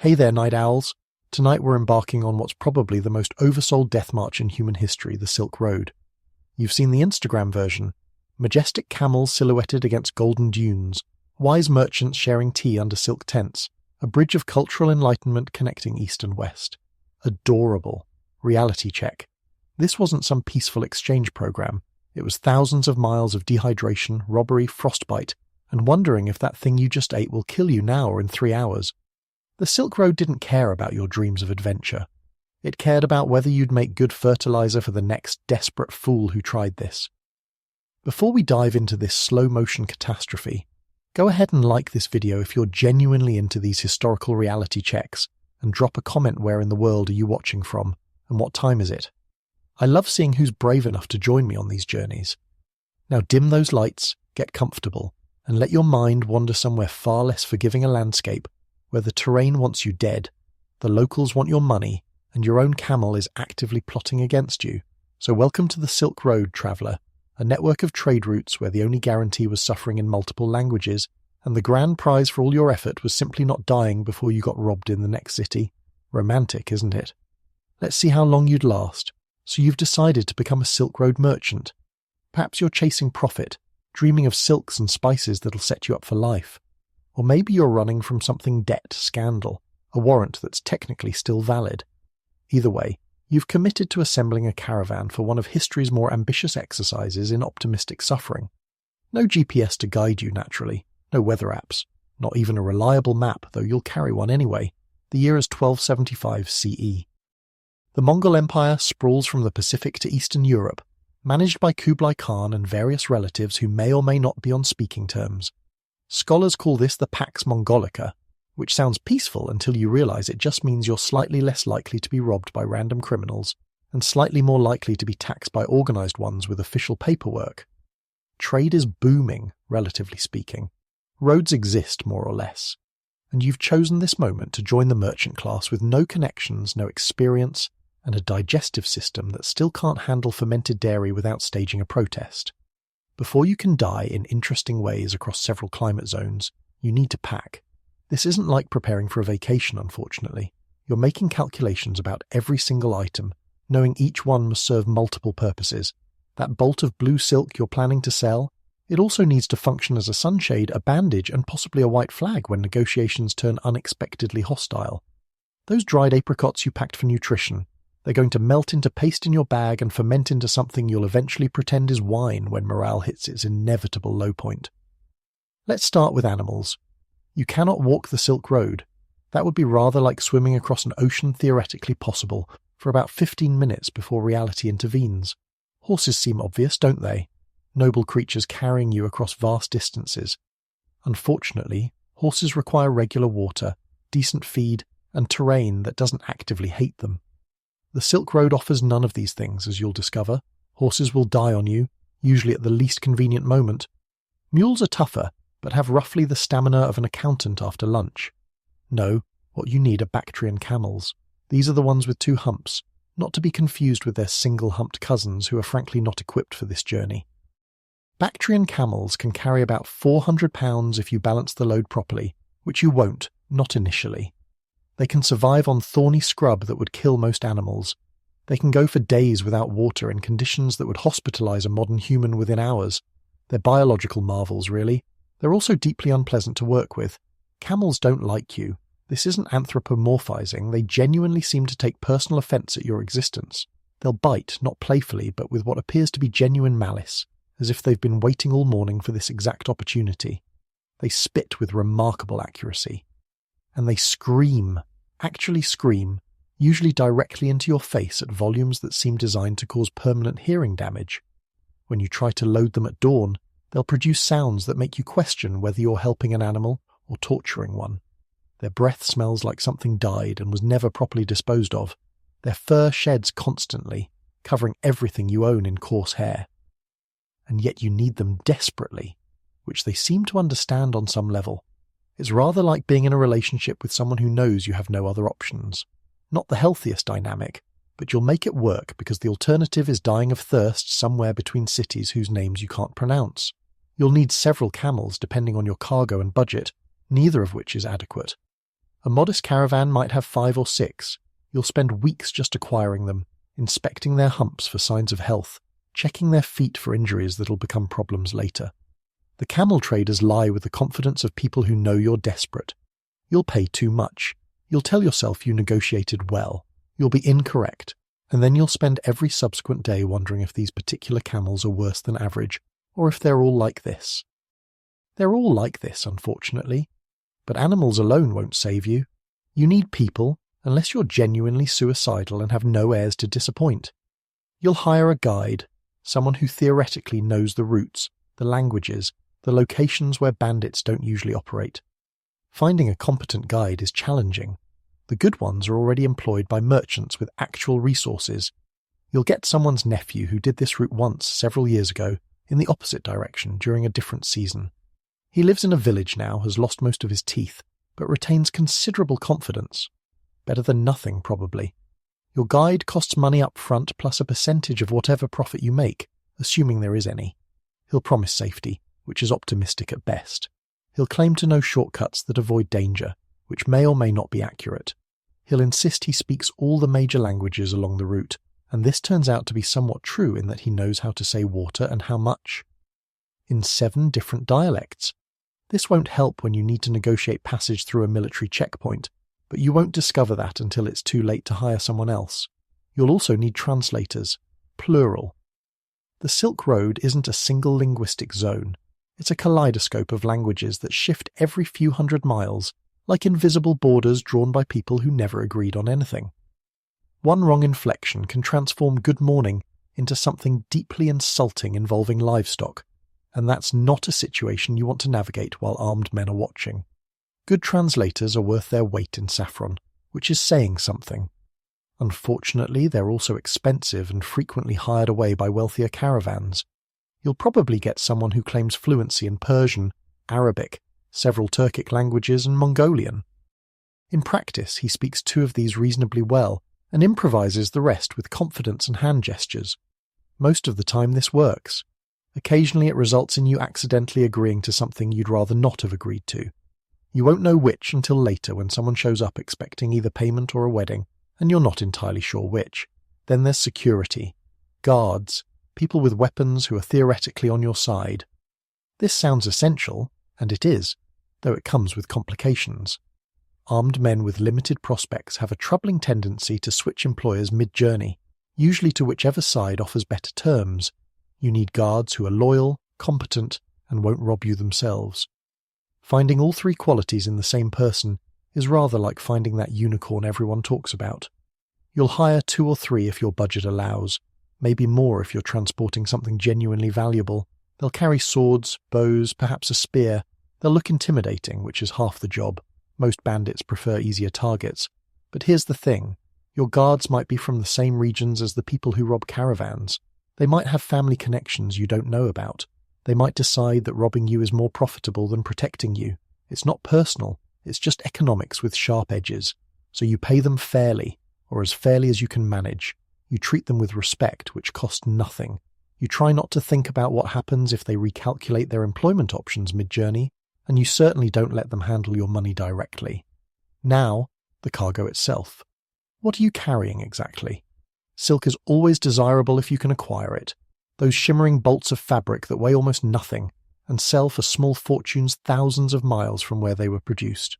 Hey there, night owls. Tonight we're embarking on what's probably the most oversold death march in human history, the Silk Road. You've seen the Instagram version. Majestic camels silhouetted against golden dunes, wise merchants sharing tea under silk tents, a bridge of cultural enlightenment connecting east and west. Adorable. Reality check. This wasn't some peaceful exchange program. It was thousands of miles of dehydration, robbery, frostbite, and wondering if that thing you just ate will kill you now or in 3 hours. The Silk Road didn't care about your dreams of adventure. It cared about whether you'd make good fertilizer for the next desperate fool who tried this. Before we dive into this slow-motion catastrophe, go ahead and like this video if you're genuinely into these historical reality checks, and drop a comment where in the world are you watching from, and what time is it. I love seeing who's brave enough to join me on these journeys. Now dim those lights, get comfortable, and let your mind wander somewhere far less forgiving a landscape where the terrain wants you dead, the locals want your money, and your own camel is actively plotting against you. So welcome to the Silk Road, traveller, a network of trade routes where the only guarantee was suffering in multiple languages, and the grand prize for all your effort was simply not dying before you got robbed in the next city. Romantic, isn't it? Let's see how long you'd last. So you've decided to become a Silk Road merchant. Perhaps you're chasing profit, dreaming of silks and spices that'll set you up for life. Or maybe you're running from something debt, scandal, a warrant that's technically still valid. Either way, you've committed to assembling a caravan for one of history's more ambitious exercises in optimistic suffering. No GPS to guide you, naturally, no weather apps, not even a reliable map, though you'll carry one anyway. The year is 1275 CE. The Mongol Empire sprawls from the Pacific to Eastern Europe, managed by Kublai Khan and various relatives who may or may not be on speaking terms. Scholars call this the Pax Mongolica, which sounds peaceful until you realise it just means you're slightly less likely to be robbed by random criminals, and slightly more likely to be taxed by organised ones with official paperwork. Trade is booming, relatively speaking. Roads exist, more or less. And you've chosen this moment to join the merchant class with no connections, no experience, and a digestive system that still can't handle fermented dairy without staging a protest. Before you can die in interesting ways across several climate zones, you need to pack. This isn't like preparing for a vacation, unfortunately. You're making calculations about every single item, knowing each one must serve multiple purposes. That bolt of blue silk you're planning to sell, it also needs to function as a sunshade, a bandage, and possibly a white flag when negotiations turn unexpectedly hostile. Those dried apricots you packed for nutrition, they're going to melt into paste in your bag and ferment into something you'll eventually pretend is wine when morale hits its inevitable low point. Let's start with animals. You cannot walk the Silk Road. That would be rather like swimming across an ocean theoretically possible for about 15 minutes before reality intervenes. Horses seem obvious, don't they? Noble creatures carrying you across vast distances. Unfortunately, horses require regular water, decent feed, and terrain that doesn't actively hate them. The Silk Road offers none of these things, as you'll discover. Horses will die on you, usually at the least convenient moment. Mules are tougher, but have roughly the stamina of an accountant after lunch. No, what you need are Bactrian camels. These are the ones with 2 humps, not to be confused with their single-humped cousins who are frankly not equipped for this journey. Bactrian camels can carry about 400 pounds if you balance the load properly, which you won't, not initially. They can survive on thorny scrub that would kill most animals. They can go for days without water in conditions that would hospitalise a modern human within hours. They're biological marvels, really. They're also deeply unpleasant to work with. Camels don't like you. This isn't anthropomorphizing. They genuinely seem to take personal offence at your existence. They'll bite, not playfully, but with what appears to be genuine malice, as if they've been waiting all morning for this exact opportunity. They spit with remarkable accuracy. And they scream, actually scream, usually directly into your face at volumes that seem designed to cause permanent hearing damage. When you try to load them at dawn, they'll produce sounds that make you question whether you're helping an animal or torturing one. Their breath smells like something died and was never properly disposed of. Their fur sheds constantly, covering everything you own in coarse hair. And yet you need them desperately, which they seem to understand on some level. It's rather like being in a relationship with someone who knows you have no other options. Not the healthiest dynamic, but you'll make it work because the alternative is dying of thirst somewhere between cities whose names you can't pronounce. You'll need several camels depending on your cargo and budget, neither of which is adequate. A modest caravan might have 5 or 6. You'll spend weeks just acquiring them, inspecting their humps for signs of health, checking their feet for injuries that'll become problems later. The camel traders lie with the confidence of people who know you're desperate. You'll pay too much. You'll tell yourself you negotiated well. You'll be incorrect. And then you'll spend every subsequent day wondering if these particular camels are worse than average, or if they're all like this. They're all like this, unfortunately. But animals alone won't save you. You need people, unless you're genuinely suicidal and have no heirs to disappoint. You'll hire a guide, someone who theoretically knows the routes, the languages, the locations where bandits don't usually operate. Finding a competent guide is challenging. The good ones are already employed by merchants with actual resources. You'll get someone's nephew who did this route once several years ago in the opposite direction during a different season. He lives in a village now, has lost most of his teeth, but retains considerable confidence. Better than nothing, probably. Your guide costs money up front plus a percentage of whatever profit you make, assuming there is any. He'll promise safety, which is optimistic at best. He'll claim to know shortcuts that avoid danger, which may or may not be accurate. He'll insist he speaks all the major languages along the route, and this turns out to be somewhat true in that he knows how to say water and how much. In 7 different dialects. This won't help when you need to negotiate passage through a military checkpoint, but you won't discover that until it's too late to hire someone else. You'll also need translators, plural. The Silk Road isn't a single linguistic zone. It's a kaleidoscope of languages that shift every few hundred miles, like invisible borders drawn by people who never agreed on anything. One wrong inflection can transform good morning into something deeply insulting involving livestock, and that's not a situation you want to navigate while armed men are watching. Good translators are worth their weight in saffron, which is saying something. Unfortunately, they're also expensive and frequently hired away by wealthier caravans. You'll probably get someone who claims fluency in Persian, Arabic, several Turkic languages, and Mongolian. In practice, he speaks 2 of these reasonably well, and improvises the rest with confidence and hand gestures. Most of the time this works. Occasionally it results in you accidentally agreeing to something you'd rather not have agreed to. You won't know which until later when someone shows up expecting either payment or a wedding, and you're not entirely sure which. Then there's security, guards, people with weapons who are theoretically on your side. This sounds essential, and it is, though it comes with complications. Armed men with limited prospects have a troubling tendency to switch employers mid-journey, usually to whichever side offers better terms. You need guards who are loyal, competent, and won't rob you themselves. Finding all 3 qualities in the same person is rather like finding that unicorn everyone talks about. You'll hire 2 or 3 if your budget allows, maybe more if you're transporting something genuinely valuable. They'll carry swords, bows, perhaps a spear. They'll look intimidating, which is half the job. Most bandits prefer easier targets. But here's the thing. Your guards might be from the same regions as the people who rob caravans. They might have family connections you don't know about. They might decide that robbing you is more profitable than protecting you. It's not personal. It's just economics with sharp edges. So you pay them fairly, or as fairly as you can manage. You treat them with respect, which costs nothing. You try not to think about what happens if they recalculate their employment options mid-journey, and you certainly don't let them handle your money directly. Now, the cargo itself. What are you carrying exactly? Silk is always desirable if you can acquire it. Those shimmering bolts of fabric that weigh almost nothing and sell for small fortunes thousands of miles from where they were produced.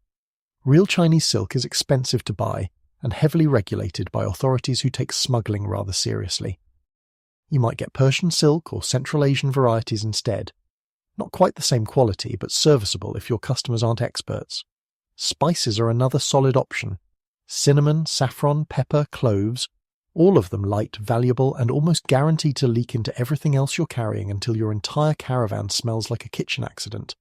Real Chinese silk is expensive to buy and heavily regulated by authorities who take smuggling rather seriously. You might get Persian silk or Central Asian varieties instead. Not quite the same quality, but serviceable if your customers aren't experts. Spices are another solid option. Cinnamon, saffron, pepper, cloves, all of them light, valuable, and almost guaranteed to leak into everything else you're carrying until your entire caravan smells like a kitchen accident.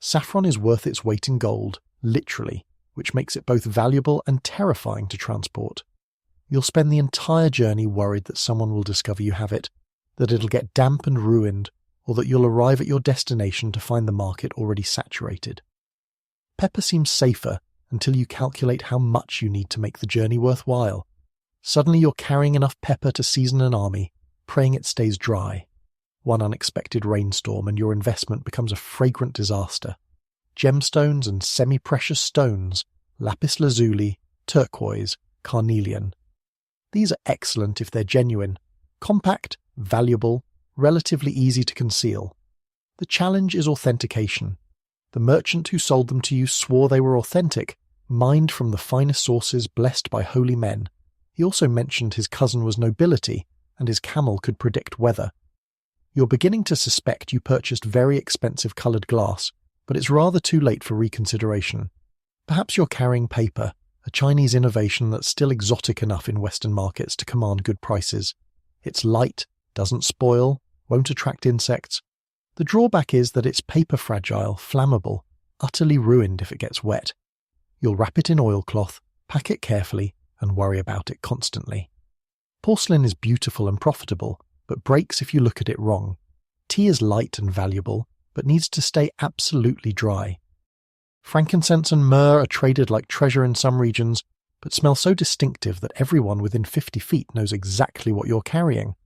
Saffron is worth its weight in gold, literally, which makes it both valuable and terrifying to transport. You'll spend the entire journey worried that someone will discover you have it, that it'll get damp and ruined, or that you'll arrive at your destination to find the market already saturated. Pepper seems safer until you calculate how much you need to make the journey worthwhile. Suddenly you're carrying enough pepper to season an army, praying it stays dry. One unexpected rainstorm and your investment becomes a fragrant disaster. Gemstones and semi-precious stones, lapis lazuli, turquoise, carnelian. These are excellent if they're genuine, compact, valuable, relatively easy to conceal. The challenge is authentication. The merchant who sold them to you swore they were authentic, mined from the finest sources blessed by holy men. He also mentioned his cousin was nobility and his camel could predict weather. You're beginning to suspect you purchased very expensive coloured glass, but it's rather too late for reconsideration. Perhaps you're carrying paper, a Chinese innovation that's still exotic enough in Western markets to command good prices. It's light, doesn't spoil, won't attract insects. The drawback is that it's paper fragile, flammable, utterly ruined if it gets wet. You'll wrap it in oilcloth, pack it carefully, and worry about it constantly. Porcelain is beautiful and profitable, but breaks if you look at it wrong. Tea is light and valuable, but needs to stay absolutely dry. Frankincense and myrrh are traded like treasure in some regions, but smell so distinctive that everyone within 50 feet knows exactly what you're carrying.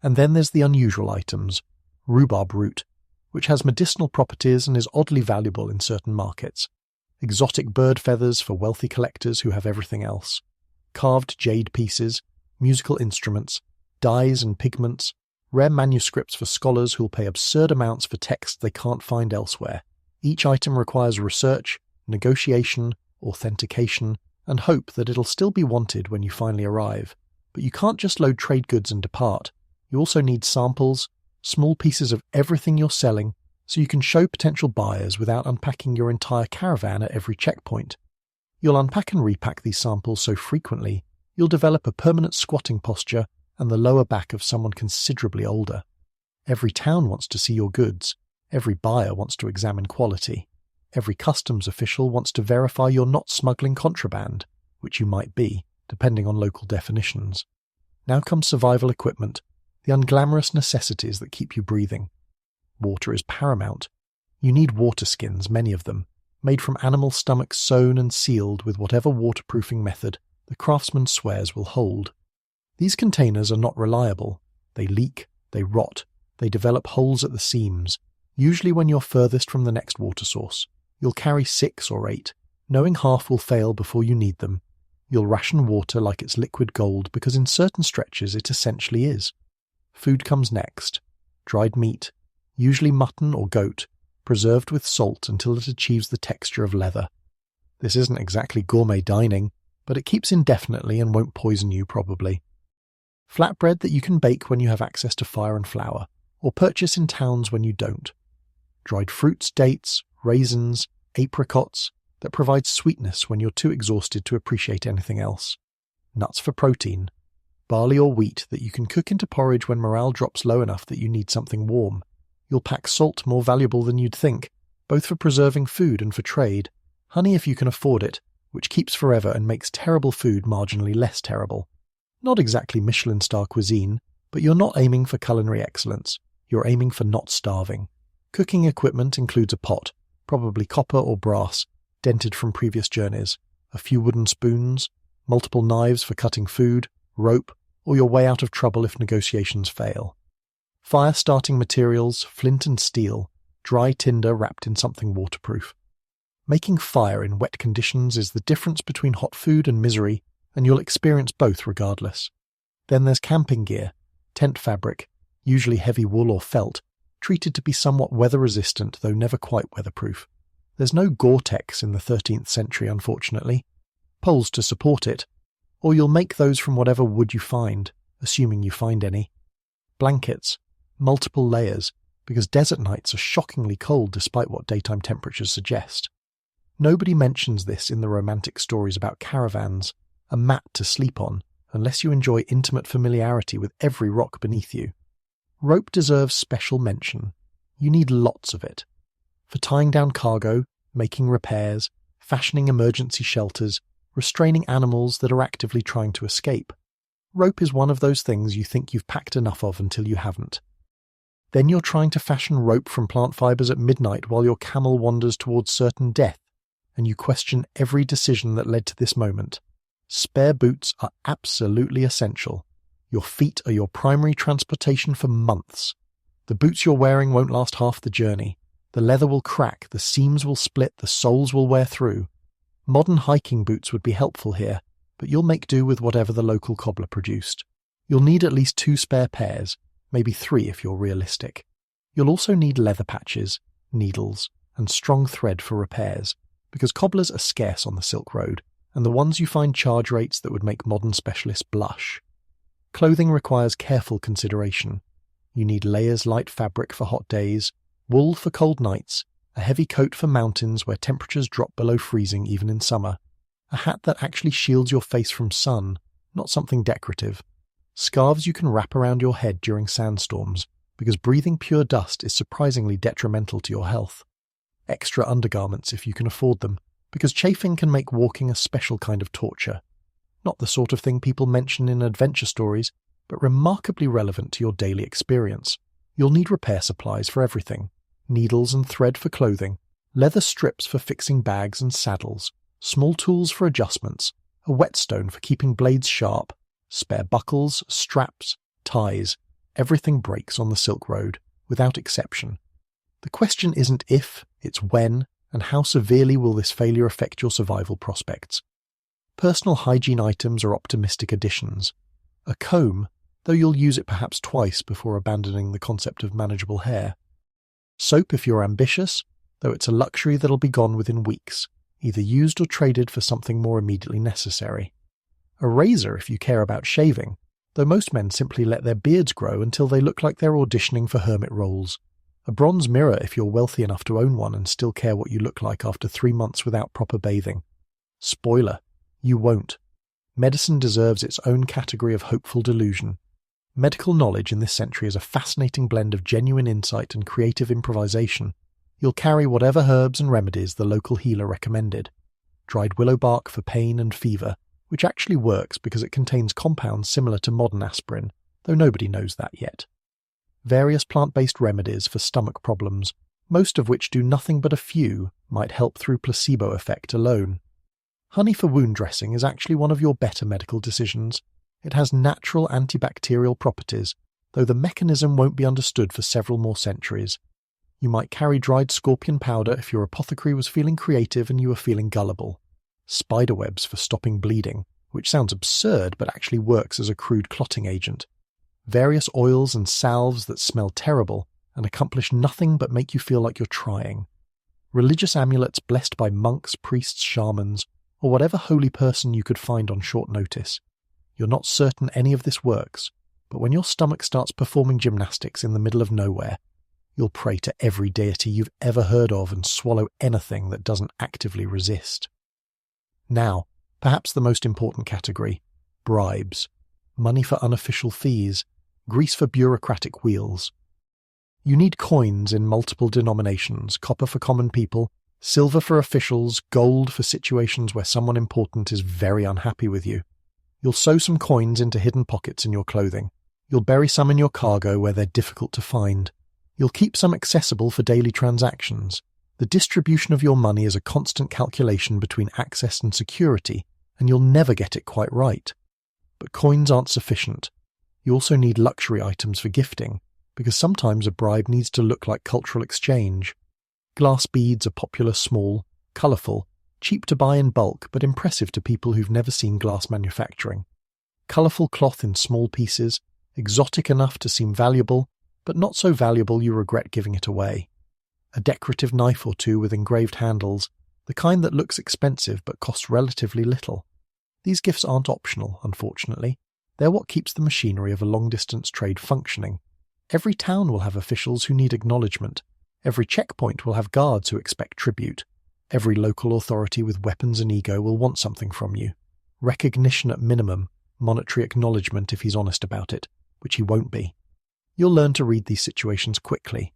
And then there's the unusual items, rhubarb root, which has medicinal properties and is oddly valuable in certain markets. Exotic bird feathers for wealthy collectors who have everything else. Carved jade pieces, musical instruments, dyes and pigments, rare manuscripts for scholars who'll pay absurd amounts for texts they can't find elsewhere. Each item requires research, negotiation, authentication, and hope that it'll still be wanted when you finally arrive. But you can't just load trade goods and depart. You also need samples, small pieces of everything you're selling, so you can show potential buyers without unpacking your entire caravan at every checkpoint. You'll unpack and repack these samples so frequently, you'll develop a permanent squatting posture and the lower back of someone considerably older. Every town wants to see your goods. Every buyer wants to examine quality. Every customs official wants to verify you're not smuggling contraband, which you might be, depending on local definitions. Now comes survival equipment, the unglamorous necessities that keep you breathing. Water is paramount. You need water skins, many of them, made from animal stomachs sewn and sealed with whatever waterproofing method the craftsman swears will hold. These containers are not reliable. They leak, they rot, they develop holes at the seams. Usually when you're furthest from the next water source, you'll carry 6 or 8, knowing half will fail before you need them. You'll ration water like it's liquid gold because in certain stretches it essentially is. Food comes next. Dried meat, usually mutton or goat, preserved with salt until it achieves the texture of leather. This isn't exactly gourmet dining, but it keeps indefinitely and won't poison you probably. Flatbread that you can bake when you have access to fire and flour, or purchase in towns when you don't. Dried fruits, dates, raisins, apricots that provide sweetness when you're too exhausted to appreciate anything else. Nuts for protein. Barley or wheat that you can cook into porridge when morale drops low enough that you need something warm. You'll pack salt more valuable than you'd think, both for preserving food and for trade. Honey if you can afford it, which keeps forever and makes terrible food marginally less terrible. Not exactly Michelin-star cuisine, but you're not aiming for culinary excellence. You're aiming for not starving. Cooking equipment includes a pot, probably copper or brass, dented from previous journeys, a few wooden spoons, multiple knives for cutting food, rope, or your way out of trouble if negotiations fail. Fire-starting materials, flint and steel, dry tinder wrapped in something waterproof. Making fire in wet conditions is the difference between hot food and misery, and you'll experience both regardless. Then there's camping gear, tent fabric, usually heavy wool or felt, treated to be somewhat weather-resistant though never quite weatherproof. There's no Gore-Tex in the 13th century, unfortunately. Poles to support it, or you'll make those from whatever wood you find, assuming you find any. Blankets, multiple layers, because desert nights are shockingly cold despite what daytime temperatures suggest. Nobody mentions this in the romantic stories about caravans, a mat to sleep on, unless you enjoy intimate familiarity with every rock beneath you. Rope deserves special mention. You need lots of it. For tying down cargo, making repairs, fashioning emergency shelters, restraining animals that are actively trying to escape. Rope is one of those things you think you've packed enough of until you haven't. Then you're trying to fashion rope from plant fibers at midnight while your camel wanders towards certain death, and you question every decision that led to this moment. Spare boots are absolutely essential. Your feet are your primary transportation for months. The boots you're wearing won't last half the journey. The leather will crack, the seams will split, the soles will wear through. Modern hiking boots would be helpful here, but you'll make do with whatever the local cobbler produced. You'll need at least 2 spare pairs, maybe 3 if you're realistic. You'll also need leather patches, needles, and strong thread for repairs, because cobblers are scarce on the Silk Road, and the ones you find charge rates that would make modern specialists blush. Clothing requires careful consideration. You need layers light fabric for hot days, wool for cold nights, a heavy coat for mountains where temperatures drop below freezing even in summer, a hat that actually shields your face from sun, not something decorative, scarves you can wrap around your head during sandstorms, because breathing pure dust is surprisingly detrimental to your health. Extra undergarments if you can afford them, because chafing can make walking a special kind of torture. Not the sort of thing people mention in adventure stories, but remarkably relevant to your daily experience. You'll need repair supplies for everything. Needles and thread for clothing, leather strips for fixing bags and saddles, small tools for adjustments, a whetstone for keeping blades sharp, spare buckles, straps, ties. Everything breaks on the Silk Road, without exception. The question isn't if, it's when, and how severely will this failure affect your survival prospects. Personal hygiene items are optimistic additions. A comb, though you'll use it perhaps twice before abandoning the concept of manageable hair. Soap if you're ambitious, though it's a luxury that'll be gone within weeks, either used or traded for something more immediately necessary. A razor if you care about shaving, though most men simply let their beards grow until they look like they're auditioning for hermit roles. A bronze mirror if you're wealthy enough to own one and still care what you look like after 3 months without proper bathing. Spoiler, you won't. Medicine deserves its own category of hopeful delusion. Medical knowledge in this century is a fascinating blend of genuine insight and creative improvisation. You'll carry whatever herbs and remedies the local healer recommended. Dried willow bark for pain and fever, which actually works because it contains compounds similar to modern aspirin, though nobody knows that yet. Various plant-based remedies for stomach problems, most of which do nothing but a few, might help through placebo effect alone. Honey for wound dressing is actually one of your better medical decisions. It has natural antibacterial properties, though the mechanism won't be understood for several more centuries. You might carry dried scorpion powder if your apothecary was feeling creative and you were feeling gullible. Spiderwebs for stopping bleeding, which sounds absurd but actually works as a crude clotting agent. Various oils and salves that smell terrible and accomplish nothing but make you feel like you're trying. Religious amulets blessed by monks, priests, shamans, or whatever holy person you could find on short notice. You're not certain any of this works, but when your stomach starts performing gymnastics in the middle of nowhere, you'll pray to every deity you've ever heard of and swallow anything that doesn't actively resist. Now, perhaps the most important category, bribes. Money for unofficial fees, grease for bureaucratic wheels. You need coins in multiple denominations, copper for common people, silver for officials, gold for situations where someone important is very unhappy with you. You'll sew some coins into hidden pockets in your clothing. You'll bury some in your cargo where they're difficult to find. You'll keep some accessible for daily transactions. The distribution of your money is a constant calculation between access and security, and you'll never get it quite right. But coins aren't sufficient. You also need luxury items for gifting, because sometimes a bribe needs to look like cultural exchange. Glass beads are popular small, colourful, cheap to buy in bulk but impressive to people who've never seen glass manufacturing. Colourful cloth in small pieces, exotic enough to seem valuable, but not so valuable you regret giving it away. A decorative knife or two with engraved handles, the kind that looks expensive but costs relatively little. These gifts aren't optional, unfortunately. They're what keeps the machinery of a long-distance trade functioning. Every town will have officials who need acknowledgement. Every checkpoint will have guards who expect tribute. Every local authority with weapons and ego will want something from you. Recognition at minimum, monetary acknowledgement if he's honest about it, which he won't be. You'll learn to read these situations quickly.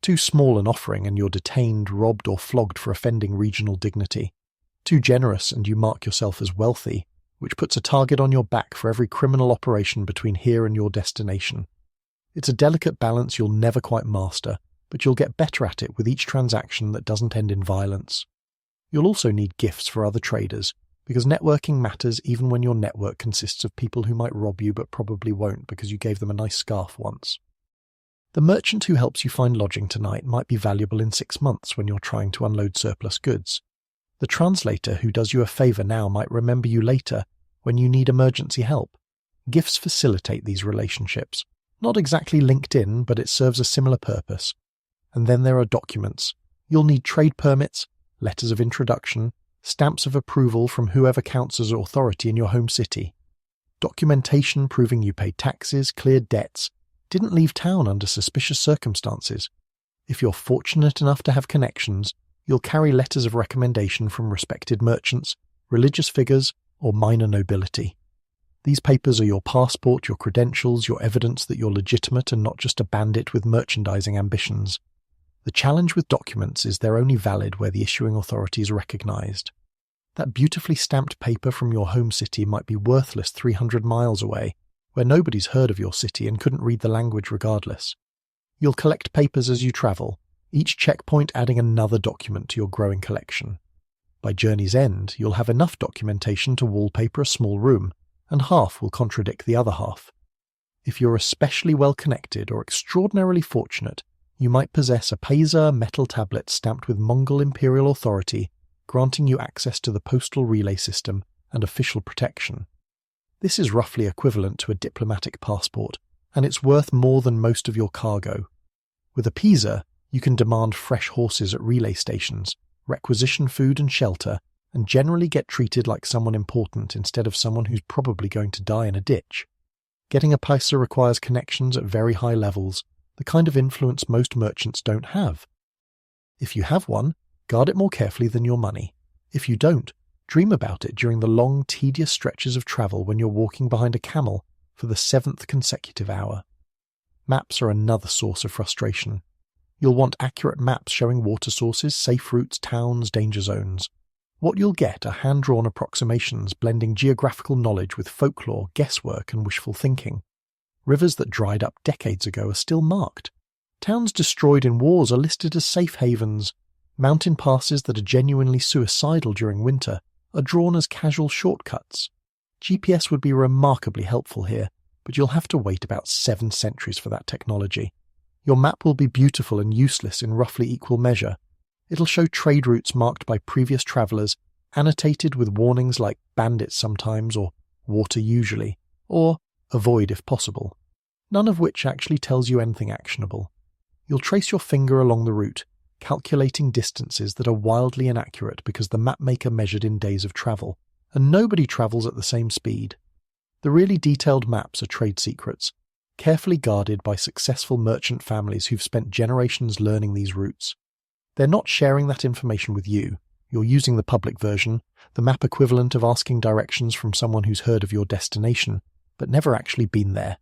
Too small an offering and you're detained, robbed or flogged for offending regional dignity. Too generous and you mark yourself as wealthy, which puts a target on your back for every criminal operation between here and your destination. It's a delicate balance you'll never quite master, but you'll get better at it with each transaction that doesn't end in violence. You'll also need gifts for other traders, because networking matters even when your network consists of people who might rob you but probably won't because you gave them a nice scarf once. The merchant who helps you find lodging tonight might be valuable in 6 months when you're trying to unload surplus goods. The translator who does you a favor now might remember you later when you need emergency help. Gifts facilitate these relationships. Not exactly linked in, but it serves a similar purpose. And then there are documents. You'll need trade permits, letters of introduction, stamps of approval from whoever counts as authority in your home city. Documentation proving you paid taxes, cleared debts, didn't leave town under suspicious circumstances. If you're fortunate enough to have connections, you'll carry letters of recommendation from respected merchants, religious figures, or minor nobility. These papers are your passport, your credentials, your evidence that you're legitimate and not just a bandit with merchandising ambitions. The challenge with documents is they're only valid where the issuing authority is recognized. That beautifully stamped paper from your home city might be worthless 300 miles away, where nobody's heard of your city and couldn't read the language regardless. You'll collect papers as you travel, each checkpoint adding another document to your growing collection. By journey's end, you'll have enough documentation to wallpaper a small room, and half will contradict the other half. If you're especially well connected or extraordinarily fortunate, you might possess a Pesa metal tablet stamped with Mongol imperial authority, granting you access to the postal relay system and official protection. This is roughly equivalent to a diplomatic passport, and it's worth more than most of your cargo. With a Pesa, you can demand fresh horses at relay stations, requisition food and shelter, and generally get treated like someone important instead of someone who's probably going to die in a ditch. Getting a Pesa requires connections at very high levels, the kind of influence most merchants don't have. If you have one, guard it more carefully than your money. If you don't, dream about it during the long, tedious stretches of travel when you're walking behind a camel for the 7th consecutive hour. Maps are another source of frustration. You'll want accurate maps showing water sources, safe routes, towns, danger zones. What you'll get are hand-drawn approximations blending geographical knowledge with folklore, guesswork, and wishful thinking. Rivers that dried up decades ago are still marked. Towns destroyed in wars are listed as safe havens. Mountain passes that are genuinely suicidal during winter are drawn as casual shortcuts. GPS would be remarkably helpful here, but you'll have to wait about 7 centuries for that technology. Your map will be beautiful and useless in roughly equal measure. It'll show trade routes marked by previous travellers, annotated with warnings like bandits sometimes or water usually, or avoid if possible, none of which actually tells you anything actionable. You'll trace your finger along the route, calculating distances that are wildly inaccurate because the mapmaker measured in days of travel, and nobody travels at the same speed. The really detailed maps are trade secrets, carefully guarded by successful merchant families who've spent generations learning these routes. They're not sharing that information with you. You're using the public version, the map equivalent of asking directions from someone who's heard of your destination, but never actually been there.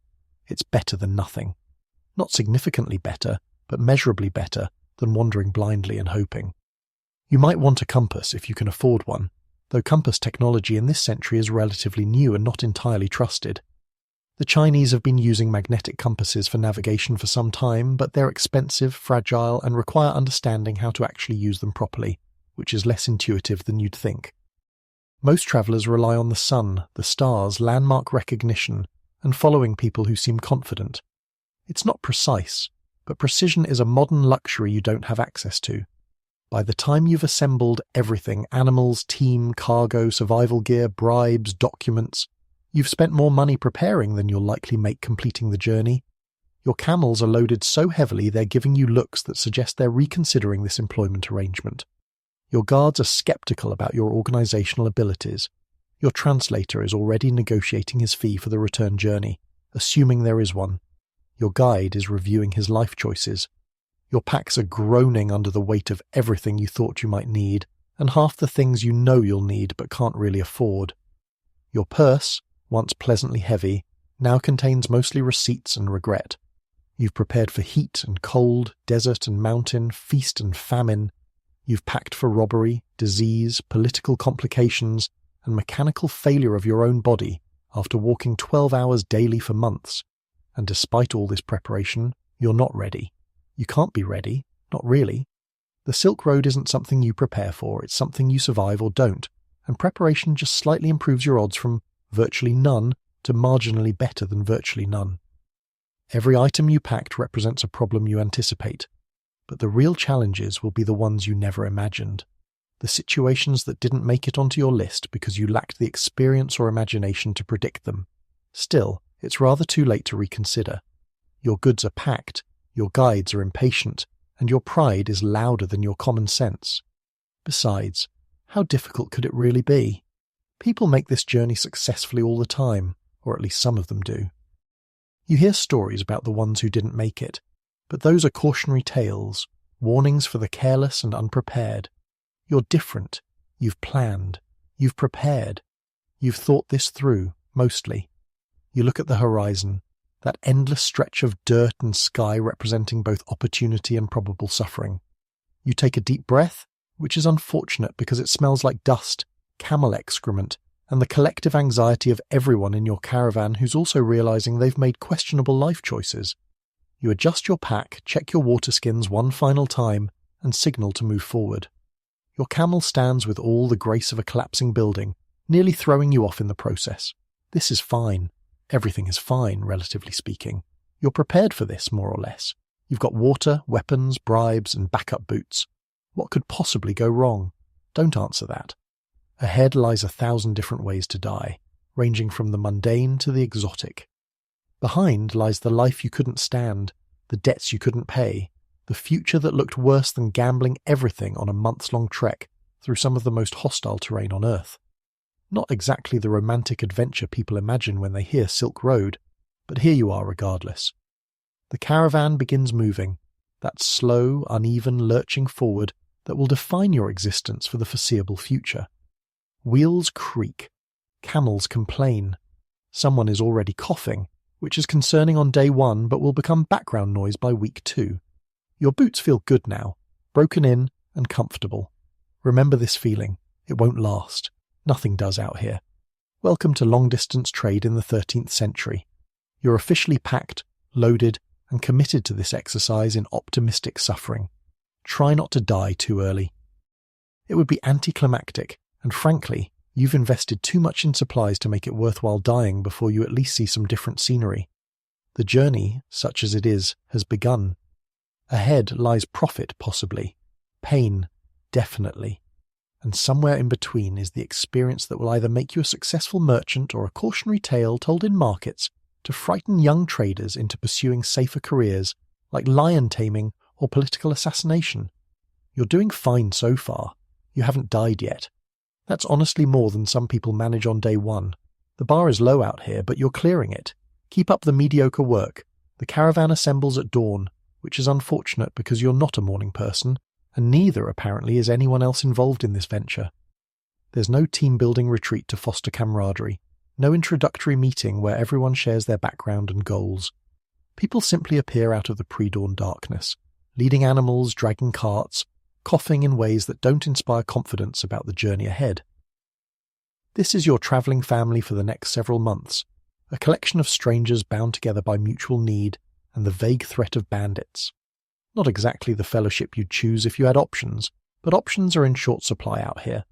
It's better than nothing. Not significantly better, but measurably better than wandering blindly and hoping. You might want a compass if you can afford one, though compass technology in this century is relatively new and not entirely trusted. The Chinese have been using magnetic compasses for navigation for some time, but they're expensive, fragile, and require understanding how to actually use them properly, which is less intuitive than you'd think. Most travellers rely on the sun, the stars, landmark recognition, and following people who seem confident. It's not precise, but precision is a modern luxury you don't have access to. By the time you've assembled everything, animals, team, cargo, survival gear, bribes, documents, you've spent more money preparing than you'll likely make completing the journey. Your camels are loaded so heavily they're giving you looks that suggest they're reconsidering this employment arrangement. Your guards are skeptical about your organizational abilities. Your translator is already negotiating his fee for the return journey, assuming there is one. Your guide is reviewing his life choices. Your packs are groaning under the weight of everything you thought you might need, and half the things you know you'll need but can't really afford. Your purse, once pleasantly heavy, now contains mostly receipts and regret. You've prepared for heat and cold, desert and mountain, feast and famine. You've packed for robbery, disease, political complications, and mechanical failure of your own body after walking 12 hours daily for months. And despite all this preparation, you're not ready. You can't be ready, not really. The Silk Road isn't something you prepare for, it's something you survive or don't, and preparation just slightly improves your odds from virtually none to marginally better than virtually none. Every item you packed represents a problem you anticipate, but the real challenges will be the ones you never imagined. the situations that didn't make it onto your list because you lacked the experience or imagination to predict them. Still, it's rather too late to reconsider. Your goods are packed, your guides are impatient, and your pride is louder than your common sense. Besides, how difficult could it really be? People make this journey successfully all the time, or at least some of them do. You hear stories about the ones who didn't make it, but those are cautionary tales, warnings for the careless and unprepared. You're different. You've planned. You've prepared. You've thought this through, mostly. You look at the horizon, that endless stretch of dirt and sky representing both opportunity and probable suffering. You take a deep breath, which is unfortunate because it smells like dust, camel excrement, and the collective anxiety of everyone in your caravan who's also realizing they've made questionable life choices. You adjust your pack, check your water skins one final time, and signal to move forward. Your camel stands with all the grace of a collapsing building, nearly throwing you off in the process. This is fine. Everything is fine, relatively speaking. You're prepared for this, more or less. You've got water, weapons, bribes, and backup boots. What could possibly go wrong? Don't answer that. Ahead lies 1,000 different ways to die, ranging from the mundane to the exotic. Behind lies the life you couldn't stand, the debts you couldn't pay, the future that looked worse than gambling everything on a months-long trek through some of the most hostile terrain on Earth. Not exactly the romantic adventure people imagine when they hear Silk Road, but here you are regardless. The caravan begins moving, that slow, uneven lurching forward that will define your existence for the foreseeable future. Wheels creak. Camels complain. Someone is already coughing, which is concerning on day 1 but will become background noise by week 2. Your boots feel good now, broken in and comfortable. Remember this feeling. It won't last. Nothing does out here. Welcome to long-distance trade in the 13th century. You're officially packed, loaded, and committed to this exercise in optimistic suffering. Try not to die too early. It would be anticlimactic, and frankly, you've invested too much in supplies to make it worthwhile dying before you at least see some different scenery. The journey, such as it is, has begun. Ahead lies profit, possibly. Pain, definitely. And somewhere in between is the experience that will either make you a successful merchant or a cautionary tale told in markets to frighten young traders into pursuing safer careers like lion taming or political assassination. You're doing fine so far. You haven't died yet. That's honestly more than some people manage on day 1. The bar is low out here, but you're clearing it. Keep up the mediocre work. The caravan assembles at dawn, which is unfortunate because you're not a morning person, and neither, apparently, is anyone else involved in this venture. There's no team-building retreat to foster camaraderie, no introductory meeting where everyone shares their background and goals. People simply appear out of the pre-dawn darkness, leading animals, dragging carts, coughing in ways that don't inspire confidence about the journey ahead. This is your travelling family for the next several months, a collection of strangers bound together by mutual need and the vague threat of bandits. Not exactly the fellowship you'd choose if you had options, but options are in short supply out here.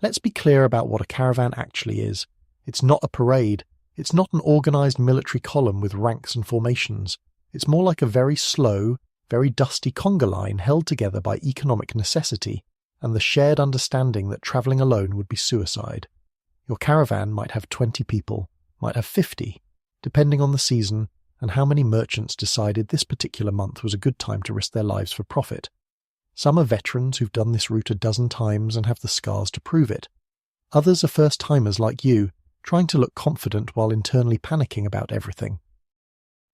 Let's be clear about what a caravan actually is. It's not a parade. It's not an organised military column with ranks and formations. It's more like a very slow, very dusty conga line held together by economic necessity and the shared understanding that travelling alone would be suicide. Your caravan might have 20 people, might have 50, depending on the season and how many merchants decided this particular month was a good time to risk their lives for profit. Some are veterans who've done this route a dozen times and have the scars to prove it. Others are first-timers like you, trying to look confident while internally panicking about everything.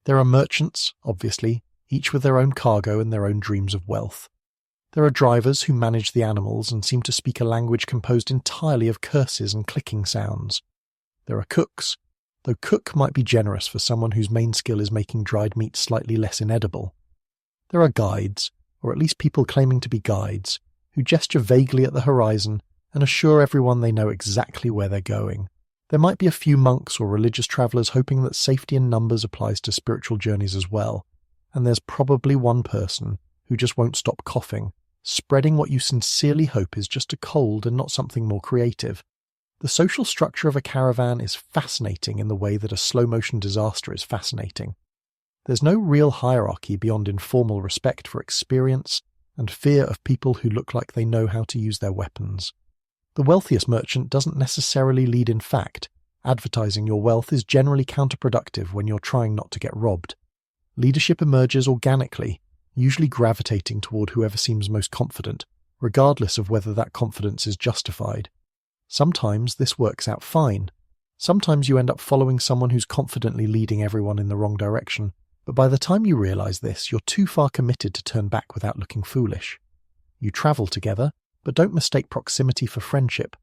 There are merchants, obviously, each with their own cargo and their own dreams of wealth. There are drivers who manage the animals and seem to speak a language composed entirely of curses and clicking sounds. There are cooks, though cook might be generous for someone whose main skill is making dried meat slightly less inedible. There are guides, or at least people claiming to be guides, who gesture vaguely at the horizon and assure everyone they know exactly where they're going. There might be a few monks or religious travellers hoping that safety in numbers applies to spiritual journeys as well, and there's probably one person who just won't stop coughing, spreading what you sincerely hope is just a cold and not something more creative. The social structure of a caravan is fascinating in the way that a slow-motion disaster is fascinating. There's no real hierarchy beyond informal respect for experience, and fear of people who look like they know how to use their weapons. The wealthiest merchant doesn't necessarily lead in fact. Advertising your wealth is generally counterproductive when you're trying not to get robbed. Leadership emerges organically, usually gravitating toward whoever seems most confident, regardless of whether that confidence is justified. Sometimes this works out fine. Sometimes you end up following someone who's confidently leading everyone in the wrong direction, but by the time you realize this, you're too far committed to turn back without looking foolish. You travel together, but don't mistake proximity for friendship.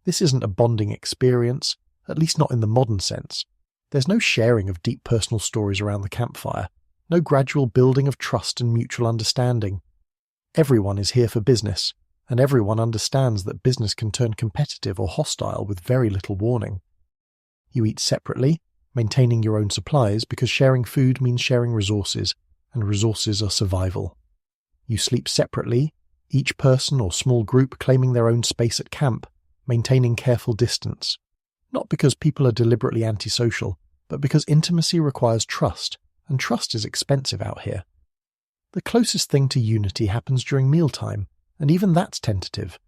This isn't a bonding experience, at least not in the modern sense. There's no sharing of deep personal stories around the campfire, no gradual building of trust and mutual understanding. Everyone is here for business, and everyone understands that business can turn competitive or hostile with very little warning. You eat separately, maintaining your own supplies because sharing food means sharing resources, and resources are survival. You sleep separately, each person or small group claiming their own space at camp, maintaining careful distance. Not because people are deliberately antisocial, but because intimacy requires trust, and trust is expensive out here. The closest thing to unity happens during mealtime, and even that's tentative.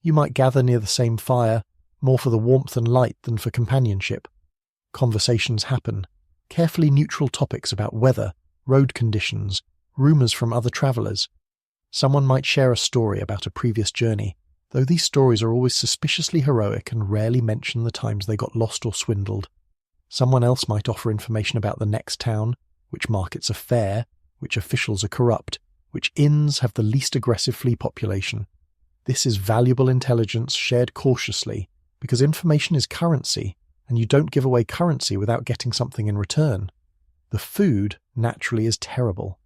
You might gather near the same fire, more for the warmth and light than for companionship. Conversations happen, carefully neutral topics about weather, road conditions, rumours from other travellers. Someone might share a story about a previous journey, though these stories are always suspiciously heroic and rarely mention the times they got lost or swindled. Someone else might offer information about the next town, which markets are fair, which officials are corrupt, which inns have the least aggressive flea population. This is valuable intelligence shared cautiously, because information is currency, and you don't give away currency without getting something in return. The food, naturally, is terrible.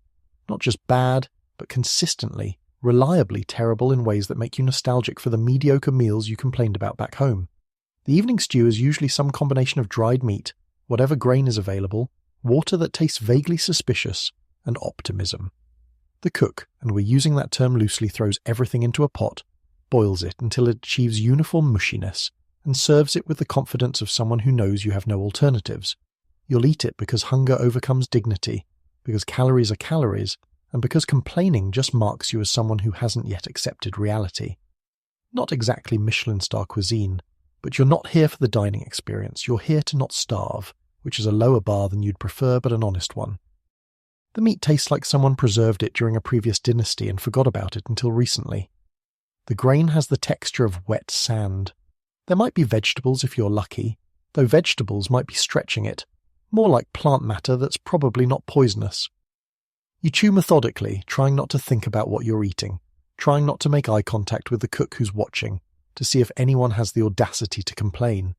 Not just bad, but consistently, reliably terrible in ways that make you nostalgic for the mediocre meals you complained about back home. The evening stew is usually some combination of dried meat, whatever grain is available, water that tastes vaguely suspicious, and optimism. The cook, and we're using that term loosely, throws everything into a pot, boils it until it achieves uniform mushiness, and serves it with the confidence of someone who knows you have no alternatives. You'll eat it because hunger overcomes dignity, because calories are calories, and because complaining just marks you as someone who hasn't yet accepted reality. Not exactly Michelin-star cuisine, but you're not here for the dining experience, you're here to not starve, which is a lower bar than you'd prefer but an honest one. The meat tastes like someone preserved it during a previous dynasty and forgot about it until recently. The grain has the texture of wet sand. There might be vegetables if you're lucky, though vegetables might be stretching it, more like plant matter that's probably not poisonous. You chew methodically, trying not to think about what you're eating, trying not to make eye contact with the cook who's watching, to see if anyone has the audacity to complain.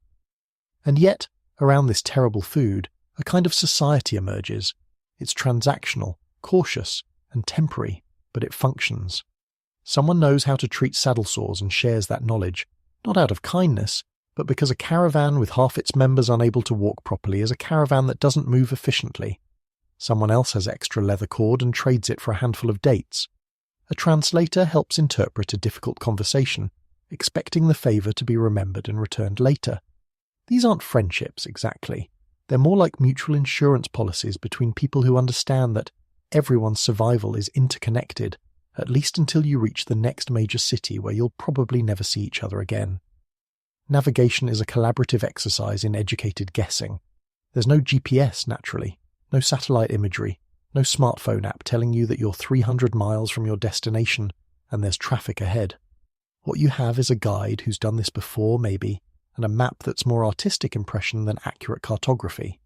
And yet, around this terrible food, a kind of society emerges. It's transactional, cautious, and temporary, but it functions. Someone knows how to treat saddle sores and shares that knowledge, not out of kindness, but because a caravan with half its members unable to walk properly is a caravan that doesn't move efficiently. Someone else has extra leather cord and trades it for a handful of dates. A translator helps interpret a difficult conversation, expecting the favour to be remembered and returned later. These aren't friendships, exactly. They're more like mutual insurance policies between people who understand that everyone's survival is interconnected, at least until you reach the next major city where you'll probably never see each other again. Navigation is a collaborative exercise in educated guessing. There's no GPS, naturally. No satellite imagery, no smartphone app telling you that you're 300 miles from your destination and there's traffic ahead. What you have is a guide who's done this before, maybe, and a map that's more artistic impression than accurate cartography.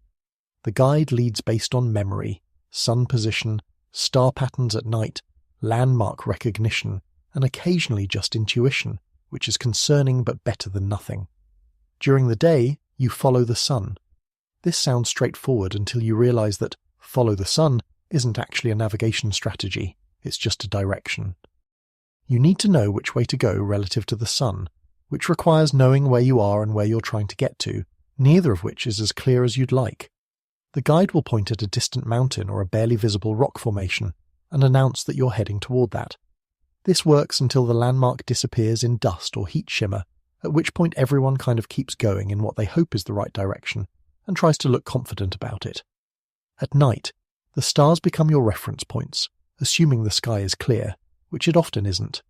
The guide leads based on memory, sun position, star patterns at night, landmark recognition, and occasionally just intuition, which is concerning but better than nothing. During the day, you follow the sun. This sounds straightforward until you realize that follow the sun isn't actually a navigation strategy, it's just a direction. You need to know which way to go relative to the sun, which requires knowing where you are and where you're trying to get to, neither of which is as clear as you'd like. The guide will point at a distant mountain or a barely visible rock formation and announce that you're heading toward that. This works until the landmark disappears in dust or heat shimmer, at which point everyone kind of keeps going in what they hope is the right direction, and tries to look confident about it. At night, the stars become your reference points, assuming the sky is clear, which it often isn't.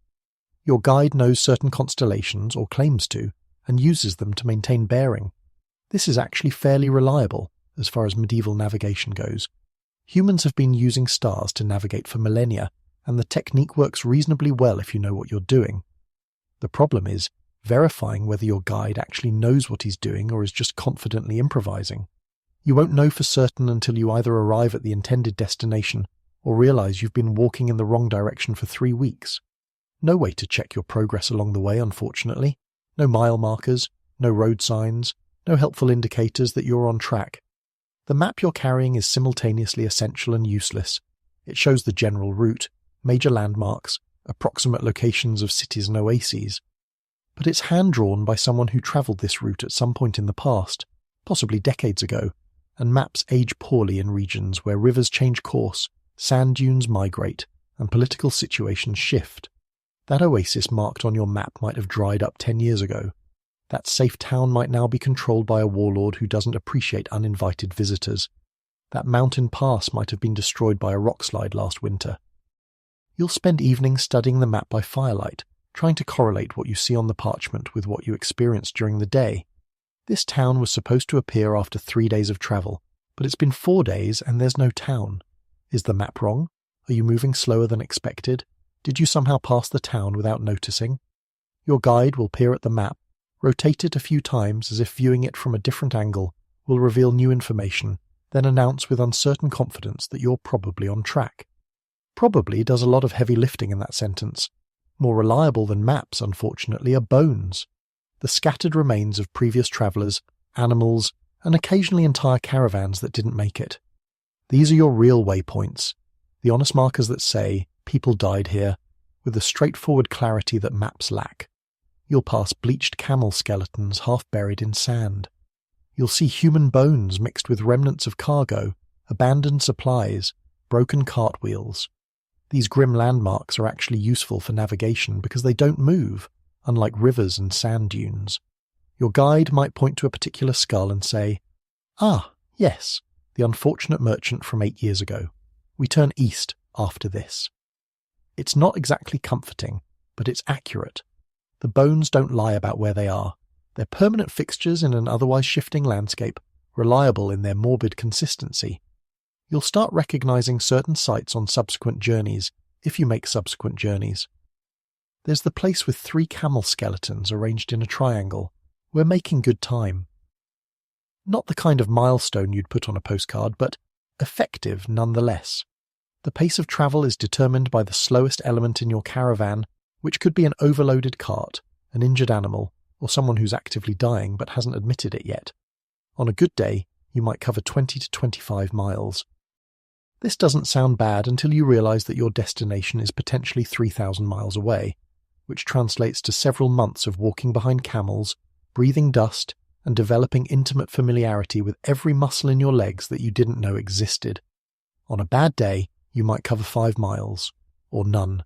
Your guide knows certain constellations, or claims to, and uses them to maintain bearing. This is actually fairly reliable, as far as medieval navigation goes. Humans have been using stars to navigate for millennia, and the technique works reasonably well if you know what you're doing. The problem is verifying whether your guide actually knows what he's doing or is just confidently improvising. You won't know for certain until you either arrive at the intended destination or realize you've been walking in the wrong direction for 3 weeks. No way to check your progress along the way, unfortunately. No mile markers, no road signs, no helpful indicators that you're on track. The map you're carrying is simultaneously essential and useless. It shows the general route, major landmarks, approximate locations of cities and oases. But it's hand-drawn by someone who travelled this route at some point in the past, possibly decades ago, and maps age poorly in regions where rivers change course, sand dunes migrate, and political situations shift. That oasis marked on your map might have dried up 10 years ago. That safe town might now be controlled by a warlord who doesn't appreciate uninvited visitors. That mountain pass might have been destroyed by a rockslide last winter. You'll spend evenings studying the map by firelight, trying to correlate what you see on the parchment with what you experienced during the day. This town was supposed to appear after 3 days of travel, but it's been 4 days and there's no town. Is the map wrong? Are you moving slower than expected? Did you somehow pass the town without noticing? Your guide will peer at the map, rotate it a few times as if viewing it from a different angle will reveal new information, then announce with uncertain confidence that you're probably on track. Probably does a lot of heavy lifting in that sentence. More reliable than maps, unfortunately, are bones. The scattered remains of previous travellers, animals, and occasionally entire caravans that didn't make it. These are your real waypoints, the honest markers that say, people died here, with the straightforward clarity that maps lack. You'll pass bleached camel skeletons half buried in sand. You'll see human bones mixed with remnants of cargo, abandoned supplies, broken cartwheels. These grim landmarks are actually useful for navigation because they don't move, unlike rivers and sand dunes. Your guide might point to a particular skull and say, "Ah, yes, the unfortunate merchant from 8 years ago. We turn east after this." It's not exactly comforting, but it's accurate. The bones don't lie about where they are. They're permanent fixtures in an otherwise shifting landscape, reliable in their morbid consistency. You'll start recognizing certain sites on subsequent journeys, if you make subsequent journeys. There's the place with 3 camel skeletons arranged in a triangle. We're making good time. Not the kind of milestone you'd put on a postcard, but effective nonetheless. The pace of travel is determined by the slowest element in your caravan, which could be an overloaded cart, an injured animal, or someone who's actively dying but hasn't admitted it yet. On a good day, you might cover 20 to 25 miles. This doesn't sound bad until you realize that your destination is potentially 3,000 miles away, which translates to several months of walking behind camels, breathing dust, and developing intimate familiarity with every muscle in your legs that you didn't know existed. On a bad day, you might cover 5 miles, or none.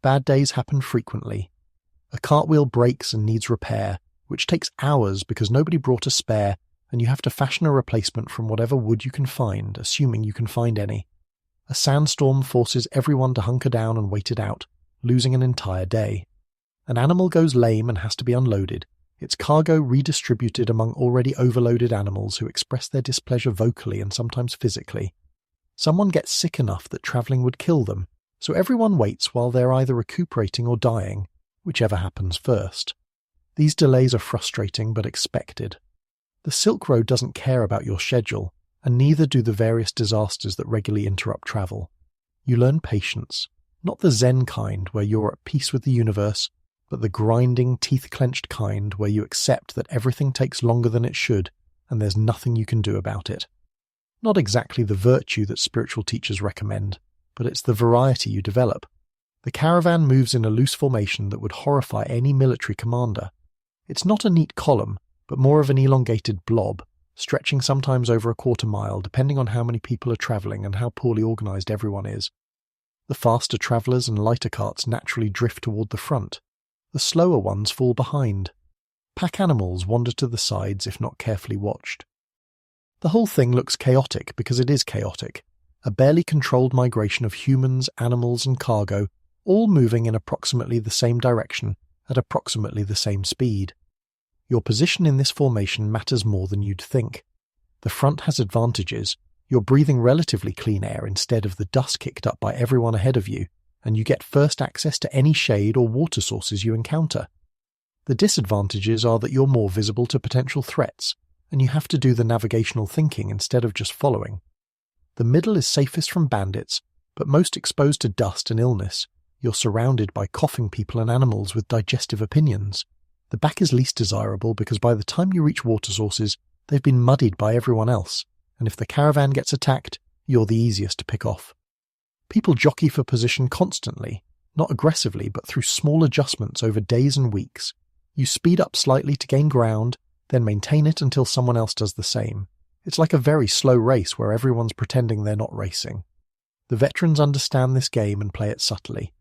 Bad days happen frequently. A cartwheel breaks and needs repair, which takes hours because nobody brought a spare, and you have to fashion a replacement from whatever wood you can find, assuming you can find any. A sandstorm forces everyone to hunker down and wait it out, losing an entire day. An animal goes lame and has to be unloaded, its cargo redistributed among already overloaded animals who express their displeasure vocally and sometimes physically. Someone gets sick enough that travelling would kill them, so everyone waits while they're either recuperating or dying, whichever happens first. These delays are frustrating but expected. The Silk Road doesn't care about your schedule, and neither do the various disasters that regularly interrupt travel. You learn patience, not the Zen kind where you're at peace with the universe, but the grinding, teeth-clenched kind where you accept that everything takes longer than it should, and there's nothing you can do about it. Not exactly the virtue that spiritual teachers recommend, but it's the variety you develop. The caravan moves in a loose formation that would horrify any military commander. It's not a neat column, but more of an elongated blob, stretching sometimes over a quarter mile depending on how many people are travelling and how poorly organised everyone is. The faster travellers and lighter carts naturally drift toward the front. The slower ones fall behind. Pack animals wander to the sides if not carefully watched. The whole thing looks chaotic because it is chaotic, a barely controlled migration of humans, animals and cargo all moving in approximately the same direction at approximately the same speed. Your position in this formation matters more than you'd think. The front has advantages. You're breathing relatively clean air instead of the dust kicked up by everyone ahead of you, and you get first access to any shade or water sources you encounter. The disadvantages are that you're more visible to potential threats, and you have to do the navigational thinking instead of just following. The middle is safest from bandits, but most exposed to dust and illness. You're surrounded by coughing people and animals with digestive opinions. The back is least desirable because by the time you reach water sources, they've been muddied by everyone else, and if the caravan gets attacked, you're the easiest to pick off. People jockey for position constantly, not aggressively but through small adjustments over days and weeks. You speed up slightly to gain ground, then maintain it until someone else does the same. It's like a very slow race where everyone's pretending they're not racing. The veterans understand this game and play it subtly.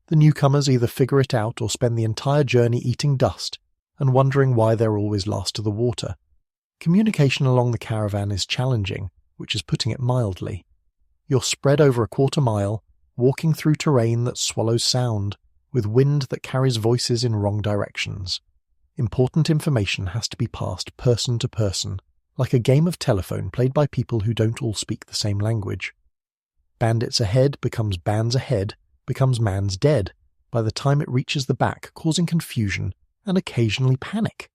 The newcomers either figure it out or spend the entire journey eating dust and wondering why they're always last to the water. Communication along the caravan is challenging, which is putting it mildly. You're spread over a quarter mile, walking through terrain that swallows sound, with wind that carries voices in wrong directions. Important information has to be passed person to person, like a game of telephone played by people who don't all speak the same language. Bandits ahead becomes bands ahead, becomes man's dead, by the time it reaches the back, causing confusion and occasionally panic.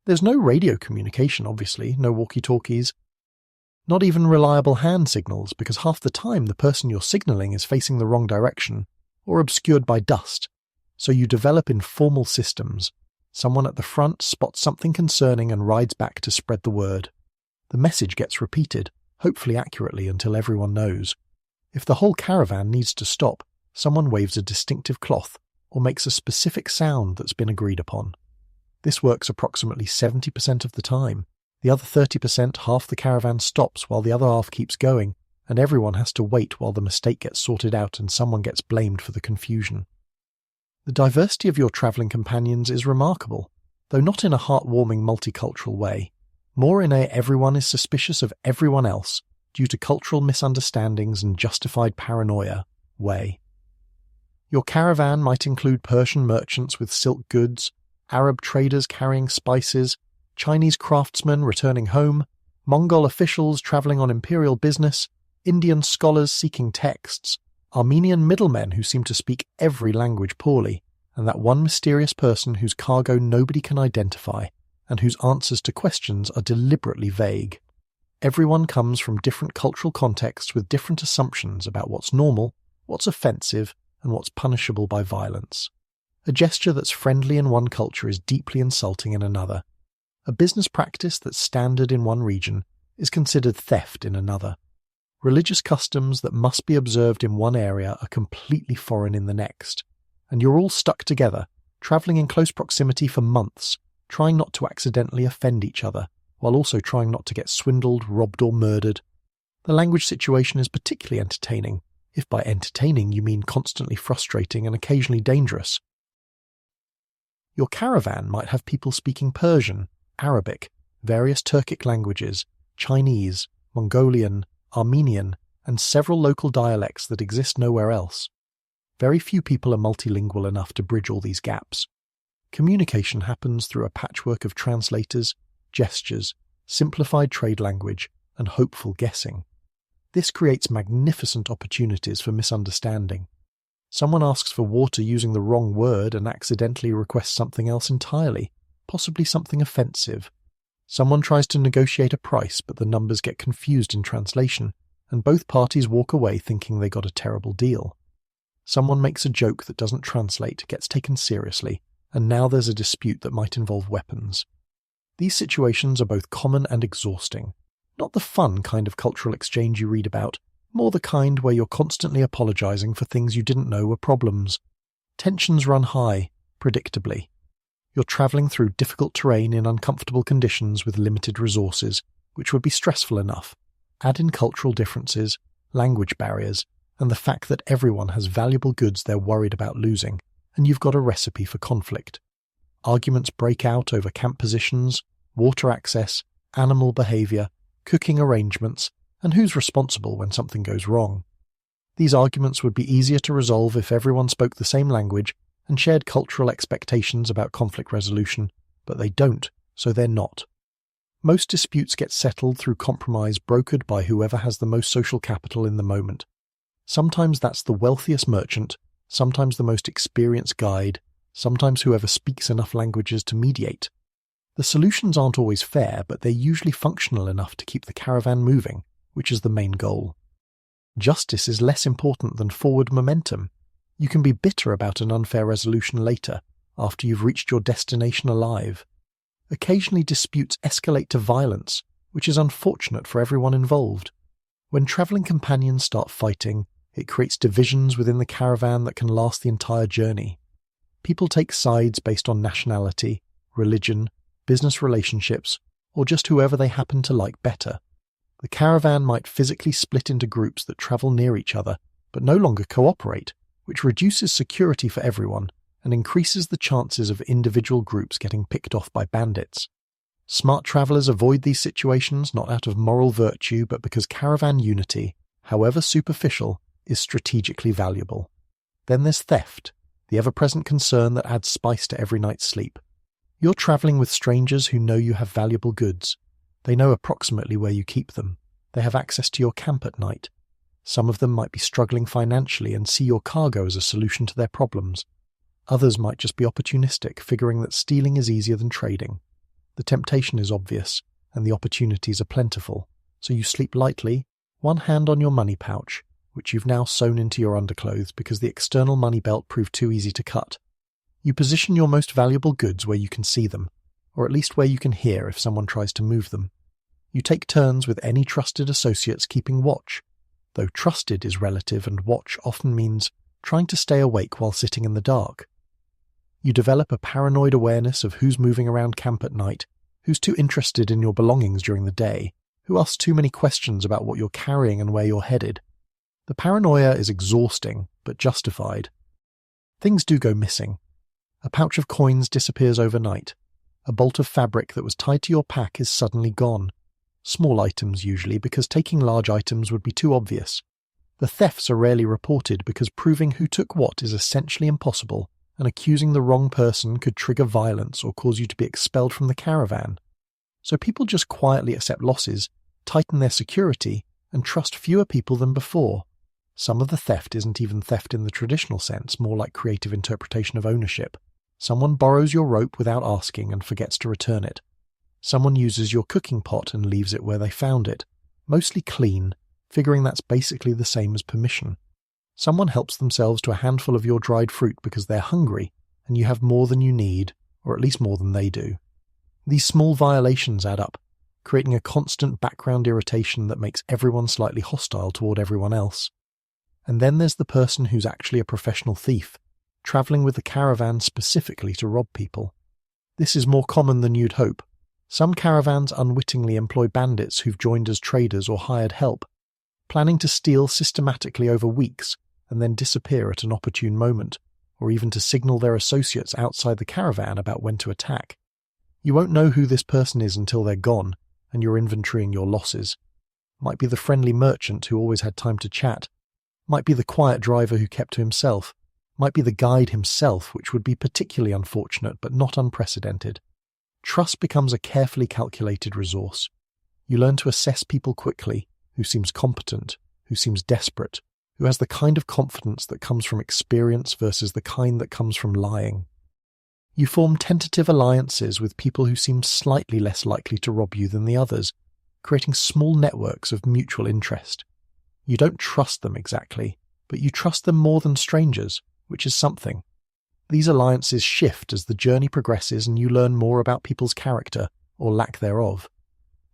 There's no radio communication, obviously, no walkie-talkies, not even reliable hand signals, because half the time the person you're signalling is facing the wrong direction, or obscured by dust, so you develop informal systems. Someone at the front spots something concerning and rides back to spread the word. The message gets repeated, hopefully accurately until everyone knows. If the whole caravan needs to stop, someone waves a distinctive cloth or makes a specific sound that's been agreed upon. This works approximately 70% of the time. The other 30%, half the caravan stops while the other half keeps going, and everyone has to wait while the mistake gets sorted out and someone gets blamed for the confusion. The diversity of your travelling companions is remarkable, though not in a heartwarming multicultural way, more in a everyone is suspicious of everyone else due to cultural misunderstandings and justified paranoia way. Your caravan might include Persian merchants with silk goods, Arab traders carrying spices, Chinese craftsmen returning home, Mongol officials travelling on imperial business, Indian scholars seeking texts, Armenian middlemen who seem to speak every language poorly, and that one mysterious person whose cargo nobody can identify, and whose answers to questions are deliberately vague. Everyone comes from different cultural contexts with different assumptions about what's normal, what's offensive, and what's punishable by violence. A gesture that's friendly in one culture is deeply insulting in another. A business practice that's standard in one region is considered theft in another. Religious customs that must be observed in one area are completely foreign in the next, and you're all stuck together, travelling in close proximity for months, trying not to accidentally offend each other, while also trying not to get swindled, robbed or murdered. The language situation is particularly entertaining, if by entertaining you mean constantly frustrating and occasionally dangerous. Your caravan might have people speaking Persian, Arabic, various Turkic languages, Chinese, Mongolian, Armenian, and several local dialects that exist nowhere else. Very few people are multilingual enough to bridge all these gaps. Communication happens through a patchwork of translators, gestures, simplified trade language, and hopeful guessing. This creates magnificent opportunities for misunderstanding. Someone asks for water using the wrong word and accidentally requests something else entirely, possibly something offensive. Someone tries to negotiate a price, but the numbers get confused in translation, and both parties walk away thinking they got a terrible deal. Someone makes a joke that doesn't translate, gets taken seriously, and now there's a dispute that might involve weapons. These situations are both common and exhausting. Not the fun kind of cultural exchange you read about, more the kind where you're constantly apologizing for things you didn't know were problems. Tensions run high, predictably. You're travelling through difficult terrain in uncomfortable conditions with limited resources, which would be stressful enough. Add in cultural differences, language barriers, and the fact that everyone has valuable goods they're worried about losing, and you've got a recipe for conflict. Arguments break out over camp positions, water access, animal behaviour, cooking arrangements, and who's responsible when something goes wrong. These arguments would be easier to resolve if everyone spoke the same language and shared cultural expectations about conflict resolution, but they don't, so they're not. Most disputes get settled through compromise brokered by whoever has the most social capital in the moment. Sometimes that's the wealthiest merchant, sometimes the most experienced guide, sometimes whoever speaks enough languages to mediate. The solutions aren't always fair, but they're usually functional enough to keep the caravan moving, which is the main goal. Justice is less important than forward momentum. You can be bitter about an unfair resolution later, after you've reached your destination alive. Occasionally disputes escalate to violence, which is unfortunate for everyone involved. When travelling companions start fighting, it creates divisions within the caravan that can last the entire journey. People take sides based on nationality, religion, business relationships, or just whoever they happen to like better. The caravan might physically split into groups that travel near each other, but no longer cooperate, which reduces security for everyone and increases the chances of individual groups getting picked off by bandits. Smart travellers avoid these situations not out of moral virtue but because caravan unity, however superficial, is strategically valuable. Then there's theft, the ever-present concern that adds spice to every night's sleep. You're travelling with strangers who know you have valuable goods. They know approximately where you keep them. They have access to your camp at night. Some of them might be struggling financially and see your cargo as a solution to their problems. Others might just be opportunistic, figuring that stealing is easier than trading. The temptation is obvious, and the opportunities are plentiful, so you sleep lightly, one hand on your money pouch, which you've now sewn into your underclothes because the external money belt proved too easy to cut. You position your most valuable goods where you can see them, or at least where you can hear if someone tries to move them. You take turns with any trusted associates keeping watch, though trusted is relative and watch often means trying to stay awake while sitting in the dark. You develop a paranoid awareness of who's moving around camp at night, who's too interested in your belongings during the day, who asks too many questions about what you're carrying and where you're headed. The paranoia is exhausting, but justified. Things do go missing. A pouch of coins disappears overnight. A bolt of fabric that was tied to your pack is suddenly gone. Small items usually, because taking large items would be too obvious. The thefts are rarely reported because proving who took what is essentially impossible, and accusing the wrong person could trigger violence or cause you to be expelled from the caravan. So people just quietly accept losses, tighten their security, and trust fewer people than before. Some of the theft isn't even theft in the traditional sense, more like creative interpretation of ownership. Someone borrows your rope without asking and forgets to return it. Someone uses your cooking pot and leaves it where they found it, mostly clean, figuring that's basically the same as permission. Someone helps themselves to a handful of your dried fruit because they're hungry, and you have more than you need, or at least more than they do. These small violations add up, creating a constant background irritation that makes everyone slightly hostile toward everyone else. And then there's the person who's actually a professional thief, travelling with the caravan specifically to rob people. This is more common than you'd hope. Some caravans unwittingly employ bandits who've joined as traders or hired help, planning to steal systematically over weeks and then disappear at an opportune moment, or even to signal their associates outside the caravan about when to attack. You won't know who this person is until they're gone, and you're inventorying your losses. Might be the friendly merchant who always had time to chat. Might be the quiet driver who kept to himself. Might be the guide himself, which would be particularly unfortunate but not unprecedented. Trust becomes a carefully calculated resource. You learn to assess people quickly, who seems competent, who seems desperate, who has the kind of confidence that comes from experience versus the kind that comes from lying. You form tentative alliances with people who seem slightly less likely to rob you than the others, creating small networks of mutual interest. You don't trust them exactly, but you trust them more than strangers, which is something. These alliances shift as the journey progresses and you learn more about people's character, or lack thereof.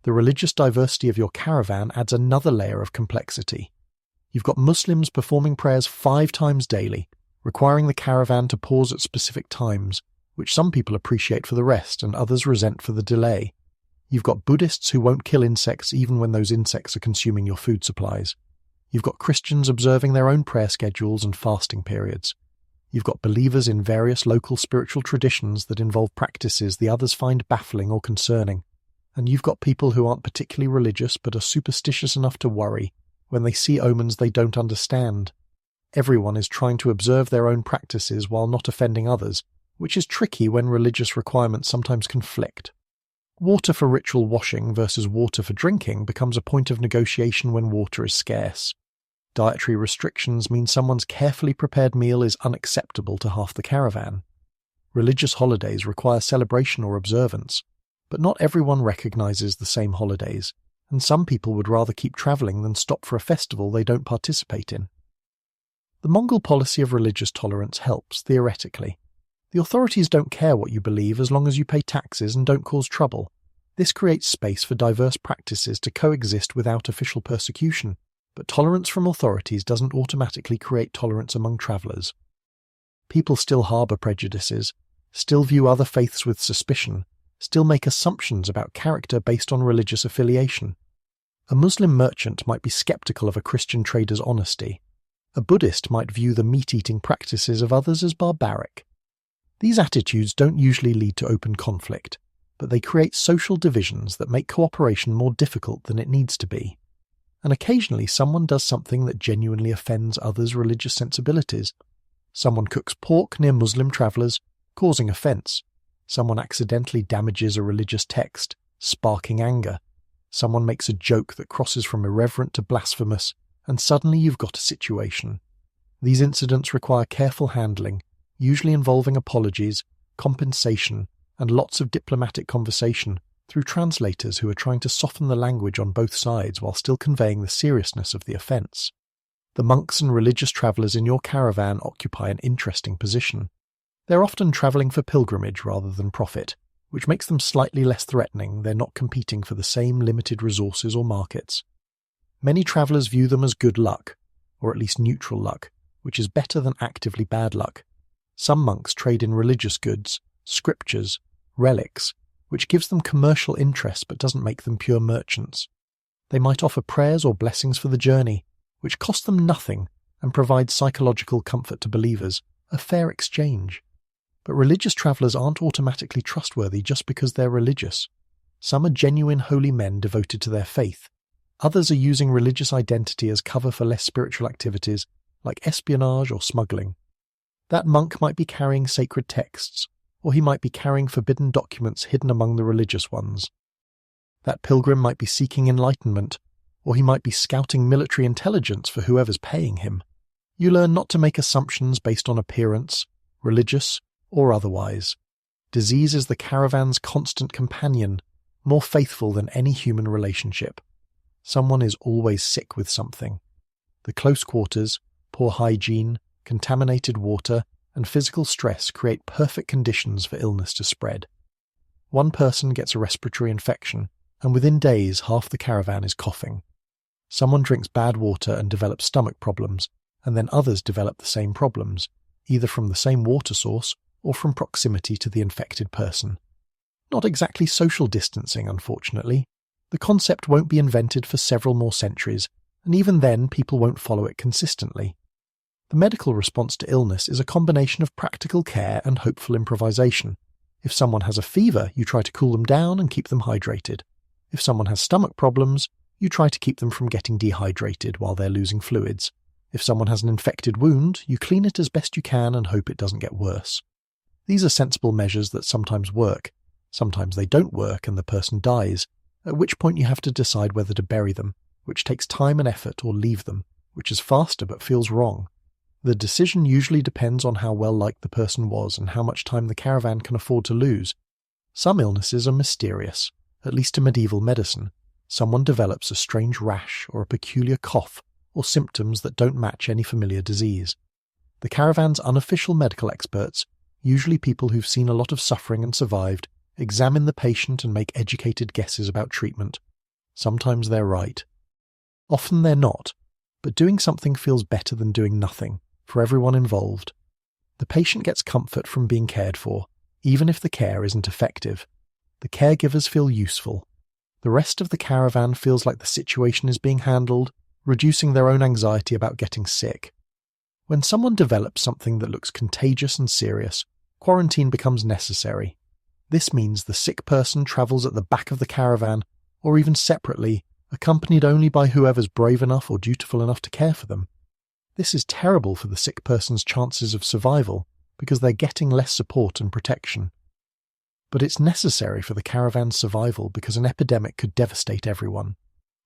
The religious diversity of your caravan adds another layer of complexity. You've got Muslims performing prayers 5 times daily, requiring the caravan to pause at specific times, which some people appreciate for the rest and others resent for the delay. You've got Buddhists who won't kill insects even when those insects are consuming your food supplies. You've got Christians observing their own prayer schedules and fasting periods. You've got believers in various local spiritual traditions that involve practices the others find baffling or concerning. And you've got people who aren't particularly religious but are superstitious enough to worry, when they see omens they don't understand. Everyone is trying to observe their own practices while not offending others, which is tricky when religious requirements sometimes conflict. Water for ritual washing versus water for drinking becomes a point of negotiation when water is scarce. Dietary restrictions mean someone's carefully prepared meal is unacceptable to half the caravan. Religious holidays require celebration or observance, but not everyone recognizes the same holidays, and some people would rather keep traveling than stop for a festival they don't participate in. The Mongol policy of religious tolerance helps, theoretically. The authorities don't care what you believe as long as you pay taxes and don't cause trouble. This creates space for diverse practices to coexist without official persecution, but tolerance from authorities doesn't automatically create tolerance among travellers. People still harbour prejudices, still view other faiths with suspicion, still make assumptions about character based on religious affiliation. A Muslim merchant might be sceptical of a Christian trader's honesty. A Buddhist might view the meat-eating practices of others as barbaric. These attitudes don't usually lead to open conflict, but they create social divisions that make cooperation more difficult than it needs to be. And occasionally someone does something that genuinely offends others' religious sensibilities. Someone cooks pork near Muslim travellers, causing offence. Someone accidentally damages a religious text, sparking anger. Someone makes a joke that crosses from irreverent to blasphemous, and suddenly you've got a situation. These incidents require careful handling, usually involving apologies, compensation, and lots of diplomatic conversation through translators who are trying to soften the language on both sides while still conveying the seriousness of the offence. The monks and religious travellers in your caravan occupy an interesting position. They're often travelling for pilgrimage rather than profit, which makes them slightly less threatening. They're not competing for the same limited resources or markets. Many travellers view them as good luck, or at least neutral luck, which is better than actively bad luck. Some monks trade in religious goods, scriptures, relics, which gives them commercial interest but doesn't make them pure merchants. They might offer prayers or blessings for the journey, which cost them nothing and provide psychological comfort to believers, a fair exchange. But religious travellers aren't automatically trustworthy just because they're religious. Some are genuine holy men devoted to their faith. Others are using religious identity as cover for less spiritual activities, like espionage or smuggling. That monk might be carrying sacred texts, or he might be carrying forbidden documents hidden among the religious ones. That pilgrim might be seeking enlightenment, or he might be scouting military intelligence for whoever's paying him. You learn not to make assumptions based on appearance, religious or otherwise. Disease is the caravan's constant companion, more faithful than any human relationship. Someone is always sick with something. The close quarters, poor hygiene, contaminated water, and physical stress create perfect conditions for illness to spread. One person gets a respiratory infection, and within days half the caravan is coughing. Someone drinks bad water and develops stomach problems, and then others develop the same problems, either from the same water source or from proximity to the infected person. Not exactly social distancing, unfortunately. The concept won't be invented for several more centuries, and even then people won't follow it consistently. The medical response to illness is a combination of practical care and hopeful improvisation. If someone has a fever, you try to cool them down and keep them hydrated. If someone has stomach problems, you try to keep them from getting dehydrated while they're losing fluids. If someone has an infected wound, you clean it as best you can and hope it doesn't get worse. These are sensible measures that sometimes work. Sometimes they don't work and the person dies, at which point you have to decide whether to bury them, which takes time and effort, or leave them, which is faster but feels wrong. The decision usually depends on how well-liked the person was and how much time the caravan can afford to lose. Some illnesses are mysterious, at least to medieval medicine. Someone develops a strange rash or a peculiar cough, or symptoms that don't match any familiar disease. The caravan's unofficial medical experts, usually people who've seen a lot of suffering and survived, examine the patient and make educated guesses about treatment. Sometimes they're right. Often they're not, but doing something feels better than doing nothing, for everyone involved. The patient gets comfort from being cared for, even if the care isn't effective. The caregivers feel useful. The rest of the caravan feels like the situation is being handled, reducing their own anxiety about getting sick. When someone develops something that looks contagious and serious, quarantine becomes necessary. This means the sick person travels at the back of the caravan, or even separately, accompanied only by whoever's brave enough or dutiful enough to care for them. This is terrible for the sick person's chances of survival because they're getting less support and protection. But it's necessary for the caravan's survival because an epidemic could devastate everyone.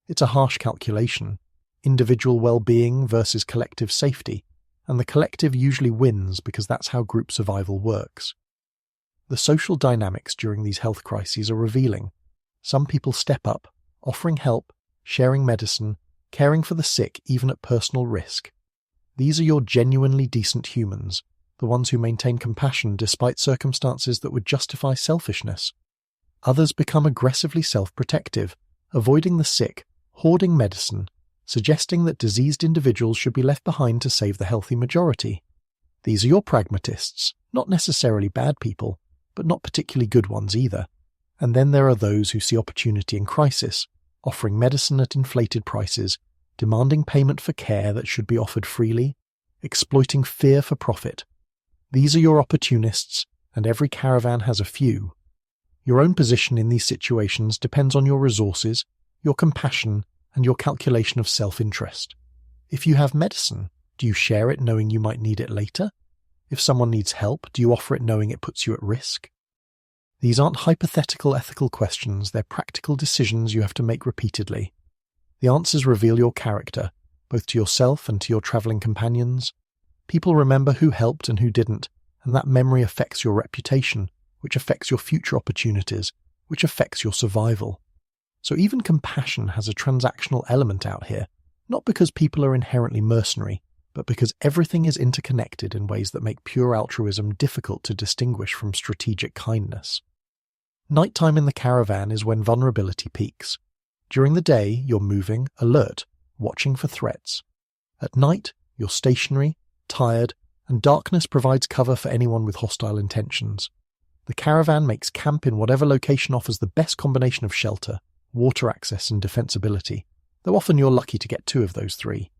It's a harsh calculation, individual well-being versus collective safety, and the collective usually wins because that's how group survival works. The social dynamics during these health crises are revealing. Some people step up, offering help, sharing medicine, caring for the sick even at personal risk. These are your genuinely decent humans, the ones who maintain compassion despite circumstances that would justify selfishness. Others become aggressively self-protective, avoiding the sick, hoarding medicine, suggesting that diseased individuals should be left behind to save the healthy majority. These are your pragmatists, not necessarily bad people, but not particularly good ones either. And then there are those who see opportunity in crisis, offering medicine at inflated prices, demanding payment for care that should be offered freely, exploiting fear for profit. These are your opportunists, and every caravan has a few. Your own position in these situations depends on your resources, your compassion, and your calculation of self-interest. If you have medicine, do you share it knowing you might need it later? If someone needs help, do you offer it knowing it puts you at risk? These aren't hypothetical ethical questions, they're practical decisions you have to make repeatedly. The answers reveal your character, both to yourself and to your travelling companions. People remember who helped and who didn't, and that memory affects your reputation, which affects your future opportunities, which affects your survival. So even compassion has a transactional element out here, not because people are inherently mercenary, but because everything is interconnected in ways that make pure altruism difficult to distinguish from strategic kindness. Nighttime in the caravan is when vulnerability peaks. During the day, you're moving, alert, watching for threats. At night, you're stationary, tired, and darkness provides cover for anyone with hostile intentions. The caravan makes camp in whatever location offers the best combination of shelter, water access, and defensibility, though often you're lucky to get two of those three.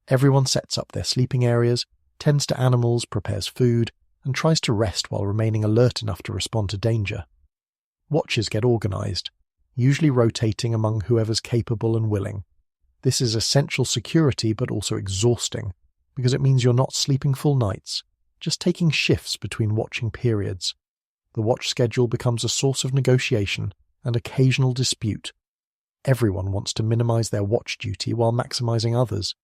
Everyone sets up their sleeping areas, tends to animals, prepares food, and tries to rest while remaining alert enough to respond to danger. Watches get organised, usually rotating among whoever's capable and willing. This is essential security but also exhausting, because it means you're not sleeping full nights, just taking shifts between watching periods. The watch schedule becomes a source of negotiation and occasional dispute. Everyone wants to minimise their watch duty while maximising others.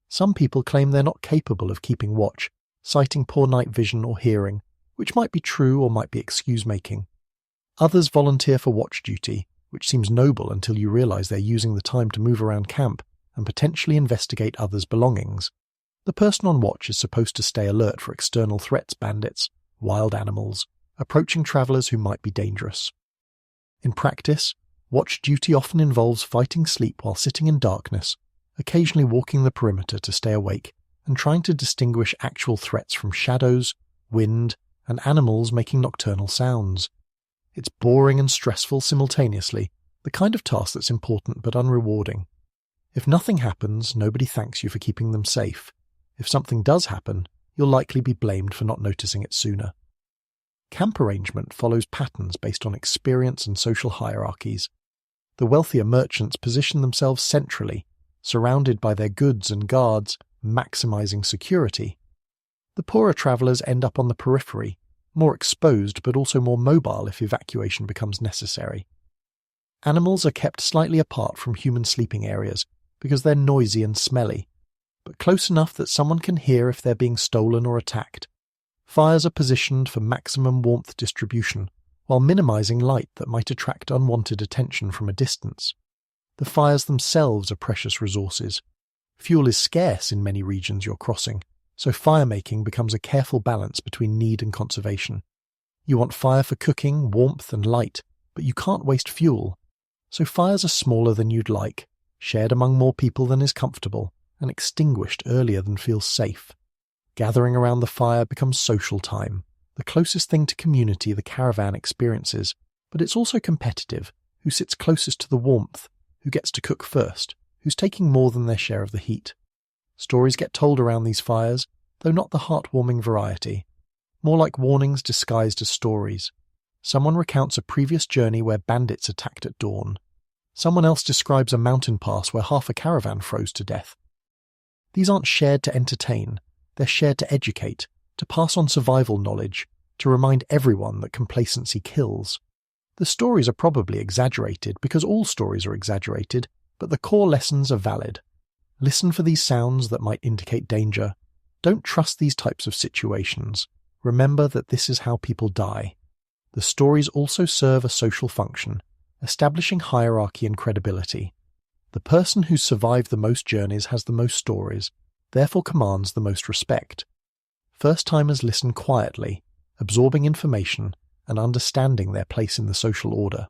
Some people claim they're not capable of keeping watch, citing poor night vision or hearing, which might be true or might be excuse-making. Others volunteer for watch duty, which seems noble until you realise they're using the time to move around camp and potentially investigate others' belongings. The person on watch is supposed to stay alert for external threats, bandits, wild animals, approaching travellers who might be dangerous. In practice, watch duty often involves fighting sleep while sitting in darkness, occasionally walking the perimeter to stay awake, and trying to distinguish actual threats from shadows, wind, and animals making nocturnal sounds. It's boring and stressful simultaneously, the kind of task that's important but unrewarding. If nothing happens, nobody thanks you for keeping them safe. If something does happen, you'll likely be blamed for not noticing it sooner. Camp arrangement follows patterns based on experience and social hierarchies. The wealthier merchants position themselves centrally, surrounded by their goods and guards, maximizing security. The poorer travellers end up on the periphery, more exposed but also more mobile if evacuation becomes necessary. Animals are kept slightly apart from human sleeping areas because they're noisy and smelly, but close enough that someone can hear if they're being stolen or attacked. Fires are positioned for maximum warmth distribution, while minimizing light that might attract unwanted attention from a distance. The fires themselves are precious resources. Fuel is scarce in many regions you're crossing, so fire-making becomes a careful balance between need and conservation. You want fire for cooking, warmth, and light, but you can't waste fuel. So fires are smaller than you'd like, shared among more people than is comfortable, and extinguished earlier than feels safe. Gathering around the fire becomes social time, the closest thing to community the caravan experiences, but it's also competitive. Who sits closest to the warmth? Who gets to cook first? Who's taking more than their share of the heat? Stories get told around these fires, though not the heartwarming variety. More like warnings disguised as stories. Someone recounts a previous journey where bandits attacked at dawn. Someone else describes a mountain pass where half a caravan froze to death. These aren't shared to entertain, they're shared to educate, to pass on survival knowledge, to remind everyone that complacency kills. The stories are probably exaggerated because all stories are exaggerated, but the core lessons are valid. Listen for these sounds that might indicate danger. Don't trust these types of situations. Remember that this is how people die. The stories also serve a social function, establishing hierarchy and credibility. The person who's survived the most journeys has the most stories, therefore commands the most respect. First-timers listen quietly, absorbing information and understanding their place in the social order.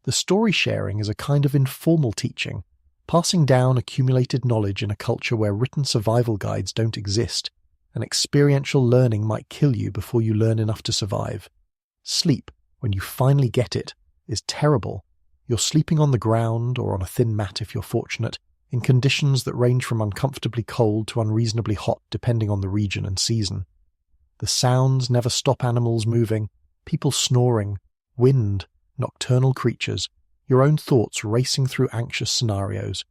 The story sharing is a kind of informal teaching, passing down accumulated knowledge in a culture where written survival guides don't exist, and experiential learning might kill you before you learn enough to survive. Sleep, when you finally get it, is terrible. You're sleeping on the ground, or on a thin mat if you're fortunate, in conditions that range from uncomfortably cold to unreasonably hot depending on the region and season. The sounds never stop, animals moving, people snoring, wind, nocturnal creatures, your own thoughts racing through anxious scenarios.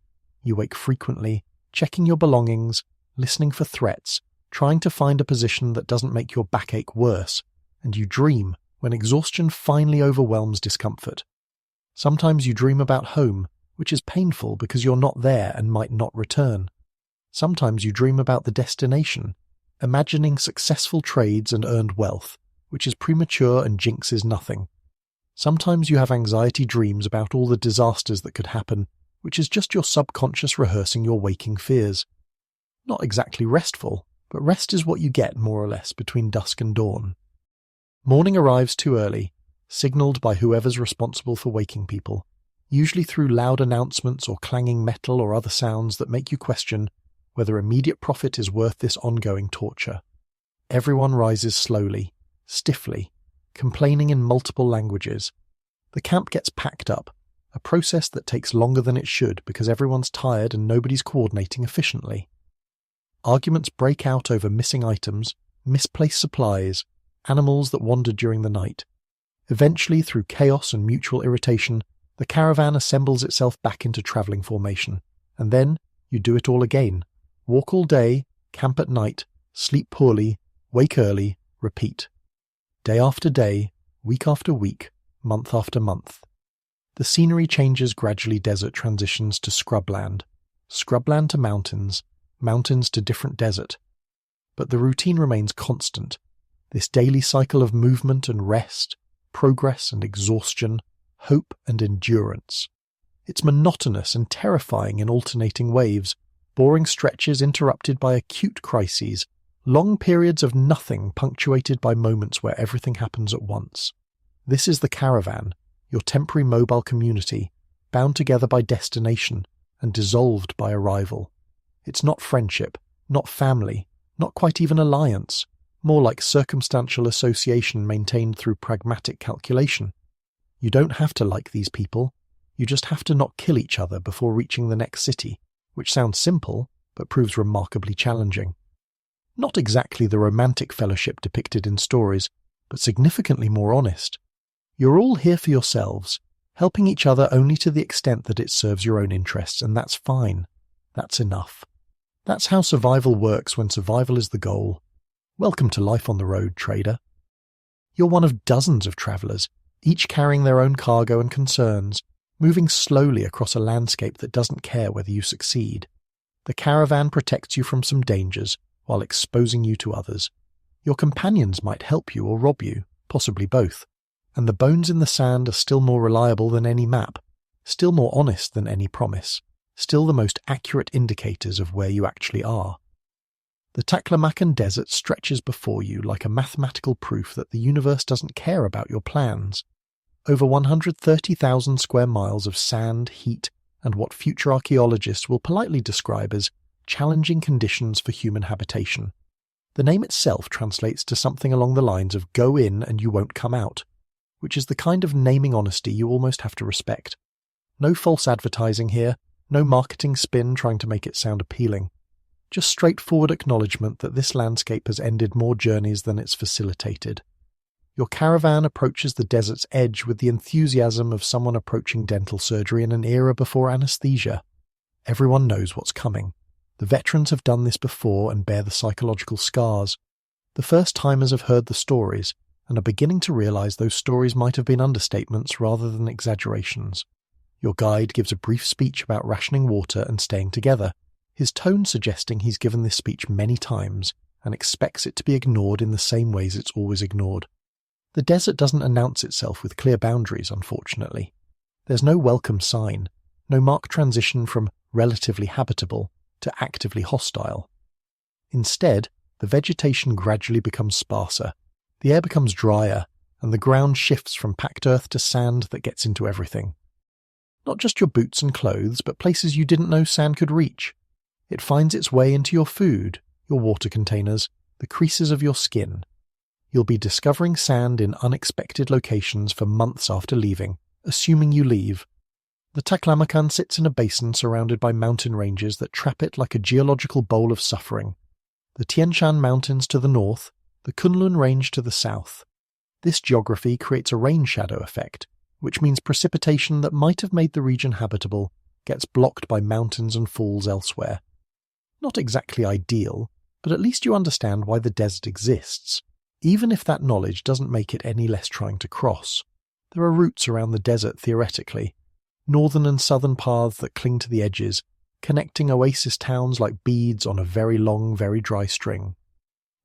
You wake frequently, checking your belongings, listening for threats, trying to find a position that doesn't make your backache worse, and you dream when exhaustion finally overwhelms discomfort. Sometimes you dream about home, which is painful because you're not there and might not return. Sometimes you dream about the destination, imagining successful trades and earned wealth, which is premature and jinxes nothing. Sometimes you have anxiety dreams about all the disasters that could happen, which is just your subconscious rehearsing your waking fears. Not exactly restful, but rest is what you get more or less between dusk and dawn. Morning arrives too early, signalled by whoever's responsible for waking people, usually through loud announcements or clanging metal or other sounds that make you question whether immediate profit is worth this ongoing torture. Everyone rises slowly, stiffly, complaining in multiple languages. The camp gets packed up, a process that takes longer than it should because everyone's tired and nobody's coordinating efficiently. Arguments break out over missing items, misplaced supplies, animals that wandered during the night. Eventually, through chaos and mutual irritation, the caravan assembles itself back into travelling formation, and then you do it all again. Walk all day, camp at night, sleep poorly, wake early, repeat. Day after day, week after week, month after month. The scenery changes gradually. Desert transitions to scrubland to mountains, mountains to different desert. But the routine remains constant. This daily cycle of movement and rest, progress and exhaustion, hope and endurance. It's monotonous and terrifying in alternating waves, boring stretches interrupted by acute crises, long periods of nothing punctuated by moments where everything happens at once. This is the caravan, your temporary mobile community, bound together by destination and dissolved by arrival. It's not friendship, not family, not quite even alliance, more like circumstantial association maintained through pragmatic calculation. You don't have to like these people, you just have to not kill each other before reaching the next city, which sounds simple, but proves remarkably challenging. Not exactly the romantic fellowship depicted in stories, but significantly more honest. You're all here for yourselves, helping each other only to the extent that it serves your own interests, and that's fine. That's enough. That's how survival works when survival is the goal. Welcome to life on the road, trader. You're one of dozens of travellers, each carrying their own cargo and concerns, moving slowly across a landscape that doesn't care whether you succeed. The caravan protects you from some dangers, while exposing you to others. Your companions might help you or rob you, possibly both, and the bones in the sand are still more reliable than any map, still more honest than any promise, still the most accurate indicators of where you actually are. The Taklamakan Desert stretches before you like a mathematical proof that the universe doesn't care about your plans. Over 130,000 square miles of sand, heat, and what future archaeologists will politely describe as challenging conditions for human habitation. The name itself translates to something along the lines of "go in and you won't come out," which is the kind of naming honesty you almost have to respect. No false advertising here, no marketing spin trying to make it sound appealing. Just straightforward acknowledgement that this landscape has ended more journeys than it's facilitated. Your caravan approaches the desert's edge with the enthusiasm of someone approaching dental surgery in an era before anesthesia. Everyone knows what's coming. The veterans have done this before and bear the psychological scars. The first-timers have heard the stories and are beginning to realize those stories might have been understatements rather than exaggerations. Your guide gives a brief speech about rationing water and staying together, his tone suggesting he's given this speech many times and expects it to be ignored in the same ways it's always ignored. The desert doesn't announce itself with clear boundaries, unfortunately. There's no welcome sign, no marked transition from relatively habitable to actively hostile. Instead, the vegetation gradually becomes sparser, the air becomes drier, and the ground shifts from packed earth to sand that gets into everything. Not just your boots and clothes, but places you didn't know sand could reach. It finds its way into your food, your water containers, the creases of your skin. You'll be discovering sand in unexpected locations for months after leaving, assuming you leave. The Taklamakan sits in a basin surrounded by mountain ranges that trap it like a geological bowl of suffering. The Tian Shan Mountains to the north, the Kunlun Range to the south. This geography creates a rain shadow effect, which means precipitation that might have made the region habitable gets blocked by mountains and falls elsewhere. Not exactly ideal, but at least you understand why the desert exists, even if that knowledge doesn't make it any less trying to cross. There are routes around the desert theoretically, northern and southern paths that cling to the edges, connecting oasis towns like beads on a very long, very dry string.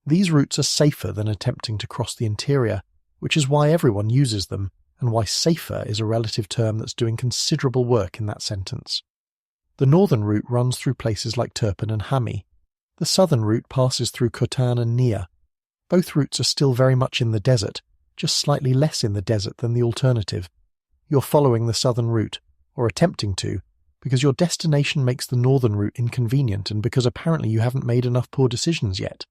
These routes are safer than attempting to cross the interior, which is why everyone uses them, and why safer is a relative term that's doing considerable work in that sentence. The northern route runs through places like Turpan and Hami. The southern route passes through Khotan and Nia. Both routes are still very much in the desert, just slightly less in the desert than the alternative. You're following the southern route, or attempting to, because your destination makes the northern route inconvenient and because apparently you haven't made enough poor decisions yet.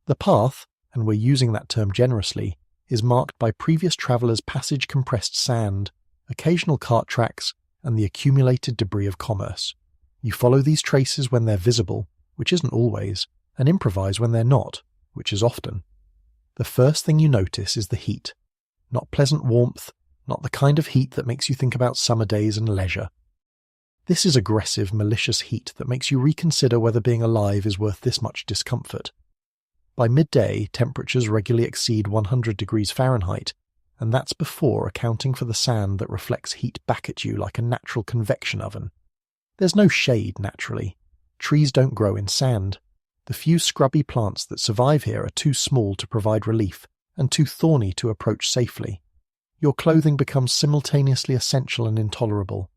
The path, and we're using that term generously, is marked by previous travellers' passage-compressed sand, occasional cart tracks, and the accumulated debris of commerce. You follow these traces when they're visible, which isn't always, and improvise when they're not, which is often. The first thing you notice is the heat. Not pleasant warmth, not the kind of heat that makes you think about summer days and leisure. This is aggressive, malicious heat that makes you reconsider whether being alive is worth this much discomfort. By midday, temperatures regularly exceed 100 degrees Fahrenheit, and that's before accounting for the sand that reflects heat back at you like a natural convection oven. There's no shade, naturally. Trees don't grow in sand. The few scrubby plants that survive here are too small to provide relief, and too thorny to approach safely. Your clothing becomes simultaneously essential and intolerable.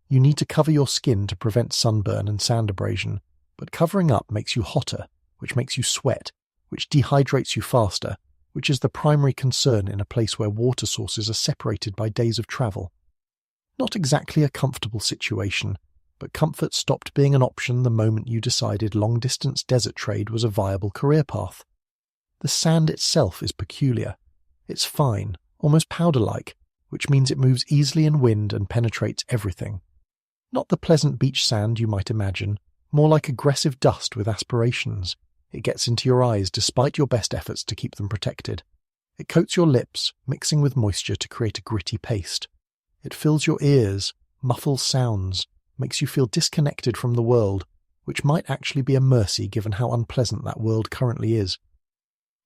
You need to cover your skin to prevent sunburn and sand abrasion, but covering up makes you hotter, which makes you sweat, which dehydrates you faster, which is the primary concern in a place where water sources are separated by days of travel. Not exactly a comfortable situation, but comfort stopped being an option the moment you decided long-distance desert trade was a viable career path. The sand itself is peculiar. It's fine, almost powder-like, which means it moves easily in wind and penetrates everything. Not the pleasant beach sand you might imagine, more like aggressive dust with aspirations. It gets into your eyes despite your best efforts to keep them protected. It coats your lips, mixing with moisture to create a gritty paste. It fills your ears, muffles sounds, makes you feel disconnected from the world, which might actually be a mercy given how unpleasant that world currently is.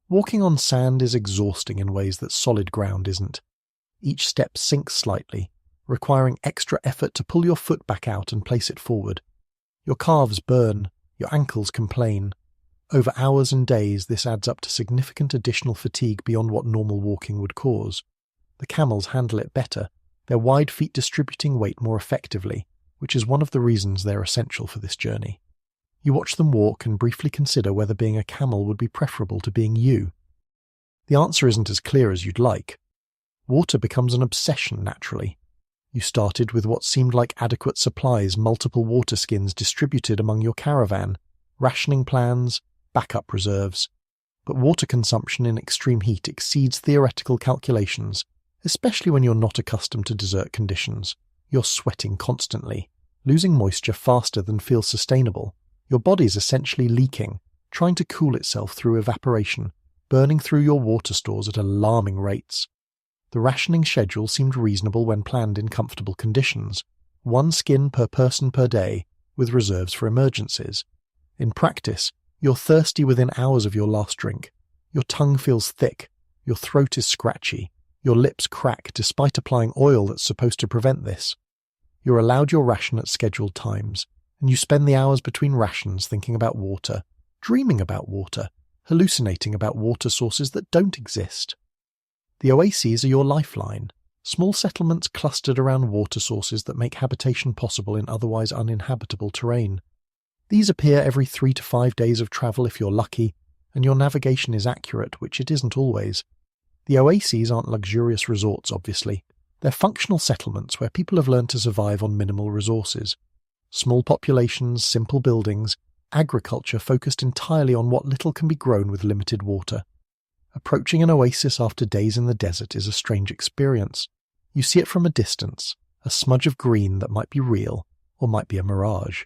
Walking on sand is exhausting in ways that solid ground isn't. Each step sinks slightly, requiring extra effort to pull your foot back out and place it forward. Your calves burn, your ankles complain. Over hours and days, this adds up to significant additional fatigue beyond what normal walking would cause. The camels handle it better, their wide feet distributing weight more effectively, which is one of the reasons they're essential for this journey. You watch them walk and briefly consider whether being a camel would be preferable to being you. The answer isn't as clear as you'd like. Water becomes an obsession naturally. You started with what seemed like adequate supplies, multiple water skins distributed among your caravan, rationing plans, backup reserves. But water consumption in extreme heat exceeds theoretical calculations, especially when you're not accustomed to desert conditions. You're sweating constantly, losing moisture faster than feels sustainable. Your body's essentially leaking, trying to cool itself through evaporation, burning through your water stores at alarming rates. The rationing schedule seemed reasonable when planned in comfortable conditions, 1 skin per person per day, with reserves for emergencies. In practice, you're thirsty within hours of your last drink. Your tongue feels thick, your throat is scratchy, your lips crack despite applying oil that's supposed to prevent this. You're allowed your ration at scheduled times, and you spend the hours between rations thinking about water, dreaming about water, hallucinating about water sources that don't exist. The oases are your lifeline, small settlements clustered around water sources that make habitation possible in otherwise uninhabitable terrain. These appear every 3 to 5 days of travel if you're lucky, and your navigation is accurate, which it isn't always. The oases aren't luxurious resorts, obviously. They're functional settlements where people have learned to survive on minimal resources. Small populations, simple buildings, agriculture focused entirely on what little can be grown with limited water. Approaching an oasis after days in the desert is a strange experience. You see it from a distance, a smudge of green that might be real, or might be a mirage.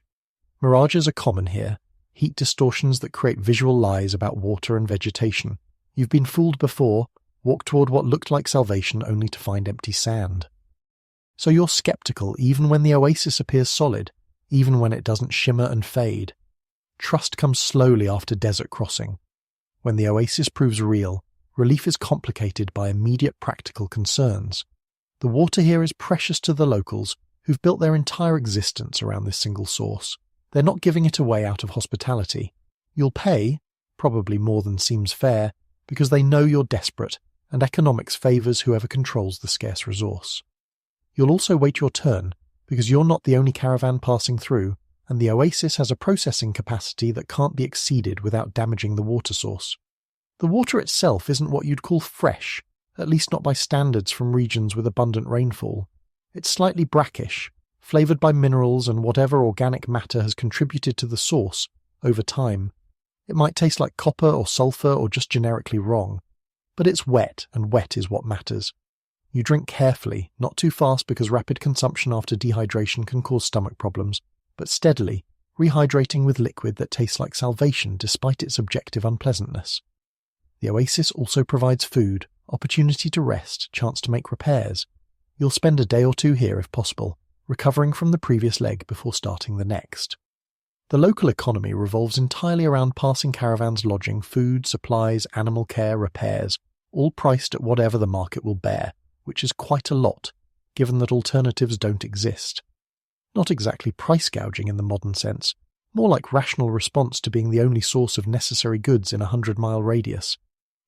Mirages are common here, heat distortions that create visual lies about water and vegetation. You've been fooled before, walked toward what looked like salvation only to find empty sand. So you're skeptical even when the oasis appears solid, even when it doesn't shimmer and fade. Trust comes slowly after desert crossing. When the oasis proves real, relief is complicated by immediate practical concerns. The water here is precious to the locals, who've built their entire existence around this single source. They're not giving it away out of hospitality. You'll pay, probably more than seems fair, because they know you're desperate, and economics favours whoever controls the scarce resource. You'll also wait your turn, because you're not the only caravan passing through, and the oasis has a processing capacity that can't be exceeded without damaging the water source. The water itself isn't what you'd call fresh, at least not by standards from regions with abundant rainfall. It's slightly brackish, flavoured by minerals and whatever organic matter has contributed to the source over time. It might taste like copper or sulphur or just generically wrong. But it's wet, and wet is what matters. You drink carefully, not too fast because rapid consumption after dehydration can cause stomach problems, but steadily, rehydrating with liquid that tastes like salvation despite its objective unpleasantness. The oasis also provides food, opportunity to rest, chance to make repairs. You'll spend a day or two here if possible, recovering from the previous leg before starting the next. The local economy revolves entirely around passing caravans lodging, food, supplies, animal care, repairs, all priced at whatever the market will bear, which is quite a lot, given that alternatives don't exist. Not exactly price gouging in the modern sense, more like rational response to being the only source of necessary goods in a 100-mile radius.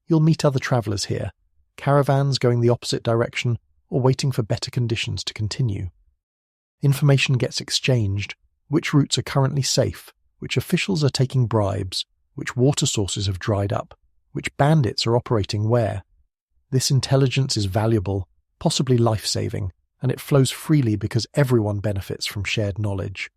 You'll meet other travellers here, caravans going the opposite direction or waiting for better conditions to continue. Information gets exchanged, which routes are currently safe, which officials are taking bribes, which water sources have dried up, which bandits are operating where. This intelligence is valuable, possibly life-saving, and it flows freely because everyone benefits from shared knowledge.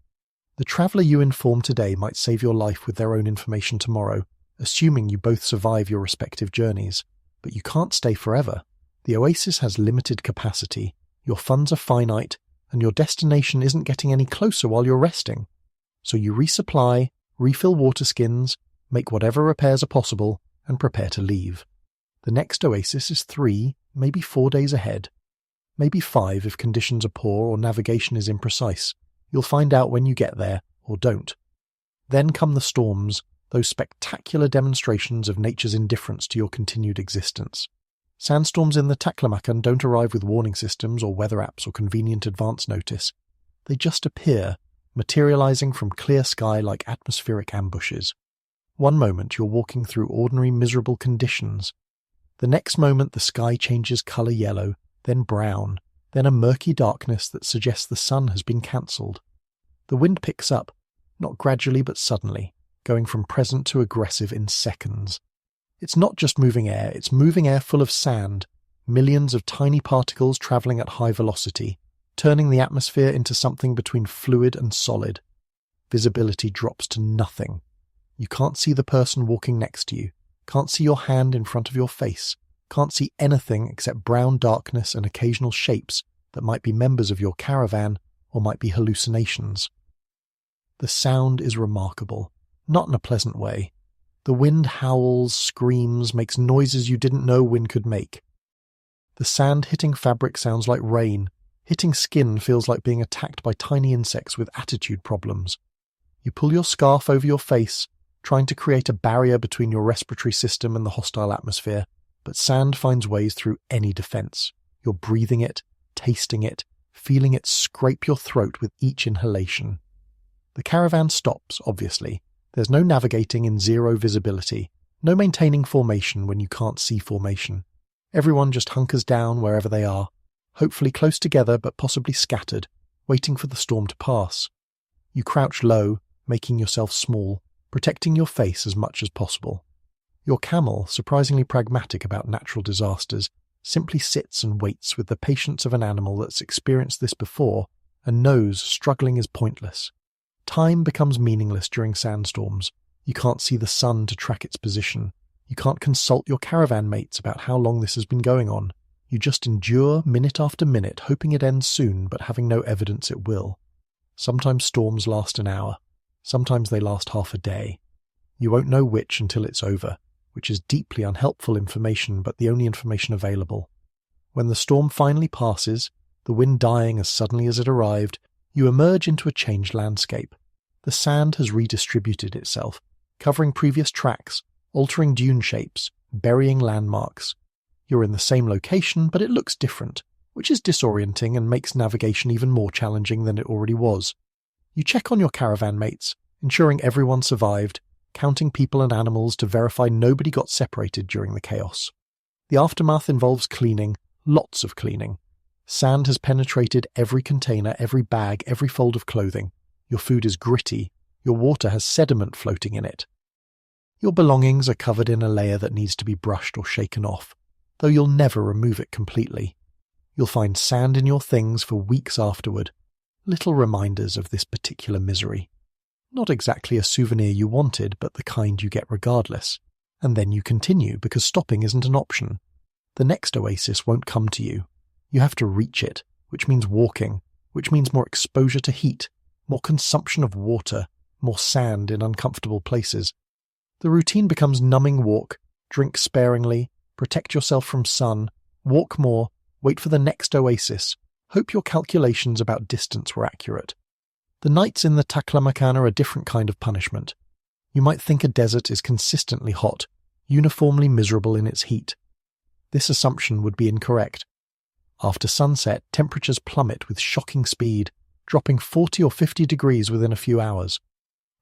The traveller you inform today might save your life with their own information tomorrow, assuming you both survive your respective journeys. But you can't stay forever. The oasis has limited capacity, your funds are finite, and your destination isn't getting any closer while you're resting. So you resupply, refill water skins, make whatever repairs are possible, and prepare to leave. The next oasis is 3, maybe 4 days ahead. Maybe 5 if conditions are poor or navigation is imprecise. You'll find out when you get there, or don't. Then come the storms, those spectacular demonstrations of nature's indifference to your continued existence. Sandstorms in the Taklamakan don't arrive with warning systems or weather apps or convenient advance notice. They just appear, materializing from clear sky like atmospheric ambushes. One moment you're walking through ordinary miserable conditions. The next moment the sky changes colour yellow, then brown, then a murky darkness that suggests the sun has been cancelled. The wind picks up, not gradually but suddenly, going from present to aggressive in seconds. It's not just moving air, it's moving air full of sand, millions of tiny particles travelling at high velocity, turning the atmosphere into something between fluid and solid. Visibility drops to nothing. You can't see the person walking next to you, can't see your hand in front of your face, can't see anything except brown darkness and occasional shapes that might be members of your caravan or might be hallucinations. The sound is remarkable, not in a pleasant way. The wind howls, screams, makes noises you didn't know wind could make. The sand hitting fabric sounds like rain. Hitting skin feels like being attacked by tiny insects with attitude problems. You pull your scarf over your face, trying to create a barrier between your respiratory system and the hostile atmosphere, but sand finds ways through any defense. You're breathing it, tasting it, feeling it scrape your throat with each inhalation. The caravan stops, obviously. There's no navigating in zero visibility, no maintaining formation when you can't see formation. Everyone just hunkers down wherever they are, hopefully close together but possibly scattered, waiting for the storm to pass. You crouch low, making yourself small, protecting your face as much as possible. Your camel, surprisingly pragmatic about natural disasters, simply sits and waits with the patience of an animal that's experienced this before and knows struggling is pointless. Time becomes meaningless during sandstorms. You can't see the sun to track its position. You can't consult your caravan mates about how long this has been going on. You just endure minute after minute, hoping it ends soon, but having no evidence it will. Sometimes storms last an hour. Sometimes they last half a day. You won't know which until it's over, which is deeply unhelpful information, but the only information available. When the storm finally passes, the wind dying as suddenly as it arrived, you emerge into a changed landscape. The sand has redistributed itself, covering previous tracks, altering dune shapes, burying landmarks. You're in the same location, but it looks different, which is disorienting and makes navigation even more challenging than it already was. You check on your caravan mates, ensuring everyone survived, counting people and animals to verify nobody got separated during the chaos. The aftermath involves cleaning, lots of cleaning. Sand has penetrated every container, every bag, every fold of clothing. Your food is gritty. Your water has sediment floating in it. Your belongings are covered in a layer that needs to be brushed or shaken off, though you'll never remove it completely. You'll find sand in your things for weeks afterward, little reminders of this particular misery. Not exactly a souvenir you wanted, but the kind you get regardless. And then you continue, because stopping isn't an option. The next oasis won't come to you. You have to reach it, which means walking, which means more exposure to heat, more consumption of water, more sand in uncomfortable places. The routine becomes numbing walk, drink sparingly, protect yourself from sun, walk more, wait for the next oasis, hope your calculations about distance were accurate. The nights in the Taklamakan are a different kind of punishment. You might think a desert is consistently hot, uniformly miserable in its heat. This assumption would be incorrect. After sunset, temperatures plummet with shocking speed, dropping 40 or 50 degrees within a few hours.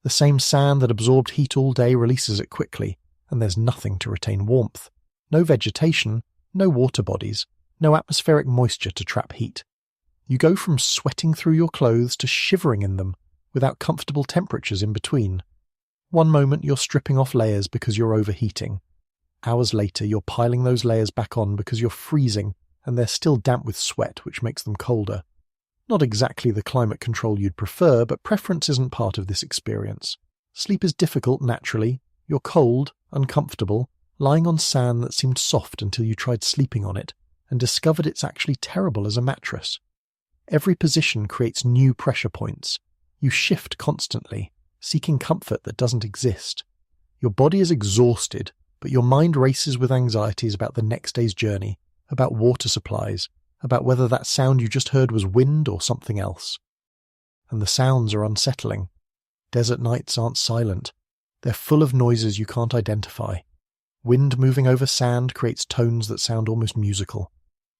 The same sand that absorbed heat all day releases it quickly, and there's nothing to retain warmth. No vegetation, no water bodies, no atmospheric moisture to trap heat. You go from sweating through your clothes to shivering in them, without comfortable temperatures in between. One moment you're stripping off layers because you're overheating. Hours later you're piling those layers back on because you're freezing, and they're still damp with sweat, which makes them colder. Not exactly the climate control you'd prefer, but preference isn't part of this experience. Sleep is difficult naturally. You're cold, uncomfortable, lying on sand that seemed soft until you tried sleeping on it, and discovered it's actually terrible as a mattress. Every position creates new pressure points. You shift constantly, seeking comfort that doesn't exist. Your body is exhausted, but your mind races with anxieties about the next day's journey, about water supplies, about whether that sound you just heard was wind or something else. And the sounds are unsettling. Desert nights aren't silent. They're full of noises you can't identify. Wind moving over sand creates tones that sound almost musical.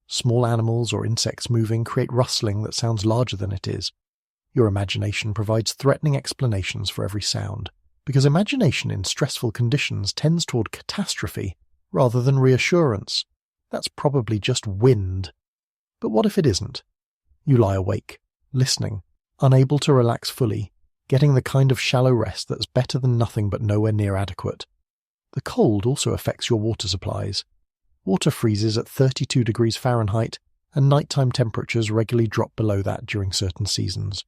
Small animals or insects moving create rustling that sounds larger than it is. Your imagination provides threatening explanations for every sound, because imagination in stressful conditions tends toward catastrophe rather than reassurance. That's probably just wind. But what if it isn't? You lie awake, listening, unable to relax fully, getting the kind of shallow rest that's better than nothing but nowhere near adequate. The cold also affects your water supplies. Water freezes at 32 degrees Fahrenheit, and nighttime temperatures regularly drop below that during certain seasons.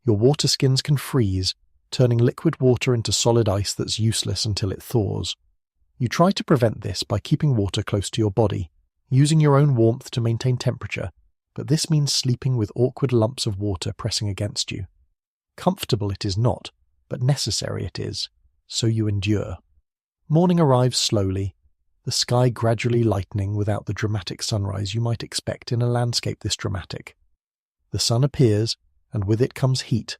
Your water skins can freeze, turning liquid water into solid ice that's useless until it thaws. You try to prevent this by keeping water close to your body, using your own warmth to maintain temperature, but this means sleeping with awkward lumps of water pressing against you. Comfortable it is not, but necessary it is, so you endure. Morning arrives slowly, the sky gradually lightening without the dramatic sunrise you might expect in a landscape this dramatic. The sun appears, and with it comes heat,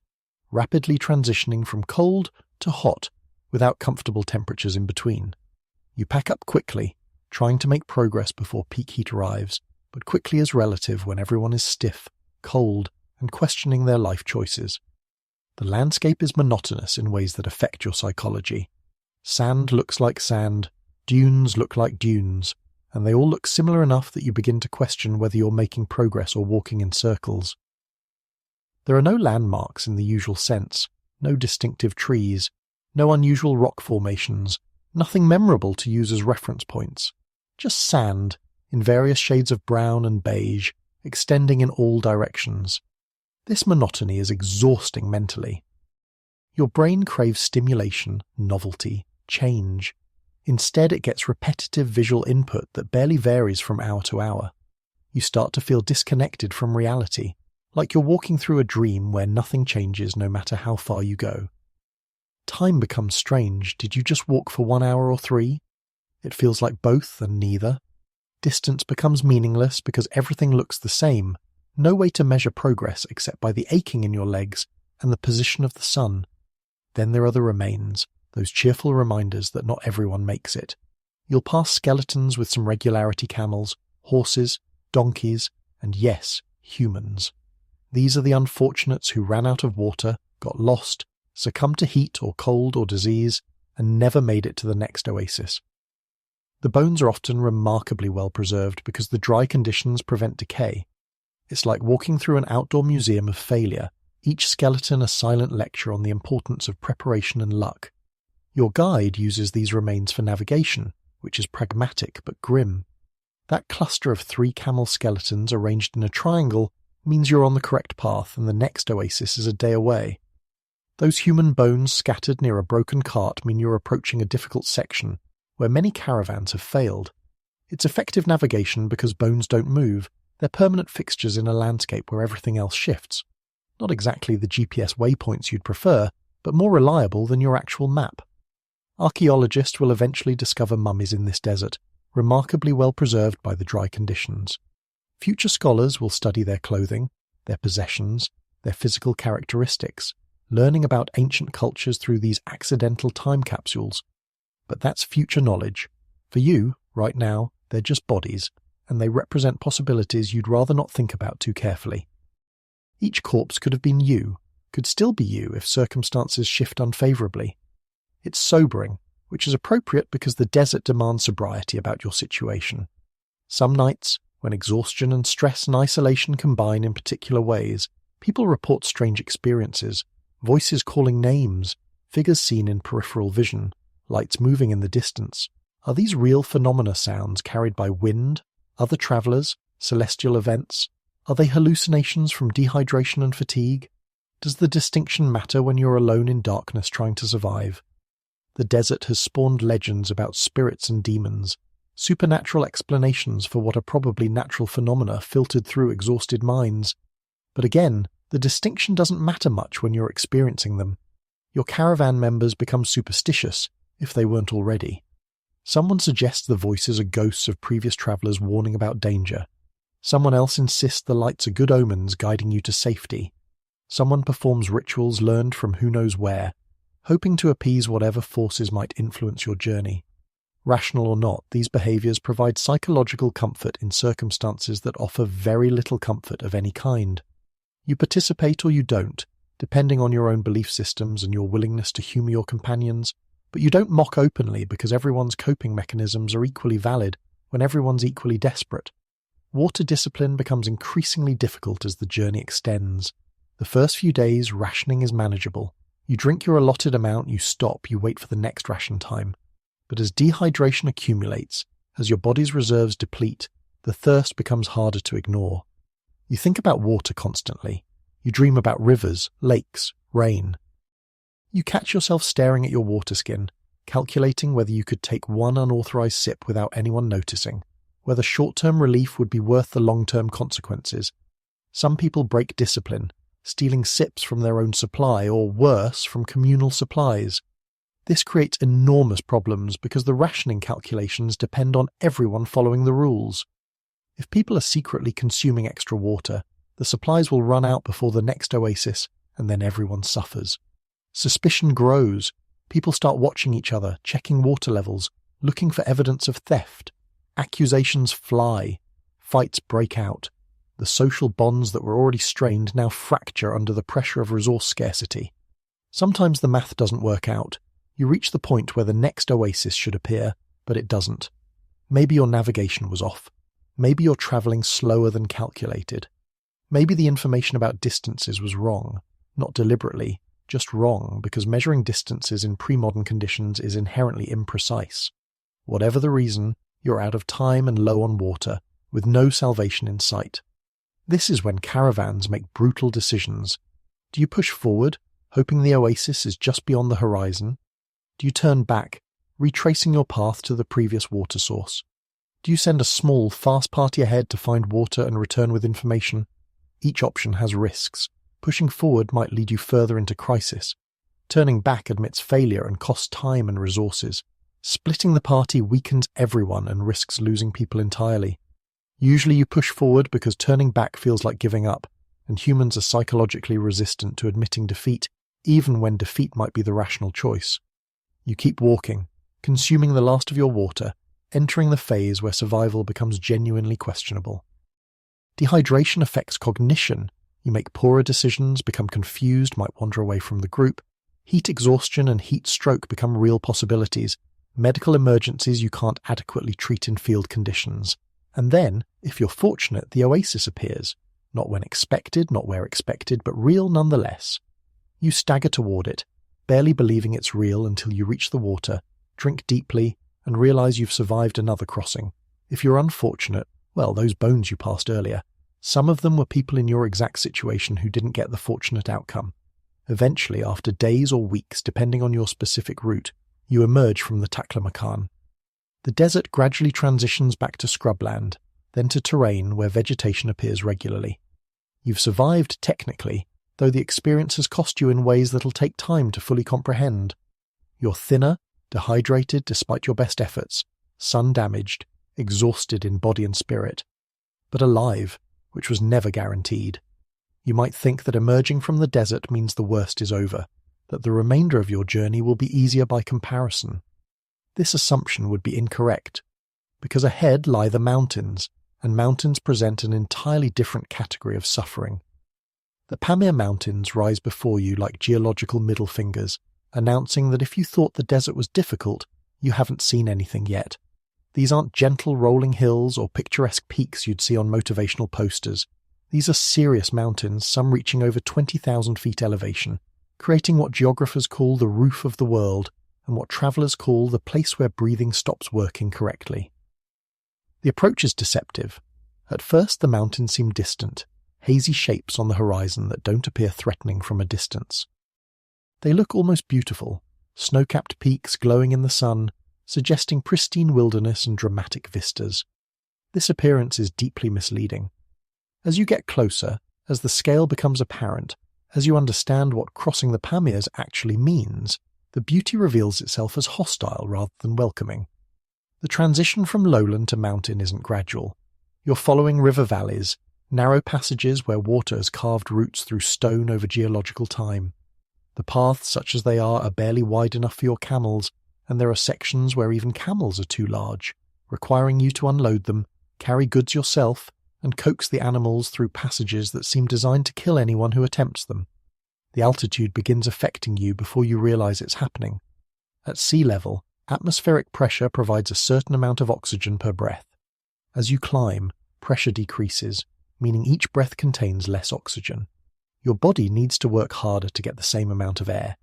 rapidly transitioning from cold to hot without comfortable temperatures in between. You pack up quickly, trying to make progress before peak heat arrives, but quickly is relative when everyone is stiff, cold, and questioning their life choices. The landscape is monotonous in ways that affect your psychology. Sand looks like sand, dunes look like dunes, and they all look similar enough that you begin to question whether you're making progress or walking in circles. There are no landmarks in the usual sense, no distinctive trees, no unusual rock formations, nothing memorable to use as reference points. Just sand, in various shades of brown and beige, extending in all directions. This monotony is exhausting mentally. Your brain craves stimulation, novelty, change. Instead, it gets repetitive visual input that barely varies from hour to hour. You start to feel disconnected from reality, like you're walking through a dream where nothing changes no matter how far you go. Time becomes strange. Did you just walk for 1 hour or 3? It feels like both and neither. Distance becomes meaningless because everything looks the same. No way to measure progress except by the aching in your legs and the position of the sun. Then there are the remains, those cheerful reminders that not everyone makes it. You'll pass skeletons with some regularity, camels, horses, donkeys, and yes, humans. These are the unfortunates who ran out of water, got lost, succumbed to heat or cold or disease, and never made it to the next oasis. The bones are often remarkably well preserved because the dry conditions prevent decay. It's like walking through an outdoor museum of failure, each skeleton a silent lecture on the importance of preparation and luck. Your guide uses these remains for navigation, which is pragmatic but grim. That cluster of 3 camel skeletons arranged in a triangle means you're on the correct path and the next oasis is a day away. Those human bones scattered near a broken cart mean you're approaching a difficult section, where many caravans have failed. It's effective navigation because bones don't move, they're permanent fixtures in a landscape where everything else shifts. Not exactly the GPS waypoints you'd prefer, but more reliable than your actual map. Archaeologists will eventually discover mummies in this desert, remarkably well preserved by the dry conditions. Future scholars will study their clothing, their possessions, their physical characteristics, learning about ancient cultures through these accidental time capsules. But that's future knowledge. For you, right now, they're just bodies, and they represent possibilities you'd rather not think about too carefully. Each corpse could have been you, could still be you if circumstances shift unfavourably. It's sobering, which is appropriate because the desert demands sobriety about your situation. Some nights, when exhaustion and stress and isolation combine in particular ways, people report strange experiences, voices calling names, figures seen in peripheral vision, lights moving in the distance. Are these real phenomena sounds carried by wind, other travellers, celestial events? Are they hallucinations from dehydration and fatigue? Does the distinction matter when you're alone in darkness trying to survive? The desert has spawned legends about spirits and demons, supernatural explanations for what are probably natural phenomena filtered through exhausted minds. But again, the distinction doesn't matter much when you're experiencing them. Your caravan members become superstitious, if they weren't already. Someone suggests the voices are ghosts of previous travellers warning about danger. Someone else insists the lights are good omens guiding you to safety. Someone performs rituals learned from who knows where, hoping to appease whatever forces might influence your journey. Rational or not, these behaviours provide psychological comfort in circumstances that offer very little comfort of any kind. You participate or you don't, depending on your own belief systems and your willingness to humour your companions, but you don't mock openly because everyone's coping mechanisms are equally valid when everyone's equally desperate. Water discipline becomes increasingly difficult as the journey extends. The first few days, rationing is manageable. You drink your allotted amount, you stop, you wait for the next ration time. But as dehydration accumulates, as your body's reserves deplete, the thirst becomes harder to ignore. You think about water constantly. You dream about rivers, lakes, rain. You catch yourself staring at your water skin, calculating whether you could take one unauthorized sip without anyone noticing, whether short-term relief would be worth the long-term consequences. Some people break discipline, stealing sips from their own supply, or worse, from communal supplies. This creates enormous problems because the rationing calculations depend on everyone following the rules. If people are secretly consuming extra water, the supplies will run out before the next oasis, and then everyone suffers. Suspicion grows. People start watching each other, checking water levels, looking for evidence of theft. Accusations fly. Fights break out. The social bonds that were already strained now fracture under the pressure of resource scarcity. Sometimes the math doesn't work out. You reach the point where the next oasis should appear, but it doesn't. Maybe your navigation was off. Maybe you're travelling slower than calculated. Maybe the information about distances was wrong, not deliberately, just wrong because measuring distances in pre-modern conditions is inherently imprecise. Whatever the reason, you're out of time and low on water, with no salvation in sight. This is when caravans make brutal decisions. Do you push forward, hoping the oasis is just beyond the horizon? Do you turn back, retracing your path to the previous water source? Do you send a small, fast party ahead to find water and return with information? Each option has risks. Pushing forward might lead you further into crisis. Turning back admits failure and costs time and resources. Splitting the party weakens everyone and risks losing people entirely. Usually you push forward because turning back feels like giving up, and humans are psychologically resistant to admitting defeat, even when defeat might be the rational choice. You keep walking, consuming the last of your water, entering the phase where survival becomes genuinely questionable. Dehydration affects cognition. You make poorer decisions, become confused, might wander away from the group. Heat exhaustion and heat stroke become real possibilities, medical emergencies you can't adequately treat in field conditions. And then, if you're fortunate, the oasis appears. Not when expected, not where expected, but real nonetheless. You stagger toward it, barely believing it's real until you reach the water, drink deeply, and realize you've survived another crossing. If you're unfortunate, well, those bones you passed earlier, some of them were people in your exact situation who didn't get the fortunate outcome. Eventually, after days or weeks, depending on your specific route, you emerge from the Taklamakan. The desert gradually transitions back to scrubland, then to terrain where vegetation appears regularly. You've survived technically, though the experience has cost you in ways that'll take time to fully comprehend. You're thinner, dehydrated despite your best efforts, sun-damaged, exhausted in body and spirit, but alive, which was never guaranteed. You might think that emerging from the desert means the worst is over, that the remainder of your journey will be easier by comparison. This assumption would be incorrect, because ahead lie the mountains, and mountains present an entirely different category of suffering. The Pamir Mountains rise before you like geological middle fingers, announcing that if you thought the desert was difficult, you haven't seen anything yet. These aren't gentle rolling hills or picturesque peaks you'd see on motivational posters. These are serious mountains, some reaching over 20,000 feet elevation, creating what geographers call the roof of the world, and what travellers call the place where breathing stops working correctly. The approach is deceptive. At first the mountains seem distant, hazy shapes on the horizon that don't appear threatening from a distance. They look almost beautiful, snow-capped peaks glowing in the sun, suggesting pristine wilderness and dramatic vistas. This appearance is deeply misleading. As you get closer, as the scale becomes apparent, as you understand what crossing the Pamirs actually means, the beauty reveals itself as hostile rather than welcoming. The transition from lowland to mountain isn't gradual. You're following river valleys, narrow passages where water has carved routes through stone over geological time. The paths, such as they are barely wide enough for your camels, and there are sections where even camels are too large, requiring you to unload them, carry goods yourself, and coax the animals through passages that seem designed to kill anyone who attempts them. The altitude begins affecting you before you realize it's happening. At sea level, atmospheric pressure provides a certain amount of oxygen per breath. As you climb, pressure decreases, meaning each breath contains less oxygen. Your body needs to work harder to get the same amount of air.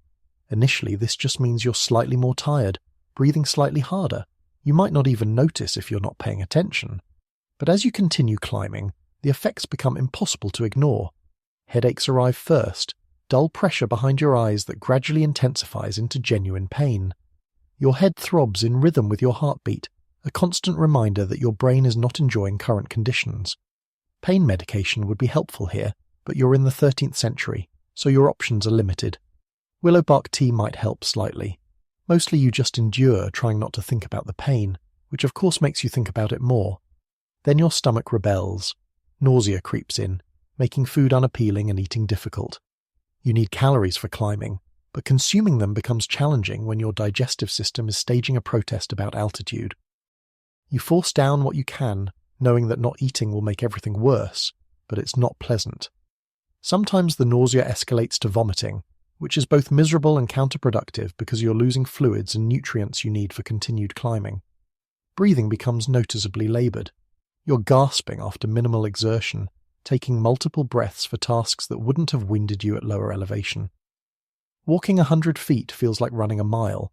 Initially, this just means you're slightly more tired, breathing slightly harder. You might not even notice if you're not paying attention. But as you continue climbing, the effects become impossible to ignore. Headaches arrive first, dull pressure behind your eyes that gradually intensifies into genuine pain. Your head throbs in rhythm with your heartbeat, a constant reminder that your brain is not enjoying current conditions. Pain medication would be helpful here, but you're in the 13th century, so your options are limited. Willow bark tea might help slightly. Mostly you just endure, trying not to think about the pain, which of course makes you think about it more. Then your stomach rebels. Nausea creeps in, making food unappealing and eating difficult. You need calories for climbing, but consuming them becomes challenging when your digestive system is staging a protest about altitude. You force down what you can, knowing that not eating will make everything worse, but it's not pleasant. Sometimes the nausea escalates to vomiting, which is both miserable and counterproductive because you're losing fluids and nutrients you need for continued climbing. Breathing becomes noticeably laboured. You're gasping after minimal exertion, taking multiple breaths for tasks that wouldn't have winded you at lower elevation. Walking 100 feet feels like running a mile.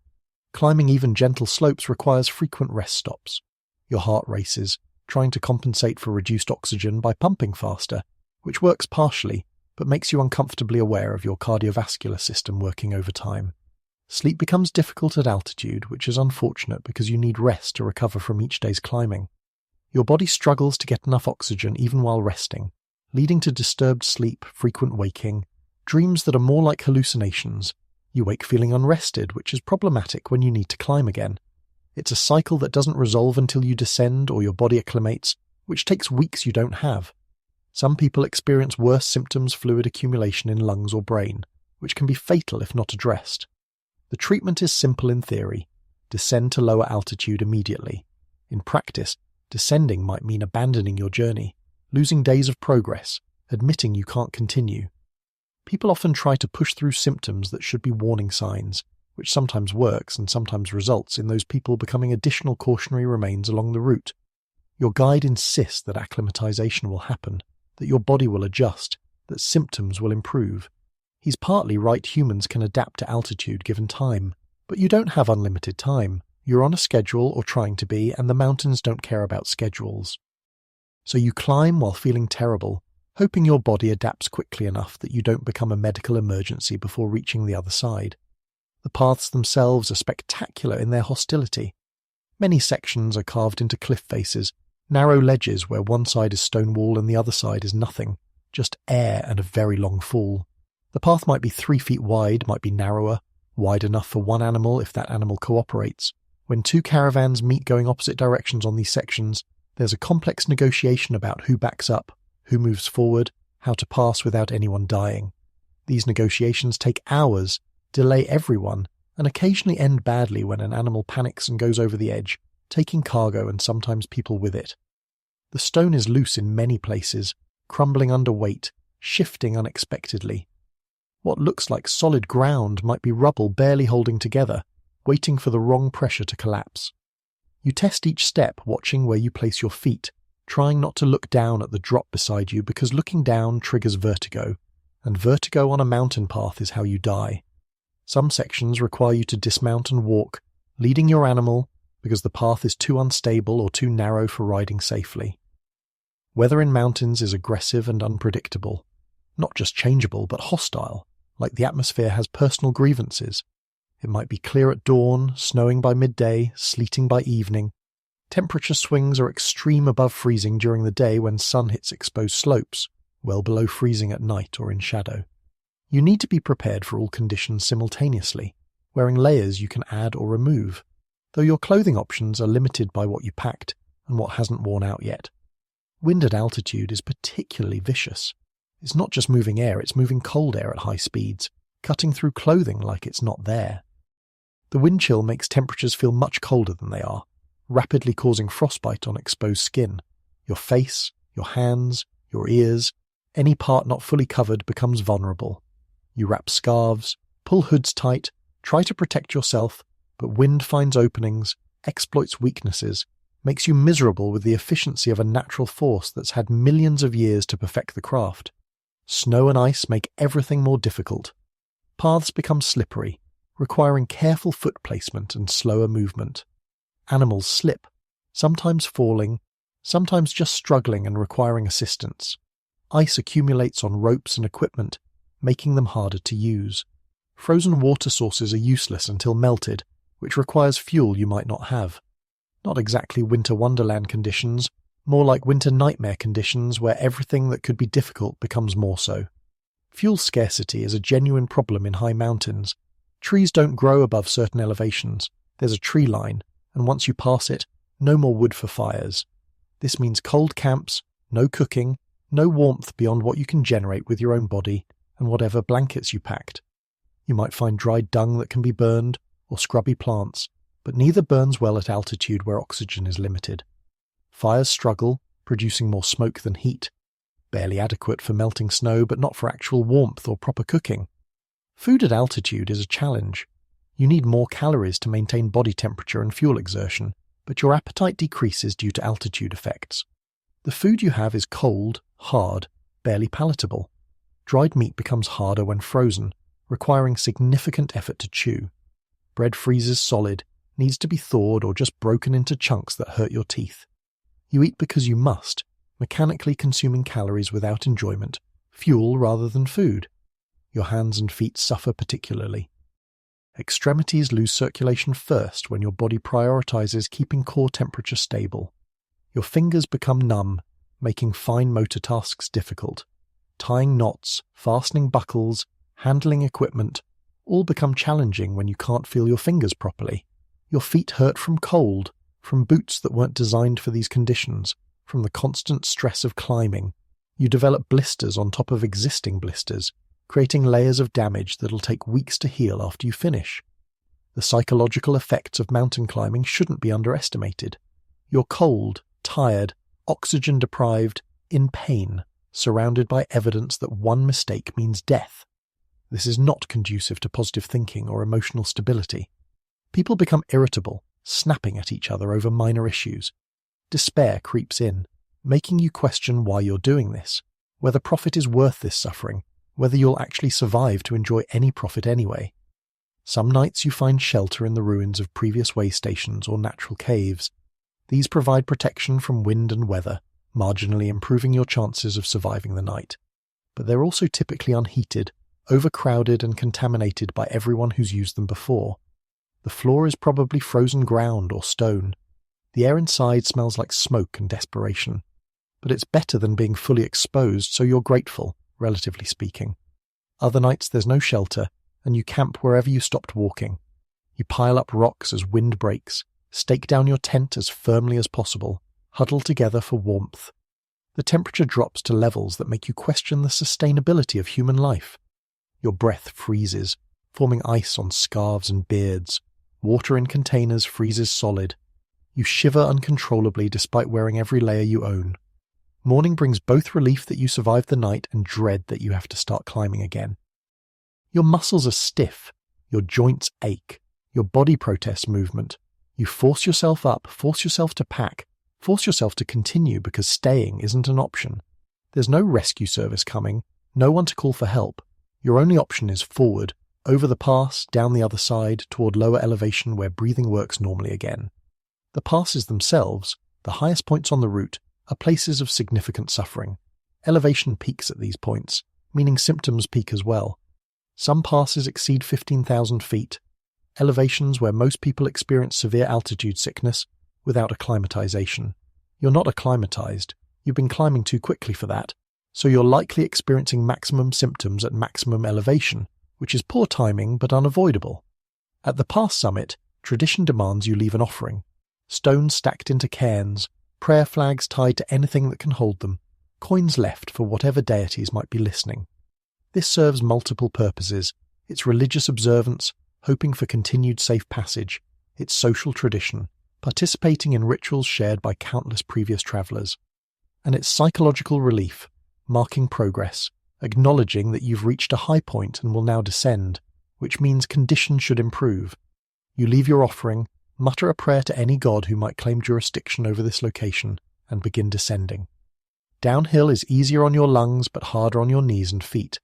Climbing even gentle slopes requires frequent rest stops. Your heart races, trying to compensate for reduced oxygen by pumping faster, which works partially, but makes you uncomfortably aware of your cardiovascular system working overtime. Sleep becomes difficult at altitude, which is unfortunate because you need rest to recover from each day's climbing. Your body struggles to get enough oxygen even while resting, leading to disturbed sleep, frequent waking, dreams that are more like hallucinations. You wake feeling unrested, which is problematic when you need to climb again. It's a cycle that doesn't resolve until you descend or your body acclimates, which takes weeks you don't have. Some people experience worse symptoms, fluid accumulation in lungs or brain, which can be fatal if not addressed. The treatment is simple in theory. Descend to lower altitude immediately. In practice, descending might mean abandoning your journey, losing days of progress, admitting you can't continue. People often try to push through symptoms that should be warning signs, which sometimes works and sometimes results in those people becoming additional cautionary remains along the route. Your guide insists that acclimatization will happen, that your body will adjust, that symptoms will improve. He's partly right. Humans can adapt to altitude given time, but you don't have unlimited time. You're on a schedule or trying to be, and the mountains don't care about schedules. So you climb while feeling terrible, hoping your body adapts quickly enough that you don't become a medical emergency before reaching the other side. The paths themselves are spectacular in their hostility. Many sections are carved into cliff faces, narrow ledges where one side is stone wall and the other side is nothing, just air and a very long fall. The path might be 3 feet wide, might be narrower, wide enough for one animal if that animal cooperates. When two caravans meet going opposite directions on these sections, there's a complex negotiation about who backs up, who moves forward, how to pass without anyone dying. These negotiations take hours, delay everyone, and occasionally end badly when an animal panics and goes over the edge, taking cargo and sometimes people with it. The stone is loose in many places, crumbling under weight, shifting unexpectedly. What looks like solid ground might be rubble barely holding together, waiting for the wrong pressure to collapse. You test each step, watching where you place your feet, trying not to look down at the drop beside you because looking down triggers vertigo, and vertigo on a mountain path is how you die. Some sections require you to dismount and walk, leading your animal because the path is too unstable or too narrow for riding safely. Weather in mountains is aggressive and unpredictable, not just changeable but hostile, like the atmosphere has personal grievances. It might be clear at dawn, snowing by midday, sleeting by evening. Temperature swings are extreme above freezing during the day when sun hits exposed slopes, well below freezing at night or in shadow. You need to be prepared for all conditions simultaneously, wearing layers you can add or remove, though your clothing options are limited by what you packed and what hasn't worn out yet. Wind at altitude is particularly vicious. It's not just moving air, it's moving cold air at high speeds, cutting through clothing like it's not there. The wind chill makes temperatures feel much colder than they are, rapidly causing frostbite on exposed skin. Your face, your hands, your ears, any part not fully covered becomes vulnerable. You wrap scarves, pull hoods tight, try to protect yourself, but wind finds openings, exploits weaknesses, makes you miserable with the efficiency of a natural force that's had millions of years to perfect the craft. Snow and ice make everything more difficult. Paths become slippery, requiring careful foot placement and slower movement. Animals slip, sometimes falling, sometimes just struggling and requiring assistance. Ice accumulates on ropes and equipment, making them harder to use. Frozen water sources are useless until melted, which requires fuel you might not have. Not exactly winter wonderland conditions, more like winter nightmare conditions where everything that could be difficult becomes more so. Fuel scarcity is a genuine problem in high mountains. Trees don't grow above certain elevations. There's a tree line, and once you pass it, no more wood for fires. This means cold camps, no cooking, no warmth beyond what you can generate with your own body and whatever blankets you packed. You might find dried dung that can be burned, or scrubby plants, but neither burns well at altitude where oxygen is limited. Fires struggle, producing more smoke than heat, barely adequate for melting snow but not for actual warmth or proper cooking. Food at altitude is a challenge. You need more calories to maintain body temperature and fuel exertion, but your appetite decreases due to altitude effects. The food you have is cold, hard, barely palatable. Dried meat becomes harder when frozen, requiring significant effort to chew. Bread freezes solid, needs to be thawed or just broken into chunks that hurt your teeth. You eat because you must, mechanically consuming calories without enjoyment, fuel rather than food. Your hands and feet suffer particularly. Extremities lose circulation first when your body prioritizes keeping core temperature stable. Your fingers become numb, making fine motor tasks difficult. Tying knots, fastening buckles, handling equipment, all become challenging when you can't feel your fingers properly. Your feet hurt from cold, from boots that weren't designed for these conditions, from the constant stress of climbing. You develop blisters on top of existing blisters, creating layers of damage that'll take weeks to heal after you finish. The psychological effects of mountain climbing shouldn't be underestimated. You're cold, tired, oxygen-deprived, in pain, surrounded by evidence that one mistake means death. This is not conducive to positive thinking or emotional stability. People become irritable, snapping at each other over minor issues. Despair creeps in, making you question why you're doing this, whether profit is worth this suffering, whether you'll actually survive to enjoy any profit anyway. Some nights you find shelter in the ruins of previous way stations or natural caves. These provide protection from wind and weather, marginally improving your chances of surviving the night. But they're also typically unheated, overcrowded and contaminated by everyone who's used them before. The floor is probably frozen ground or stone. The air inside smells like smoke and desperation. But it's better than being fully exposed, so you're grateful, relatively speaking. Other nights there's no shelter, and you camp wherever you stopped walking. You pile up rocks as wind breaks, stake down your tent as firmly as possible, huddle together for warmth. The temperature drops to levels that make you question the sustainability of human life. Your breath freezes, forming ice on scarves and beards. Water in containers freezes solid. You shiver uncontrollably despite wearing every layer you own. Morning brings both relief that you survived the night and dread that you have to start climbing again. Your muscles are stiff, your joints ache, your body protests movement. You force yourself up, force yourself to pack, force yourself to continue because staying isn't an option. There's no rescue service coming, no one to call for help. Your only option is forward, over the pass, down the other side, toward lower elevation where breathing works normally again. The passes themselves, the highest points on the route, are places of significant suffering. Elevation peaks at these points, meaning symptoms peak as well. Some passes exceed 15,000 feet, elevations where most people experience severe altitude sickness without acclimatization. You're not acclimatized, you've been climbing too quickly for that, so you're likely experiencing maximum symptoms at maximum elevation, which is poor timing but unavoidable. At the pass summit, tradition demands you leave an offering. Stones stacked into cairns, prayer flags tied to anything that can hold them, coins left for whatever deities might be listening. This serves multiple purposes. It's religious observance, hoping for continued safe passage. It's social tradition, participating in rituals shared by countless previous travellers. And it's psychological relief, marking progress, acknowledging that you've reached a high point and will now descend, which means conditions should improve. You leave your offering, mutter a prayer to any god who might claim jurisdiction over this location, and begin descending. Downhill is easier on your lungs but harder on your knees and feet.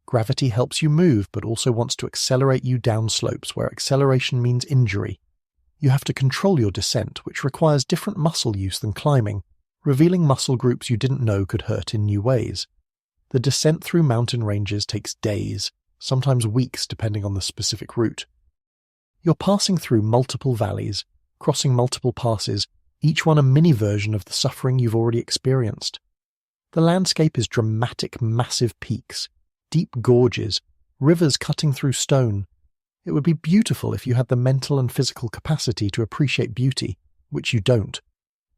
Gravity helps you move but also wants to accelerate you down slopes where acceleration means injury. You have to control your descent, which requires different muscle use than climbing, revealing muscle groups you didn't know could hurt in new ways. The descent through mountain ranges takes days, sometimes weeks depending on the specific route. You're passing through multiple valleys, crossing multiple passes, each one a mini version of the suffering you've already experienced. The landscape is dramatic, massive peaks, deep gorges, rivers cutting through stone. It would be beautiful if you had the mental and physical capacity to appreciate beauty, which you don't.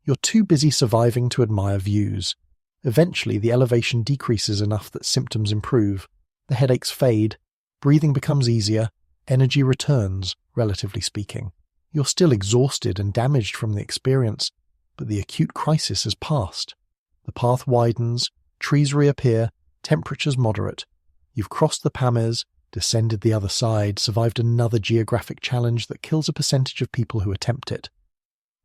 You're too busy surviving to admire views. Eventually, the elevation decreases enough that symptoms improve, the headaches fade, breathing becomes easier, energy returns, relatively speaking. You're still exhausted and damaged from the experience, but the acute crisis has passed. The path widens, trees reappear, temperatures moderate. You've crossed the Pamers, descended the other side, survived another geographic challenge that kills a percentage of people who attempt it.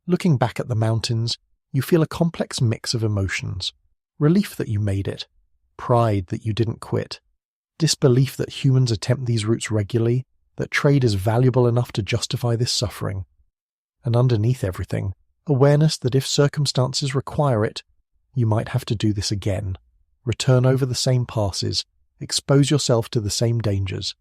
Looking back at the mountains, you feel a complex mix of emotions. Relief that you made it, pride that you didn't quit, disbelief that humans attempt these routes regularly, that trade is valuable enough to justify this suffering. And underneath everything, awareness that if circumstances require it, you might have to do this again, return over the same passes, expose yourself to the same dangers.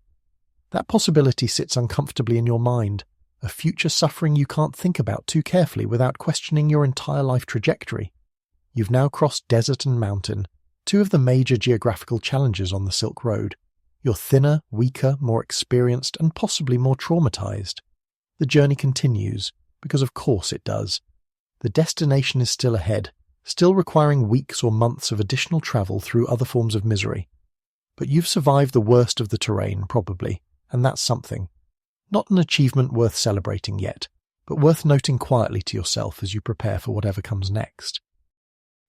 That possibility sits uncomfortably in your mind, a future suffering you can't think about too carefully without questioning your entire life trajectory. You've now crossed desert and mountain, two of the major geographical challenges on the Silk Road. You're thinner, weaker, more experienced, and possibly more traumatized. The journey continues, because of course it does. The destination is still ahead, still requiring weeks or months of additional travel through other forms of misery. But you've survived the worst of the terrain, probably, and that's something. Not an achievement worth celebrating yet, but worth noting quietly to yourself as you prepare for whatever comes next.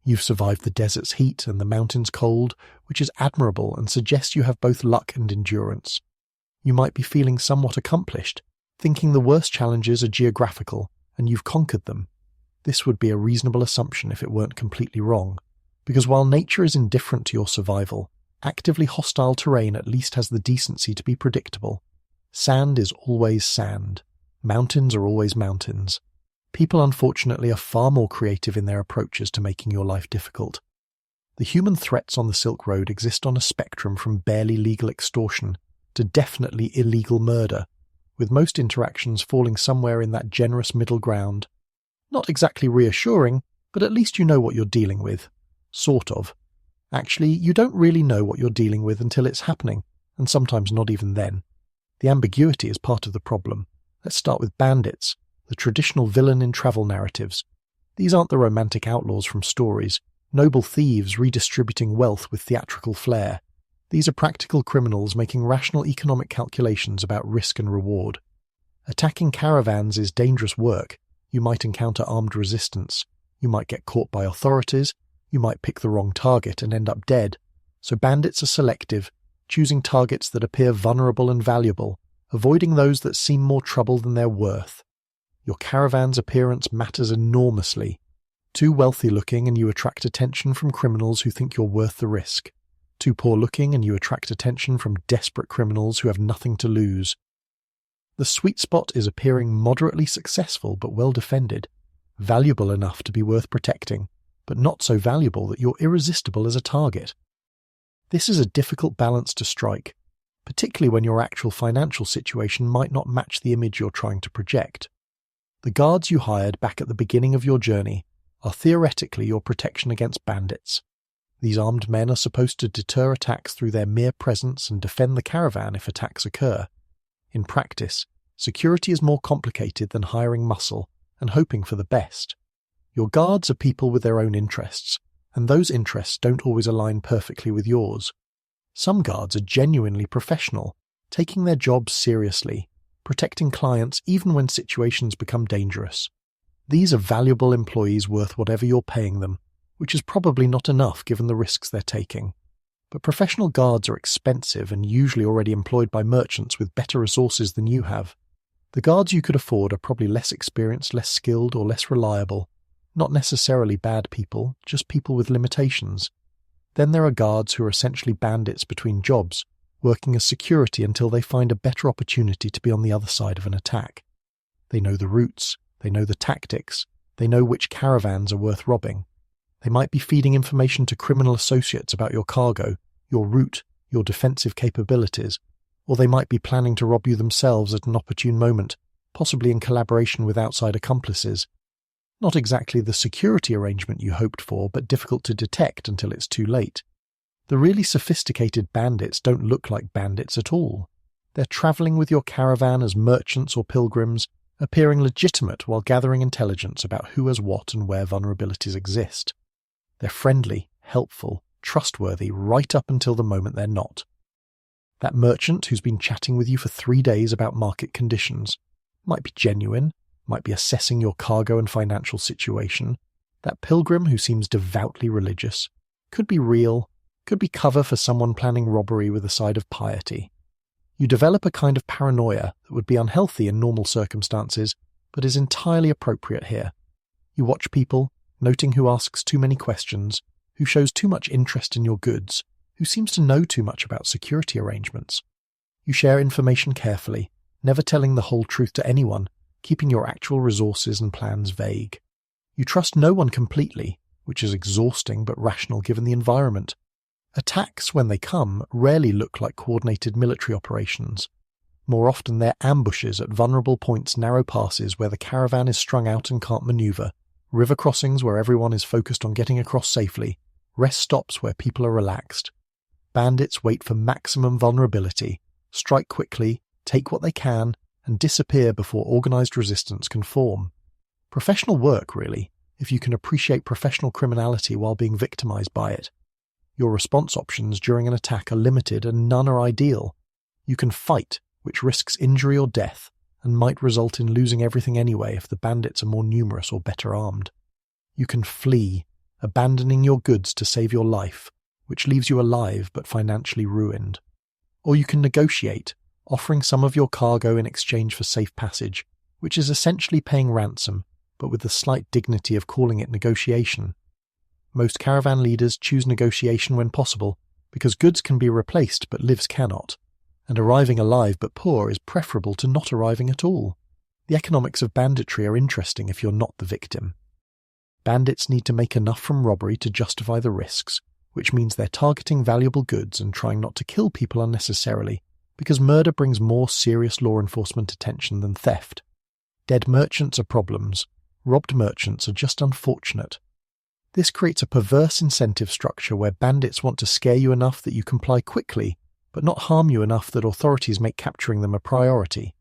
You've survived the desert's heat and the mountain's cold, which is admirable and suggests you have both luck and endurance. You might be feeling somewhat accomplished, thinking the worst challenges are geographical, and you've conquered them. This would be a reasonable assumption if it weren't completely wrong, because while nature is indifferent to your survival, actively hostile terrain at least has the decency to be predictable. Sand is always sand. Mountains are always mountains. People, unfortunately, are far more creative in their approaches to making your life difficult. The human threats on the Silk Road exist on a spectrum from barely legal extortion to definitely illegal murder, with most interactions falling somewhere in that generous middle ground. Not exactly reassuring, but at least you know what you're dealing with. Sort of. Actually, you don't really know what you're dealing with until it's happening, and sometimes not even then. The ambiguity is part of the problem. Let's start with bandits, the traditional villain in travel narratives. These aren't the romantic outlaws from stories, noble thieves redistributing wealth with theatrical flair. These are practical criminals making rational economic calculations about risk and reward. Attacking caravans is dangerous work. You might encounter armed resistance. You might get caught by authorities. You might pick the wrong target and end up dead. So bandits are selective, choosing targets that appear vulnerable and valuable, avoiding those that seem more trouble than they're worth. Your caravan's appearance matters enormously. Too wealthy-looking and you attract attention from criminals who think you're worth the risk. Too poor-looking and you attract attention from desperate criminals who have nothing to lose. The sweet spot is appearing moderately successful but well-defended, valuable enough to be worth protecting, but not so valuable that you're irresistible as a target. This is a difficult balance to strike, particularly when your actual financial situation might not match the image you're trying to project. The guards you hired back at the beginning of your journey are theoretically your protection against bandits. These armed men are supposed to deter attacks through their mere presence and defend the caravan if attacks occur. In practice, security is more complicated than hiring muscle and hoping for the best. Your guards are people with their own interests, and those interests don't always align perfectly with yours. Some guards are genuinely professional, taking their jobs seriously, protecting clients even when situations become dangerous. These are valuable employees worth whatever you're paying them, which is probably not enough given the risks they're taking. But professional guards are expensive and usually already employed by merchants with better resources than you have. The guards you could afford are probably less experienced, less skilled, or less reliable. Not necessarily bad people, just people with limitations. Then there are guards who are essentially bandits between jobs, working as security until they find a better opportunity to be on the other side of an attack. They know the routes, they know the tactics, they know which caravans are worth robbing. They might be feeding information to criminal associates about your cargo, your route, your defensive capabilities, or they might be planning to rob you themselves at an opportune moment, possibly in collaboration with outside accomplices. Not exactly the security arrangement you hoped for, but difficult to detect until it's too late. The really sophisticated bandits don't look like bandits at all. They're travelling with your caravan as merchants or pilgrims, appearing legitimate while gathering intelligence about who has what and where vulnerabilities exist. They're friendly, helpful, trustworthy right up until the moment they're not. That merchant who's been chatting with you for 3 days about market conditions might be genuine, might be assessing your cargo and financial situation. That pilgrim who seems devoutly religious could be real, could be cover for someone planning robbery with a side of piety. You develop a kind of paranoia that would be unhealthy in normal circumstances, but is entirely appropriate here. You watch people, noting who asks too many questions, who shows too much interest in your goods, who seems to know too much about security arrangements. You share information carefully, never telling the whole truth to anyone, keeping your actual resources and plans vague. You trust no one completely, which is exhausting but rational given the environment. Attacks, when they come, rarely look like coordinated military operations. More often they're ambushes at vulnerable points, narrow passes where the caravan is strung out and can't maneuver, river crossings where everyone is focused on getting across safely, rest stops where people are relaxed. Bandits wait for maximum vulnerability, strike quickly, take what they can, and disappear before organised resistance can form. Professional work, really, if you can appreciate professional criminality while being victimised by it. Your response options during an attack are limited and none are ideal. You can fight, which risks injury or death, and might result in losing everything anyway if the bandits are more numerous or better armed. You can flee, abandoning your goods to save your life, which leaves you alive but financially ruined. Or you can negotiate, offering some of your cargo in exchange for safe passage, which is essentially paying ransom, but with the slight dignity of calling it negotiation. Most caravan leaders choose negotiation when possible, because goods can be replaced but lives cannot, and arriving alive but poor is preferable to not arriving at all. The economics of banditry are interesting if you're not the victim. Bandits need to make enough from robbery to justify the risks, which means they're targeting valuable goods and trying not to kill people unnecessarily, because murder brings more serious law enforcement attention than theft. Dead merchants are problems, robbed merchants are just unfortunate. This creates a perverse incentive structure where bandits want to scare you enough that you comply quickly, but not harm you enough that authorities make capturing them a priority.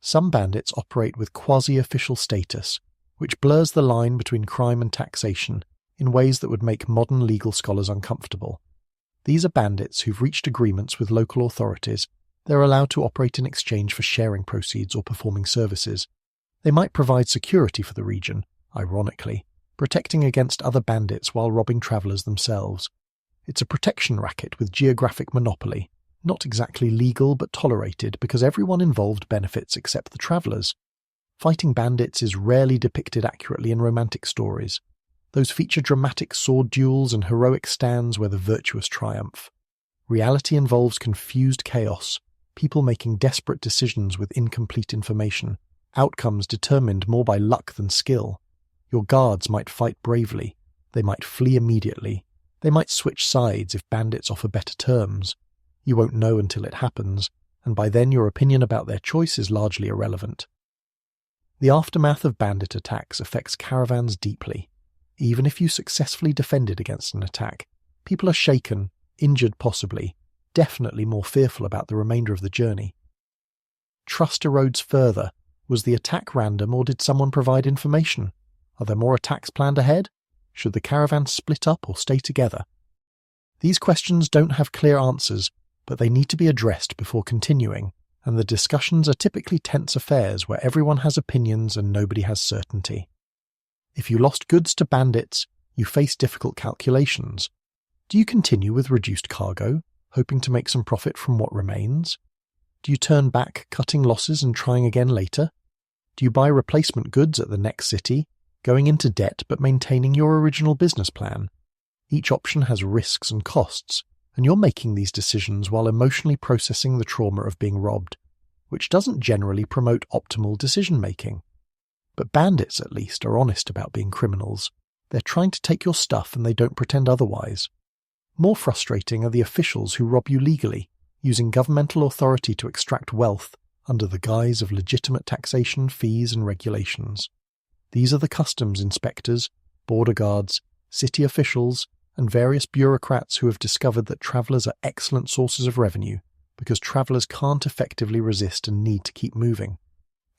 Some bandits operate with quasi-official status, which blurs the line between crime and taxation in ways that would make modern legal scholars uncomfortable. These are bandits who've reached agreements with local authorities. They're allowed to operate in exchange for sharing proceeds or performing services. They might provide security for the region, ironically, protecting against other bandits while robbing travellers themselves. It's a protection racket with geographic monopoly, not exactly legal but tolerated because everyone involved benefits except the travellers. Fighting bandits is rarely depicted accurately in romantic stories. Those feature dramatic sword duels and heroic stands where the virtuous triumph. Reality involves confused chaos, people making desperate decisions with incomplete information, outcomes determined more by luck than skill. Your guards might fight bravely, they might flee immediately, they might switch sides if bandits offer better terms. You won't know until it happens, and by then your opinion about their choice is largely irrelevant. The aftermath of bandit attacks affects caravans deeply. Even if you successfully defended against an attack, people are shaken, injured possibly, definitely more fearful about the remainder of the journey. Trust erodes further. Was the attack random or did someone provide information? Are there more attacks planned ahead? Should the caravan split up or stay together? These questions don't have clear answers, but they need to be addressed before continuing, and the discussions are typically tense affairs where everyone has opinions and nobody has certainty. If you lost goods to bandits, you face difficult calculations. Do you continue with reduced cargo, hoping to make some profit from what remains? Do you turn back, cutting losses and trying again later? Do you buy replacement goods at the next city, going into debt but maintaining your original business plan? Each option has risks and costs, and you're making these decisions while emotionally processing the trauma of being robbed, which doesn't generally promote optimal decision-making. But bandits, at least, are honest about being criminals. They're trying to take your stuff and they don't pretend otherwise. More frustrating are the officials who rob you legally, using governmental authority to extract wealth under the guise of legitimate taxation, fees and regulations. These are the customs inspectors, border guards, city officials, and various bureaucrats who have discovered that travellers are excellent sources of revenue, because travellers can't effectively resist and need to keep moving.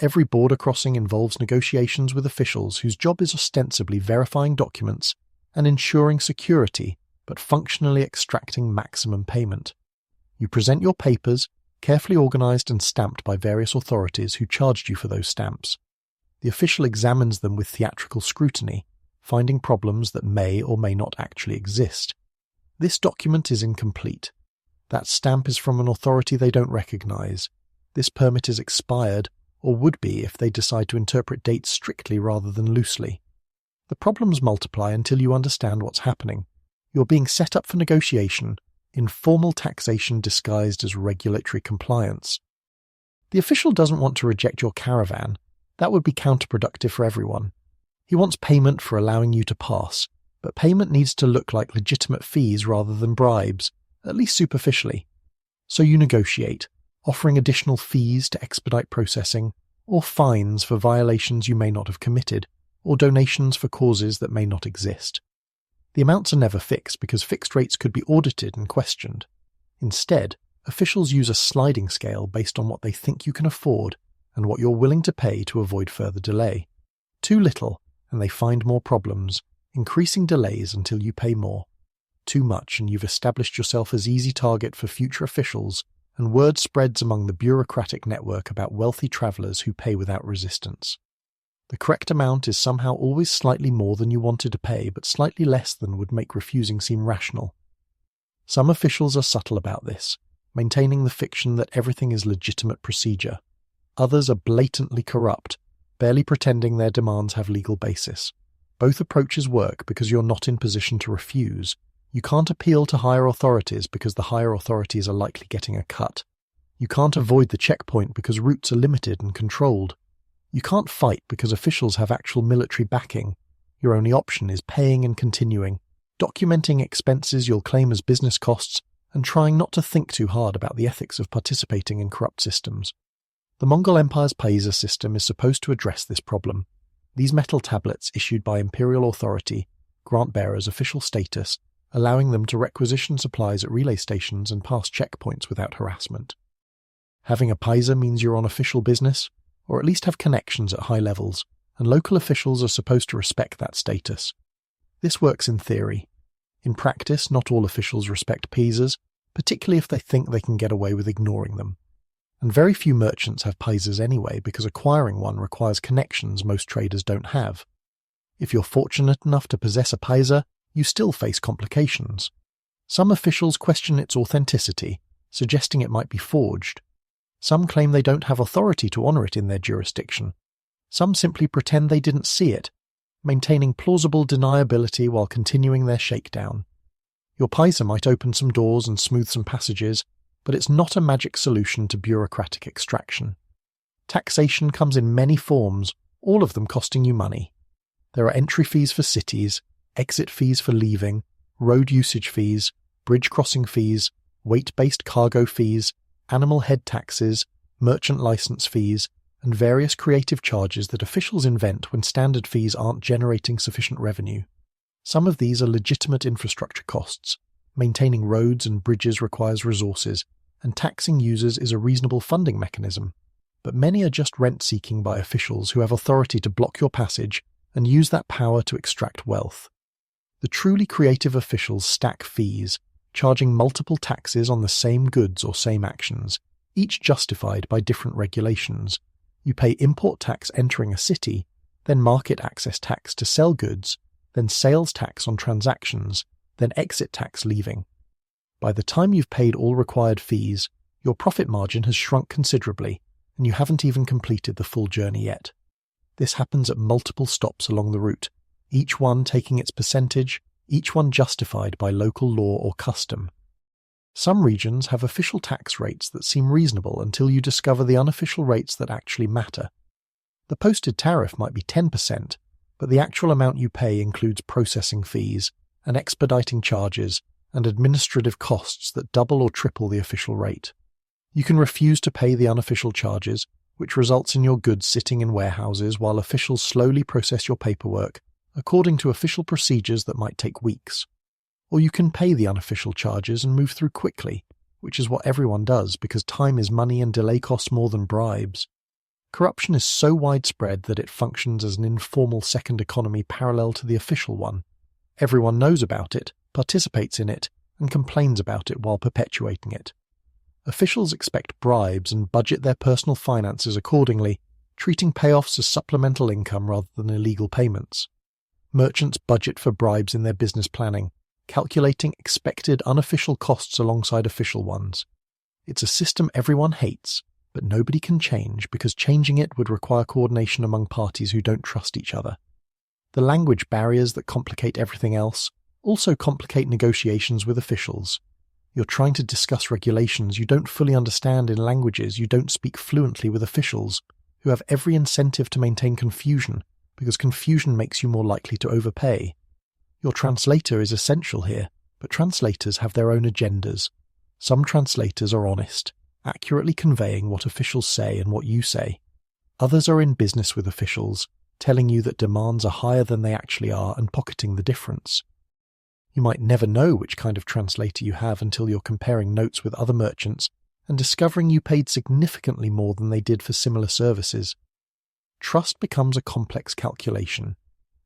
Every border crossing involves negotiations with officials whose job is ostensibly verifying documents and ensuring security, but functionally extracting maximum payment. You present your papers, carefully organised and stamped by various authorities who charged you for those stamps. The official examines them with theatrical scrutiny, finding problems that may or may not actually exist. This document is incomplete. That stamp is from an authority they don't recognise. This permit is expired, or would be if they decide to interpret dates strictly rather than loosely. The problems multiply until you understand what's happening. You're being set up for negotiation, informal taxation disguised as regulatory compliance. The official doesn't want to reject your caravan. That would be counterproductive for everyone. He wants payment for allowing you to pass, but payment needs to look like legitimate fees rather than bribes, at least superficially. So you negotiate, offering additional fees to expedite processing, or fines for violations you may not have committed, or donations for causes that may not exist. The amounts are never fixed because fixed rates could be audited and questioned. Instead, officials use a sliding scale based on what they think you can afford and what you're willing to pay to avoid further delay. Too little, and they find more problems, increasing delays until you pay more. Too much, and you've established yourself as easy target for future officials, and word spreads among the bureaucratic network about wealthy travellers who pay without resistance. The correct amount is somehow always slightly more than you wanted to pay, but slightly less than would make refusing seem rational. Some officials are subtle about this, maintaining the fiction that everything is legitimate procedure. Others are blatantly corrupt, barely pretending their demands have legal basis. Both approaches work because you're not in position to refuse. You can't appeal to higher authorities because the higher authorities are likely getting a cut. You can't avoid the checkpoint because routes are limited and controlled. You can't fight because officials have actual military backing. Your only option is paying and continuing, documenting expenses you'll claim as business costs, and trying not to think too hard about the ethics of participating in corrupt systems. The Mongol Empire's paisa system is supposed to address this problem. These metal tablets issued by imperial authority grant bearers official status, allowing them to requisition supplies at relay stations and pass checkpoints without harassment. Having a paisa means you're on official business, or at least have connections at high levels, and local officials are supposed to respect that status. This works in theory. In practice, not all officials respect paisas, particularly if they think they can get away with ignoring them. And very few merchants have paisas anyway because acquiring one requires connections most traders don't have. If you're fortunate enough to possess a paisa, you still face complications. Some officials question its authenticity, suggesting it might be forged. Some claim they don't have authority to honour it in their jurisdiction. Some simply pretend they didn't see it, maintaining plausible deniability while continuing their shakedown. Your paisa might open some doors and smooth some passages, but it's not a magic solution to bureaucratic extraction. Taxation comes in many forms, all of them costing you money. There are entry fees for cities, exit fees for leaving, road usage fees, bridge crossing fees, weight-based cargo fees, animal head taxes, merchant license fees, and various creative charges that officials invent when standard fees aren't generating sufficient revenue. Some of these are legitimate infrastructure costs. Maintaining roads and bridges requires resources, and taxing users is a reasonable funding mechanism. But many are just rent-seeking by officials who have authority to block your passage and use that power to extract wealth. The truly creative officials stack fees, charging multiple taxes on the same goods or same actions, each justified by different regulations. You pay import tax entering a city, then market access tax to sell goods, then sales tax on transactions, then exit tax leaving. By the time you've paid all required fees, your profit margin has shrunk considerably, and you haven't even completed the full journey yet. This happens at multiple stops along the route, each one taking its percentage, each one justified by local law or custom. Some regions have official tax rates that seem reasonable until you discover the unofficial rates that actually matter. The posted tariff might be 10%, but the actual amount you pay includes processing fees, and expediting charges, and administrative costs that double or triple the official rate. You can refuse to pay the unofficial charges, which results in your goods sitting in warehouses while officials slowly process your paperwork, according to official procedures that might take weeks. Or you can pay the unofficial charges and move through quickly, which is what everyone does because time is money and delay costs more than bribes. Corruption is so widespread that it functions as an informal second economy parallel to the official one. Everyone knows about it, participates in it, and complains about it while perpetuating it. Officials expect bribes and budget their personal finances accordingly, treating payoffs as supplemental income rather than illegal payments. Merchants budget for bribes in their business planning, calculating expected unofficial costs alongside official ones. It's a system everyone hates, but nobody can change because changing it would require coordination among parties who don't trust each other. The language barriers that complicate everything else also complicate negotiations with officials. You're trying to discuss regulations you don't fully understand in languages you don't speak fluently with officials, who have every incentive to maintain confusion because confusion makes you more likely to overpay. Your translator is essential here, but translators have their own agendas. Some translators are honest, accurately conveying what officials say and what you say. Others are in business with officials, telling you that demands are higher than they actually are and pocketing the difference. You might never know which kind of translator you have until you're comparing notes with other merchants and discovering you paid significantly more than they did for similar services. Trust becomes a complex calculation.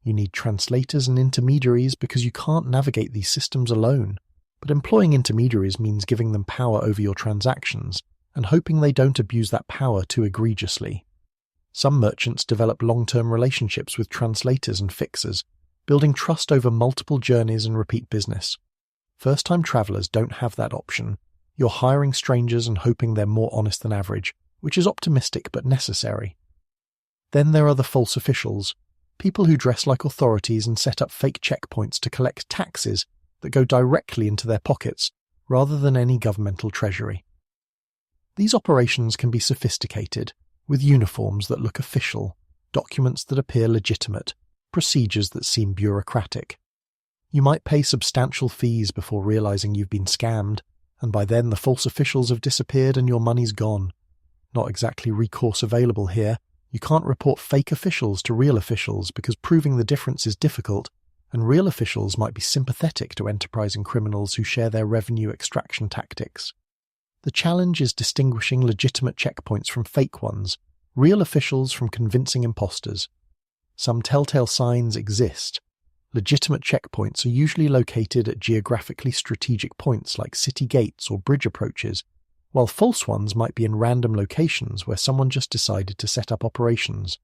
You need translators and intermediaries because you can't navigate these systems alone. But employing intermediaries means giving them power over your transactions and hoping they don't abuse that power too egregiously. Some merchants develop long-term relationships with translators and fixers, building trust over multiple journeys and repeat business. First-time travelers don't have that option. You're hiring strangers and hoping they're more honest than average, which is optimistic but necessary. Then there are the false officials, people who dress like authorities and set up fake checkpoints to collect taxes that go directly into their pockets rather than any governmental treasury. These operations can be sophisticated, with uniforms that look official, documents that appear legitimate, procedures that seem bureaucratic. You might pay substantial fees before realizing you've been scammed, and by then the false officials have disappeared and your money's gone. Not exactly recourse available here. You can't report fake officials to real officials because proving the difference is difficult, and real officials might be sympathetic to enterprising criminals who share their revenue extraction tactics. The challenge is distinguishing legitimate checkpoints from fake ones, real officials from convincing imposters. Some telltale signs exist. Legitimate checkpoints are usually located at geographically strategic points like city gates or bridge approaches, while false ones might be in random locations where someone just decided to set up operations.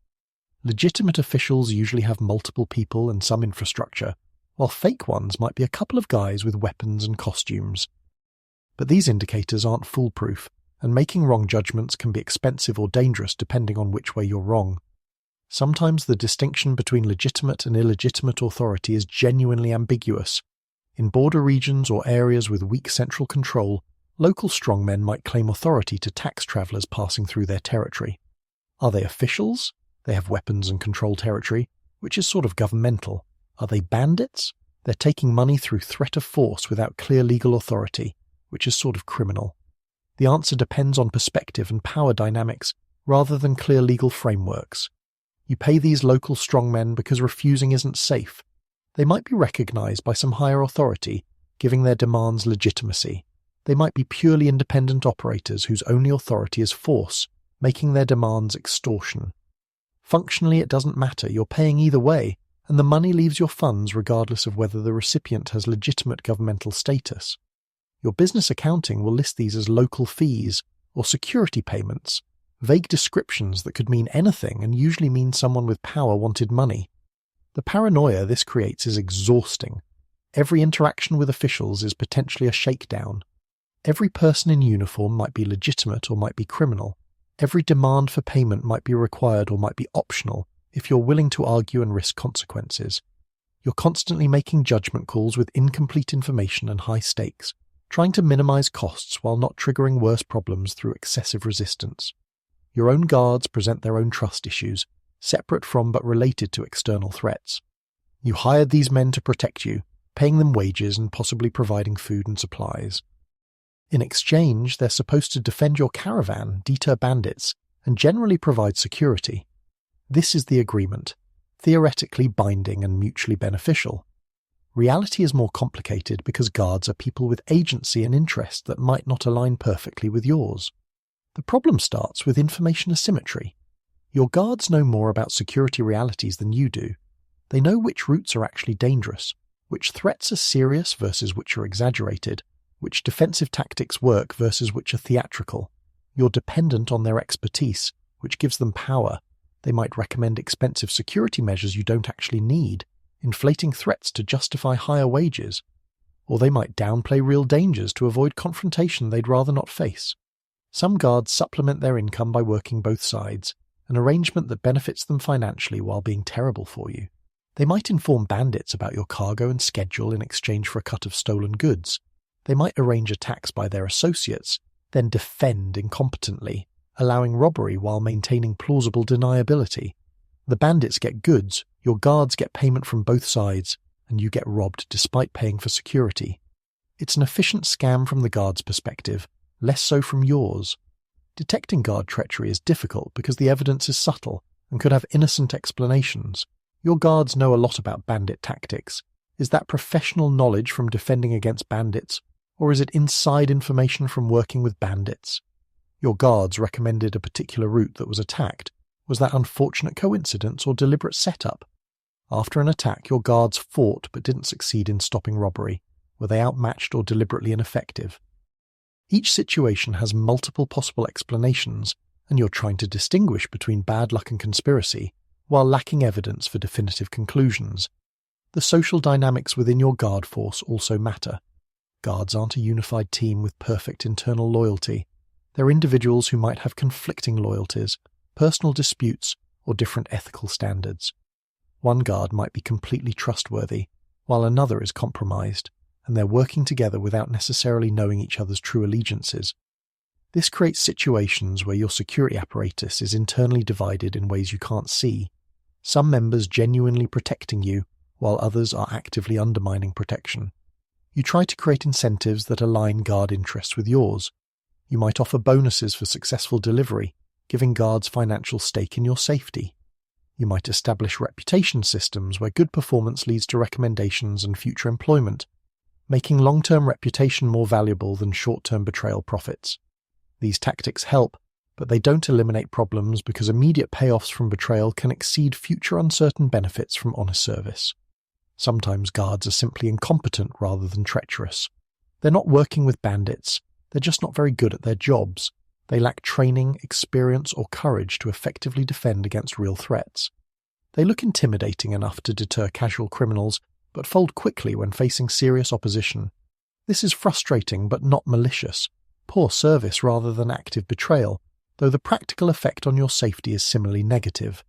Legitimate officials usually have multiple people and some infrastructure, while fake ones might be a couple of guys with weapons and costumes. But these indicators aren't foolproof, and making wrong judgments can be expensive or dangerous depending on which way you're wrong. Sometimes the distinction between legitimate and illegitimate authority is genuinely ambiguous. In border regions or areas with weak central control, local strongmen might claim authority to tax travelers passing through their territory. Are they officials? They have weapons and control territory, which is sort of governmental. Are they bandits? They're taking money through threat of force without clear legal authority, which is sort of criminal. The answer depends on perspective and power dynamics rather than clear legal frameworks. You pay these local strongmen because refusing isn't safe. They might be recognized by some higher authority, giving their demands legitimacy. They might be purely independent operators whose only authority is force, making their demands extortion. Functionally, it doesn't matter. You're paying either way, and the money leaves your funds regardless of whether the recipient has legitimate governmental status. Your business accounting will list these as local fees or security payments, vague descriptions that could mean anything and usually mean someone with power wanted money. The paranoia this creates is exhausting. Every interaction with officials is potentially a shakedown. Every person in uniform might be legitimate or might be criminal. Every demand for payment might be required or might be optional if you're willing to argue and risk consequences. You're constantly making judgment calls with incomplete information and high stakes, trying to minimize costs while not triggering worse problems through excessive resistance. Your own guards present their own trust issues, separate from but related to external threats. You hired these men to protect you, paying them wages and possibly providing food and supplies. In exchange, they're supposed to defend your caravan, deter bandits, and generally provide security. This is the agreement, theoretically binding and mutually beneficial. Reality is more complicated because guards are people with agency and interest that might not align perfectly with yours. The problem starts with information asymmetry. Your guards know more about security realities than you do. They know which routes are actually dangerous, which threats are serious versus which are exaggerated, which defensive tactics work versus which are theatrical. You're dependent on their expertise, which gives them power. They might recommend expensive security measures you don't actually need, inflating threats to justify higher wages. Or they might downplay real dangers to avoid confrontation they'd rather not face. Some guards supplement their income by working both sides, an arrangement that benefits them financially while being terrible for you. They might inform bandits about your cargo and schedule in exchange for a cut of stolen goods. They might arrange attacks by their associates, then defend incompetently, allowing robbery while maintaining plausible deniability. The bandits get goods, your guards get payment from both sides, and you get robbed despite paying for security. It's an efficient scam from the guard's perspective, less so from yours. Detecting guard treachery is difficult because the evidence is subtle and could have innocent explanations. Your guards know a lot about bandit tactics. Is that professional knowledge from defending against bandits, or is it inside information from working with bandits? Your guards recommended a particular route that was attacked. Was that unfortunate coincidence or deliberate setup? After an attack, your guards fought but didn't succeed in stopping robbery. Were they outmatched or deliberately ineffective? Each situation has multiple possible explanations, and you're trying to distinguish between bad luck and conspiracy, while lacking evidence for definitive conclusions. The social dynamics within your guard force also matter. Guards aren't a unified team with perfect internal loyalty. They're individuals who might have conflicting loyalties, personal disputes, or different ethical standards. One guard might be completely trustworthy, while another is compromised, and they're working together without necessarily knowing each other's true allegiances. This creates situations where your security apparatus is internally divided in ways you can't see, some members genuinely protecting you, while others are actively undermining protection. You try to create incentives that align guard interests with yours. You might offer bonuses for successful delivery, giving guards financial stake in your safety. You might establish reputation systems where good performance leads to recommendations and future employment, making long-term reputation more valuable than short-term betrayal profits. These tactics help, but they don't eliminate problems because immediate payoffs from betrayal can exceed future uncertain benefits from honest service. Sometimes guards are simply incompetent rather than treacherous. They're not working with bandits, they're just not very good at their jobs. They lack training, experience, or courage to effectively defend against real threats. They look intimidating enough to deter casual criminals, but fold quickly when facing serious opposition. This is frustrating but not malicious, poor service rather than active betrayal, though the practical effect on your safety is similarly negative.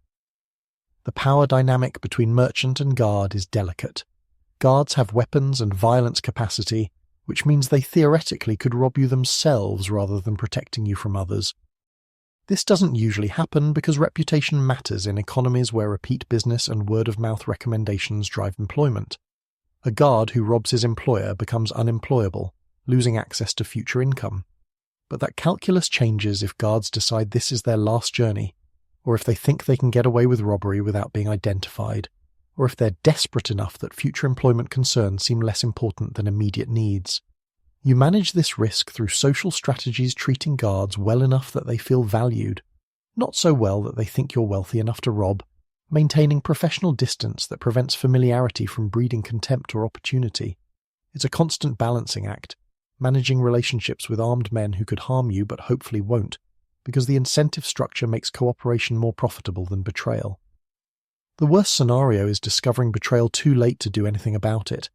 The power dynamic between merchant and guard is delicate. Guards have weapons and violence capacity, which means they theoretically could rob you themselves rather than protecting you from others. This doesn't usually happen because reputation matters in economies where repeat business and word-of-mouth recommendations drive employment. A guard who robs his employer becomes unemployable, losing access to future income. But that calculus changes if guards decide this is their last journey, or if they think they can get away with robbery without being identified, or if they're desperate enough that future employment concerns seem less important than immediate needs. You manage this risk through social strategies treating guards well enough that they feel valued, not so well that they think you're wealthy enough to rob, maintaining professional distance that prevents familiarity from breeding contempt or opportunity. It's a constant balancing act, managing relationships with armed men who could harm you but hopefully won't, because the incentive structure makes cooperation more profitable than betrayal. The worst scenario is discovering betrayal too late to do anything about it.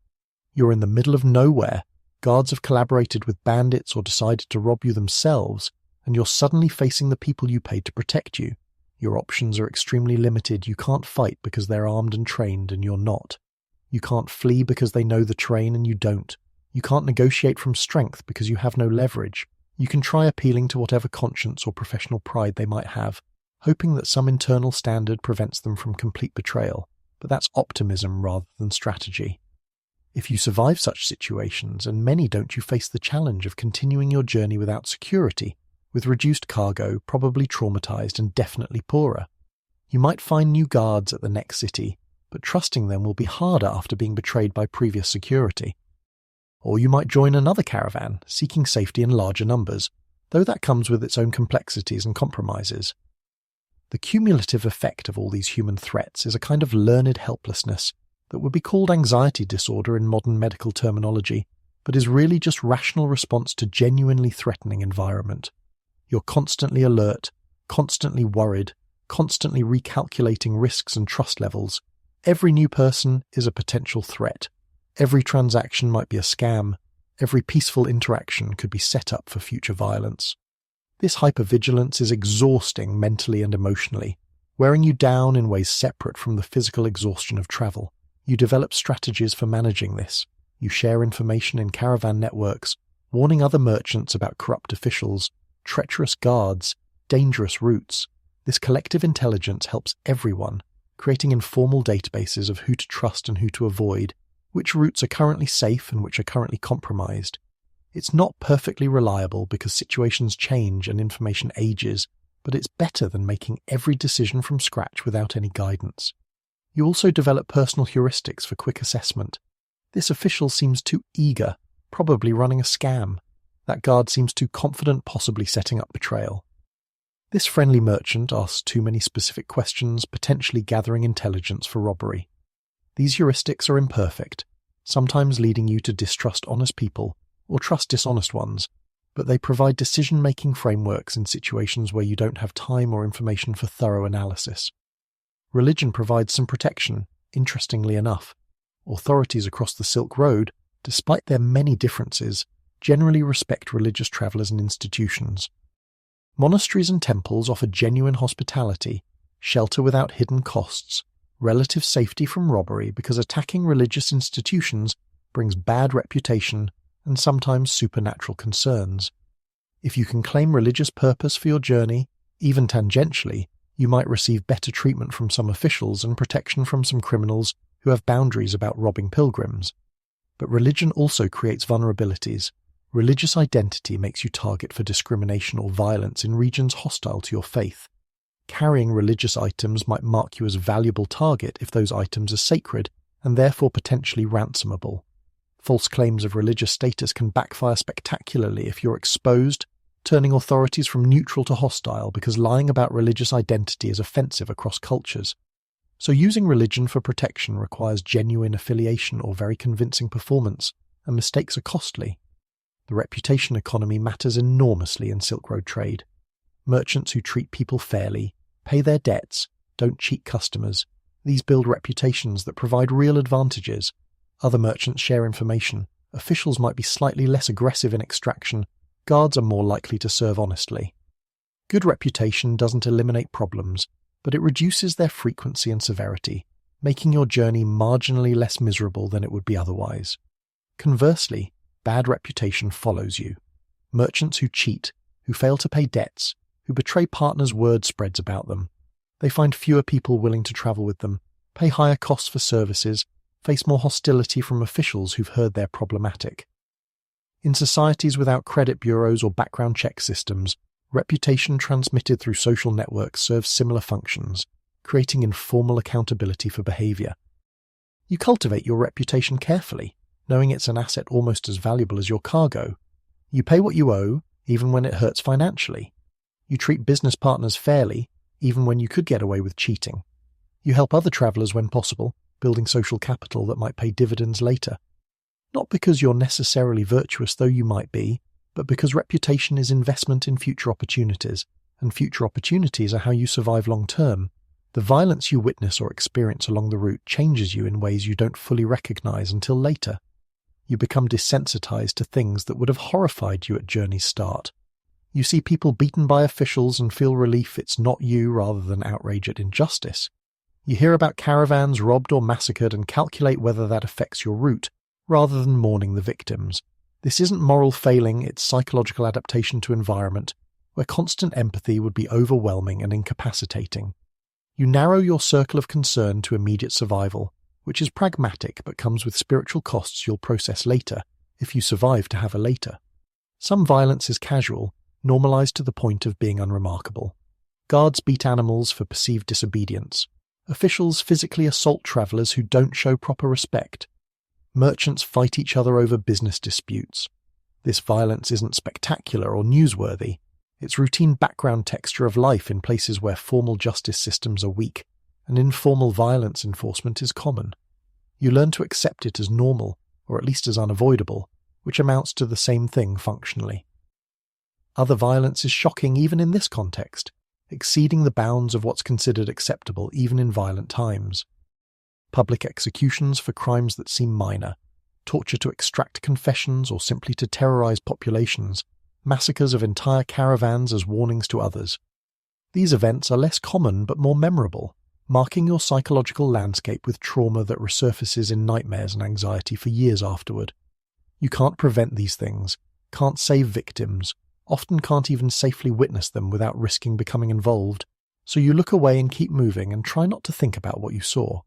You're in the middle of nowhere, guards have collaborated with bandits or decided to rob you themselves, and you're suddenly facing the people you paid to protect you. Your options are extremely limited. You can't fight because they're armed and trained and you're not. You can't flee because they know the terrain and you don't. You can't negotiate from strength because you have no leverage. You can try appealing to whatever conscience or professional pride they might have, hoping that some internal standard prevents them from complete betrayal, but that's optimism rather than strategy. If you survive such situations, and many don't, you face the challenge of continuing your journey without security, with reduced cargo, probably traumatized and definitely poorer. You might find new guards at the next city, but trusting them will be harder after being betrayed by previous security. Or you might join another caravan, seeking safety in larger numbers, though that comes with its own complexities and compromises. The cumulative effect of all these human threats is a kind of learned helplessness that would be called anxiety disorder in modern medical terminology, but is really just rational response to genuinely threatening environment. You're constantly alert, constantly worried, constantly recalculating risks and trust levels. Every new person is a potential threat. Every transaction might be a scam. Every peaceful interaction could be set up for future violence. This hypervigilance is exhausting mentally and emotionally, wearing you down in ways separate from the physical exhaustion of travel. You develop strategies for managing this. You share information in caravan networks, warning other merchants about corrupt officials, treacherous guards, dangerous routes. This collective intelligence helps everyone, creating informal databases of who to trust and who to avoid, which routes are currently safe and which are currently compromised. It's not perfectly reliable because situations change and information ages, but it's better than making every decision from scratch without any guidance. You also develop personal heuristics for quick assessment. This official seems too eager, probably running a scam. That guard seems too confident, possibly setting up betrayal. This friendly merchant asks too many specific questions, potentially gathering intelligence for robbery. These heuristics are imperfect, sometimes leading you to distrust honest people or trust dishonest ones, but they provide decision-making frameworks in situations where you don't have time or information for thorough analysis. Religion provides some protection, interestingly enough. Authorities across the Silk Road, despite their many differences, generally respect religious travelers and institutions. Monasteries and temples offer genuine hospitality, shelter without hidden costs, relative safety from robbery because attacking religious institutions brings bad reputation and sometimes supernatural concerns. If you can claim religious purpose for your journey, even tangentially, you might receive better treatment from some officials and protection from some criminals who have boundaries about robbing pilgrims. But religion also creates vulnerabilities. Religious identity makes you target for discrimination or violence in regions hostile to your faith. Carrying religious items might mark you as a valuable target if those items are sacred and therefore potentially ransomable. False claims of religious status can backfire spectacularly if you're exposed, turning authorities from neutral to hostile because lying about religious identity is offensive across cultures. So using religion for protection requires genuine affiliation or very convincing performance, and mistakes are costly. The reputation economy matters enormously in Silk Road trade. Merchants who treat people fairly, pay their debts, don't cheat customers. These build reputations that provide real advantages. Other merchants share information. Officials might be slightly less aggressive in extraction. Guards are more likely to serve honestly. Good reputation doesn't eliminate problems, but it reduces their frequency and severity, making your journey marginally less miserable than it would be otherwise. Conversely, bad reputation follows you. Merchants who cheat, who fail to pay debts, who betray partners' word spreads about them. They find fewer people willing to travel with them, pay higher costs for services, face more hostility from officials who've heard they're problematic. In societies without credit bureaus or background check systems, reputation transmitted through social networks serves similar functions, creating informal accountability for behavior. You cultivate your reputation carefully, knowing it's an asset almost as valuable as your cargo. You pay what you owe, even when it hurts financially. You treat business partners fairly, even when you could get away with cheating. You help other travelers when possible, building social capital that might pay dividends later. Not because you're necessarily virtuous, though you might be, but because reputation is investment in future opportunities, and future opportunities are how you survive long term. The violence you witness or experience along the route changes you in ways you don't fully recognize until later. You become desensitized to things that would have horrified you at journey's start. You see people beaten by officials and feel relief it's not you rather than outrage at injustice. You hear about caravans robbed or massacred and calculate whether that affects your route, rather than mourning the victims. This isn't moral failing, it's psychological adaptation to environment, where constant empathy would be overwhelming and incapacitating. You narrow your circle of concern to immediate survival, which is pragmatic but comes with spiritual costs you'll process later, if you survive to have a later. Some violence is casual, normalized to the point of being unremarkable. Guards beat animals for perceived disobedience. Officials physically assault travellers who don't show proper respect. Merchants fight each other over business disputes. This violence isn't spectacular or newsworthy. It's routine background texture of life in places where formal justice systems are weak, and informal violence enforcement is common. You learn to accept it as normal, or at least as unavoidable, which amounts to the same thing functionally. Other violence is shocking even in this context, exceeding the bounds of what's considered acceptable even in violent times. Public executions for crimes that seem minor, torture to extract confessions or simply to terrorize populations, massacres of entire caravans as warnings to others. These events are less common but more memorable, marking your psychological landscape with trauma that resurfaces in nightmares and anxiety for years afterward. You can't prevent these things, can't save victims, often can't even safely witness them without risking becoming involved, so you look away and keep moving and try not to think about what you saw.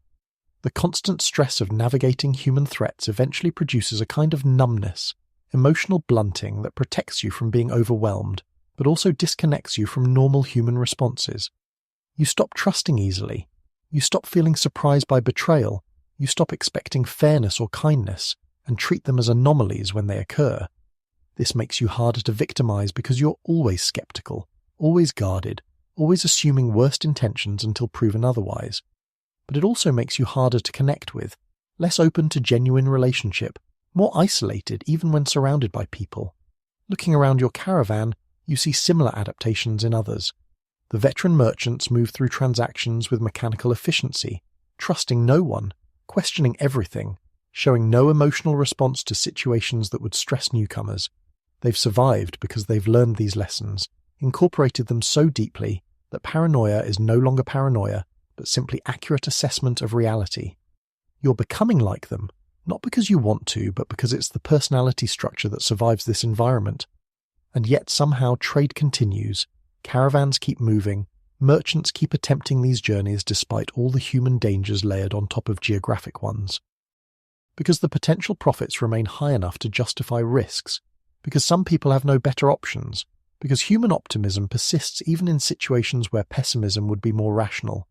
The constant stress of navigating human threats eventually produces a kind of numbness, emotional blunting that protects you from being overwhelmed, but also disconnects you from normal human responses. You stop trusting easily. You stop feeling surprised by betrayal. You stop expecting fairness or kindness, and treat them as anomalies when they occur. This makes you harder to victimize because you're always skeptical, always guarded, always assuming worst intentions until proven otherwise. But it also makes you harder to connect with, less open to genuine relationship, more isolated even when surrounded by people. Looking around your caravan, you see similar adaptations in others. The veteran merchants move through transactions with mechanical efficiency, trusting no one, questioning everything, showing no emotional response to situations that would stress newcomers. They've survived because they've learned these lessons, incorporated them so deeply that paranoia is no longer paranoia, but simply accurate assessment of reality. You're becoming like them, not because you want to, but because it's the personality structure that survives this environment. And yet somehow trade continues, caravans keep moving, merchants keep attempting these journeys despite all the human dangers layered on top of geographic ones. Because the potential profits remain high enough to justify risks, because some people have no better options, because human optimism persists even in situations where pessimism would be more rational.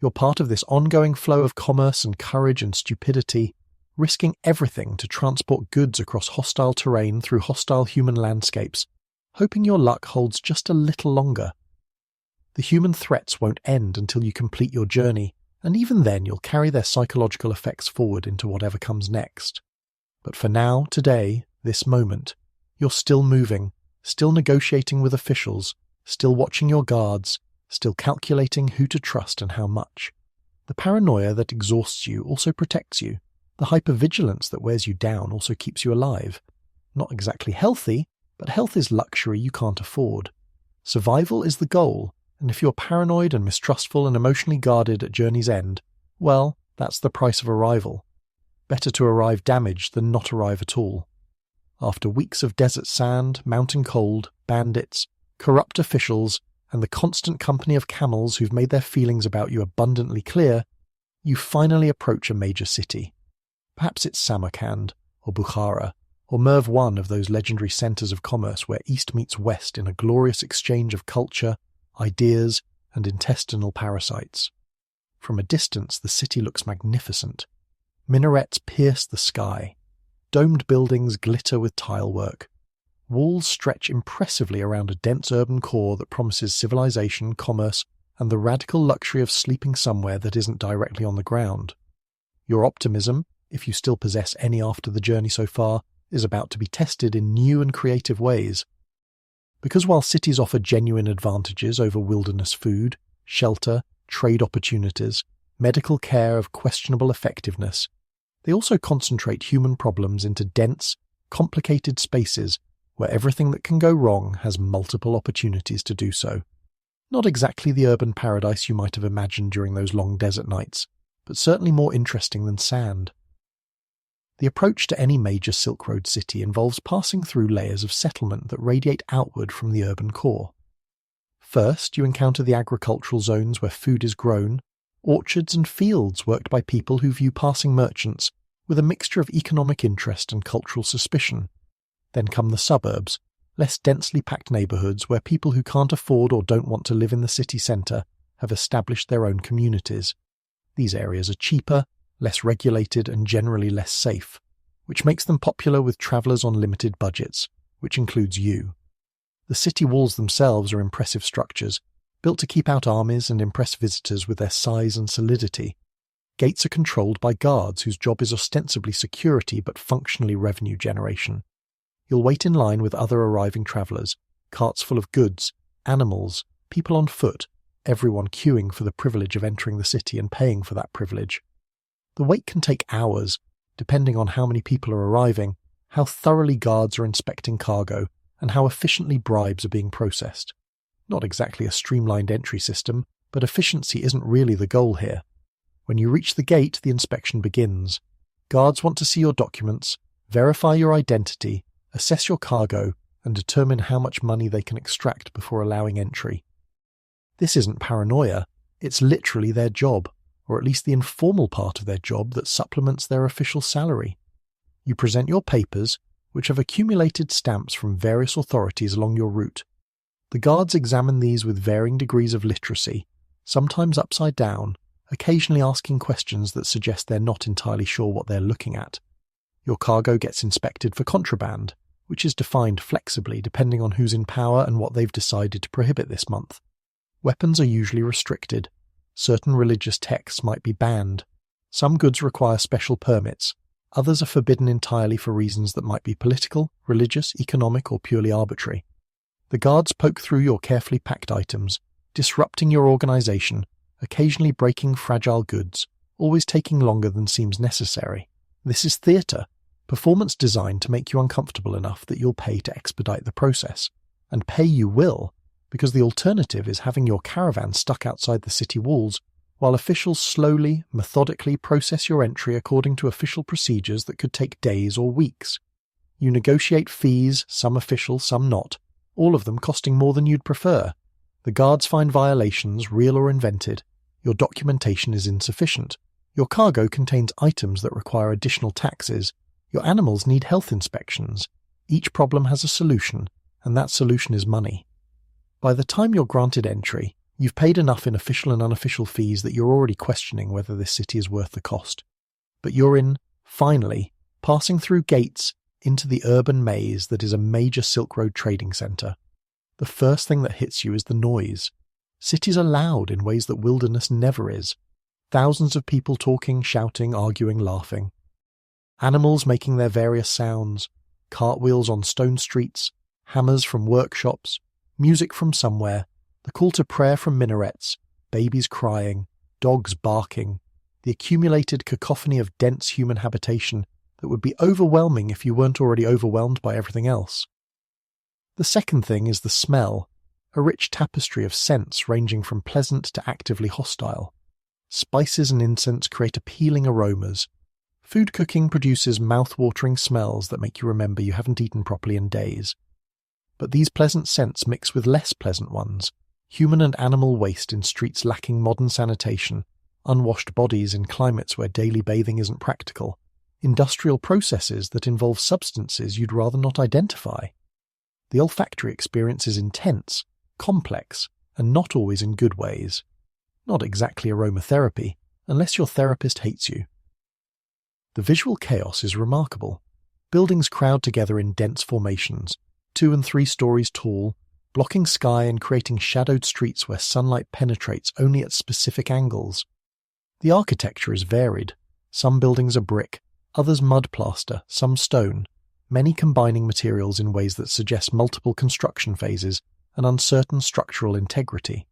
You're part of this ongoing flow of commerce and courage and stupidity, risking everything to transport goods across hostile terrain through hostile human landscapes, hoping your luck holds just a little longer. The human threats won't end until you complete your journey, and even then you'll carry their psychological effects forward into whatever comes next. But for now, today, this moment, you're still moving, still negotiating with officials, still watching your guards, still calculating who to trust and how much. The paranoia that exhausts you also protects you. The hypervigilance that wears you down also keeps you alive. Not exactly healthy, but health is luxury you can't afford. Survival is the goal, and if you're paranoid and mistrustful and emotionally guarded at journey's end, well, that's the price of arrival. Better to arrive damaged than not arrive at all. After weeks of desert sand, mountain cold, bandits, corrupt officials, and the constant company of camels who've made their feelings about you abundantly clear, you finally approach a major city. Perhaps it's Samarkand, or Bukhara, or Merv, one of those legendary centres of commerce where East meets West in a glorious exchange of culture, ideas, and intestinal parasites. From a distance, the city looks magnificent. Minarets pierce the sky. Domed buildings glitter with tilework. Walls stretch impressively around a dense urban core that promises civilization, commerce, and the radical luxury of sleeping somewhere that isn't directly on the ground. Your optimism, if you still possess any after the journey so far, is about to be tested in new and creative ways. Because while cities offer genuine advantages over wilderness food, shelter, trade opportunities, medical care of questionable effectiveness, they also concentrate human problems into dense, complicated spaces where everything that can go wrong has multiple opportunities to do so. Not exactly the urban paradise you might have imagined during those long desert nights, but certainly more interesting than sand. The approach to any major Silk Road city involves passing through layers of settlement that radiate outward from the urban core. First, you encounter the agricultural zones where food is grown, orchards and fields worked by people who view passing merchants with a mixture of economic interest and cultural suspicion. Then come the suburbs, less densely packed neighbourhoods where people who can't afford or don't want to live in the city centre have established their own communities. These areas are cheaper, less regulated, and generally less safe, which makes them popular with travellers on limited budgets, which includes you. The city walls themselves are impressive structures, built to keep out armies and impress visitors with their size and solidity. Gates are controlled by guards whose job is ostensibly security but functionally revenue generation. You'll wait in line with other arriving travellers, carts full of goods, animals, people on foot, everyone queuing for the privilege of entering the city and paying for that privilege. The wait can take hours, depending on how many people are arriving, how thoroughly guards are inspecting cargo, and how efficiently bribes are being processed. Not exactly a streamlined entry system, but efficiency isn't really the goal here. When you reach the gate, the inspection begins. Guards want to see your documents, verify your identity, assess your cargo, and determine how much money they can extract before allowing entry. This isn't paranoia, it's literally their job, or at least the informal part of their job that supplements their official salary. You present your papers, which have accumulated stamps from various authorities along your route. The guards examine these with varying degrees of literacy, sometimes upside down, occasionally asking questions that suggest they're not entirely sure what they're looking at. Your cargo gets inspected for contraband, which is defined flexibly depending on who's in power and what they've decided to prohibit this month. Weapons are usually restricted. Certain religious texts might be banned. Some goods require special permits. Others are forbidden entirely for reasons that might be political, religious, economic, or purely arbitrary. The guards poke through your carefully packed items, disrupting your organization, occasionally breaking fragile goods, always taking longer than seems necessary. This is theatre, performance designed to make you uncomfortable enough that you'll pay to expedite the process. And pay you will, because the alternative is having your caravan stuck outside the city walls while officials slowly, methodically process your entry according to official procedures that could take days or weeks. You negotiate fees, some official, some not, all of them costing more than you'd prefer. The guards find violations, real or invented. Your documentation is insufficient. Your cargo contains items that require additional taxes. Your animals need health inspections. Each problem has a solution, and that solution is money. By the time you're granted entry, you've paid enough in official and unofficial fees that you're already questioning whether this city is worth the cost. But you're finally, passing through gates into the urban maze that is a major Silk Road trading centre. The first thing that hits you is the noise. Cities are loud in ways that wilderness never is. Thousands of people talking, shouting, arguing, laughing. Animals making their various sounds, cartwheels on stone streets, hammers from workshops, music from somewhere, the call to prayer from minarets, babies crying, dogs barking, the accumulated cacophony of dense human habitation that would be overwhelming if you weren't already overwhelmed by everything else. The second thing is the smell, a rich tapestry of scents ranging from pleasant to actively hostile. Spices and incense create appealing aromas. Food cooking produces mouth-watering smells that make you remember you haven't eaten properly in days. But these pleasant scents mix with less pleasant ones, human and animal waste in streets lacking modern sanitation, unwashed bodies in climates where daily bathing isn't practical, industrial processes that involve substances you'd rather not identify. The olfactory experience is intense, complex, and not always in good ways. Not exactly aromatherapy, unless your therapist hates you. The visual chaos is remarkable. Buildings crowd together in dense formations, 2 and 3 stories tall, blocking sky and creating shadowed streets where sunlight penetrates only at specific angles. The architecture is varied. Some buildings are brick, others mud plaster, some stone, many combining materials in ways that suggest multiple construction phases and uncertain structural integrity.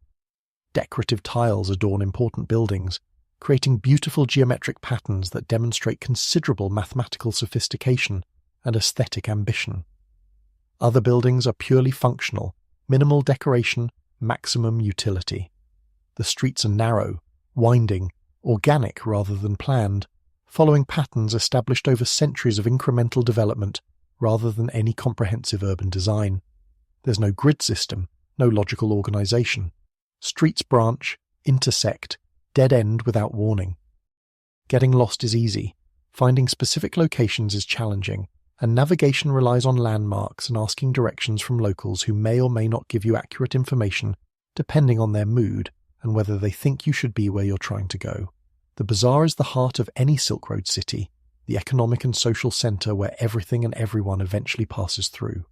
Decorative tiles adorn important buildings, creating beautiful geometric patterns that demonstrate considerable mathematical sophistication and aesthetic ambition. Other buildings are purely functional, minimal decoration, maximum utility. The streets are narrow, winding, organic rather than planned, following patterns established over centuries of incremental development rather than any comprehensive urban design. There's no grid system, no logical organization. Streets branch, intersect, dead end without warning. Getting lost is easy, finding specific locations is challenging, and navigation relies on landmarks and asking directions from locals who may or may not give you accurate information depending on their mood and whether they think you should be where you're trying to go. The bazaar is the heart of any Silk Road city, the economic and social centre where everything and everyone eventually passes through.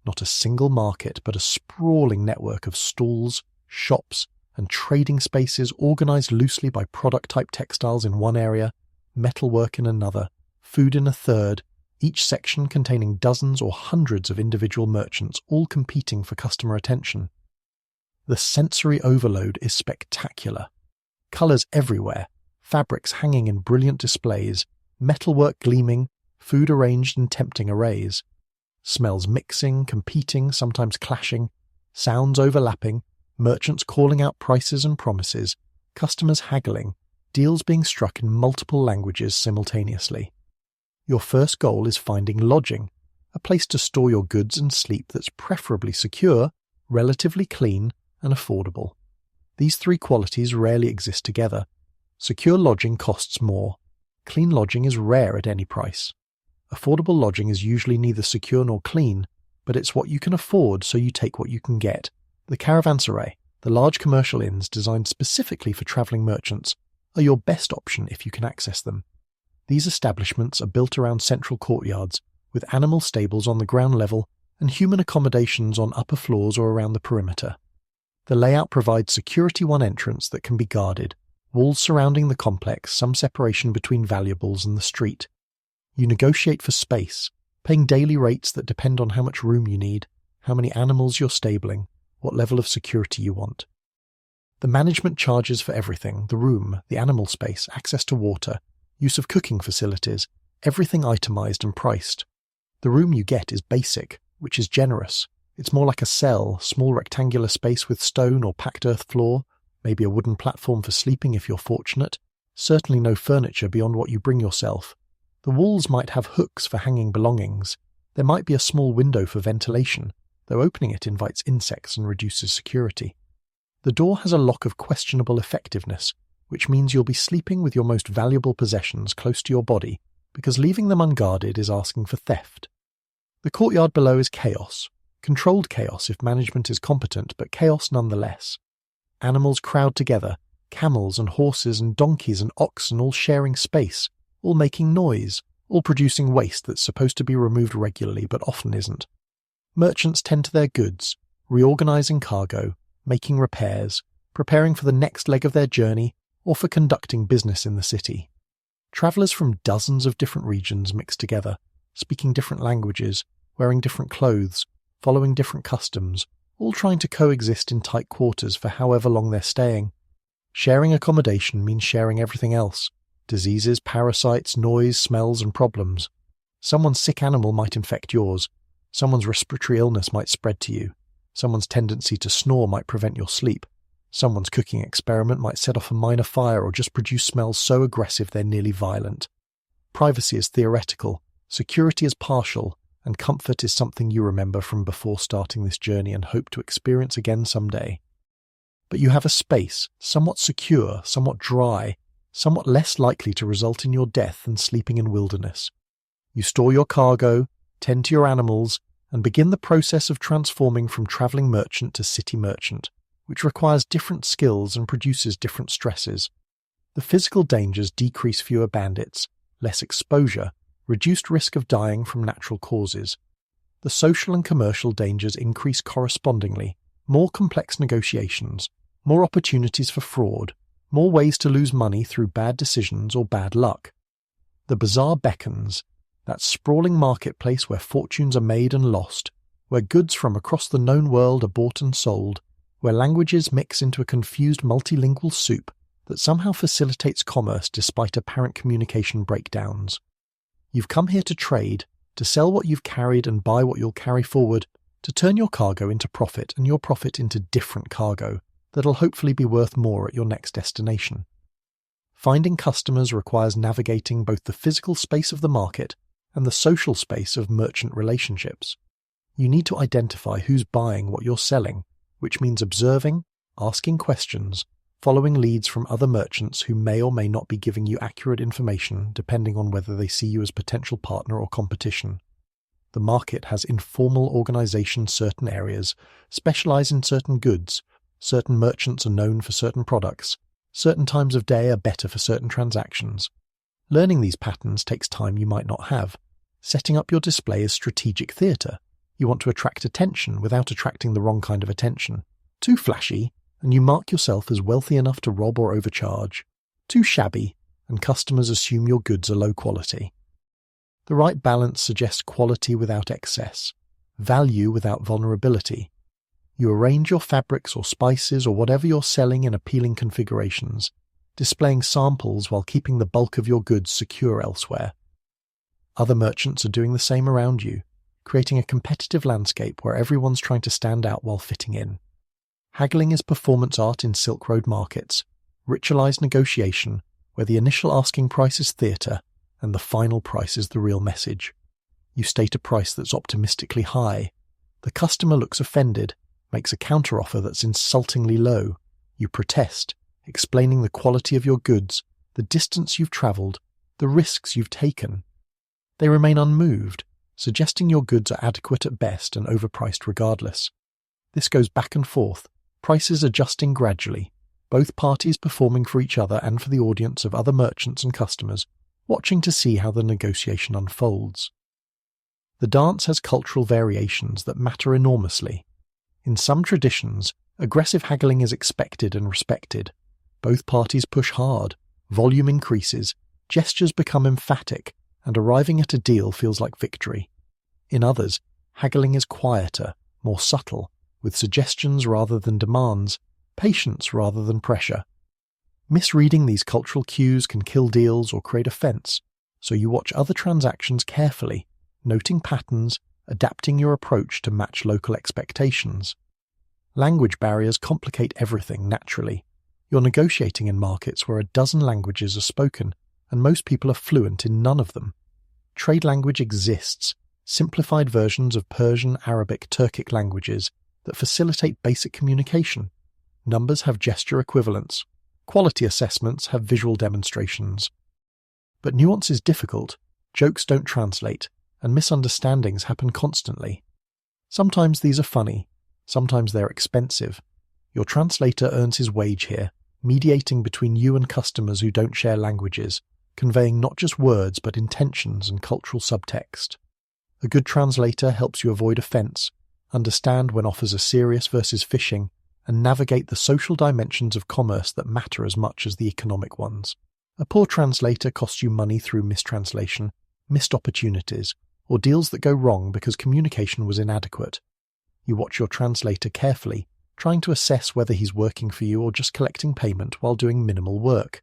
Not a single market, but a sprawling network of stalls, shops, and trading spaces organised loosely by product-type textiles in one area, metalwork in another, food in a third, each section containing dozens or hundreds of individual merchants all competing for customer attention. The sensory overload is spectacular. Colours everywhere, fabrics hanging in brilliant displays, metalwork gleaming, food arranged in tempting arrays. Smells mixing, competing, sometimes clashing, sounds overlapping, merchants calling out prices and promises, customers haggling, deals being struck in multiple languages simultaneously. Your first goal is finding lodging, a place to store your goods and sleep that's preferably secure, relatively clean, and affordable. These three qualities rarely exist together. Secure lodging costs more. Clean lodging is rare at any price. Affordable lodging is usually neither secure nor clean, but it's what you can afford, so you take what you can get. The caravanserai, the large commercial inns designed specifically for travelling merchants, are your best option if you can access them. These establishments are built around central courtyards, with animal stables on the ground level and human accommodations on upper floors or around the perimeter. The layout provides security one entrance that can be guarded, walls surrounding the complex, some separation between valuables and the street. You negotiate for space, paying daily rates that depend on how much room you need, how many animals you're stabling, what level of security you want. The management charges for everything: the room, the animal space, access to water, use of cooking facilities, everything itemized and priced. The room you get is basic, which is generous. It's more like a cell, small rectangular space with stone or packed earth floor, maybe a wooden platform for sleeping if you're fortunate, certainly no furniture beyond what you bring yourself. The walls might have hooks for hanging belongings. There might be a small window for ventilation, though opening it invites insects and reduces security. The door has a lock of questionable effectiveness, which means you'll be sleeping with your most valuable possessions close to your body, because leaving them unguarded is asking for theft. The courtyard below is chaos. Controlled chaos if management is competent, but chaos nonetheless. Animals crowd together, camels and horses and donkeys and oxen all sharing space, all making noise, all producing waste that's supposed to be removed regularly but often isn't. Merchants tend to their goods, reorganizing cargo, making repairs, preparing for the next leg of their journey, or for conducting business in the city. Travellers from dozens of different regions mix together, speaking different languages, wearing different clothes, following different customs, all trying to coexist in tight quarters for however long they're staying. Sharing accommodation means sharing everything else: diseases, parasites, noise, smells, and problems. Someone's sick animal might infect yours. Someone's respiratory illness might spread to you. Someone's tendency to snore might prevent your sleep. Someone's cooking experiment might set off a minor fire or just produce smells so aggressive they're nearly violent. Privacy is theoretical, security is partial, and comfort is something you remember from before starting this journey and hope to experience again someday. But you have a space, somewhat secure, somewhat dry, somewhat less likely to result in your death than sleeping in wilderness. You store your cargo, tend to your animals, and begin the process of transforming from travelling merchant to city merchant, which requires different skills and produces different stresses. The physical dangers decrease: fewer bandits, less exposure, reduced risk of dying from natural causes. The social and commercial dangers increase correspondingly: more complex negotiations, more opportunities for fraud, more ways to lose money through bad decisions or bad luck. The bazaar beckons, that sprawling marketplace where fortunes are made and lost, where goods from across the known world are bought and sold, where languages mix into a confused multilingual soup that somehow facilitates commerce despite apparent communication breakdowns. You've come here to trade, to sell what you've carried and buy what you'll carry forward, to turn your cargo into profit and your profit into different cargo that'll hopefully be worth more at your next destination. Finding customers requires navigating both the physical space of the market and the social space of merchant relationships. You need to identify who's buying what you're selling, which means observing, asking questions, following leads from other merchants who may or may not be giving you accurate information depending on whether they see you as potential partner or competition. The market has informal organizations. Certain areas specialize in certain goods, certain merchants are known for certain products, Certain times of day are better for certain transactions. Learning these patterns takes time you might not have. Setting up your display is strategic theatre. You want to attract attention without attracting the wrong kind of attention. Too flashy, and you mark yourself as wealthy enough to rob or overcharge. Too shabby, and customers assume your goods are low quality. The right balance suggests quality without excess, value without vulnerability. You arrange your fabrics or spices or whatever you're selling in appealing configurations, displaying samples while keeping the bulk of your goods secure elsewhere. Other merchants are doing the same around you, creating a competitive landscape where everyone's trying to stand out while fitting in. Haggling is performance art in Silk Road markets, ritualized negotiation where the initial asking price is theatre and the final price is the real message. You state a price that's optimistically high. The customer looks offended, makes a counteroffer that's insultingly low. You protest, explaining the quality of your goods, the distance you've travelled, the risks you've taken. They remain unmoved, suggesting your goods are adequate at best and overpriced regardless. This goes back and forth, prices adjusting gradually, both parties performing for each other and for the audience of other merchants and customers, watching to see how the negotiation unfolds. The dance has cultural variations that matter enormously. In some traditions, aggressive haggling is expected and respected. Both parties push hard, volume increases, gestures become emphatic, and arriving at a deal feels like victory. In others, haggling is quieter, more subtle, with suggestions rather than demands, patience rather than pressure. Misreading these cultural cues can kill deals or create offence, so you watch other transactions carefully, noting patterns, adapting your approach to match local expectations. Language barriers complicate everything naturally. You're negotiating in markets where a dozen languages are spoken, and most people are fluent in none of them. Trade language exists, simplified versions of Persian, Arabic, Turkic languages that facilitate basic communication. Numbers have gesture equivalents. Quality assessments have visual demonstrations. But nuance is difficult, jokes don't translate, and misunderstandings happen constantly. Sometimes these are funny, sometimes they're expensive. Your translator earns his wage here, mediating between you and customers who don't share languages, conveying not just words but intentions and cultural subtext. A good translator helps you avoid offence, understand when offers are serious versus fishing, and navigate the social dimensions of commerce that matter as much as the economic ones. A poor translator costs you money through mistranslation, missed opportunities, or deals that go wrong because communication was inadequate. You watch your translator carefully, trying to assess whether he's working for you or just collecting payment while doing minimal work.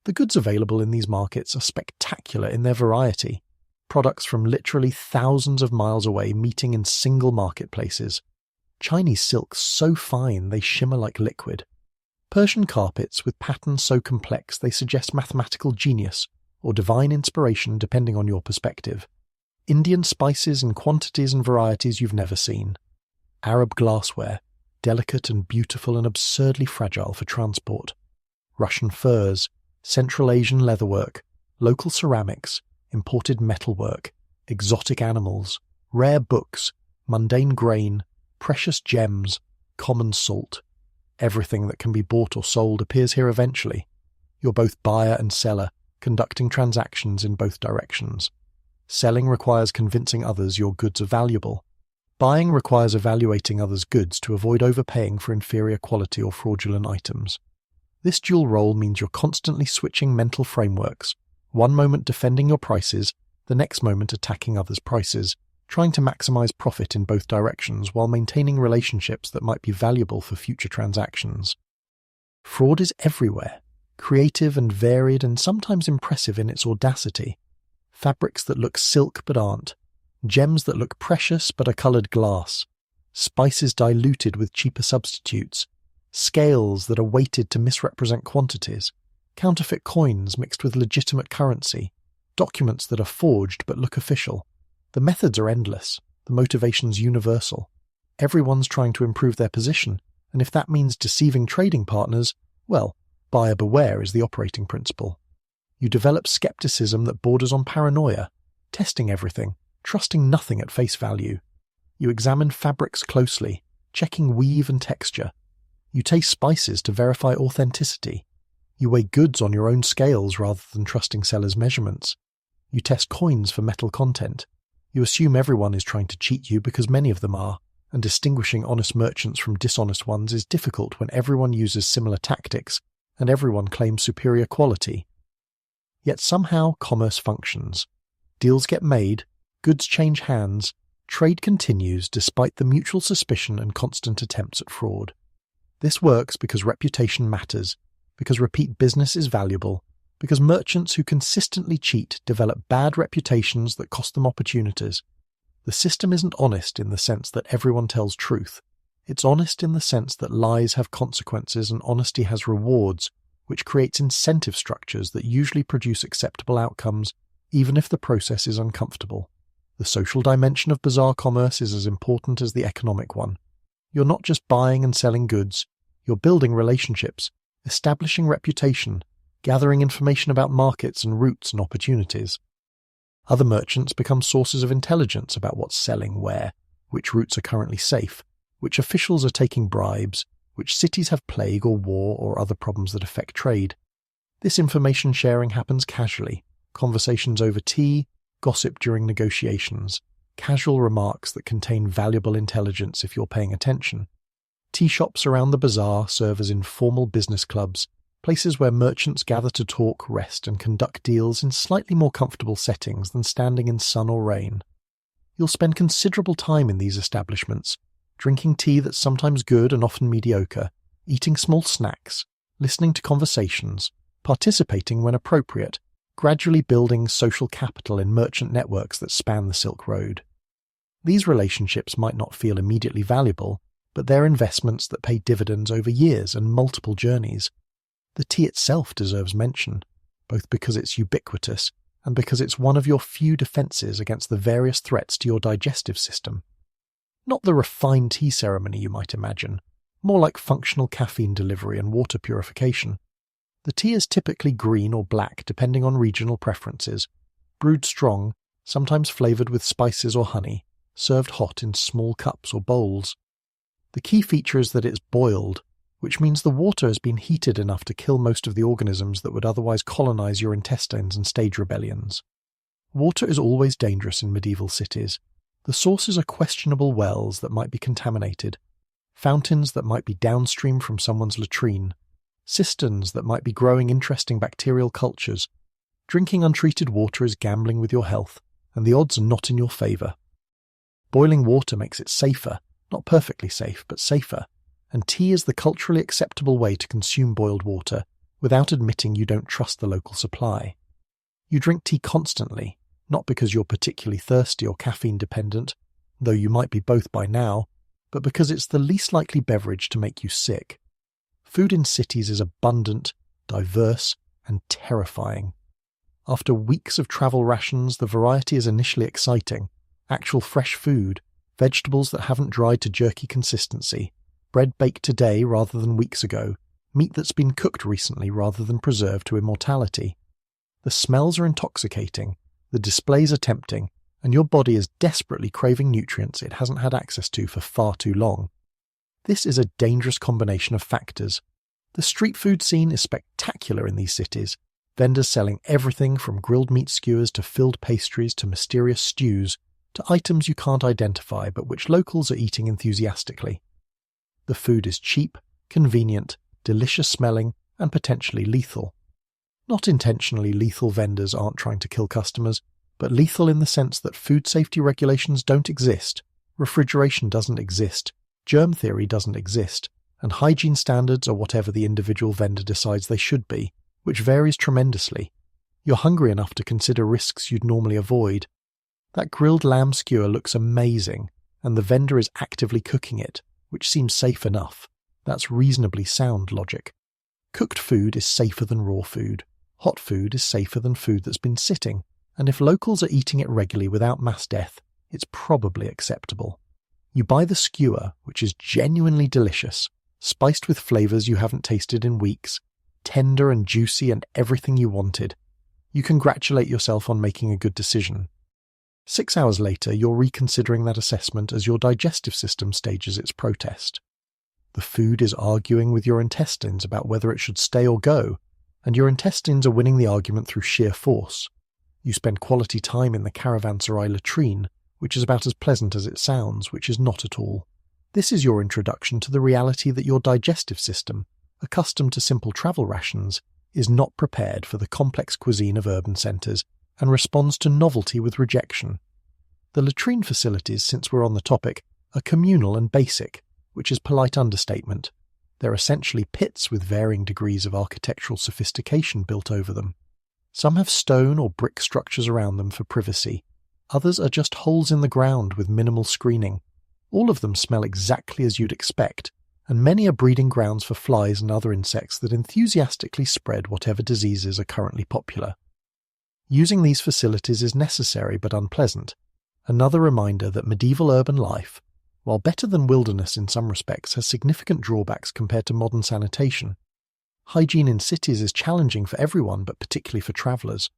The goods available in these markets are spectacular in their variety, products from literally thousands of miles away meeting in single marketplaces. Chinese silks so fine they shimmer like liquid. Persian carpets with patterns so complex they suggest mathematical genius or divine inspiration depending on your perspective. Indian spices in quantities and varieties you've never seen. Arab glassware, delicate and beautiful and absurdly fragile for transport. Russian furs, Central Asian leatherwork, local ceramics, imported metalwork, exotic animals, rare books, mundane grain, precious gems, common salt. Everything that can be bought or sold appears here eventually. You're both buyer and seller, conducting transactions in both directions. Selling requires convincing others your goods are valuable. Buying requires evaluating others' goods to avoid overpaying for inferior quality or fraudulent items. This dual role means you're constantly switching mental frameworks, one moment defending your prices, the next moment attacking others' prices, trying to maximize profit in both directions while maintaining relationships that might be valuable for future transactions. Fraud is everywhere, creative and varied and sometimes impressive in its audacity. Fabrics that look silk but aren't, gems that look precious but are coloured glass, spices diluted with cheaper substitutes, scales that are weighted to misrepresent quantities, counterfeit coins mixed with legitimate currency, documents that are forged but look official. The methods are endless, the motivations universal. Everyone's trying to improve their position, and if that means deceiving trading partners, well, buyer beware is the operating principle. You develop skepticism that borders on paranoia, testing everything, trusting nothing at face value. You examine fabrics closely, checking weave and texture. You taste spices to verify authenticity. You weigh goods on your own scales rather than trusting sellers' measurements. You test coins for metal content. You assume everyone is trying to cheat you because many of them are, and distinguishing honest merchants from dishonest ones is difficult when everyone uses similar tactics and everyone claims superior quality. Yet somehow commerce functions. Deals get made, goods change hands, trade continues despite the mutual suspicion and constant attempts at fraud. This works because reputation matters, because repeat business is valuable, because merchants who consistently cheat develop bad reputations that cost them opportunities. The system isn't honest in the sense that everyone tells truth. It's honest in the sense that lies have consequences and honesty has rewards, which creates incentive structures that usually produce acceptable outcomes, even if the process is uncomfortable. The social dimension of bazaar commerce is as important as the economic one. You're not just buying and selling goods, you're building relationships, establishing reputation, gathering information about markets and routes and opportunities. Other merchants become sources of intelligence about what's selling where, which routes are currently safe, which officials are taking bribes, which cities have plague or war or other problems that affect trade. This information sharing happens casually, conversations over tea, gossip during negotiations, casual remarks that contain valuable intelligence if you're paying attention. Tea shops around the bazaar serve as informal business clubs, places where merchants gather to talk, rest, and conduct deals in slightly more comfortable settings than standing in sun or rain. You'll spend considerable time in these establishments, drinking tea that's sometimes good and often mediocre, eating small snacks, listening to conversations, participating when appropriate, gradually building social capital in merchant networks that span the Silk Road. These relationships might not feel immediately valuable, but they're investments that pay dividends over years and multiple journeys. The tea itself deserves mention, both because it's ubiquitous and because it's one of your few defenses against the various threats to your digestive system. Not the refined tea ceremony you might imagine, more like functional caffeine delivery and water purification. The tea is typically green or black depending on regional preferences, brewed strong, sometimes flavoured with spices or honey, served hot in small cups or bowls. The key feature is that it's boiled, which means the water has been heated enough to kill most of the organisms that would otherwise colonize your intestines and stage rebellions. Water is always dangerous in medieval cities. The sources are questionable wells that might be contaminated, fountains that might be downstream from someone's latrine, cisterns that might be growing interesting bacterial cultures. Drinking untreated water is gambling with your health, and the odds are not in your favour. Boiling water makes it safer, not perfectly safe, but safer, and tea is the culturally acceptable way to consume boiled water without admitting you don't trust the local supply. You drink tea constantly, not because you're particularly thirsty or caffeine dependent, though you might be both by now, but because it's the least likely beverage to make you sick. Food in cities is abundant, diverse, and terrifying. After weeks of travel rations, the variety is initially exciting. Actual fresh food, vegetables that haven't dried to jerky consistency, bread baked today rather than weeks ago, meat that's been cooked recently rather than preserved to immortality. The smells are intoxicating, the displays are tempting, and your body is desperately craving nutrients it hasn't had access to for far too long. This is a dangerous combination of factors. The street food scene is spectacular in these cities, vendors selling everything from grilled meat skewers to filled pastries to mysterious stews, to items you can't identify but which locals are eating enthusiastically. The food is cheap, convenient, delicious smelling, and potentially lethal. Not intentionally lethal vendors aren't trying to kill customers, but lethal in the sense that food safety regulations don't exist, refrigeration doesn't exist, germ theory doesn't exist, and hygiene standards are whatever the individual vendor decides they should be, which varies tremendously. You're hungry enough to consider risks you'd normally avoid. That grilled lamb skewer looks amazing, and the vendor is actively cooking it, which seems safe enough. That's reasonably sound logic. Cooked food is safer than raw food. Hot food is safer than food that's been sitting, and if locals are eating it regularly without mass death, it's probably acceptable. You buy the skewer, which is genuinely delicious, spiced with flavours you haven't tasted in weeks, tender and juicy and everything you wanted. You congratulate yourself on making a good decision. 6 hours later, you're reconsidering that assessment as your digestive system stages its protest. The food is arguing with your intestines about whether it should stay or go, and your intestines are winning the argument through sheer force. You spend quality time in the caravanserai latrine, which is about as pleasant as it sounds, which is not at all. This is your introduction to the reality that your digestive system, accustomed to simple travel rations, is not prepared for the complex cuisine of urban centres and responds to novelty with rejection. The latrine facilities, since we're on the topic, are communal and basic, which is polite understatement. They're essentially pits with varying degrees of architectural sophistication built over them. Some have stone or brick structures around them for privacy. Others are just holes in the ground with minimal screening. All of them smell exactly as you'd expect, and many are breeding grounds for flies and other insects that enthusiastically spread whatever diseases are currently popular. Using these facilities is necessary but unpleasant. Another reminder that medieval urban life, while better than wilderness in some respects, has significant drawbacks compared to modern sanitation. Hygiene in cities is challenging for everyone, but particularly for travellers.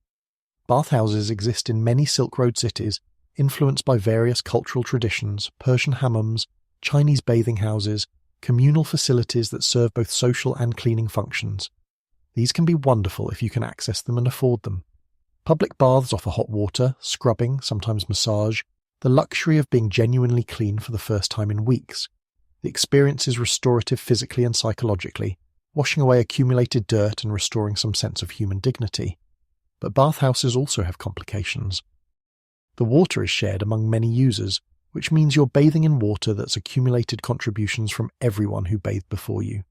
Bathhouses exist in many Silk Road cities, influenced by various cultural traditions, Persian hammams, Chinese bathing houses, communal facilities that serve both social and cleaning functions. These can be wonderful if you can access them and afford them. Public baths offer hot water, scrubbing, sometimes massage, the luxury of being genuinely clean for the first time in weeks. The experience is restorative physically and psychologically, washing away accumulated dirt and restoring some sense of human dignity. But bathhouses also have complications. The water is shared among many users, which means you're bathing in water that's accumulated contributions from everyone who bathed before you.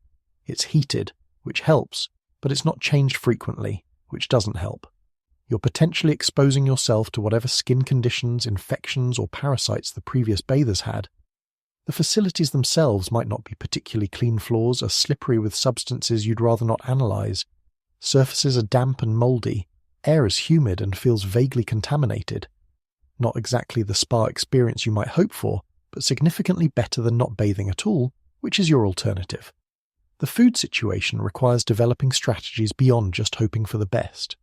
It's heated, which helps, but it's not changed frequently, which doesn't help. You're potentially exposing yourself to whatever skin conditions, infections, or parasites the previous bathers had. The facilities themselves might not be particularly clean. Floors are slippery with substances you'd rather not analyse. Surfaces are damp and mouldy. Air is humid and feels vaguely contaminated. Not exactly the spa experience you might hope for, but significantly better than not bathing at all, which is your alternative. The food situation requires developing strategies beyond just hoping for the best.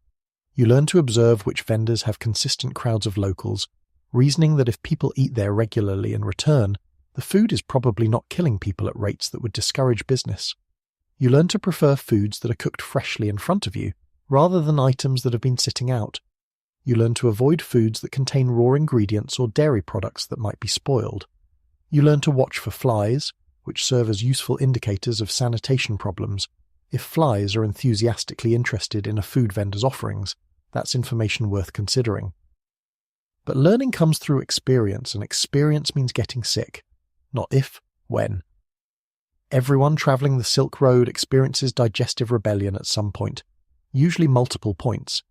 You learn to observe which vendors have consistent crowds of locals, reasoning that if people eat there regularly and return, the food is probably not killing people at rates that would discourage business. You learn to prefer foods that are cooked freshly in front of you, rather than items that have been sitting out. You learn to avoid foods that contain raw ingredients or dairy products that might be spoiled. You learn to watch for flies, which serve as useful indicators of sanitation problems. If flies are enthusiastically interested in a food vendor's offerings, that's information worth considering. But learning comes through experience, and experience means getting sick. Not if, when. Everyone travelling the Silk Road experiences digestive rebellion at some point, usually multiple points.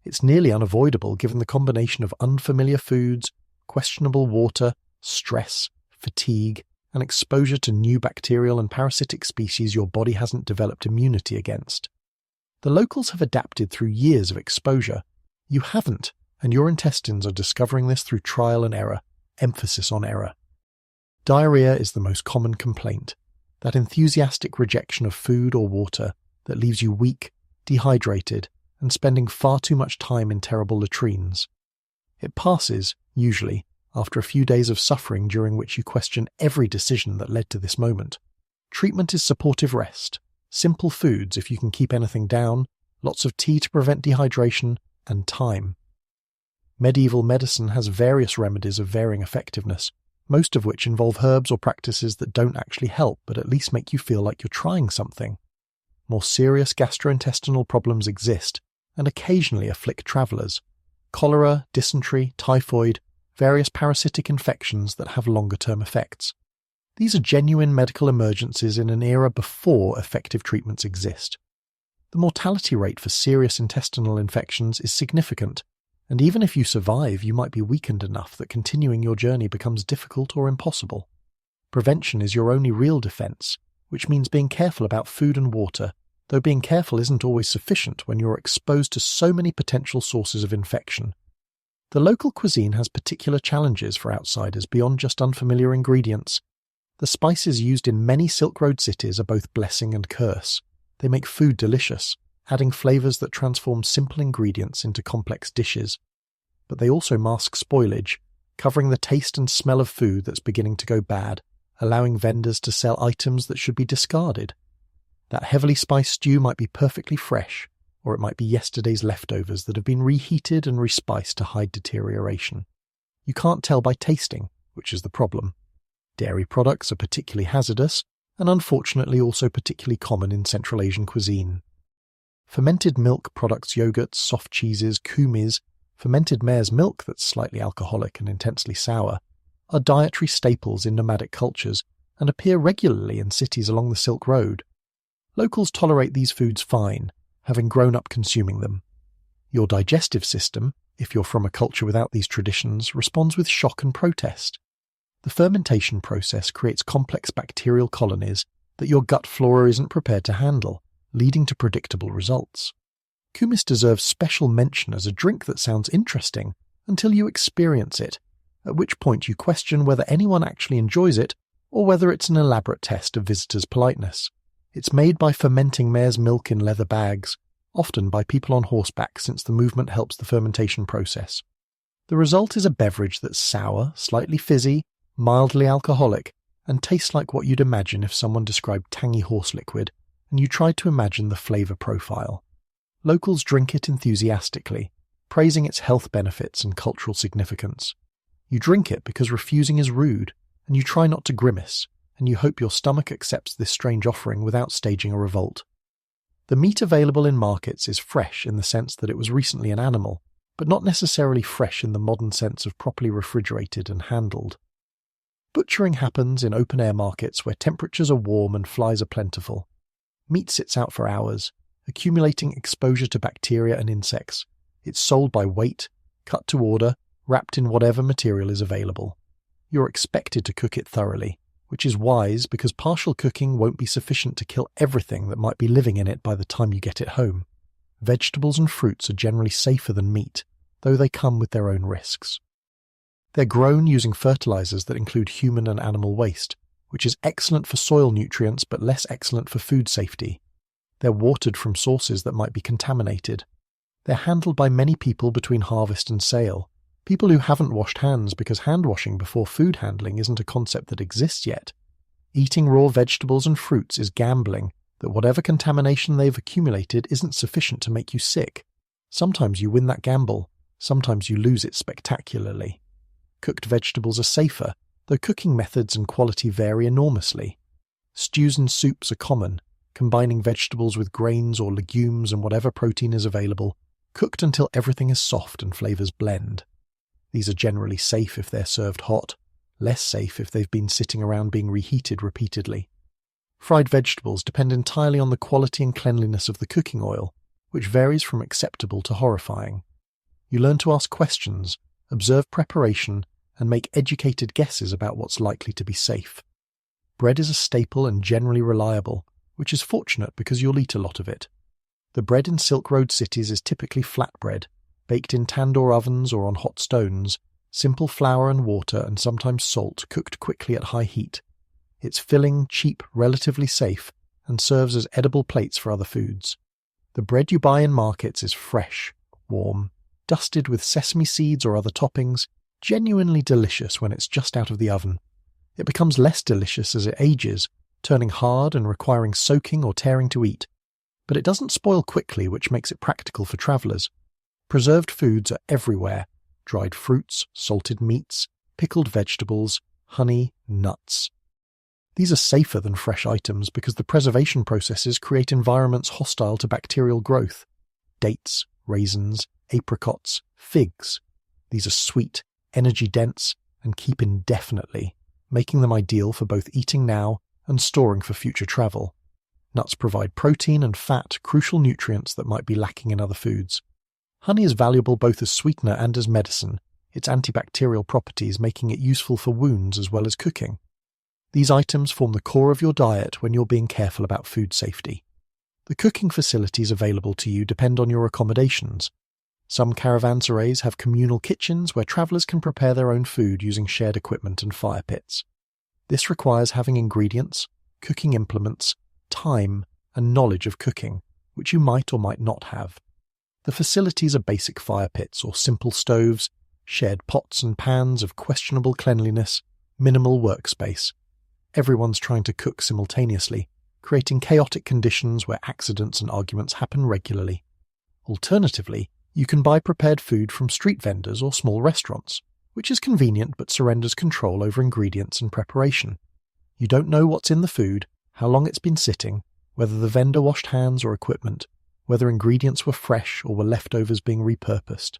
It's nearly unavoidable given the combination of unfamiliar foods, questionable water, stress, fatigue, and exposure to new bacterial and parasitic species your body hasn't developed immunity against. The locals have adapted through years of exposure. You haven't, and your intestines are discovering this through trial and error, emphasis on error. Diarrhea is the most common complaint, that enthusiastic rejection of food or water that leaves you weak, dehydrated, and spending far too much time in terrible latrines. It passes, usually, after a few days of suffering during which you question every decision that led to this moment. Treatment is supportive rest, simple foods if you can keep anything down, lots of tea to prevent dehydration, and time. Medieval medicine has various remedies of varying effectiveness, most of which involve herbs or practices that don't actually help but at least make you feel like you're trying something. More serious gastrointestinal problems exist, and occasionally afflict travellers. Cholera, dysentery, typhoid, various parasitic infections that have longer-term effects. These are genuine medical emergencies in an era before effective treatments exist. The mortality rate for serious intestinal infections is significant, and even if you survive, you might be weakened enough that continuing your journey becomes difficult or impossible. Prevention is your only real defence, which means being careful about food and water, though being careful isn't always sufficient when you're exposed to so many potential sources of infection. The local cuisine has particular challenges for outsiders beyond just unfamiliar ingredients. The spices used in many Silk Road cities are both blessing and curse. They make food delicious, adding flavours that transform simple ingredients into complex dishes. But they also mask spoilage, covering the taste and smell of food that's beginning to go bad, allowing vendors to sell items that should be discarded. That heavily spiced stew might be perfectly fresh, or it might be yesterday's leftovers that have been reheated and respiced to hide deterioration. You can't tell by tasting, which is the problem. Dairy products are particularly hazardous, and unfortunately also particularly common in Central Asian cuisine. Fermented milk products, yogurts, soft cheeses, kumis, fermented mare's milk that's slightly alcoholic and intensely sour, are dietary staples in nomadic cultures and appear regularly in cities along the Silk Road. Locals tolerate these foods fine, having grown up consuming them. Your digestive system, if you're from a culture without these traditions, responds with shock and protest. The fermentation process creates complex bacterial colonies that your gut flora isn't prepared to handle, leading to predictable results. Kumis deserves special mention as a drink that sounds interesting until you experience it, at which point you question whether anyone actually enjoys it or whether it's an elaborate test of visitors' politeness. It's made by fermenting mare's milk in leather bags, often by people on horseback since the movement helps the fermentation process. The result is a beverage that's sour, slightly fizzy, mildly alcoholic, and tastes like what you'd imagine if someone described tangy horse liquid and you tried to imagine the flavour profile. Locals drink it enthusiastically, praising its health benefits and cultural significance. You drink it because refusing is rude, and you try not to grimace, and you hope your stomach accepts this strange offering without staging a revolt. The meat available in markets is fresh in the sense that it was recently an animal, but not necessarily fresh in the modern sense of properly refrigerated and handled. Butchering happens in open-air markets where temperatures are warm and flies are plentiful. Meat sits out for hours, accumulating exposure to bacteria and insects. It's sold by weight, cut to order, wrapped in whatever material is available. You're expected to cook it thoroughly, which is wise because partial cooking won't be sufficient to kill everything that might be living in it by the time you get it home. Vegetables and fruits are generally safer than meat, though they come with their own risks. They're grown using fertilizers that include human and animal waste, which is excellent for soil nutrients but less excellent for food safety. They're watered from sources that might be contaminated. They're handled by many people between harvest and sale, people who haven't washed hands because hand washing before food handling isn't a concept that exists yet. Eating raw vegetables and fruits is gambling that whatever contamination they've accumulated isn't sufficient to make you sick. Sometimes you win that gamble, sometimes you lose it spectacularly. Cooked vegetables are safer, though cooking methods and quality vary enormously. Stews and soups are common, combining vegetables with grains or legumes and whatever protein is available, cooked until everything is soft and flavors blend. These are generally safe if they're served hot, less safe if they've been sitting around being reheated repeatedly. Fried vegetables depend entirely on the quality and cleanliness of the cooking oil, which varies from acceptable to horrifying. You learn to ask questions, observe preparation, and make educated guesses about what's likely to be safe. Bread is a staple and generally reliable, which is fortunate because you'll eat a lot of it. The bread in Silk Road cities is typically flat bread, baked in tandoor ovens or on hot stones, simple flour and water and sometimes salt cooked quickly at high heat. It's filling, cheap, relatively safe, and serves as edible plates for other foods. The bread you buy in markets is fresh, warm, dusted with sesame seeds or other toppings, genuinely delicious when it's just out of the oven. It becomes less delicious as it ages, turning hard and requiring soaking or tearing to eat. But it doesn't spoil quickly, which makes it practical for travellers. Preserved foods are everywhere: dried fruits, salted meats, pickled vegetables, honey, nuts. These are safer than fresh items because the preservation processes create environments hostile to bacterial growth. Dates, raisins, apricots, figs. These are sweet, energy-dense, and keep indefinitely, making them ideal for both eating now and storing for future travel. Nuts provide protein and fat, crucial nutrients that might be lacking in other foods. Honey is valuable both as sweetener and as medicine, its antibacterial properties making it useful for wounds as well as cooking. These items form the core of your diet when you're being careful about food safety. The cooking facilities available to you depend on your accommodations. Some caravanserais have communal kitchens where travellers can prepare their own food using shared equipment and fire pits. This requires having ingredients, cooking implements, time, and knowledge of cooking, which you might or might not have. The facilities are basic fire pits or simple stoves, shared pots and pans of questionable cleanliness, minimal workspace. Everyone's trying to cook simultaneously, creating chaotic conditions where accidents and arguments happen regularly. Alternatively, you can buy prepared food from street vendors or small restaurants, which is convenient but surrenders control over ingredients and preparation. You don't know what's in the food, how long it's been sitting, whether the vendor washed hands or equipment, whether ingredients were fresh or were leftovers being repurposed.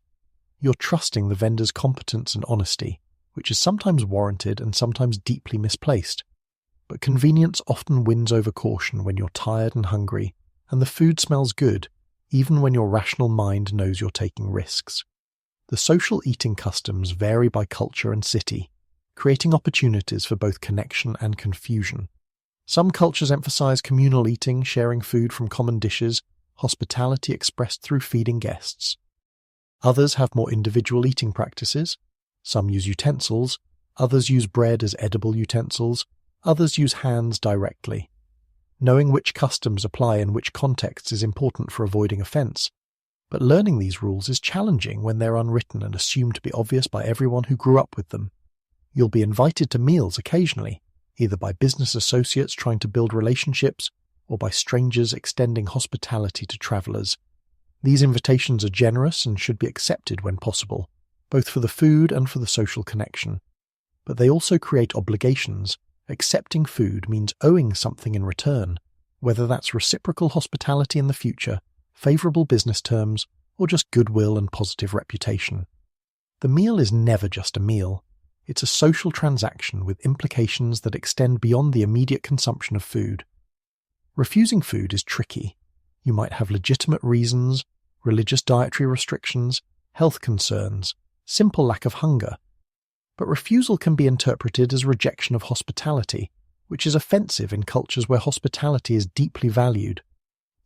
You're trusting the vendor's competence and honesty, which is sometimes warranted and sometimes deeply misplaced. But convenience often wins over caution when you're tired and hungry, and the food smells good, even when your rational mind knows you're taking risks. The social eating customs vary by culture and city, creating opportunities for both connection and confusion. Some cultures emphasize communal eating, sharing food from common dishes, hospitality expressed through feeding guests. Others have more individual eating practices. Some use utensils, others use bread as edible utensils, others use hands directly. Knowing which customs apply in which contexts is important for avoiding offense, but learning these rules is challenging when they're unwritten and assumed to be obvious by everyone who grew up with them. You'll be invited to meals occasionally, either by business associates trying to build relationships or by strangers extending hospitality to travelers. These invitations are generous and should be accepted when possible, both for the food and for the social connection. But they also create obligations. Accepting food means owing something in return, whether that's reciprocal hospitality in the future, favourable business terms, or just goodwill and positive reputation. The meal is never just a meal. It's a social transaction with implications that extend beyond the immediate consumption of food. Refusing food is tricky. You might have legitimate reasons, religious dietary restrictions, health concerns, simple lack of hunger. But refusal can be interpreted as rejection of hospitality, which is offensive in cultures where hospitality is deeply valued.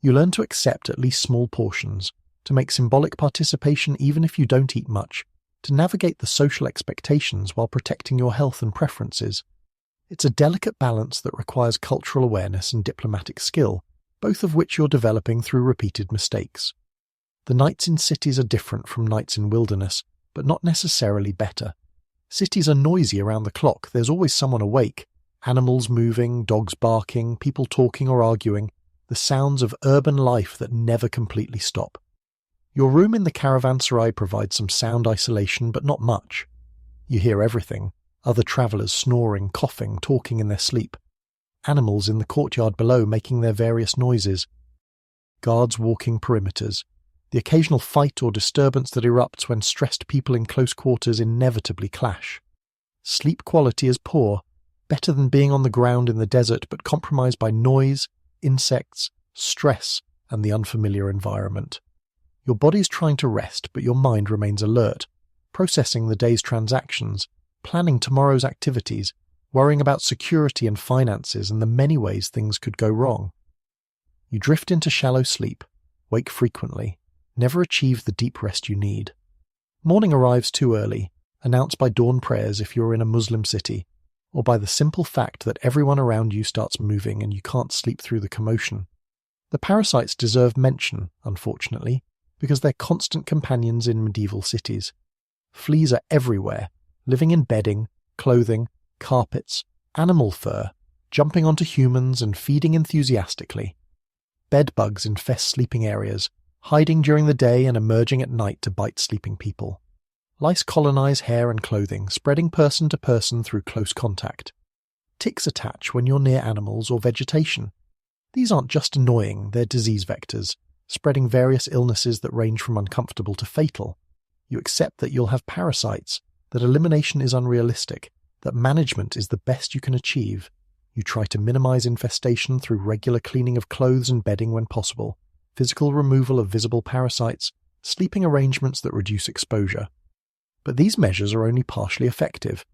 You learn to accept at least small portions, to make symbolic participation even if you don't eat much, to navigate the social expectations while protecting your health and preferences. It's a delicate balance that requires cultural awareness and diplomatic skill, both of which you're developing through repeated mistakes. The nights in cities are different from nights in wilderness, but not necessarily better. Cities are noisy around the clock, there's always someone awake, animals moving, dogs barking, people talking or arguing, the sounds of urban life that never completely stop. Your room in the caravanserai provides some sound isolation, but not much. You hear everything, other travellers snoring, coughing, talking in their sleep, animals in the courtyard below making their various noises, guards walking perimeters, the occasional fight or disturbance that erupts when stressed people in close quarters inevitably clash. Sleep quality is poor, better than being on the ground in the desert, but compromised by noise, insects, stress, and the unfamiliar environment. Your body's trying to rest, but your mind remains alert, processing the day's transactions, planning tomorrow's activities, worrying about security and finances and the many ways things could go wrong. You drift into shallow sleep, wake frequently, never achieve the deep rest you need. Morning arrives too early, announced by dawn prayers if you're in a Muslim city, or by the simple fact that everyone around you starts moving and you can't sleep through the commotion. The parasites deserve mention, unfortunately, because they're constant companions in medieval cities. Fleas are everywhere, living in bedding, clothing, carpets, animal fur, jumping onto humans and feeding enthusiastically. Bedbugs infest sleeping areas, hiding during the day and emerging at night to bite sleeping people. Lice colonize hair and clothing, spreading person to person through close contact. Ticks attach when you're near animals or vegetation. These aren't just annoying, they're disease vectors, spreading various illnesses that range from uncomfortable to fatal. You accept that you'll have parasites, that elimination is unrealistic, that management is the best you can achieve. You try to minimize infestation through regular cleaning of clothes and bedding when possible, physical removal of visible parasites, sleeping arrangements that reduce exposure. But these measures are only partially effective.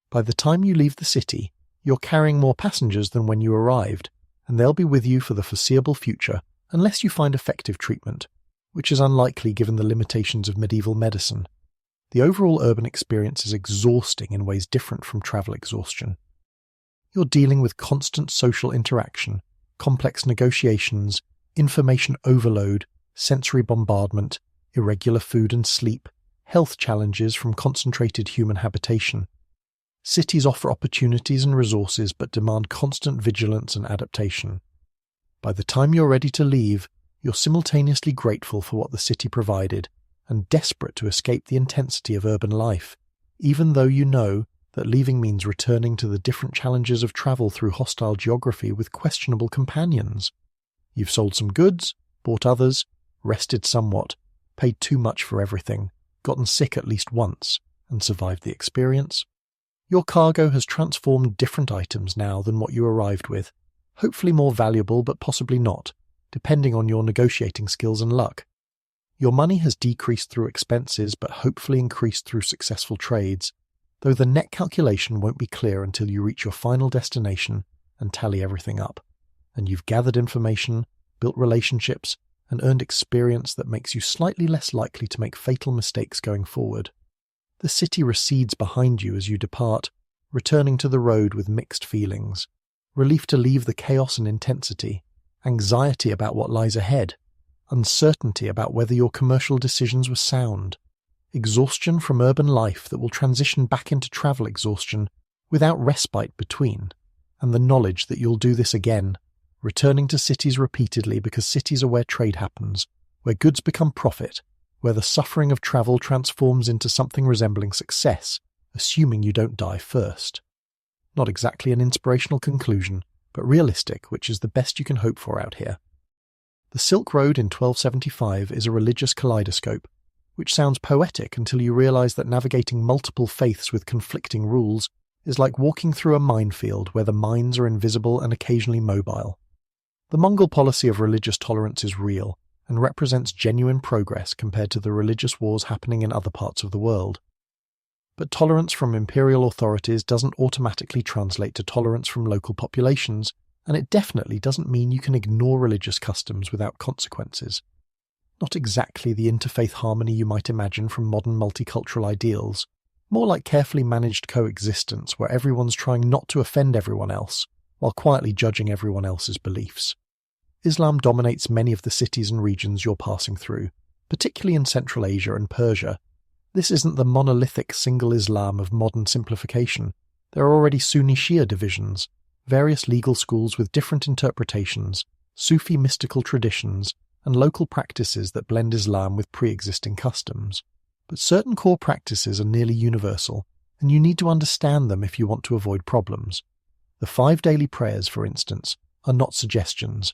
By the time you leave the city, you're carrying more passengers than when you arrived, and they'll be with you for the foreseeable future unless you find effective treatment, which is unlikely given the limitations of medieval medicine. The overall urban experience is exhausting in ways different from travel exhaustion. You're dealing with constant social interaction, complex negotiations, information overload, sensory bombardment, irregular food and sleep, health challenges from concentrated human habitation. Cities offer opportunities and resources but demand constant vigilance and adaptation. By the time you're ready to leave, you're simultaneously grateful for what the city provided and desperate to escape the intensity of urban life, even though you know that leaving means returning to the different challenges of travel through hostile geography with questionable companions. You've sold some goods, bought others, rested somewhat, paid too much for everything, gotten sick at least once, and survived the experience. Your cargo has transformed different items now than what you arrived with, hopefully more valuable but possibly not, depending on your negotiating skills and luck. Your money has decreased through expenses but hopefully increased through successful trades, though the net calculation won't be clear until you reach your final destination and tally everything up, and you've gathered information, built relationships, and earned experience that makes you slightly less likely to make fatal mistakes going forward. The city recedes behind you as you depart, returning to the road with mixed feelings. Relief to leave the chaos and intensity, anxiety about what lies ahead, uncertainty about whether your commercial decisions were sound, exhaustion from urban life that will transition back into travel exhaustion without respite between, and the knowledge that you'll do this again, returning to cities repeatedly because cities are where trade happens, where goods become profit, where the suffering of travel transforms into something resembling success, assuming you don't die first. Not exactly an inspirational conclusion, but realistic, which is the best you can hope for out here. The Silk Road in 1275 is a religious kaleidoscope, which sounds poetic until you realize that navigating multiple faiths with conflicting rules is like walking through a minefield where the mines are invisible and occasionally mobile. The Mongol policy of religious tolerance is real, and represents genuine progress compared to the religious wars happening in other parts of the world. But tolerance from imperial authorities doesn't automatically translate to tolerance from local populations, and it definitely doesn't mean you can ignore religious customs without consequences. Not exactly the interfaith harmony you might imagine from modern multicultural ideals, more like carefully managed coexistence where everyone's trying not to offend everyone else, while quietly judging everyone else's beliefs. Islam dominates many of the cities and regions you're passing through, particularly in Central Asia and Persia. This isn't the monolithic single Islam of modern simplification. There are already Sunni Shia divisions, various legal schools with different interpretations, Sufi mystical traditions, and local practices that blend Islam with pre-existing customs. But certain core practices are nearly universal, and you need to understand them if you want to avoid problems. The 5 daily prayers, for instance, are not suggestions.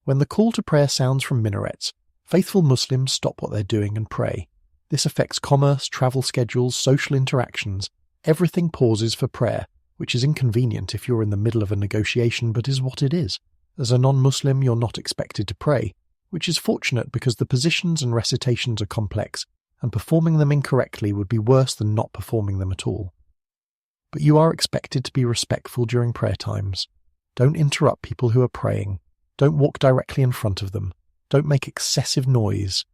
When the call to prayer sounds from minarets, faithful Muslims stop what they're doing and pray. This affects commerce, travel schedules, social interactions. Everything pauses for prayer, which is inconvenient if you're in the middle of a negotiation, but is what it is. As a non-Muslim, you're not expected to pray, which is fortunate because the positions and recitations are complex, and performing them incorrectly would be worse than not performing them at all. But you are expected to be respectful during prayer times. Don't interrupt people who are praying. Don't walk directly in front of them. Don't make excessive noise.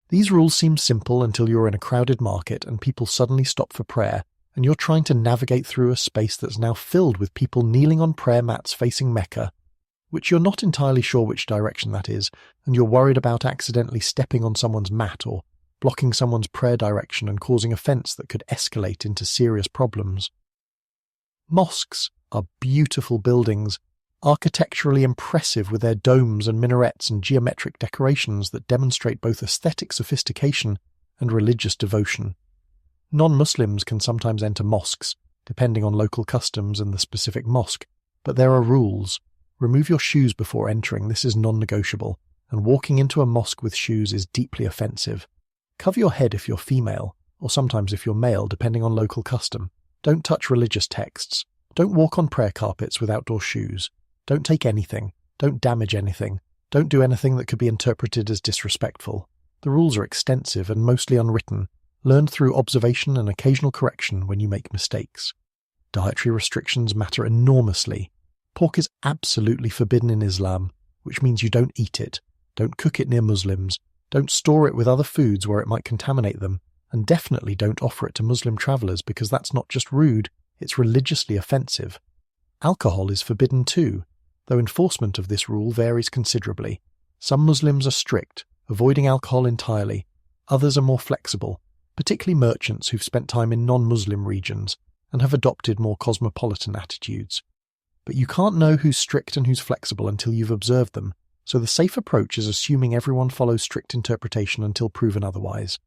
These rules seem simple until you're in a crowded market and people suddenly stop for prayer, and you're trying to navigate through a space that's now filled with people kneeling on prayer mats facing Mecca, which you're not entirely sure which direction that is, and you're worried about accidentally stepping on someone's mat or blocking someone's prayer direction and causing offense that could escalate into serious problems. Mosques are beautiful buildings, architecturally impressive with their domes and minarets and geometric decorations that demonstrate both aesthetic sophistication and religious devotion. Non-Muslims can sometimes enter mosques, depending on local customs and the specific mosque, but there are rules. Remove your shoes before entering, this is non-negotiable, and walking into a mosque with shoes is deeply offensive. Cover your head if you're female, or sometimes if you're male, depending on local custom. Don't touch religious texts. Don't walk on prayer carpets with outdoor shoes. Don't take anything. Don't damage anything. Don't do anything that could be interpreted as disrespectful. The rules are extensive and mostly unwritten, learned through observation and occasional correction when you make mistakes. Dietary restrictions matter enormously. Pork is absolutely forbidden in Islam, which means you don't eat it, don't cook it near Muslims, don't store it with other foods where it might contaminate them, and definitely don't offer it to Muslim travelers because that's not just rude, it's religiously offensive. Alcohol is forbidden too, though enforcement of this rule varies considerably. Some Muslims are strict, avoiding alcohol entirely. Others are more flexible, particularly merchants who've spent time in non-Muslim regions, and have adopted more cosmopolitan attitudes. But you can't know who's strict and who's flexible until you've observed them, so the safe approach is assuming everyone follows strict interpretation until proven otherwise.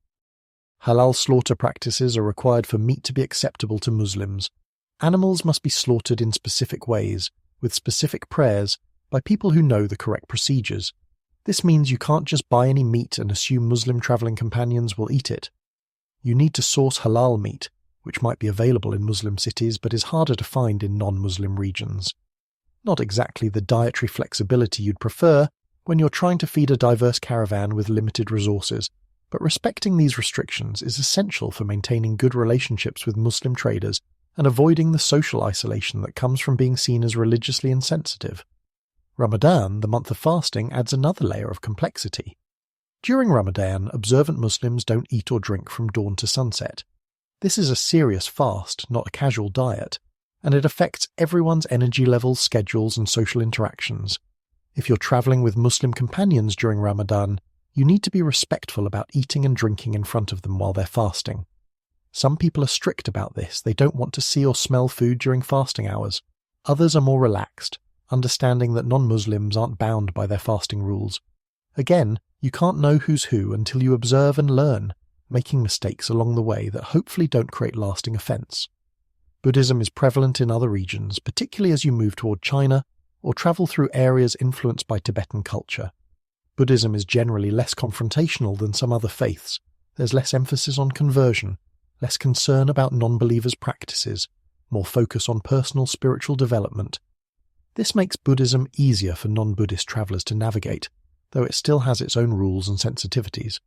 Halal slaughter practices are required for meat to be acceptable to Muslims. Animals must be slaughtered in specific ways, with specific prayers, by people who know the correct procedures. This means you can't just buy any meat and assume Muslim travelling companions will eat it. You need to source halal meat, which might be available in Muslim cities but is harder to find in non-Muslim regions. Not exactly the dietary flexibility you'd prefer when you're trying to feed a diverse caravan with limited resources, but respecting these restrictions is essential for maintaining good relationships with Muslim traders and avoiding the social isolation that comes from being seen as religiously insensitive. Ramadan, the month of fasting, adds another layer of complexity. During Ramadan, observant Muslims don't eat or drink from dawn to sunset. This is a serious fast, not a casual diet, and it affects everyone's energy levels, schedules, and social interactions. If you're travelling with Muslim companions during Ramadan, you need to be respectful about eating and drinking in front of them while they're fasting. Some people are strict about this. They don't want to see or smell food during fasting hours. Others are more relaxed, understanding that non-Muslims aren't bound by their fasting rules. Again, you can't know who's who until you observe and learn, making mistakes along the way that hopefully don't create lasting offence. Buddhism is prevalent in other regions, particularly as you move toward China or travel through areas influenced by Tibetan culture. Buddhism is generally less confrontational than some other faiths. There's less emphasis on conversion, less concern about non-believers' practices, more focus on personal spiritual development. This makes Buddhism easier for non-Buddhist travellers to navigate, though it still has its own rules and sensitivities.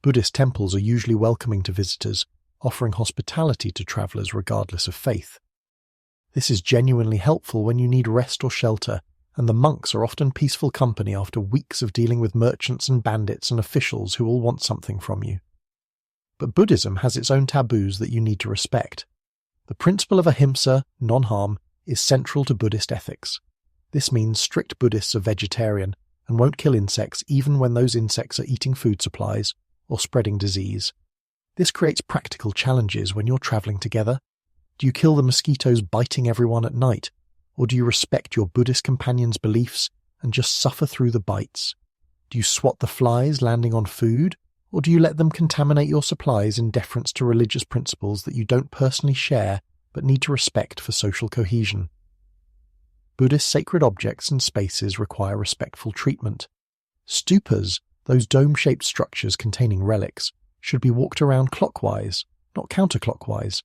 Buddhist temples are usually welcoming to visitors, offering hospitality to travellers regardless of faith. This is genuinely helpful when you need rest or shelter, and the monks are often peaceful company after weeks of dealing with merchants and bandits and officials who all want something from you. But Buddhism has its own taboos that you need to respect. The principle of ahimsa, non-harm, is central to Buddhist ethics. This means strict Buddhists are vegetarian and won't kill insects even when those insects are eating food supplies or spreading disease. This creates practical challenges when you're travelling together. Do you kill the mosquitoes biting everyone at night, or do you respect your Buddhist companions' beliefs and just suffer through the bites? Do you swat the flies landing on food, or do you let them contaminate your supplies in deference to religious principles that you don't personally share but need to respect for social cohesion? Buddhist sacred objects and spaces require respectful treatment. Stupas, those dome-shaped structures containing relics, should be walked around clockwise, not counterclockwise.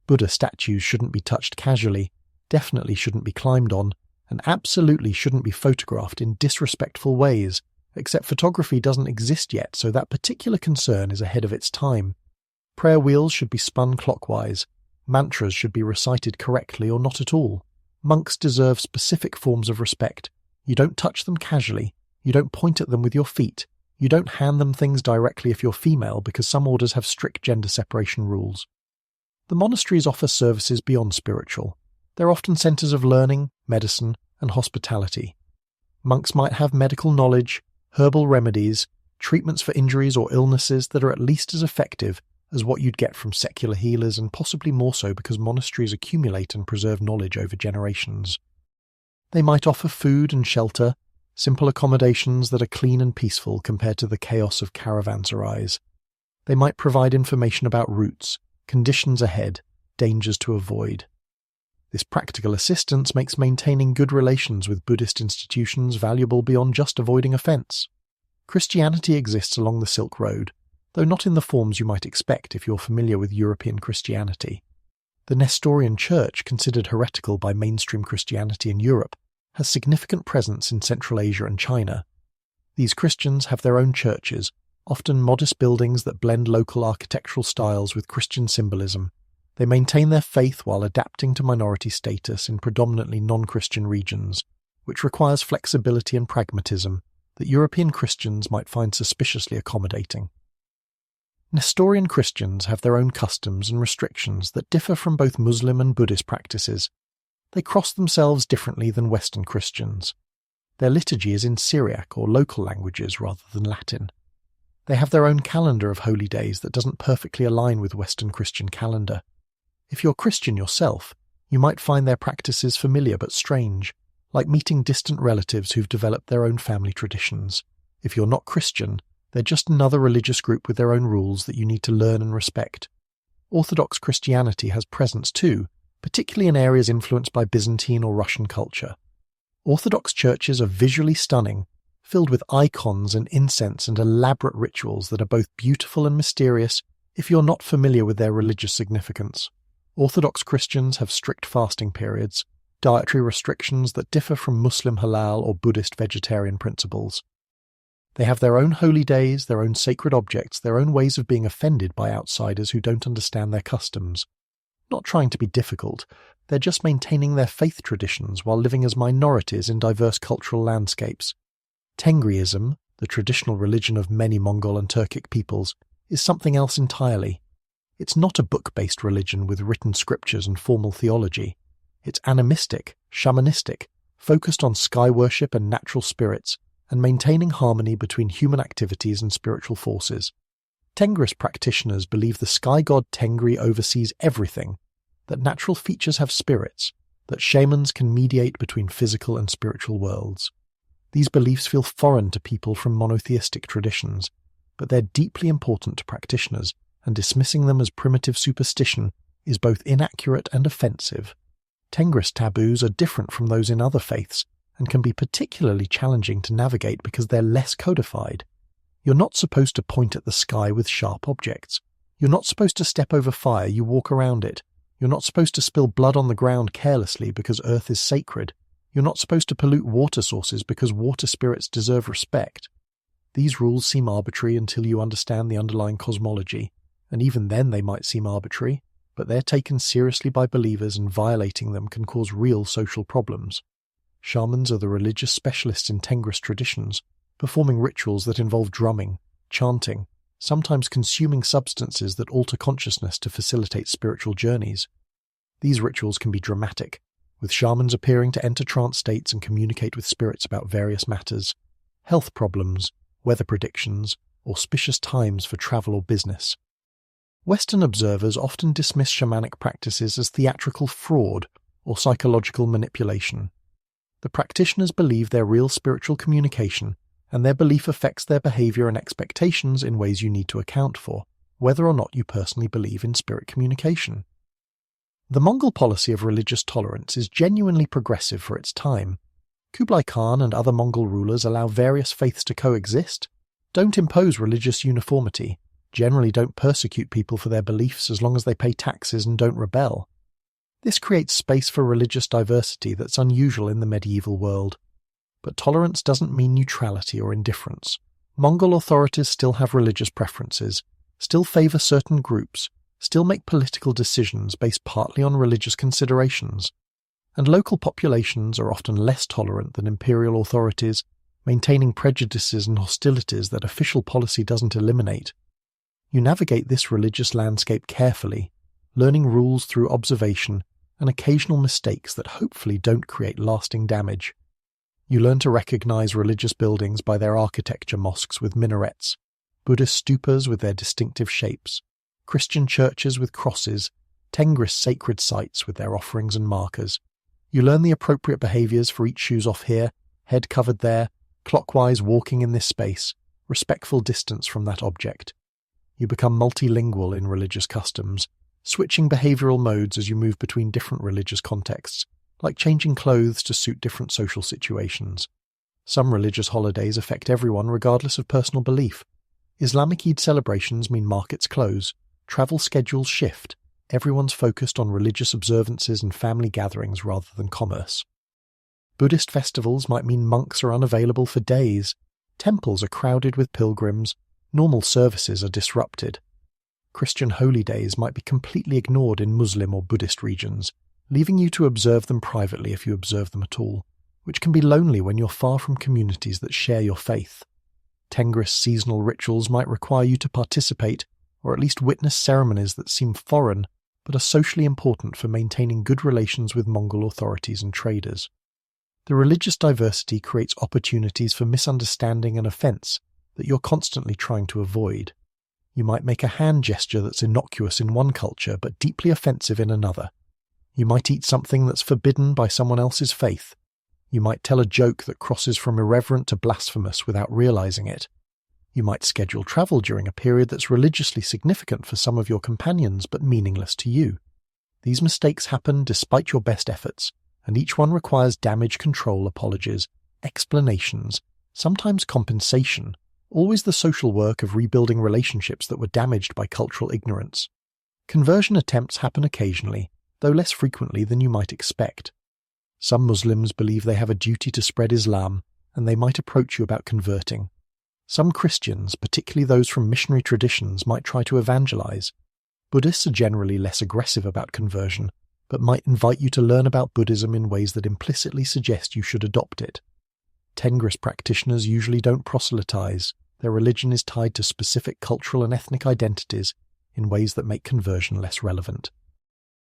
Buddha statues shouldn't be touched casually, definitely shouldn't be climbed on, and absolutely shouldn't be photographed in disrespectful ways, except photography doesn't exist yet, so that particular concern is ahead of its time. Prayer wheels should be spun clockwise. Mantras should be recited correctly or not at all. Monks deserve specific forms of respect. You don't touch them casually. You don't point at them with your feet. You don't hand them things directly if you're female, because some orders have strict gender separation rules. The monasteries offer services beyond spiritual. They're often centres of learning, medicine, and hospitality. Monks might have medical knowledge, herbal remedies, treatments for injuries or illnesses that are at least as effective as what you'd get from secular healers, and possibly more so because monasteries accumulate and preserve knowledge over generations. They might offer food and shelter, simple accommodations that are clean and peaceful compared to the chaos of caravanserais. They might provide information about routes, conditions ahead, dangers to avoid. This practical assistance makes maintaining good relations with Buddhist institutions valuable beyond just avoiding offence. Christianity exists along the Silk Road, though not in the forms you might expect if you're familiar with European Christianity. The Nestorian Church, considered heretical by mainstream Christianity in Europe, has significant presence in Central Asia and China. These Christians have their own churches, often modest buildings that blend local architectural styles with Christian symbolism. They maintain their faith while adapting to minority status in predominantly non-Christian regions, which requires flexibility and pragmatism that European Christians might find suspiciously accommodating. Nestorian Christians have their own customs and restrictions that differ from both Muslim and Buddhist practices. They cross themselves differently than Western Christians. Their liturgy is in Syriac or local languages rather than Latin. They have their own calendar of holy days that doesn't perfectly align with Western Christian calendar. If you're Christian yourself, you might find their practices familiar but strange, like meeting distant relatives who've developed their own family traditions. If you're not Christian, they're just another religious group with their own rules that you need to learn and respect. Orthodox Christianity has presence too, particularly in areas influenced by Byzantine or Russian culture. Orthodox churches are visually stunning, filled with icons and incense and elaborate rituals that are both beautiful and mysterious if you're not familiar with their religious significance. Orthodox Christians have strict fasting periods, dietary restrictions that differ from Muslim halal or Buddhist vegetarian principles. They have their own holy days, their own sacred objects, their own ways of being offended by outsiders who don't understand their customs. Not trying to be difficult, they're just maintaining their faith traditions while living as minorities in diverse cultural landscapes. Tengriism, the traditional religion of many Mongol and Turkic peoples, is something else entirely. It's not a book-based religion with written scriptures and formal theology. It's animistic, shamanistic, focused on sky worship and natural spirits, and maintaining harmony between human activities and spiritual forces. Tengris practitioners believe the sky god Tengri oversees everything, that natural features have spirits, that shamans can mediate between physical and spiritual worlds. These beliefs feel foreign to people from monotheistic traditions, but they're deeply important to practitioners, and dismissing them as primitive superstition is both inaccurate and offensive. Tengris taboos are different from those in other faiths, and can be particularly challenging to navigate because they're less codified. You're not supposed to point at the sky with sharp objects. You're not supposed to step over fire, you walk around it. You're not supposed to spill blood on the ground carelessly because earth is sacred. You're not supposed to pollute water sources because water spirits deserve respect. These rules seem arbitrary until you understand the underlying cosmology, and even then they might seem arbitrary, but they're taken seriously by believers and violating them can cause real social problems. Shamans are the religious specialists in Tengris traditions, performing rituals that involve drumming, chanting, sometimes consuming substances that alter consciousness to facilitate spiritual journeys. These rituals can be dramatic, with shamans appearing to enter trance states and communicate with spirits about various matters, health problems, weather predictions, auspicious times for travel or business. Western observers often dismiss shamanic practices as theatrical fraud or psychological manipulation. The practitioners believe they're real spiritual communication, and their belief affects their behavior and expectations in ways you need to account for, whether or not you personally believe in spirit communication. The Mongol policy of religious tolerance is genuinely progressive for its time. Kublai Khan and other Mongol rulers allow various faiths to coexist, don't impose religious uniformity, generally don't persecute people for their beliefs as long as they pay taxes and don't rebel. This creates space for religious diversity that's unusual in the medieval world. But tolerance doesn't mean neutrality or indifference. Mongol authorities still have religious preferences, still favour certain groups, still make political decisions based partly on religious considerations. And local populations are often less tolerant than imperial authorities, maintaining prejudices and hostilities that official policy doesn't eliminate. You navigate this religious landscape carefully, learning rules through observation and occasional mistakes that hopefully don't create lasting damage. You learn to recognize religious buildings by their architecture, mosques with minarets, Buddhist stupas with their distinctive shapes, Christian churches with crosses, Tengris sacred sites with their offerings and markers. You learn the appropriate behaviors for each shoes off here, head covered there, clockwise walking in this space, respectful distance from that object. You become multilingual in religious customs, switching behavioral modes as you move between different religious contexts, like changing clothes to suit different social situations. Some religious holidays affect everyone regardless of personal belief. Islamic Eid celebrations mean markets close, travel schedules shift, everyone's focused on religious observances and family gatherings rather than commerce. Buddhist festivals might mean monks are unavailable for days, temples are crowded with pilgrims, normal services are disrupted. Christian holy days might be completely ignored in Muslim or Buddhist regions, leaving you to observe them privately if you observe them at all, which can be lonely when you're far from communities that share your faith. Tengris seasonal rituals might require you to participate, or at least witness ceremonies that seem foreign, but are socially important for maintaining good relations with Mongol authorities and traders. The religious diversity creates opportunities for misunderstanding and offense that you're constantly trying to avoid. You might make a hand gesture that's innocuous in one culture but deeply offensive in another. You might eat something that's forbidden by someone else's faith. You might tell a joke that crosses from irreverent to blasphemous without realizing it. You might schedule travel during a period that's religiously significant for some of your companions but meaningless to you. These mistakes happen despite your best efforts, and each one requires damage control apologies, explanations, sometimes compensation, always the social work of rebuilding relationships that were damaged by cultural ignorance. Conversion attempts happen occasionally, though less frequently than you might expect. Some Muslims believe they have a duty to spread Islam, and they might approach you about converting. Some Christians, particularly those from missionary traditions, might try to evangelize. Buddhists are generally less aggressive about conversion, but might invite you to learn about Buddhism in ways that implicitly suggest you should adopt it. Tengris practitioners usually don't proselytize. Their religion is tied to specific cultural and ethnic identities in ways that make conversion less relevant.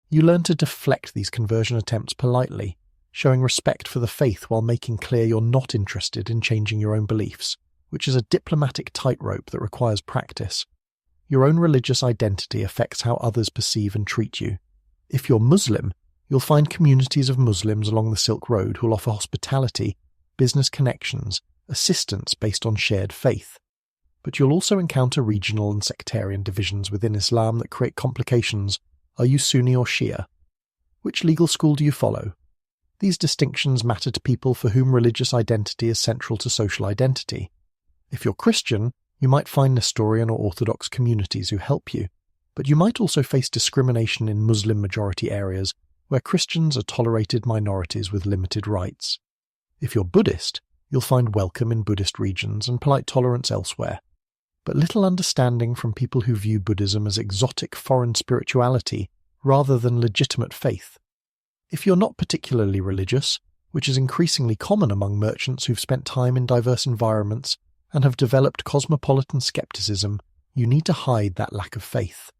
You learn to deflect these conversion attempts politely, showing respect for the faith while making clear you're not interested in changing your own beliefs, which is a diplomatic tightrope that requires practice. Your own religious identity affects how others perceive and treat you. If you're Muslim, you'll find communities of Muslims along the Silk Road who'll offer hospitality, business connections, assistance based on shared faith. But you'll also encounter regional and sectarian divisions within Islam that create complications. Are you Sunni or Shia? Which legal school do you follow? These distinctions matter to people for whom religious identity is central to social identity. If you're Christian, you might find Nestorian or Orthodox communities who help you, but you might also face discrimination in Muslim-majority areas where Christians are tolerated minorities with limited rights. If you're Buddhist, you'll find welcome in Buddhist regions and polite tolerance elsewhere, but little understanding from people who view Buddhism as exotic foreign spirituality rather than legitimate faith. If you're not particularly religious, which is increasingly common among merchants who've spent time in diverse environments and have developed cosmopolitan skepticism, you need to hide that lack of faith.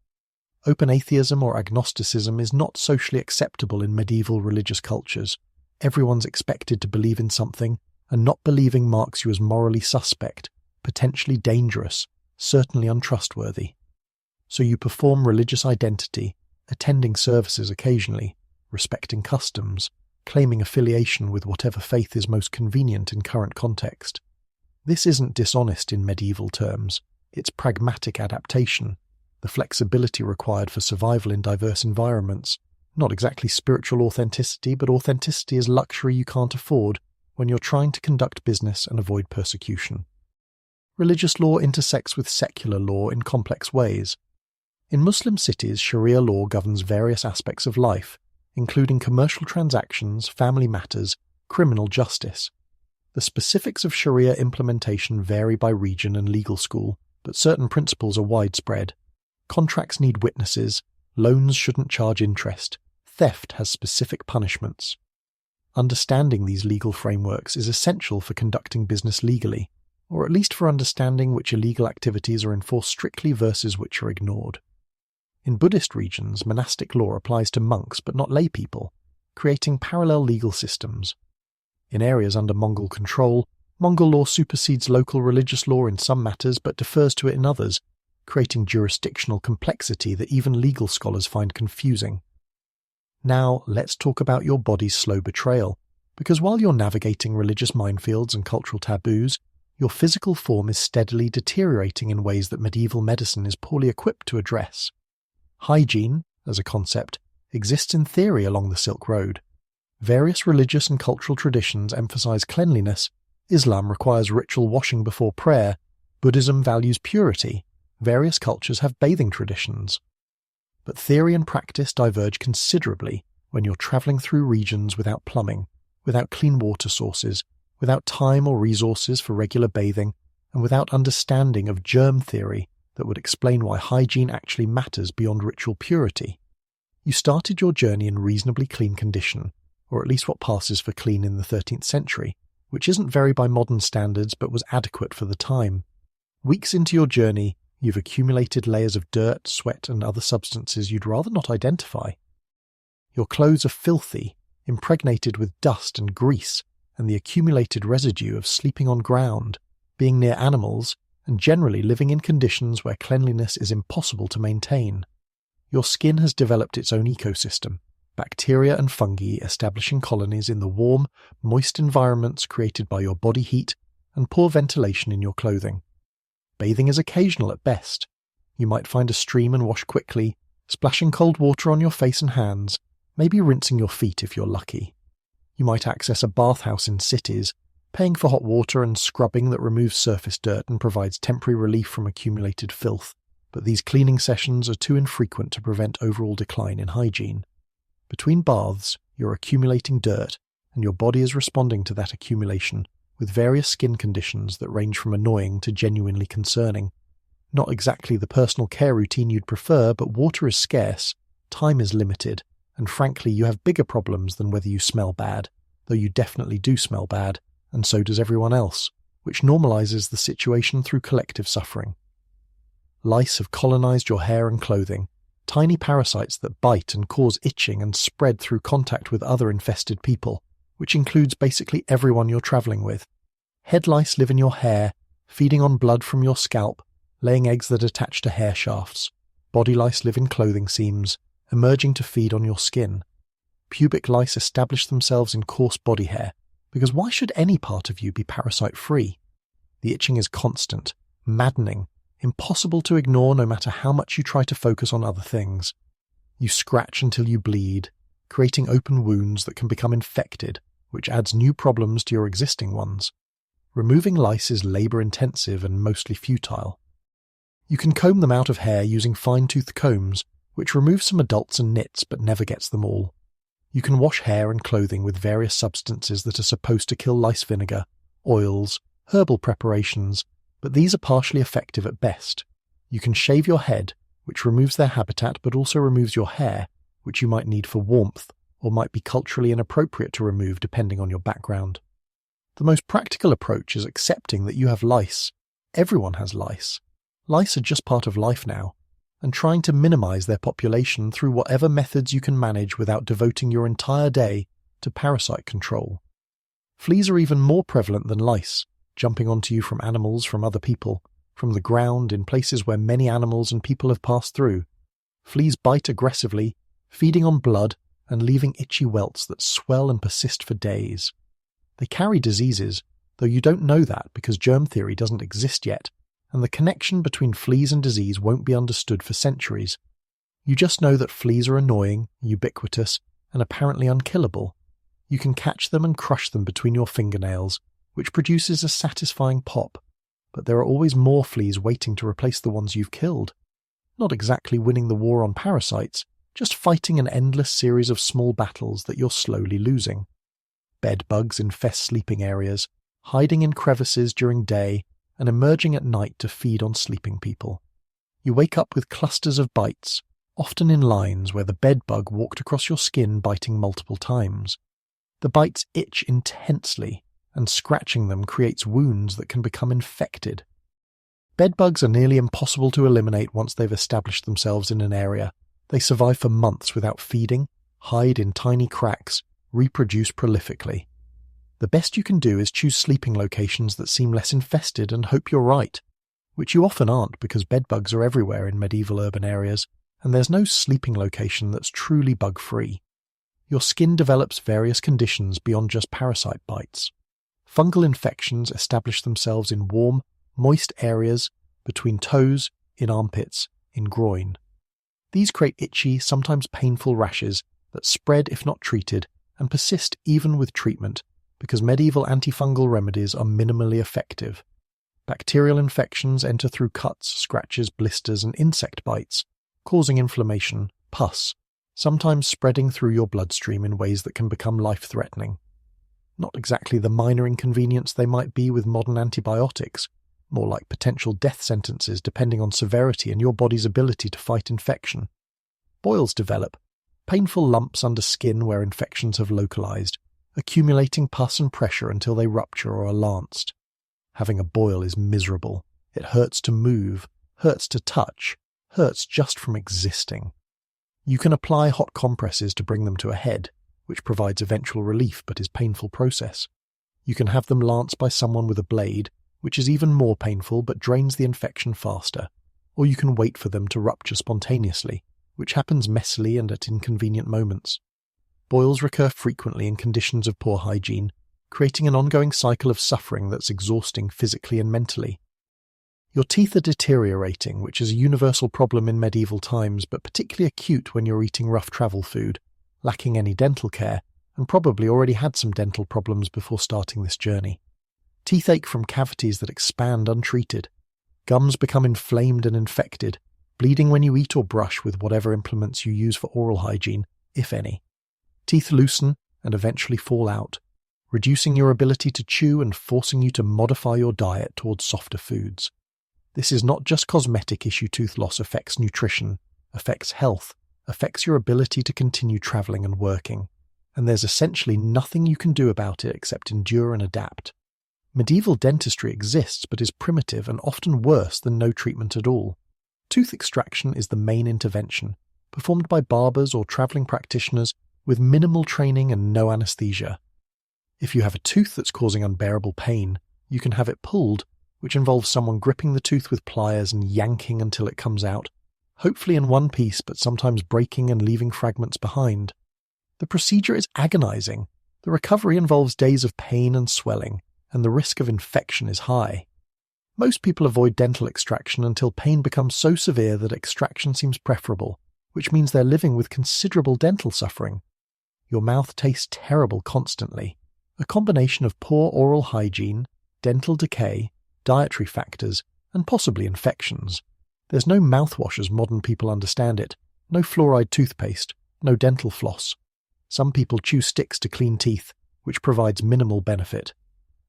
Open atheism or agnosticism is not socially acceptable in medieval religious cultures. Everyone's expected to believe in something, and not believing marks you as morally suspect, potentially dangerous, certainly untrustworthy. So you perform religious identity, attending services occasionally, respecting customs, claiming affiliation with whatever faith is most convenient in current context. This isn't dishonest in medieval terms, it's pragmatic adaptation, the flexibility required for survival in diverse environments. Not exactly spiritual authenticity, but authenticity is luxury you can't afford when you're trying to conduct business and avoid persecution. Religious law intersects with secular law in complex ways. In Muslim cities, Sharia law governs various aspects of life, including commercial transactions, family matters, criminal justice. The specifics of Sharia implementation vary by region and legal school, but certain principles are widespread. Contracts need witnesses, loans shouldn't charge interest, theft has specific punishments. Understanding these legal frameworks is essential for conducting business legally, or at least for understanding which illegal activities are enforced strictly versus which are ignored. In Buddhist regions, monastic law applies to monks but not lay people, creating parallel legal systems. In areas under Mongol control, Mongol law supersedes local religious law in some matters but defers to it in others, creating jurisdictional complexity that even legal scholars find confusing. Now, let's talk about your body's slow betrayal, because while you're navigating religious minefields and cultural taboos, your physical form is steadily deteriorating in ways that medieval medicine is poorly equipped to address. Hygiene, as a concept, exists in theory along the Silk Road. Various religious and cultural traditions emphasize cleanliness. Islam requires ritual washing before prayer. Buddhism values purity. Various cultures have bathing traditions. But theory and practice diverge considerably when you're traveling through regions without plumbing, without clean water sources, without time or resources for regular bathing, and without understanding of germ theory that would explain why hygiene actually matters beyond ritual purity. You started your journey in reasonably clean condition, or at least what passes for clean in the 13th century, which isn't very by modern standards but was adequate for the time. Weeks into your journey, you've accumulated layers of dirt, sweat, and other substances you'd rather not identify. Your clothes are filthy, impregnated with dust and grease, and the accumulated residue of sleeping on ground, being near animals, and generally living in conditions where cleanliness is impossible to maintain. Your skin has developed its own ecosystem, bacteria and fungi establishing colonies in the warm, moist environments created by your body heat and poor ventilation in your clothing. Bathing is occasional at best. You might find a stream and wash quickly, splashing cold water on your face and hands, maybe rinsing your feet if you're lucky. You might access a bathhouse in cities, paying for hot water and scrubbing that removes surface dirt and provides temporary relief from accumulated filth, but these cleaning sessions are too infrequent to prevent overall decline in hygiene. Between baths, you're accumulating dirt, and your body is responding to that accumulation with various skin conditions that range from annoying to genuinely concerning. Not exactly the personal care routine you'd prefer, but water is scarce, time is limited, and frankly you have bigger problems than whether you smell bad, though you definitely do smell bad, and so does everyone else, which normalizes the situation through collective suffering. Lice have colonized your hair and clothing, tiny parasites that bite and cause itching and spread through contact with other infested people, which includes basically everyone you're traveling with. Head lice live in your hair, feeding on blood from your scalp, laying eggs that attach to hair shafts. Body lice live in clothing seams, emerging to feed on your skin. Pubic lice establish themselves in coarse body hair, because why should any part of you be parasite-free? The itching is constant, maddening, impossible to ignore no matter how much you try to focus on other things. You scratch until you bleed, creating open wounds that can become infected, which adds new problems to your existing ones. Removing lice is labor-intensive and mostly futile. You can comb them out of hair using fine-toothed combs, which remove some adults and nits but never gets them all. You can wash hair and clothing with various substances that are supposed to kill lice vinegar, oils, herbal preparations, but these are partially effective at best. You can shave your head, which removes their habitat but also removes your hair, which you might need for warmth or might be culturally inappropriate to remove depending on your background. The most practical approach is accepting that you have lice. Everyone has lice. Lice are just part of life now, and trying to minimize their population through whatever methods you can manage without devoting your entire day to parasite control. Fleas are even more prevalent than lice, jumping onto you from animals, from other people, from the ground, in places where many animals and people have passed through. Fleas bite aggressively, feeding on blood and leaving itchy welts that swell and persist for days. They carry diseases, though you don't know that because germ theory doesn't exist yet, and the connection between fleas and disease won't be understood for centuries. You just know that fleas are annoying, ubiquitous, and apparently unkillable. You can catch them and crush them between your fingernails, which produces a satisfying pop, but there are always more fleas waiting to replace the ones you've killed. Not exactly winning the war on parasites, just fighting an endless series of small battles that you're slowly losing. Bed bugs infest sleeping areas, hiding in crevices during day and emerging at night to feed on sleeping people. You wake up with clusters of bites, often in lines where the bed bug walked across your skin biting multiple times. The bites itch intensely, and scratching them creates wounds that can become infected. Bedbugs are nearly impossible to eliminate once they've established themselves in an area. They survive for months without feeding, hide in tiny cracks, reproduce prolifically. The best you can do is choose sleeping locations that seem less infested and hope you're right, which you often aren't because bedbugs are everywhere in medieval urban areas, and there's no sleeping location that's truly bug-free. Your skin develops various conditions beyond just parasite bites. Fungal infections establish themselves in warm, moist areas between toes, in armpits, in groin. These create itchy, sometimes painful rashes that spread if not treated and persist even with treatment because medieval antifungal remedies are minimally effective. Bacterial infections enter through cuts, scratches, blisters, and insect bites, causing inflammation, pus, sometimes spreading through your bloodstream in ways that can become life-threatening. Not exactly the minor inconvenience they might be with modern antibiotics, more like potential death sentences depending on severity and your body's ability to fight infection. Boils develop, painful lumps under skin where infections have localized, accumulating pus and pressure until they rupture or are lanced. Having a boil is miserable. It hurts to move, hurts to touch, hurts just from existing. You can apply hot compresses to bring them to a head, which provides eventual relief but is a painful process. You can have them lanced by someone with a blade, which is even more painful but drains the infection faster, or you can wait for them to rupture spontaneously, which happens messily and at inconvenient moments. Boils recur frequently in conditions of poor hygiene, creating an ongoing cycle of suffering that's exhausting physically and mentally. Your teeth are deteriorating, which is a universal problem in medieval times, but particularly acute when you're eating rough travel food, lacking any dental care, and probably already had some dental problems before starting this journey. Teeth ache from cavities that expand untreated. Gums become inflamed and infected, bleeding when you eat or brush with whatever implements you use for oral hygiene, if any. Teeth loosen and eventually fall out, reducing your ability to chew and forcing you to modify your diet towards softer foods. This is not just cosmetic issue. Tooth loss affects nutrition, affects health, affects your ability to continue traveling and working, and there's essentially nothing you can do about it except endure and adapt. Medieval dentistry exists but is primitive and often worse than no treatment at all. Tooth extraction is the main intervention, performed by barbers or traveling practitioners with minimal training and no anesthesia. If you have a tooth that's causing unbearable pain, you can have it pulled, which involves someone gripping the tooth with pliers and yanking until it comes out, hopefully in one piece but sometimes breaking and leaving fragments behind. The procedure is agonizing. The recovery involves days of pain and swelling, and the risk of infection is high. Most people avoid dental extraction until pain becomes so severe that extraction seems preferable, which means they're living with considerable dental suffering. Your mouth tastes terrible constantly, a combination of poor oral hygiene, dental decay, dietary factors, and possibly infections. There's no mouthwash as modern people understand it, no fluoride toothpaste, no dental floss. Some people chew sticks to clean teeth, which provides minimal benefit.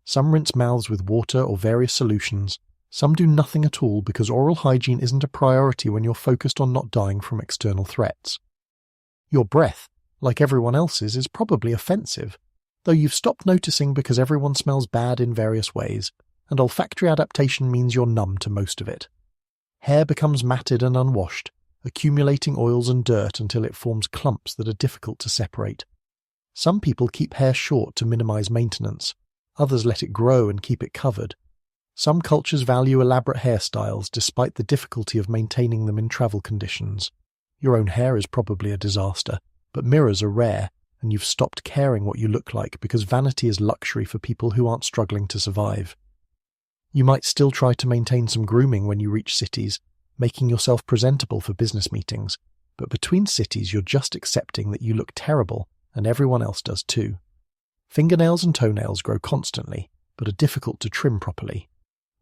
Some rinse mouths with water or various solutions. Some do nothing at all because oral hygiene isn't a priority when you're focused on not dying from external threats. Your breath, like everyone else's, is probably offensive, though you've stopped noticing because everyone smells bad in various ways, and olfactory adaptation means you're numb to most of it. Hair becomes matted and unwashed, accumulating oils and dirt until it forms clumps that are difficult to separate. Some people keep hair short to minimize maintenance. Others let it grow and keep it covered. Some cultures value elaborate hairstyles despite the difficulty of maintaining them in travel conditions. Your own hair is probably a disaster, but mirrors are rare, and you've stopped caring what you look like because vanity is luxury for people who aren't struggling to survive. You might still try to maintain some grooming when you reach cities, making yourself presentable for business meetings, but between cities you're just accepting that you look terrible, and everyone else does too. Fingernails and toenails grow constantly, but are difficult to trim properly.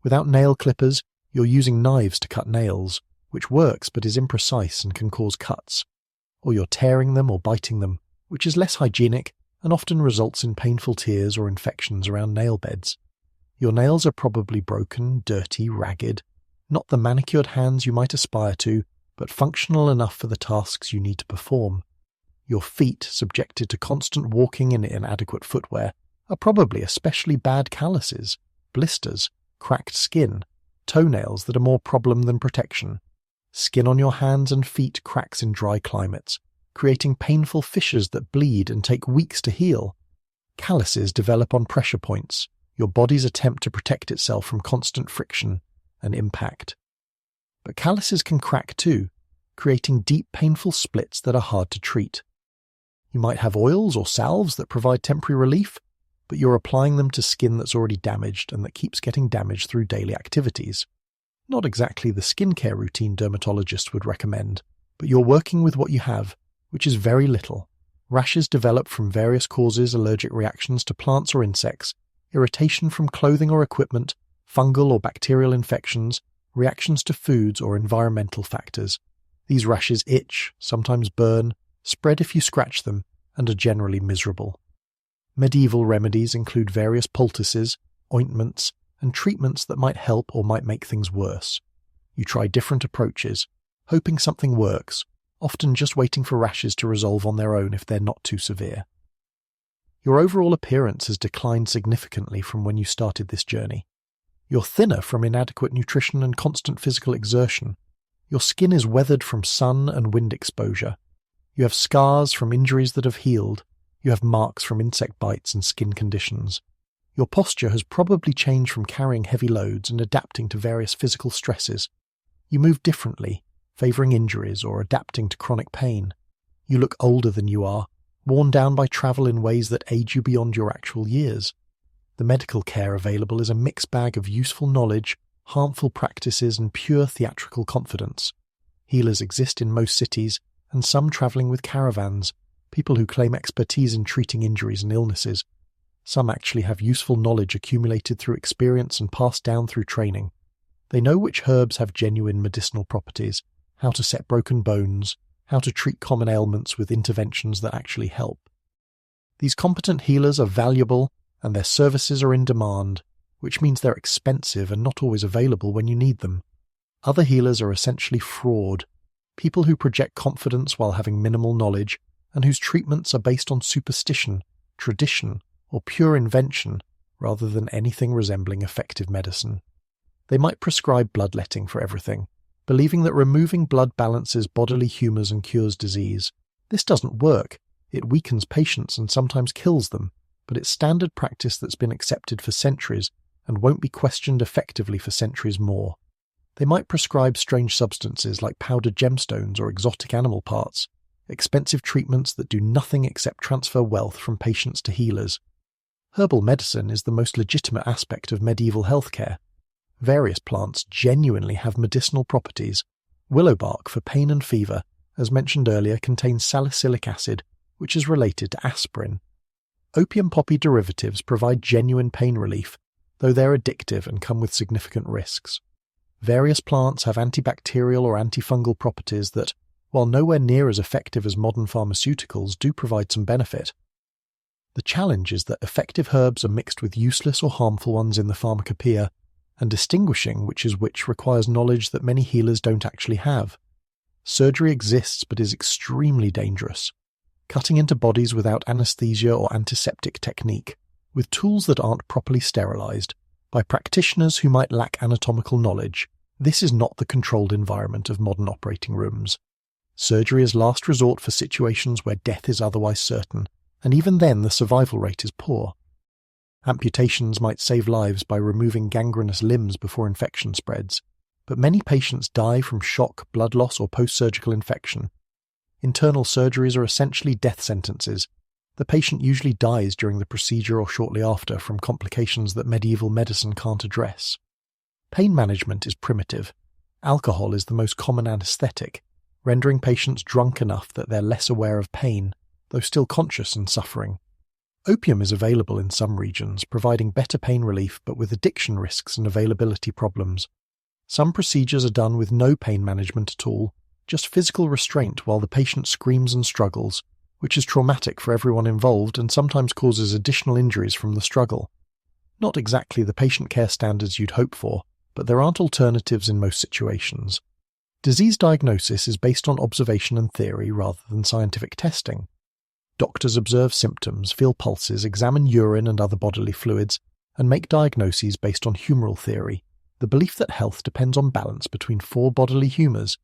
Without nail clippers, you're using knives to cut nails, which works but is imprecise and can cause cuts. Or you're tearing them or biting them, which is less hygienic and often results in painful tears or infections around nail beds. Your nails are probably broken, dirty, ragged, not the manicured hands you might aspire to, but functional enough for the tasks you need to perform. Your feet, subjected to constant walking in inadequate footwear, are probably especially bad calluses, blisters, cracked skin, toenails that are more problem than protection. Skin on your hands and feet cracks in dry climates, creating painful fissures that bleed and take weeks to heal. Calluses develop on pressure points, your body's attempt to protect itself from constant friction and impact. But calluses can crack too, creating deep, painful splits that are hard to treat. You might have oils or salves that provide temporary relief, but you're applying them to skin that's already damaged and that keeps getting damaged through daily activities. Not exactly the skincare routine dermatologists would recommend, but you're working with what you have, which is very little. Rashes develop from various causes, allergic reactions to plants or insects, irritation from clothing or equipment, fungal or bacterial infections, reactions to foods or environmental factors. These rashes itch, sometimes burn, spread if you scratch them, and are generally miserable. Medieval remedies include various poultices, ointments, and treatments that might help or might make things worse. You try different approaches, hoping something works, often just waiting for rashes to resolve on their own if they're not too severe. Your overall appearance has declined significantly from when you started this journey. You're thinner from inadequate nutrition and constant physical exertion. Your skin is weathered from sun and wind exposure. You have scars from injuries that have healed. You have marks from insect bites and skin conditions. Your posture has probably changed from carrying heavy loads and adapting to various physical stresses. You move differently, favouring injuries or adapting to chronic pain. You look older than you are, worn down by travel in ways that age you beyond your actual years. The medical care available is a mixed bag of useful knowledge, harmful practices and pure theatrical confidence. Healers exist in most cities, and some travelling with caravans, people who claim expertise in treating injuries and illnesses. Some actually have useful knowledge accumulated through experience and passed down through training. They know which herbs have genuine medicinal properties, how to set broken bones, how to treat common ailments with interventions that actually help. These competent healers are valuable, and their services are in demand, which means they're expensive and not always available when you need them. Other healers are essentially fraud, people who project confidence while having minimal knowledge, and whose treatments are based on superstition, tradition, or pure invention, rather than anything resembling effective medicine. They might prescribe bloodletting for everything, believing that removing blood balances bodily humours and cures disease. This doesn't work. It weakens patients and sometimes kills them, but it's standard practice that's been accepted for centuries and won't be questioned effectively for centuries more. They might prescribe strange substances like powdered gemstones or exotic animal parts, expensive treatments that do nothing except transfer wealth from patients to healers. Herbal medicine is the most legitimate aspect of medieval healthcare. Various plants genuinely have medicinal properties. Willow bark for pain and fever, as mentioned earlier, contains salicylic acid, which is related to aspirin. Opium poppy derivatives provide genuine pain relief, though they're addictive and come with significant risks. Various plants have antibacterial or antifungal properties that, while nowhere near as effective as modern pharmaceuticals, do provide some benefit. The challenge is that effective herbs are mixed with useless or harmful ones in the pharmacopoeia, and distinguishing which is which requires knowledge that many healers don't actually have. Surgery exists but is extremely dangerous. Cutting into bodies without anesthesia or antiseptic technique, with tools that aren't properly sterilized, by practitioners who might lack anatomical knowledge, this is not the controlled environment of modern operating rooms. Surgery is last resort for situations where death is otherwise certain, and even then the survival rate is poor. Amputations might save lives by removing gangrenous limbs before infection spreads, but many patients die from shock, blood loss, or post-surgical infection. Internal surgeries are essentially death sentences. The patient usually dies during the procedure or shortly after from complications that medieval medicine can't address. Pain management is primitive. Alcohol is the most common anesthetic, rendering patients drunk enough that they're less aware of pain, though still conscious and suffering. Opium is available in some regions, providing better pain relief but with addiction risks and availability problems. Some procedures are done with no pain management at all, just physical restraint while the patient screams and struggles, which is traumatic for everyone involved and sometimes causes additional injuries from the struggle. Not exactly the patient care standards you'd hope for, but there aren't alternatives in most situations. Disease diagnosis is based on observation and theory rather than scientific testing. Doctors observe symptoms, feel pulses, examine urine and other bodily fluids, and make diagnoses based on humoral theory, the belief that health depends on balance between four bodily humours.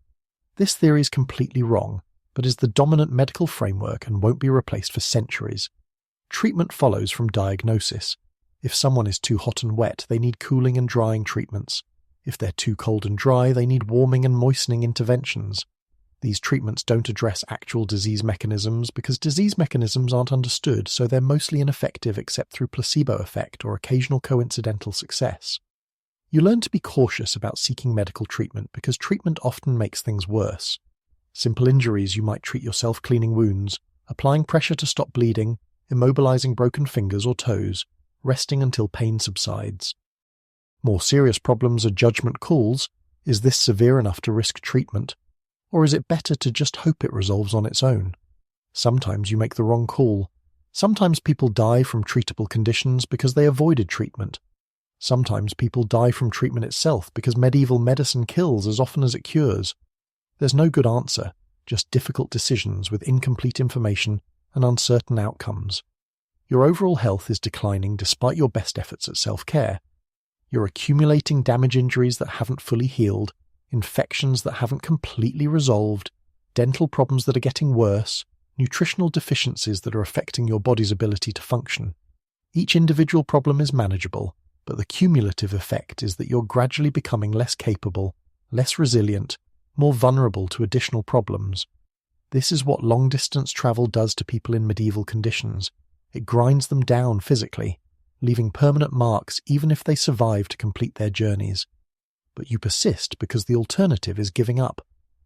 This theory is completely wrong, but is the dominant medical framework and won't be replaced for centuries. Treatment follows from diagnosis. If someone is too hot and wet, they need cooling and drying treatments. If they're too cold and dry, they need warming and moistening interventions. These treatments don't address actual disease mechanisms because disease mechanisms aren't understood, so they're mostly ineffective except through placebo effect or occasional coincidental success. You learn to be cautious about seeking medical treatment because treatment often makes things worse. Simple injuries you might treat yourself cleaning wounds, applying pressure to stop bleeding, immobilizing broken fingers or toes, resting until pain subsides. More serious problems are judgment calls. Is this severe enough to risk treatment? Or is it better to just hope it resolves on its own? Sometimes you make the wrong call. Sometimes people die from treatable conditions because they avoided treatment. Sometimes people die from treatment itself because medieval medicine kills as often as it cures. There's no good answer, just difficult decisions with incomplete information and uncertain outcomes. Your overall health is declining despite your best efforts at self-care. You're accumulating damage injuries that haven't fully healed, infections that haven't completely resolved, dental problems that are getting worse, nutritional deficiencies that are affecting your body's ability to function. Each individual problem is manageable, but the cumulative effect is that you're gradually becoming less capable, less resilient, more vulnerable to additional problems. This is what long-distance travel does to people in medieval conditions. It grinds them down physically, leaving permanent marks even if they survive to complete their journeys. But you persist because the alternative is giving up,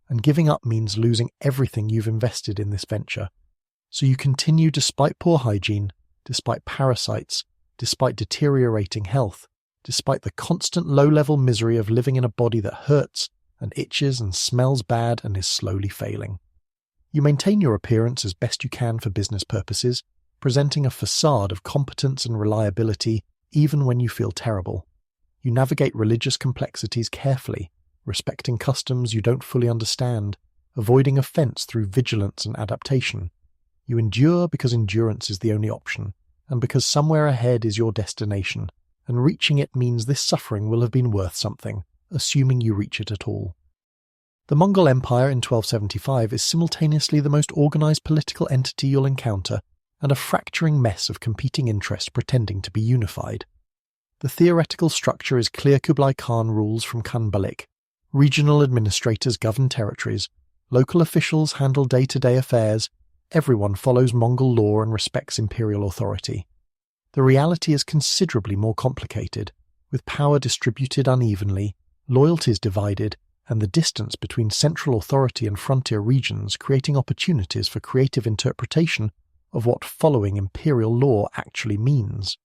and giving up means losing everything you've invested in this venture. So you continue despite poor hygiene, despite parasites, despite deteriorating health, despite the constant low-level misery of living in a body that hurts and itches and smells bad and is slowly failing. You maintain your appearance as best you can for business purposes, presenting a facade of competence and reliability even when you feel terrible. You navigate religious complexities carefully, respecting customs you don't fully understand, avoiding offense through vigilance and adaptation. You endure because endurance is the only option, and because somewhere ahead is your destination, and reaching it means this suffering will have been worth something, assuming you reach it at all. The Mongol Empire in 1275 is simultaneously the most organized political entity you'll encounter, and a fracturing mess of competing interests pretending to be unified. The theoretical structure is clear Kublai Khan rules from Khanbalik. Regional administrators govern territories, local officials handle day-to-day affairs, everyone follows Mongol law and respects imperial authority. The reality is considerably more complicated, with power distributed unevenly, loyalties divided, and the distance between central authority and frontier regions creating opportunities for creative interpretation of what following imperial law actually means.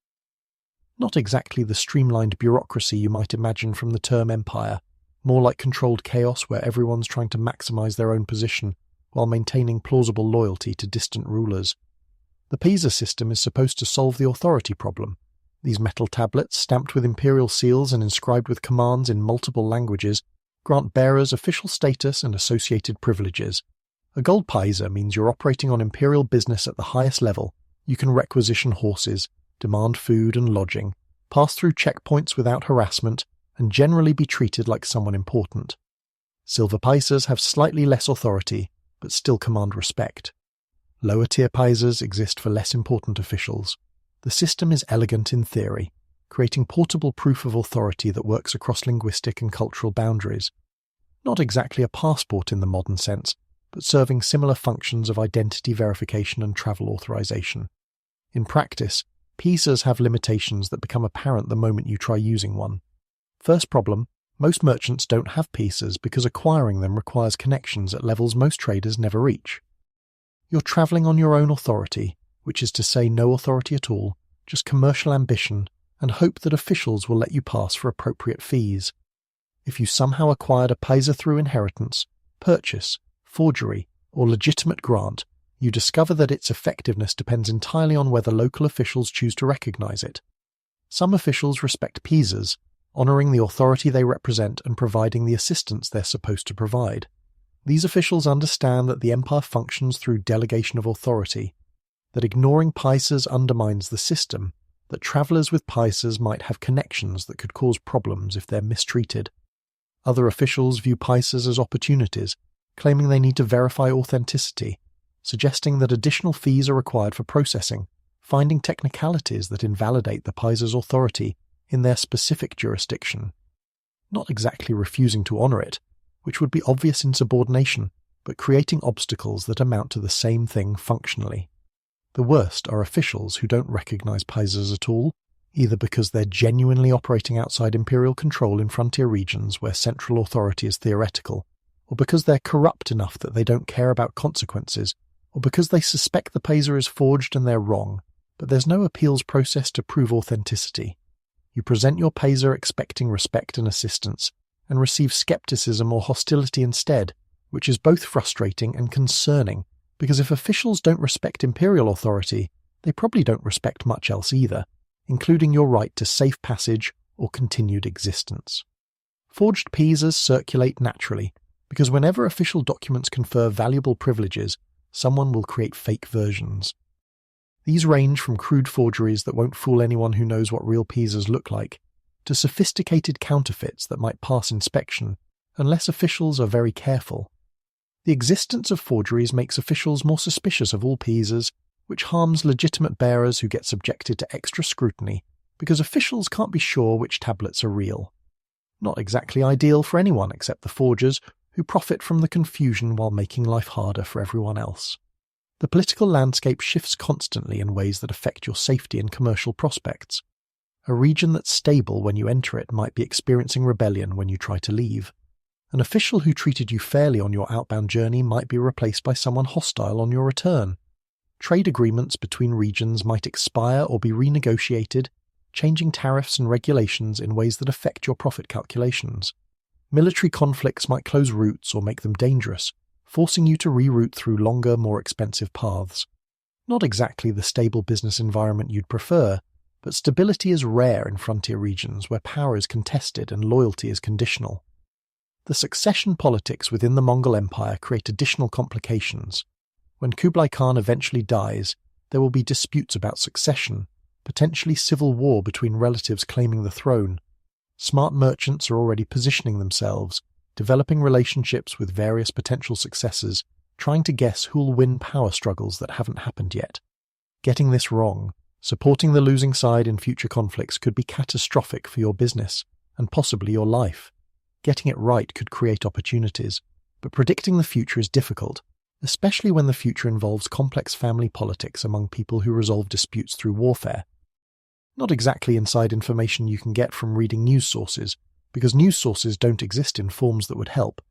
Not exactly the streamlined bureaucracy you might imagine from the term empire, more like controlled chaos where everyone's trying to maximize their own position while maintaining plausible loyalty to distant rulers. The Pisa system is supposed to solve the authority problem. These metal tablets, stamped with imperial seals and inscribed with commands in multiple languages, grant bearers official status and associated privileges. A gold Pisa means you're operating on imperial business at the highest level. You can requisition horses, demand food and lodging, pass through checkpoints without harassment, and generally be treated like someone important. Silver Pisas have slightly less authority, but still command respect. Lower-tier Pisas exist for less important officials. The system is elegant in theory, creating portable proof of authority that works across linguistic and cultural boundaries. Not exactly a passport in the modern sense, but serving similar functions of identity verification and travel authorization. In practice, Pisas have limitations that become apparent the moment you try using one. First problem, most merchants don't have Pisas because acquiring them requires connections at levels most traders never reach. You're traveling on your own authority, which is to say no authority at all, just commercial ambition, and hope that officials will let you pass for appropriate fees. If you somehow acquired a Pisa through inheritance, purchase, forgery, or legitimate grant, you discover that its effectiveness depends entirely on whether local officials choose to recognize it. Some officials respect Pisas, honoring the authority they represent and providing the assistance they're supposed to provide. These officials understand that the empire functions through delegation of authority, that ignoring Pisas undermines the system, that travelers with Pisas might have connections that could cause problems if they're mistreated. Other officials view Pisas as opportunities, claiming they need to verify authenticity, suggesting that additional fees are required for processing, finding technicalities that invalidate the Pisa's authority in their specific jurisdiction. Not exactly refusing to honor it, which would be obvious insubordination, but creating obstacles that amount to the same thing functionally. The worst are officials who don't recognize Pisas at all, either because they're genuinely operating outside imperial control in frontier regions where central authority is theoretical, or because they're corrupt enough that they don't care about consequences, or because they suspect the Pisa is forged and they're wrong, but there's no appeals process to prove authenticity. You present your Pisa expecting respect and assistance, and receive skepticism or hostility instead, which is both frustrating and concerning, because if officials don't respect imperial authority, they probably don't respect much else either, including your right to safe passage or continued existence. Forged Pisas circulate naturally, because whenever official documents confer valuable privileges, someone will create fake versions. These range from crude forgeries that won't fool anyone who knows what real Pisas look like, to sophisticated counterfeits that might pass inspection, unless officials are very careful. The existence of forgeries makes officials more suspicious of all Pisas, which harms legitimate bearers who get subjected to extra scrutiny because officials can't be sure which tablets are real. Not exactly ideal for anyone except the forgers, who profit from the confusion while making life harder for everyone else. The political landscape shifts constantly in ways that affect your safety and commercial prospects. A region that's stable when you enter it might be experiencing rebellion when you try to leave. An official who treated you fairly on your outbound journey might be replaced by someone hostile on your return. Trade agreements between regions might expire or be renegotiated, changing tariffs and regulations in ways that affect your profit calculations. Military conflicts might close routes or make them dangerous, forcing you to reroute through longer, more expensive paths. Not exactly the stable business environment you'd prefer, but stability is rare in frontier regions where power is contested and loyalty is conditional. The succession politics within the Mongol Empire create additional complications. When Kublai Khan eventually dies, there will be disputes about succession, potentially civil war between relatives claiming the throne. Smart merchants are already positioning themselves, developing relationships with various potential successors, trying to guess who'll win power struggles that haven't happened yet. Getting this wrong, supporting the losing side in future conflicts could be catastrophic for your business, and possibly your life. Getting it right could create opportunities, but predicting the future is difficult, especially when the future involves complex family politics among people who resolve disputes through warfare. Not exactly inside information you can get from reading news sources, because news sources don't exist in forms that would help,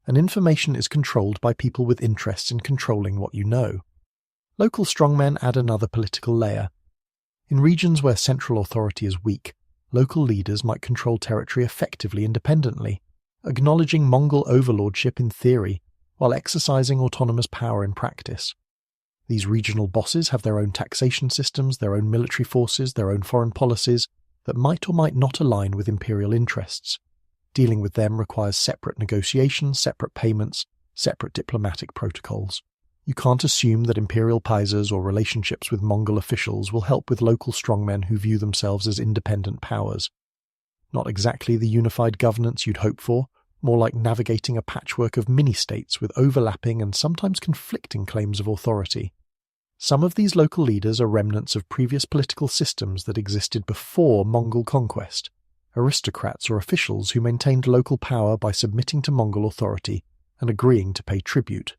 and information is controlled by people with interests in controlling what you know. Local strongmen add another political layer. In regions where central authority is weak, local leaders might control territory effectively independently, acknowledging Mongol overlordship in theory, while exercising autonomous power in practice. These regional bosses have their own taxation systems, their own military forces, their own foreign policies that might or might not align with imperial interests. Dealing with them requires separate negotiations, separate payments, separate diplomatic protocols. You can't assume that imperial paisas or relationships with Mongol officials will help with local strongmen who view themselves as independent powers. Not exactly the unified governance you'd hope for, more like navigating a patchwork of mini-states with overlapping and sometimes conflicting claims of authority. Some of these local leaders are remnants of previous political systems that existed before Mongol conquest, aristocrats or officials who maintained local power by submitting to Mongol authority and agreeing to pay tribute.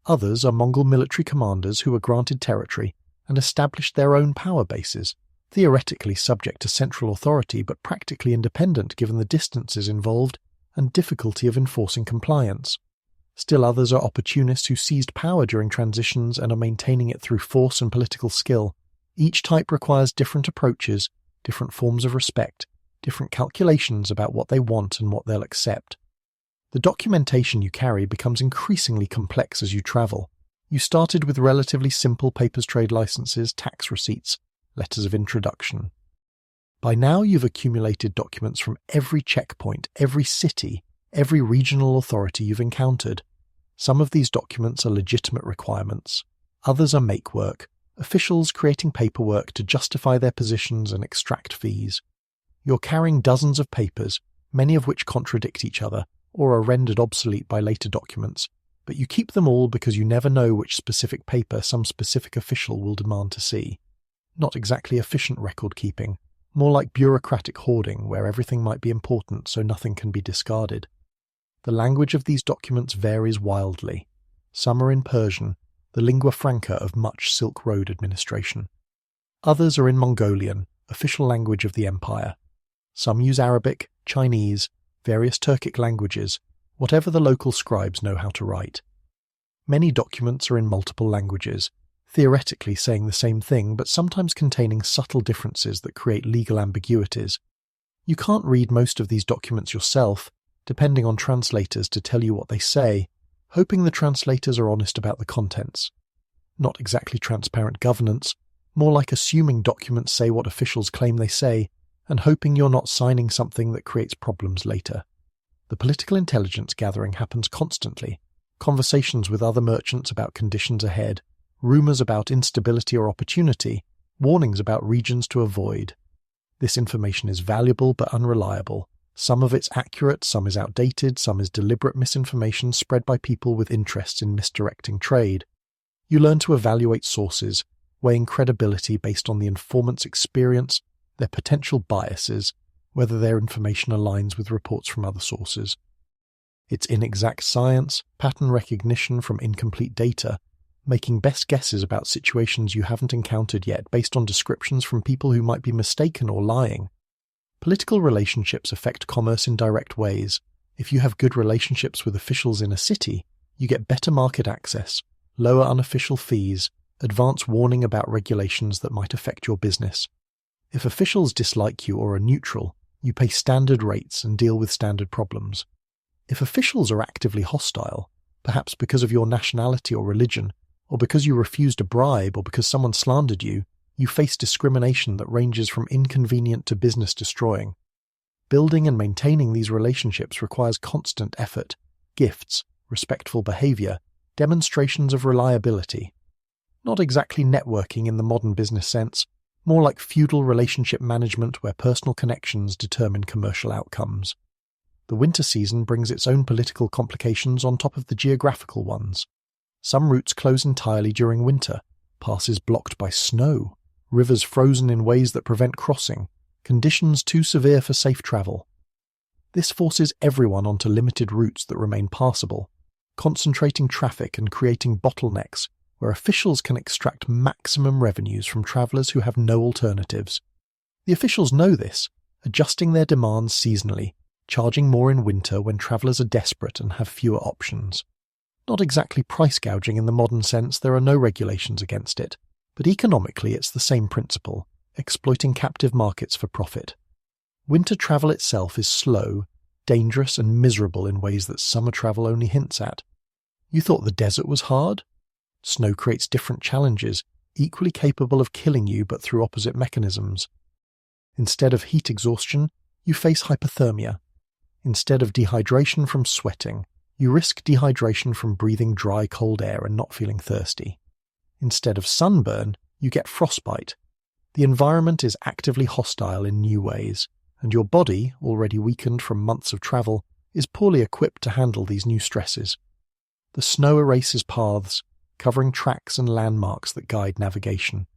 Others are Mongol military commanders who were granted territory and established their own power bases, theoretically subject to central authority but practically independent given the distances involved and difficulty of enforcing compliance. Still others are opportunists who seized power during transitions and are maintaining it through force and political skill. Each type requires different approaches, different forms of respect, different calculations about what they want and what they'll accept. The documentation you carry becomes increasingly complex as you travel. You started with relatively simple papers trade licenses, tax receipts, letters of introduction. By now you've accumulated documents from every checkpoint, every city, every regional authority you've encountered. Some of these documents are legitimate requirements. Others are make-work, officials creating paperwork to justify their positions and extract fees. You're carrying dozens of papers, many of which contradict each other or are rendered obsolete by later documents, but you keep them all because you never know which specific paper some specific official will demand to see. Not exactly efficient record-keeping, more like bureaucratic hoarding where everything might be important so nothing can be discarded. The language of these documents varies wildly. Some are in Persian, the lingua franca of much Silk Road administration. Others are in Mongolian, official language of the empire. Some use Arabic, Chinese, various Turkic languages, whatever the local scribes know how to write. Many documents are in multiple languages, theoretically saying the same thing but sometimes containing subtle differences that create legal ambiguities. You can't read most of these documents yourself, depending on translators to tell you what they say, hoping the translators are honest about the contents. Not exactly transparent governance, more like assuming documents say what officials claim they say, and hoping you're not signing something that creates problems later. The political intelligence gathering happens constantly, conversations with other merchants about conditions ahead, rumours about instability or opportunity, warnings about regions to avoid. This information is valuable but unreliable. Some of it's accurate, some is outdated, some is deliberate misinformation spread by people with interests in misdirecting trade. You learn to evaluate sources, weighing credibility based on the informant's experience, their potential biases, whether their information aligns with reports from other sources. It's inexact science, pattern recognition from incomplete data, making best guesses about situations you haven't encountered yet based on descriptions from people who might be mistaken or lying. Political relationships affect commerce in direct ways. If you have good relationships with officials in a city, you get better market access, lower unofficial fees, advance warning about regulations that might affect your business. If officials dislike you or are neutral, you pay standard rates and deal with standard problems. If officials are actively hostile, perhaps because of your nationality or religion, or because you refused a bribe or because someone slandered you, you face discrimination that ranges from inconvenient to business destroying. Building and maintaining these relationships requires constant effort, gifts, respectful behavior, demonstrations of reliability. Not exactly networking in the modern business sense, more like feudal relationship management where personal connections determine commercial outcomes. The winter season brings its own political complications on top of the geographical ones. Some routes close entirely during winter, passes blocked by snow, rivers frozen in ways that prevent crossing, conditions too severe for safe travel. This forces everyone onto limited routes that remain passable, concentrating traffic and creating bottlenecks where officials can extract maximum revenues from travellers who have no alternatives. The officials know this, adjusting their demands seasonally, charging more in winter when travellers are desperate and have fewer options. Not exactly price gouging in the modern sense, there are no regulations against it, but economically it's the same principle, exploiting captive markets for profit. Winter travel itself is slow, dangerous and miserable in ways that summer travel only hints at. You thought the desert was hard? Snow creates different challenges, equally capable of killing you but through opposite mechanisms. Instead of heat exhaustion, you face hypothermia. Instead of dehydration from sweating, you risk dehydration from breathing dry, cold air and not feeling thirsty. Instead of sunburn, you get frostbite. The environment is actively hostile in new ways, and your body, already weakened from months of travel, is poorly equipped to handle these new stresses. The snow erases paths, covering tracks and landmarks that guide navigation.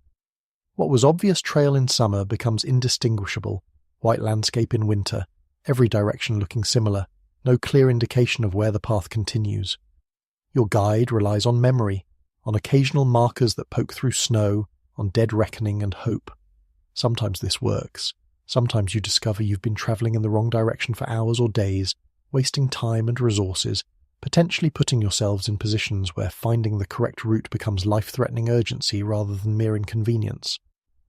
What was obvious trail in summer becomes indistinguishable, white landscape in winter, every direction looking similar, no clear indication of where the path continues. Your guide relies on memory, on occasional markers that poke through snow, on dead reckoning and hope. Sometimes this works. Sometimes you discover you've been travelling in the wrong direction for hours or days, wasting time and resources, potentially putting yourselves in positions where finding the correct route becomes life-threatening urgency rather than mere inconvenience.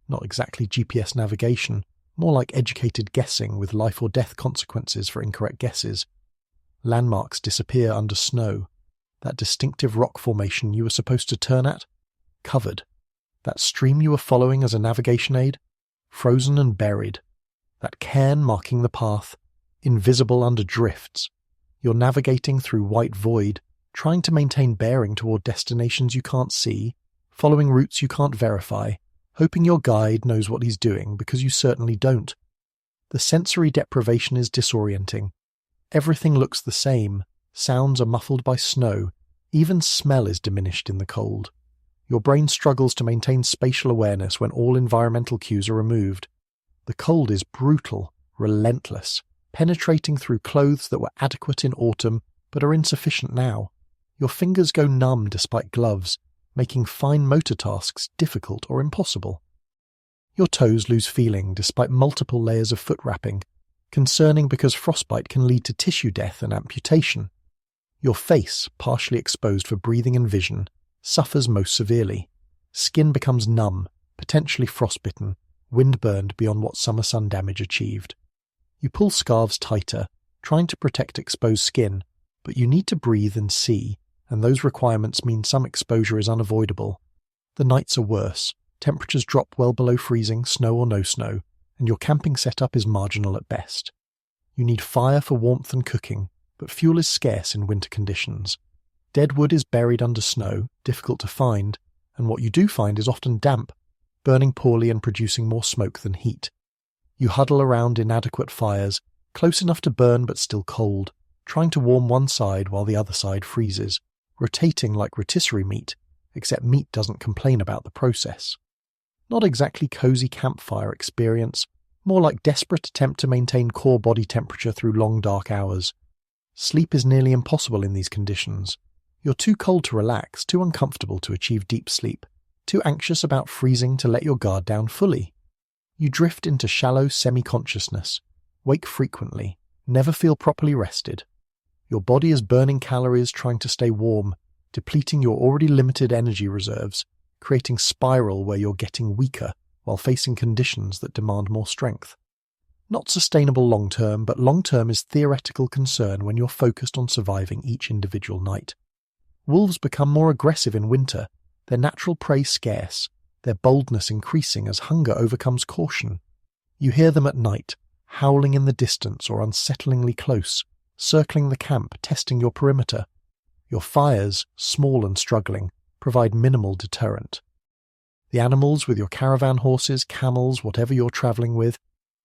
Not exactly GPS navigation, more like educated guessing with life or death consequences for incorrect guesses. Landmarks disappear under snow. That distinctive rock formation you were supposed to turn at? Covered. That stream you were following as a navigation aid? Frozen and buried. That cairn marking the path? Invisible under drifts. You're navigating through white void, trying to maintain bearing toward destinations you can't see, following routes you can't verify, hoping your guide knows what he's doing because you certainly don't. The sensory deprivation is disorienting. Everything looks the same, sounds are muffled by snow, even smell is diminished in the cold. Your brain struggles to maintain spatial awareness when all environmental cues are removed. The cold is brutal, relentless, penetrating through clothes that were adequate in autumn but are insufficient now. Your fingers go numb despite gloves, making fine motor tasks difficult or impossible. Your toes lose feeling despite multiple layers of foot wrapping, concerning because frostbite can lead to tissue death and amputation. Your face, partially exposed for breathing and vision, suffers most severely. Skin becomes numb, potentially frostbitten, wind-burned beyond what summer sun damage achieved. You pull scarves tighter, trying to protect exposed skin, but you need to breathe and see, and those requirements mean some exposure is unavoidable. The nights are worse, temperatures drop well below freezing, snow or no snow, and your camping setup is marginal at best. You need fire for warmth and cooking, but fuel is scarce in winter conditions. Dead wood is buried under snow, difficult to find, and what you do find is often damp, burning poorly and producing more smoke than heat. You huddle around inadequate fires, close enough to burn but still cold, trying to warm one side while the other side freezes, rotating like rotisserie meat, except meat doesn't complain about the process. Not exactly cozy campfire experience, more like desperate attempt to maintain core body temperature through long dark hours. Sleep is nearly impossible in these conditions. You're too cold to relax, too uncomfortable to achieve deep sleep, too anxious about freezing to let your guard down fully. You drift into shallow semi-consciousness, wake frequently, never feel properly rested. Your body is burning calories trying to stay warm, depleting your already limited energy reserves, creating spiral where you're getting weaker while facing conditions that demand more strength. Not sustainable long-term, but long-term is theoretical concern when you're focused on surviving each individual night. Wolves become more aggressive in winter, their natural prey scarce, their boldness increasing as hunger overcomes caution. You hear them at night, howling in the distance or unsettlingly close, circling the camp, testing your perimeter. Your fires, small and struggling, provide minimal deterrent. The animals with your caravan horses, camels, whatever you're travelling with,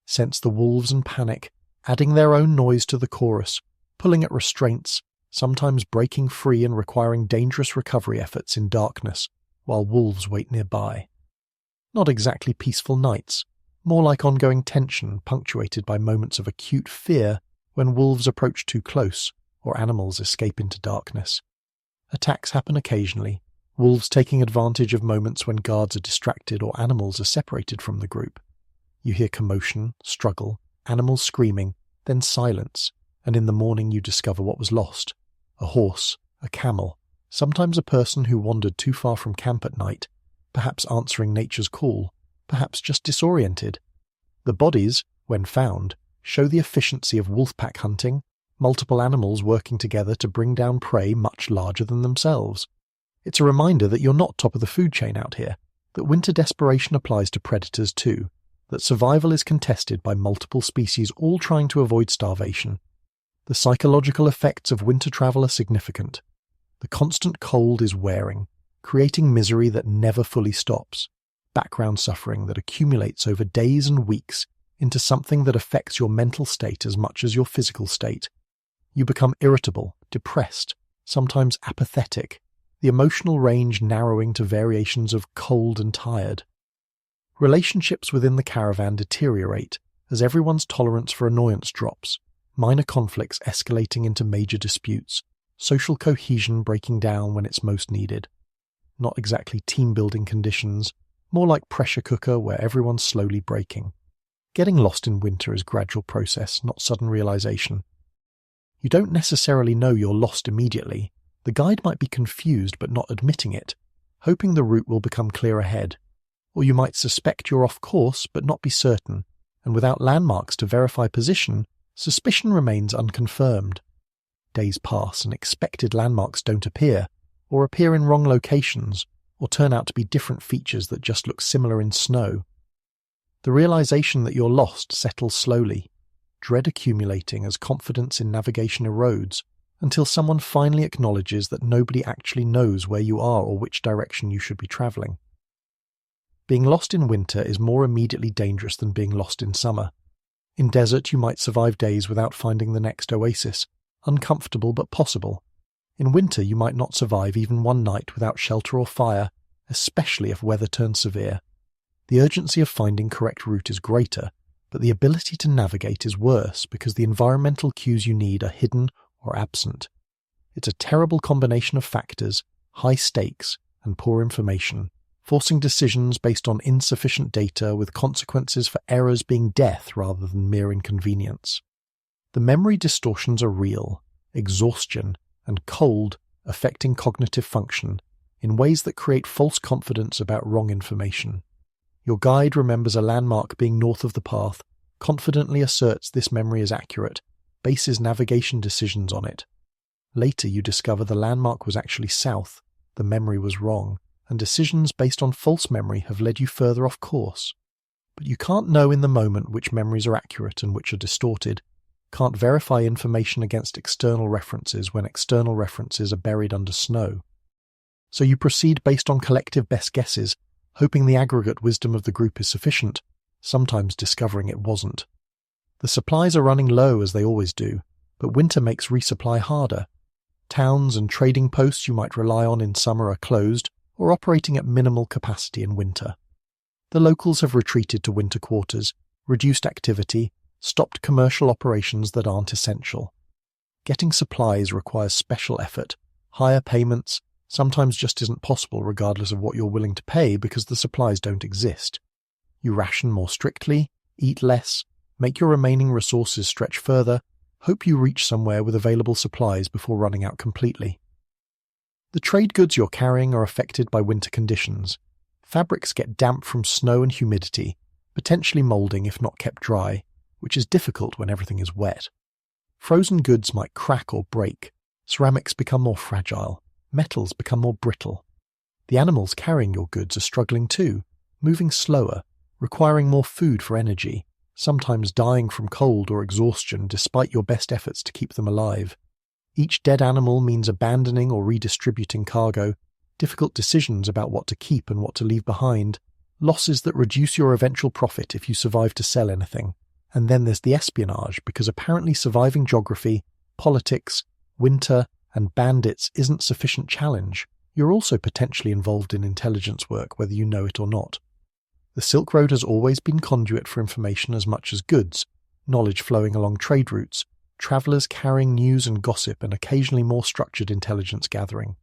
sense the wolves and panic, adding their own noise to the chorus, pulling at restraints, sometimes breaking free and requiring dangerous recovery efforts in darkness, while wolves wait nearby. Not exactly peaceful nights, more like ongoing tension punctuated by moments of acute fear when wolves approach too close or animals escape into darkness. Attacks happen occasionally, wolves taking advantage of moments when guards are distracted or animals are separated from the group. You hear commotion, struggle, animals screaming, then silence, and in the morning you discover what was lost. A horse, a camel, sometimes a person who wandered too far from camp at night, perhaps answering nature's call, perhaps just disoriented. The bodies, when found, show the efficiency of wolfpack hunting, multiple animals working together to bring down prey much larger than themselves. It's a reminder that you're not top of the food chain out here, that winter desperation applies to predators too, that survival is contested by multiple species all trying to avoid starvation. The psychological effects of winter travel are significant. The constant cold is wearing, creating misery that never fully stops, background suffering that accumulates over days and weeks into something that affects your mental state as much as your physical state. You become irritable, depressed, sometimes apathetic, the emotional range narrowing to variations of cold and tired. Relationships within the caravan deteriorate as everyone's tolerance for annoyance drops, minor conflicts escalating into major disputes, social cohesion breaking down when it's most needed. Not exactly team-building conditions, more like pressure cooker where everyone's slowly breaking. Getting lost in winter is a gradual process, not sudden realization. You don't necessarily know you're lost immediately. The guide might be confused but not admitting it, hoping the route will become clear ahead. Or you might suspect you're off course but not be certain, and without landmarks to verify position, suspicion remains unconfirmed. Days pass and expected landmarks don't appear, or appear in wrong locations, or turn out to be different features that just look similar in snow. The realization that you're lost settles slowly, dread accumulating as confidence in navigation erodes, until someone finally acknowledges that nobody actually knows where you are or which direction you should be travelling. Being lost in winter is more immediately dangerous than being lost in summer. In desert you might survive days without finding the next oasis, uncomfortable but possible. In winter you might not survive even one night without shelter or fire, especially if weather turns severe. The urgency of finding correct route is greater, but the ability to navigate is worse because the environmental cues you need are hidden or absent. It's a terrible combination of factors, high stakes, and poor information, forcing decisions based on insufficient data with consequences for errors being death rather than mere inconvenience. The memory distortions are real, exhaustion, and cold affecting cognitive function in ways that create false confidence about wrong information. Your guide remembers a landmark being north of the path, confidently asserts this memory is accurate, bases navigation decisions on it. Later you discover the landmark was actually south, the memory was wrong, and decisions based on false memory have led you further off course. But you can't know in the moment which memories are accurate and which are distorted, can't verify information against external references when external references are buried under snow. So you proceed based on collective best guesses, hoping the aggregate wisdom of the group is sufficient, sometimes discovering it wasn't. The supplies are running low as they always do, but winter makes resupply harder. Towns and trading posts you might rely on in summer are closed or operating at minimal capacity in winter. The locals have retreated to winter quarters, reduced activity, stopped commercial operations that aren't essential. Getting supplies requires special effort, higher payments, sometimes just isn't possible regardless of what you're willing to pay because the supplies don't exist. You ration more strictly, eat less, make your remaining resources stretch further, hope you reach somewhere with available supplies before running out completely. The trade goods you're carrying are affected by winter conditions. Fabrics get damp from snow and humidity, potentially molding if not kept dry, which is difficult when everything is wet. Frozen goods might crack or break, ceramics become more fragile, metals become more brittle. The animals carrying your goods are struggling too, moving slower, requiring more food for energy, sometimes dying from cold or exhaustion despite your best efforts to keep them alive. Each dead animal means abandoning or redistributing cargo, difficult decisions about what to keep and what to leave behind, losses that reduce your eventual profit if you survive to sell anything. And then there's the espionage, because apparently surviving geography, politics, winter, and bandits isn't sufficient challenge. You're also potentially involved in intelligence work, whether you know it or not. The Silk Road has always been conduit for information as much as goods, knowledge flowing along trade routes, travellers carrying news and gossip, and occasionally more structured intelligence gathering.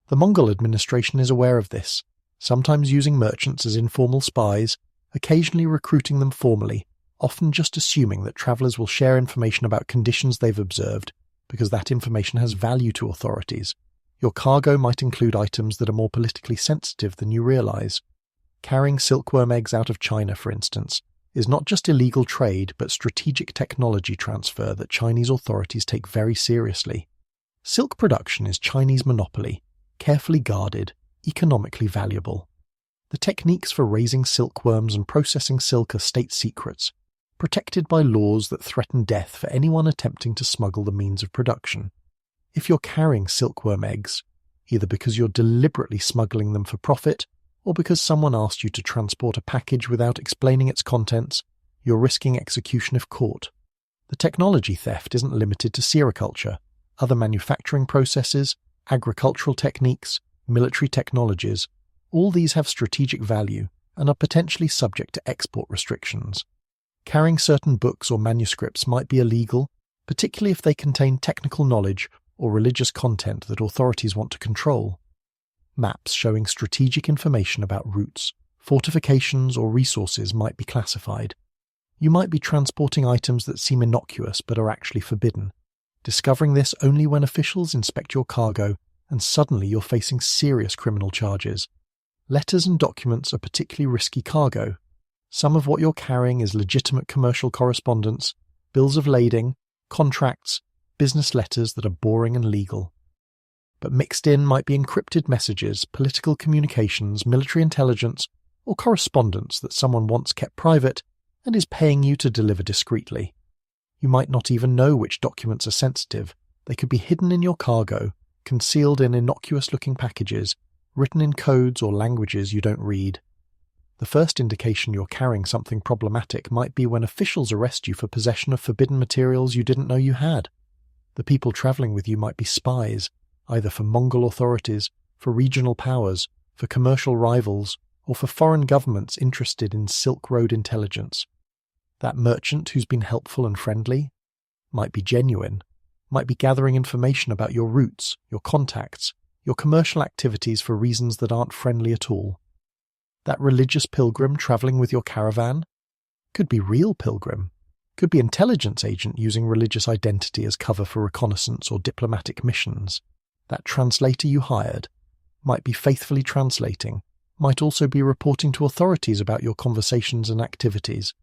The Mongol administration is aware of this, sometimes using merchants as informal spies, occasionally recruiting them formally, often just assuming that travellers will share information about conditions they've observed, because that information has value to authorities. Your cargo might include items that are more politically sensitive than you realise. Carrying silkworm eggs out of China, for instance, is not just illegal trade but strategic technology transfer that Chinese authorities take very seriously. Silk production is Chinese monopoly, carefully guarded, economically valuable. The techniques for raising silkworms and processing silk are state secrets, protected by laws that threaten death for anyone attempting to smuggle the means of production. If you're carrying silkworm eggs, either because you're deliberately smuggling them for profit or because someone asked you to transport a package without explaining its contents, you're risking execution if caught. The technology theft isn't limited to sericulture. Other manufacturing processes, agricultural techniques, military technologies, all these have strategic value and are potentially subject to export restrictions. Carrying certain books or manuscripts might be illegal, particularly if they contain technical knowledge or religious content that authorities want to control. Maps showing strategic information about routes, fortifications, or resources might be classified. You might be transporting items that seem innocuous but are actually forbidden, discovering this only when officials inspect your cargo and suddenly you're facing serious criminal charges. Letters and documents are particularly risky cargo. Some of what you're carrying is legitimate commercial correspondence, bills of lading, contracts, business letters that are boring and legal. But mixed in might be encrypted messages, political communications, military intelligence, or correspondence that someone once kept private and is paying you to deliver discreetly. You might not even know which documents are sensitive. They could be hidden in your cargo, concealed in innocuous-looking packages, written in codes or languages you don't read. The first indication you're carrying something problematic might be when officials arrest you for possession of forbidden materials you didn't know you had. The people travelling with you might be spies, either for Mongol authorities, for regional powers, for commercial rivals, or for foreign governments interested in Silk Road intelligence. That merchant who's been helpful and friendly might be genuine, might be gathering information about your routes, your contacts, your commercial activities for reasons that aren't friendly at all. That religious pilgrim travelling with your caravan could be real pilgrim, could be intelligence agent using religious identity as cover for reconnaissance or diplomatic missions. That translator you hired might be faithfully translating, might also be reporting to authorities about your conversations and activities.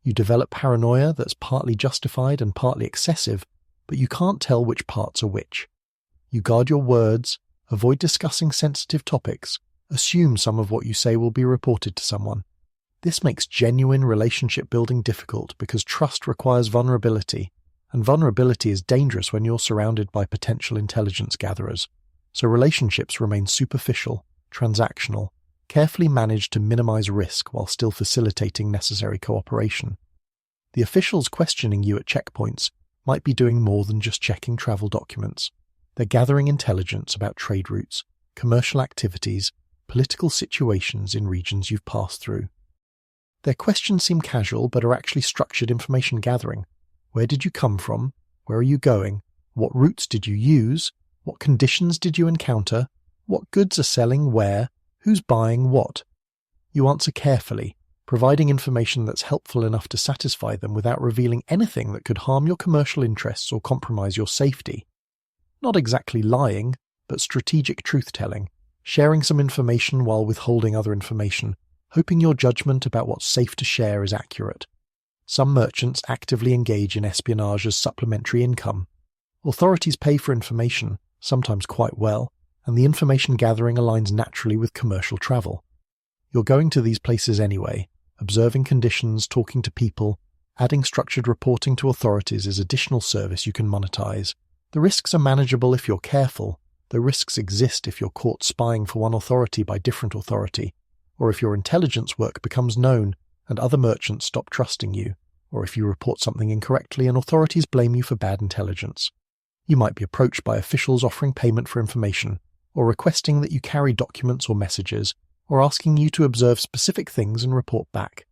You develop paranoia that's partly justified and partly excessive, but you can't tell which parts are which. You guard your words, avoid discussing sensitive topics, assume some of what you say will be reported to someone. This makes genuine relationship building difficult because trust requires vulnerability, and vulnerability is dangerous when you're surrounded by potential intelligence gatherers. So relationships remain superficial, transactional, carefully managed to minimize risk while still facilitating necessary cooperation. The officials questioning you at checkpoints might be doing more than just checking travel documents. They're gathering intelligence about trade routes, commercial activities, political situations in regions you've passed through. Their questions seem casual but are actually structured information gathering. Where did you come from? Where are you going? What routes did you use? What conditions did you encounter? What goods are selling where? Who's buying what? You answer carefully, providing information that's helpful enough to satisfy them without revealing anything that could harm your commercial interests or compromise your safety. Not exactly lying, but strategic truth-telling, sharing some information while withholding other information, hoping your judgment about what's safe to share is accurate. Some merchants actively engage in espionage as supplementary income. Authorities pay for information, sometimes quite well, and the information gathering aligns naturally with commercial travel. You're going to these places anyway, observing conditions, talking to people. Adding structured reporting to authorities is additional service you can monetize. The risks are manageable if you're careful, though risks exist if you're caught spying for one authority by different authority, or if your intelligence work becomes known and other merchants stop trusting you, or if you report something incorrectly and authorities blame you for bad intelligence. You might be approached by officials offering payment for information, or requesting that you carry documents or messages, or asking you to observe specific things and report back.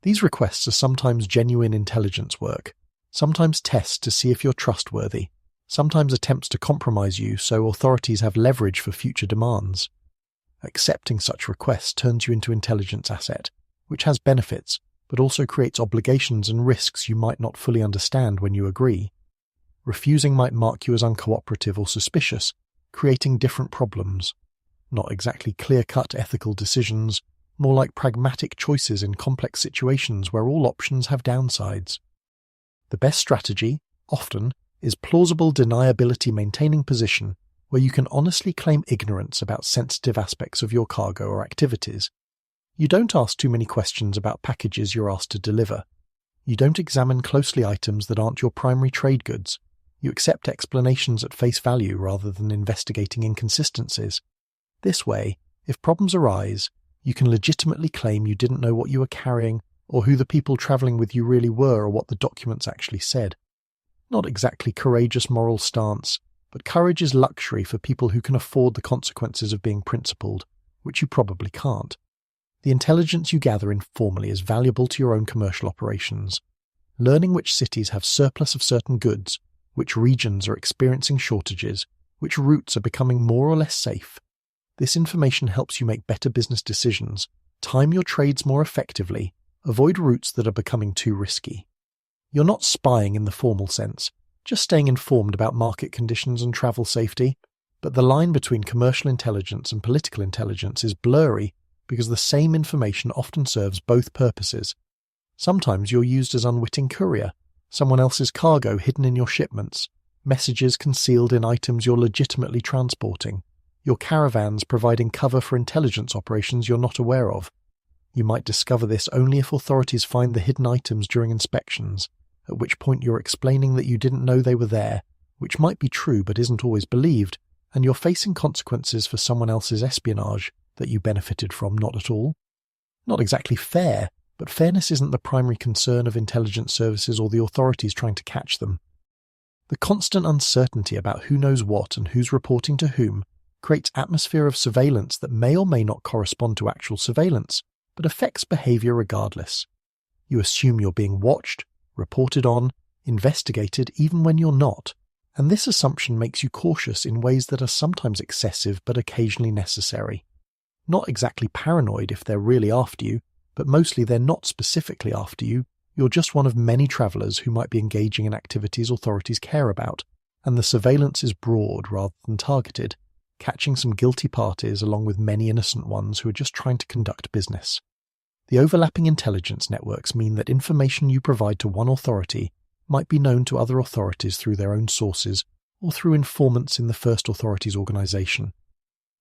These requests are sometimes genuine intelligence work, sometimes tests to see if you're trustworthy, sometimes attempts to compromise you so authorities have leverage for future demands. Accepting such requests turns you into intelligence asset, which has benefits, but also creates obligations and risks you might not fully understand when you agree. Refusing might mark you as uncooperative or suspicious, creating different problems. Not exactly clear-cut ethical decisions, more like pragmatic choices in complex situations where all options have downsides. The best strategy, often, is plausible deniability maintaining position, where you can honestly claim ignorance about sensitive aspects of your cargo or activities. You don't ask too many questions about packages you're asked to deliver. You don't examine closely items that aren't your primary trade goods. You accept explanations at face value rather than investigating inconsistencies. This way, if problems arise, you can legitimately claim you didn't know what you were carrying or who the people travelling with you really were or what the documents actually said. Not exactly courageous moral stance, but courage is luxury for people who can afford the consequences of being principled, which you probably can't. The intelligence you gather informally is valuable to your own commercial operations. Learning which cities have surplus of certain goods, which regions are experiencing shortages, which routes are becoming more or less safe. This information helps you make better business decisions, time your trades more effectively, avoid routes that are becoming too risky. You're not spying in the formal sense, just staying informed about market conditions and travel safety, but the line between commercial intelligence and political intelligence is blurry because the same information often serves both purposes. Sometimes you're used as unwitting courier, someone else's cargo hidden in your shipments, messages concealed in items you're legitimately transporting, your caravans providing cover for intelligence operations you're not aware of. You might discover this only if authorities find the hidden items during inspections, at which point you're explaining that you didn't know they were there, which might be true but isn't always believed, and you're facing consequences for someone else's espionage that you benefited from not at all. Not exactly fair, but fairness isn't the primary concern of intelligence services or the authorities trying to catch them. The constant uncertainty about who knows what and who's reporting to whom creates atmosphere of surveillance that may or may not correspond to actual surveillance, but affects behavior regardless. You assume you're being watched, reported on, investigated even when you're not, and this assumption makes you cautious in ways that are sometimes excessive but occasionally necessary. Not exactly paranoid if they're really after you, but mostly they're not specifically after you. You're just one of many travellers who might be engaging in activities authorities care about, and the surveillance is broad rather than targeted, catching some guilty parties along with many innocent ones who are just trying to conduct business. The overlapping intelligence networks mean that information you provide to one authority might be known to other authorities through their own sources or through informants in the first authority's organisation.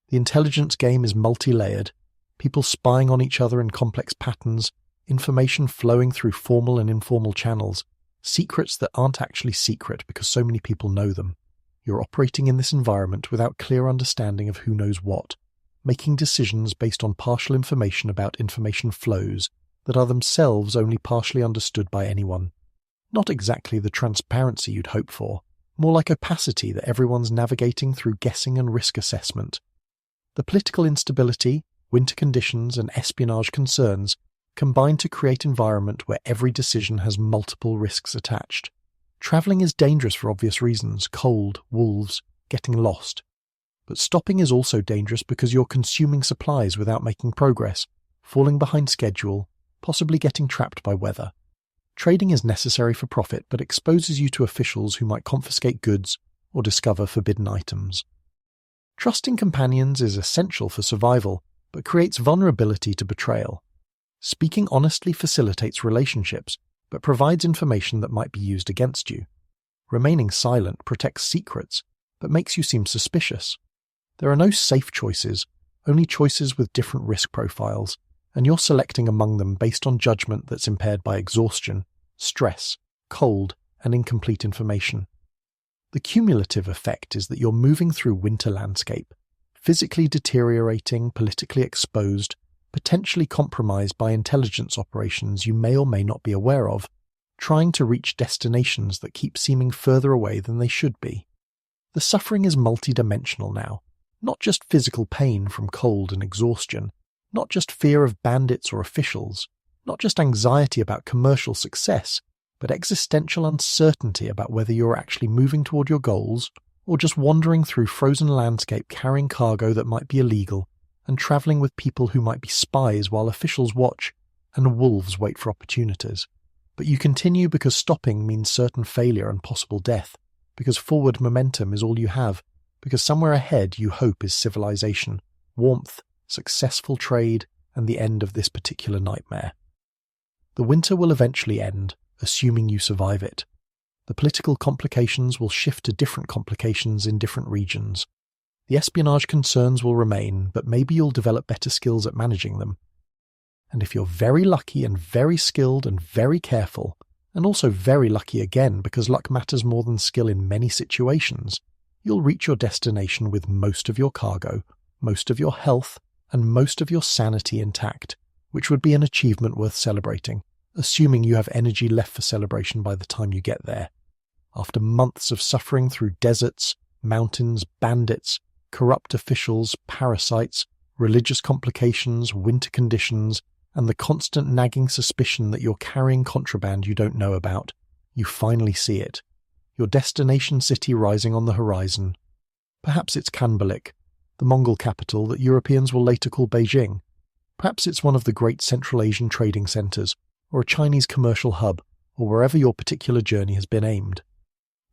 The intelligence game is multi-layered, people spying on each other in complex patterns, information flowing through formal and informal channels, secrets that aren't actually secret because so many people know them. You're operating in this environment without clear understanding of who knows what, making decisions based on partial information about information flows that are themselves only partially understood by anyone. Not exactly the transparency you'd hope for, more like opacity that everyone's navigating through guessing and risk assessment. The political instability, winter conditions, and espionage concerns combine to create an environment where every decision has multiple risks attached. Travelling is dangerous for obvious reasons: cold, wolves, getting lost. But stopping is also dangerous because you're consuming supplies without making progress, falling behind schedule, possibly getting trapped by weather. Trading is necessary for profit, but exposes you to officials who might confiscate goods or discover forbidden items. Trusting companions is essential for survival, but creates vulnerability to betrayal. Speaking honestly facilitates relationships, but provides information that might be used against you. Remaining silent protects secrets, but makes you seem suspicious. There are no safe choices, only choices with different risk profiles, and you're selecting among them based on judgment that's impaired by exhaustion, stress, cold, and incomplete information. The cumulative effect is that you're moving through winter landscape, physically deteriorating, politically exposed, potentially compromised by intelligence operations you may or may not be aware of, trying to reach destinations that keep seeming further away than they should be. The suffering is multidimensional now, not just physical pain from cold and exhaustion, not just fear of bandits or officials, not just anxiety about commercial success, but existential uncertainty about whether you're actually moving toward your goals or just wandering through frozen landscape carrying cargo that might be illegal and travelling with people who might be spies while officials watch and wolves wait for opportunities. But you continue because stopping means certain failure and possible death, because forward momentum is all you have, because somewhere ahead you hope is civilization, warmth, successful trade, and the end of this particular nightmare. The winter will eventually end, assuming you survive it. The political complications will shift to different complications in different regions. The espionage concerns will remain, but maybe you'll develop better skills at managing them. And if you're very lucky and very skilled and very careful, and also very lucky again because luck matters more than skill in many situations, you'll reach your destination with most of your cargo, most of your health, and most of your sanity intact, which would be an achievement worth celebrating, assuming you have energy left for celebration by the time you get there. After months of suffering through deserts, mountains, bandits, corrupt officials, parasites, religious complications, winter conditions, and the constant nagging suspicion that you're carrying contraband you don't know about, you finally see it. Your destination city rising on the horizon. Perhaps it's Kanbalik, the Mongol capital that Europeans will later call Beijing. Perhaps it's one of the great Central Asian trading centres, or a Chinese commercial hub, or wherever your particular journey has been aimed.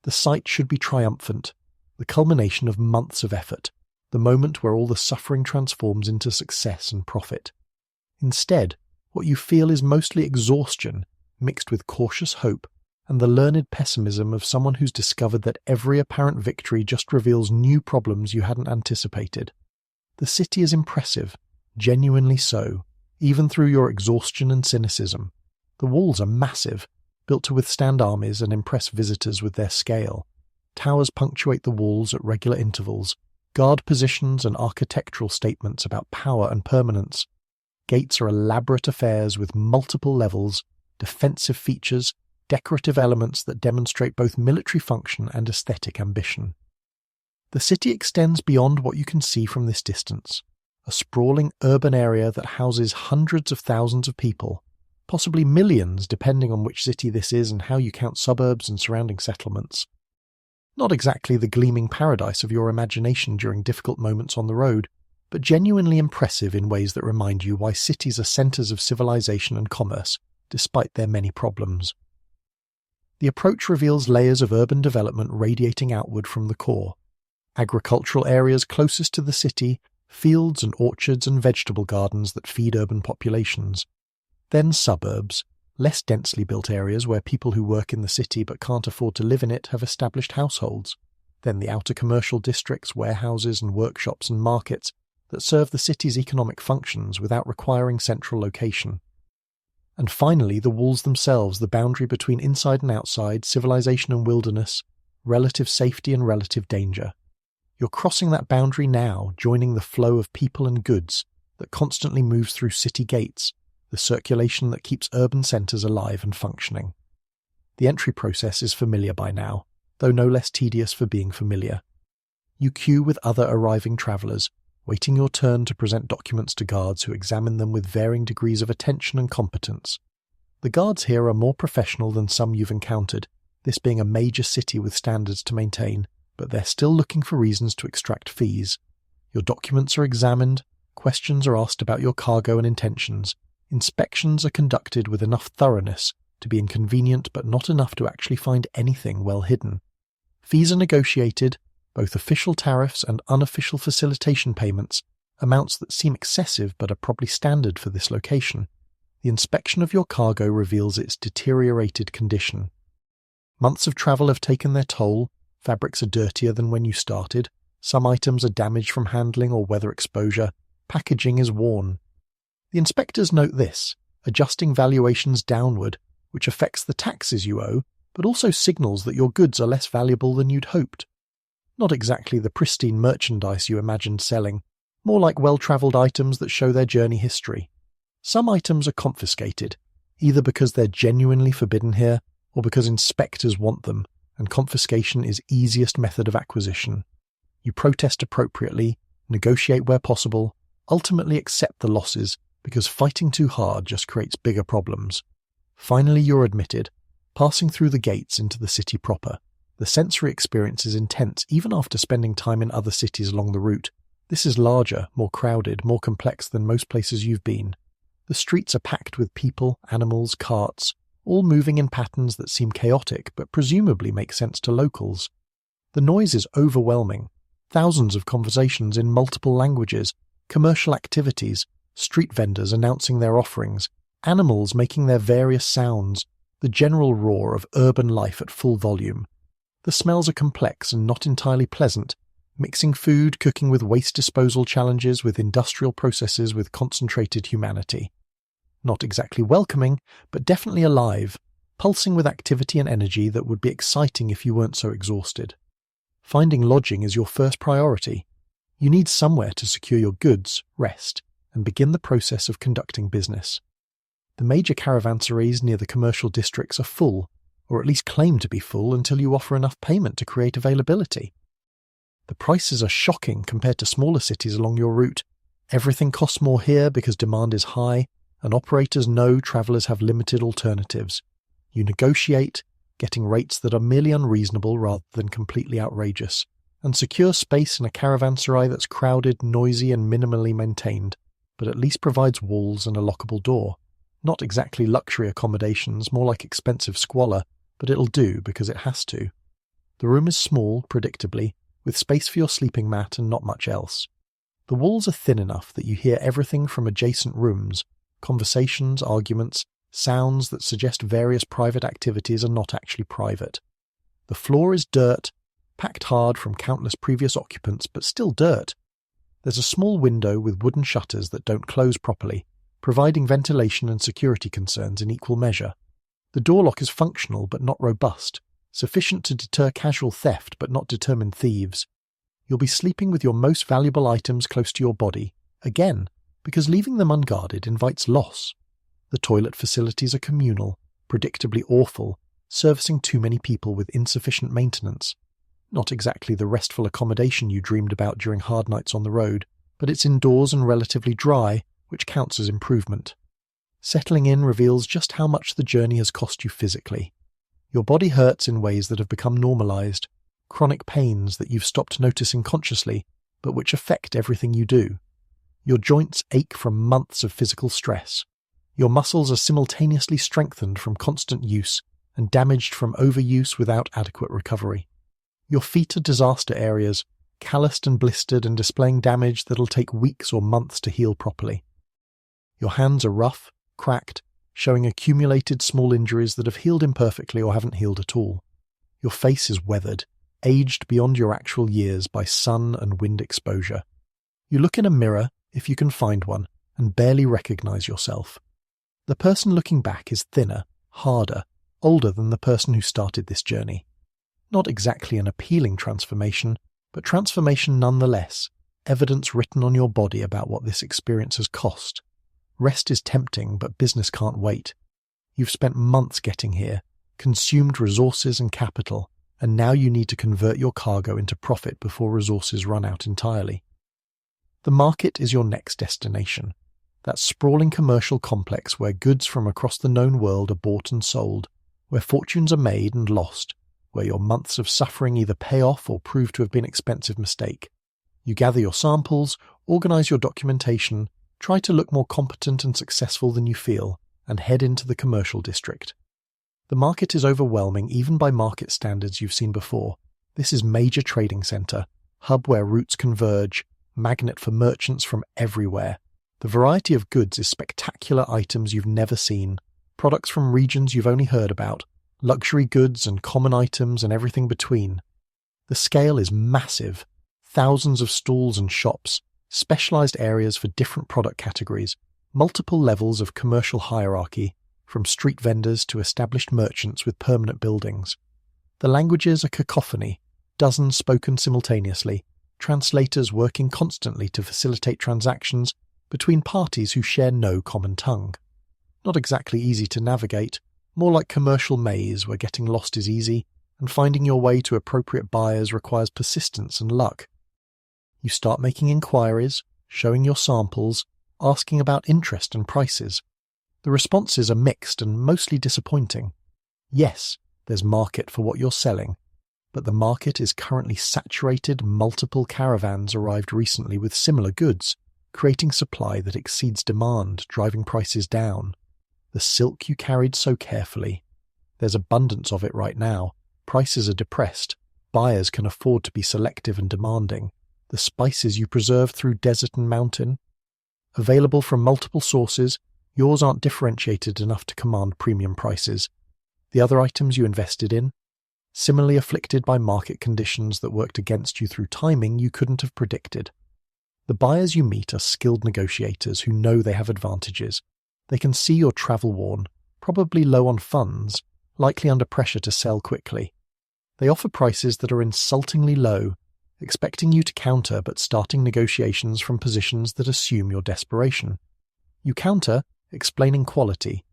The sight should be triumphant, the culmination of months of effort, the moment where all the suffering transforms into success and profit. Instead, what you feel is mostly exhaustion, mixed with cautious hope, and the learned pessimism of someone who's discovered that every apparent victory just reveals new problems you hadn't anticipated. The city is impressive, genuinely so, even through your exhaustion and cynicism. The walls are massive, built to withstand armies and impress visitors with their scale. Towers punctuate the walls at regular intervals, guard positions and architectural statements about power and permanence. Gates are elaborate affairs with multiple levels, defensive features, decorative elements that demonstrate both military function and aesthetic ambition. The city extends beyond what you can see from this distance, a sprawling urban area that houses hundreds of thousands of people, possibly millions depending on which city this is and how you count suburbs and surrounding settlements. Not exactly the gleaming paradise of your imagination during difficult moments on the road, but genuinely impressive in ways that remind you why cities are centres of civilization and commerce, despite their many problems. The approach reveals layers of urban development radiating outward from the core. Agricultural areas closest to the city, fields and orchards and vegetable gardens that feed urban populations. Then suburbs, less densely built areas where people who work in the city but can't afford to live in it have established households. Then the outer commercial districts, warehouses and workshops and markets that serve the city's economic functions without requiring central location. And finally, the walls themselves, the boundary between inside and outside, civilization and wilderness, relative safety and relative danger. You're crossing that boundary now, joining the flow of people and goods that constantly moves through city gates, the circulation that keeps urban centres alive and functioning. The entry process is familiar by now, though no less tedious for being familiar. You queue with other arriving travellers, waiting your turn to present documents to guards who examine them with varying degrees of attention and competence. The guards here are more professional than some you've encountered, this being a major city with standards to maintain, but they're still looking for reasons to extract fees. Your documents are examined, questions are asked about your cargo and intentions, inspections are conducted with enough thoroughness to be inconvenient but not enough to actually find anything well hidden. Fees are negotiated, both official tariffs and unofficial facilitation payments, amounts that seem excessive but are probably standard for this location. The inspection of your cargo reveals its deteriorated condition. Months of travel have taken their toll, fabrics are dirtier than when you started, some items are damaged from handling or weather exposure, packaging is worn. The inspectors note this, adjusting valuations downward, which affects the taxes you owe, but also signals that your goods are less valuable than you'd hoped. Not exactly the pristine merchandise you imagined selling, more like well-travelled items that show their journey history. Some items are confiscated, either because they're genuinely forbidden here, or because inspectors want them, and confiscation is easiest method of acquisition. You protest appropriately, negotiate where possible, ultimately accept the losses, because fighting too hard just creates bigger problems. Finally you're admitted, passing through the gates into the city proper. The sensory experience is intense even after spending time in other cities along the route. This is larger, more crowded, more complex than most places you've been. The streets are packed with people, animals, carts, all moving in patterns that seem chaotic but presumably make sense to locals. The noise is overwhelming. Thousands of conversations in multiple languages, commercial activities, street vendors announcing their offerings, animals making their various sounds, the general roar of urban life at full volume. The smells are complex and not entirely pleasant, mixing food cooking with waste disposal challenges with industrial processes with concentrated humanity. Not exactly welcoming, but definitely alive, pulsing with activity and energy that would be exciting if you weren't so exhausted. Finding lodging is your first priority. You need somewhere to secure your goods, rest, and begin the process of conducting business. The major caravanserais near the commercial districts are full, or at least claim to be full until you offer enough payment to create availability. The prices are shocking compared to smaller cities along your route. Everything costs more here because demand is high, and operators know travellers have limited alternatives. You negotiate, getting rates that are merely unreasonable rather than completely outrageous, and secure space in a caravanserai that's crowded, noisy and minimally maintained, but at least provides walls and a lockable door. Not exactly luxury accommodations, more like expensive squalor, but it'll do because it has to. The room is small, predictably, with space for your sleeping mat and not much else. The walls are thin enough that you hear everything from adjacent rooms, conversations, arguments, sounds that suggest various private activities are not actually private. The floor is dirt, packed hard from countless previous occupants, but still dirt. There's a small window with wooden shutters that don't close properly, providing ventilation and security concerns in equal measure. The door lock is functional but not robust, sufficient to deter casual theft but not determine thieves. You'll be sleeping with your most valuable items close to your body, again, because leaving them unguarded invites loss. The toilet facilities are communal, predictably awful, servicing too many people with insufficient maintenance. Not exactly the restful accommodation you dreamed about during hard nights on the road, but it's indoors and relatively dry, which counts as improvement. Settling in reveals just how much the journey has cost you physically. Your body hurts in ways that have become normalized, chronic pains that you've stopped noticing consciously, but which affect everything you do. Your joints ache from months of physical stress. Your muscles are simultaneously strengthened from constant use and damaged from overuse without adequate recovery. Your feet are disaster areas, calloused and blistered and displaying damage that'll take weeks or months to heal properly. Your hands are rough, cracked, showing accumulated small injuries that have healed imperfectly or haven't healed at all. Your face is weathered, aged beyond your actual years by sun and wind exposure. You look in a mirror, if you can find one, and barely recognize yourself. The person looking back is thinner, harder, older than the person who started this journey. Not exactly an appealing transformation, but transformation nonetheless, evidence written on your body about what this experience has cost. Rest is tempting, but business can't wait. You've spent months getting here, consumed resources and capital, and now you need to convert your cargo into profit before resources run out entirely. The market is your next destination. That sprawling commercial complex where goods from across the known world are bought and sold, where fortunes are made and lost, where your months of suffering either pay off or prove to have been an expensive mistake. You gather your samples, organize your documentation, try to look more competent and successful than you feel, and head into the commercial district. The market is overwhelming even by market standards you've seen before. This is major trading center, hub where routes converge, magnet for merchants from everywhere. The variety of goods is spectacular, items you've never seen, products from regions you've only heard about, luxury goods and common items and everything between. The scale is massive. Thousands of stalls and shops, specialized areas for different product categories, multiple levels of commercial hierarchy, from street vendors to established merchants with permanent buildings. The languages are cacophony, dozens spoken simultaneously, translators working constantly to facilitate transactions between parties who share no common tongue. Not exactly easy to navigate, more like commercial maze where getting lost is easy and finding your way to appropriate buyers requires persistence and luck. You start making inquiries, showing your samples, asking about interest and prices. The responses are mixed and mostly disappointing. Yes, there's market for what you're selling, but the market is currently saturated. Multiple caravans arrived recently with similar goods, creating supply that exceeds demand, driving prices down. The silk you carried so carefully. There's abundance of it right now. Prices are depressed. Buyers can afford to be selective and demanding. The spices you preserved through desert and mountain. Available from multiple sources, yours aren't differentiated enough to command premium prices. The other items you invested in, similarly afflicted by market conditions that worked against you through timing you couldn't have predicted. The buyers you meet are skilled negotiators who know they have advantages. They can see you're travel-worn, probably low on funds, likely under pressure to sell quickly. They offer prices that are insultingly low, expecting you to counter but starting negotiations from positions that assume your desperation. You counter, explaining quality,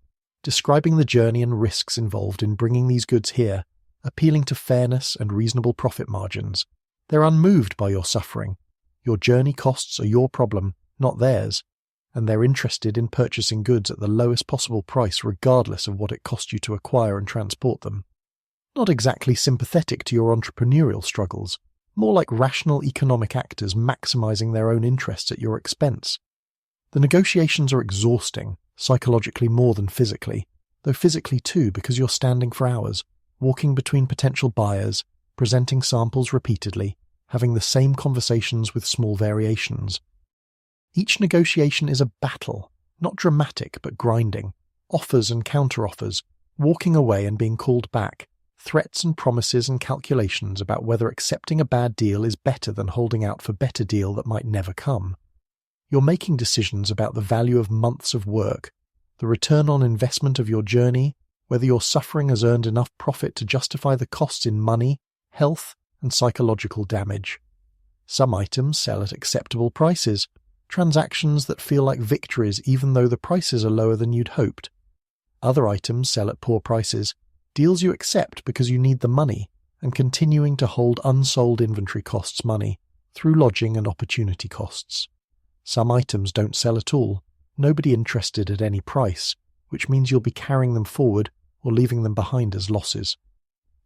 describing the journey and risks involved in bringing these goods here, appealing to fairness and reasonable profit margins. They're unmoved by your suffering. Your journey costs are your problem, not theirs, and they're interested in purchasing goods at the lowest possible price regardless of what it cost you to acquire and transport them. Not exactly sympathetic to your entrepreneurial struggles, more like rational economic actors maximizing their own interests at your expense. The negotiations are exhausting, psychologically more than physically, though physically too because you're standing for hours, walking between potential buyers, presenting samples repeatedly, having the same conversations with small variations. Each negotiation is a battle, not dramatic but grinding, offers and counter-offers, walking away and being called back, threats and promises and calculations about whether accepting a bad deal is better than holding out for better deal that might never come. You're making decisions about the value of months of work, the return on investment of your journey, whether your suffering has earned enough profit to justify the costs in money, health, and psychological damage. Some items sell at acceptable prices, transactions that feel like victories even though the prices are lower than you'd hoped. Other items sell at poor prices, deals you accept because you need the money, and continuing to hold unsold inventory costs money, through lodging and opportunity costs. Some items don't sell at all, nobody interested at any price, which means you'll be carrying them forward or leaving them behind as losses.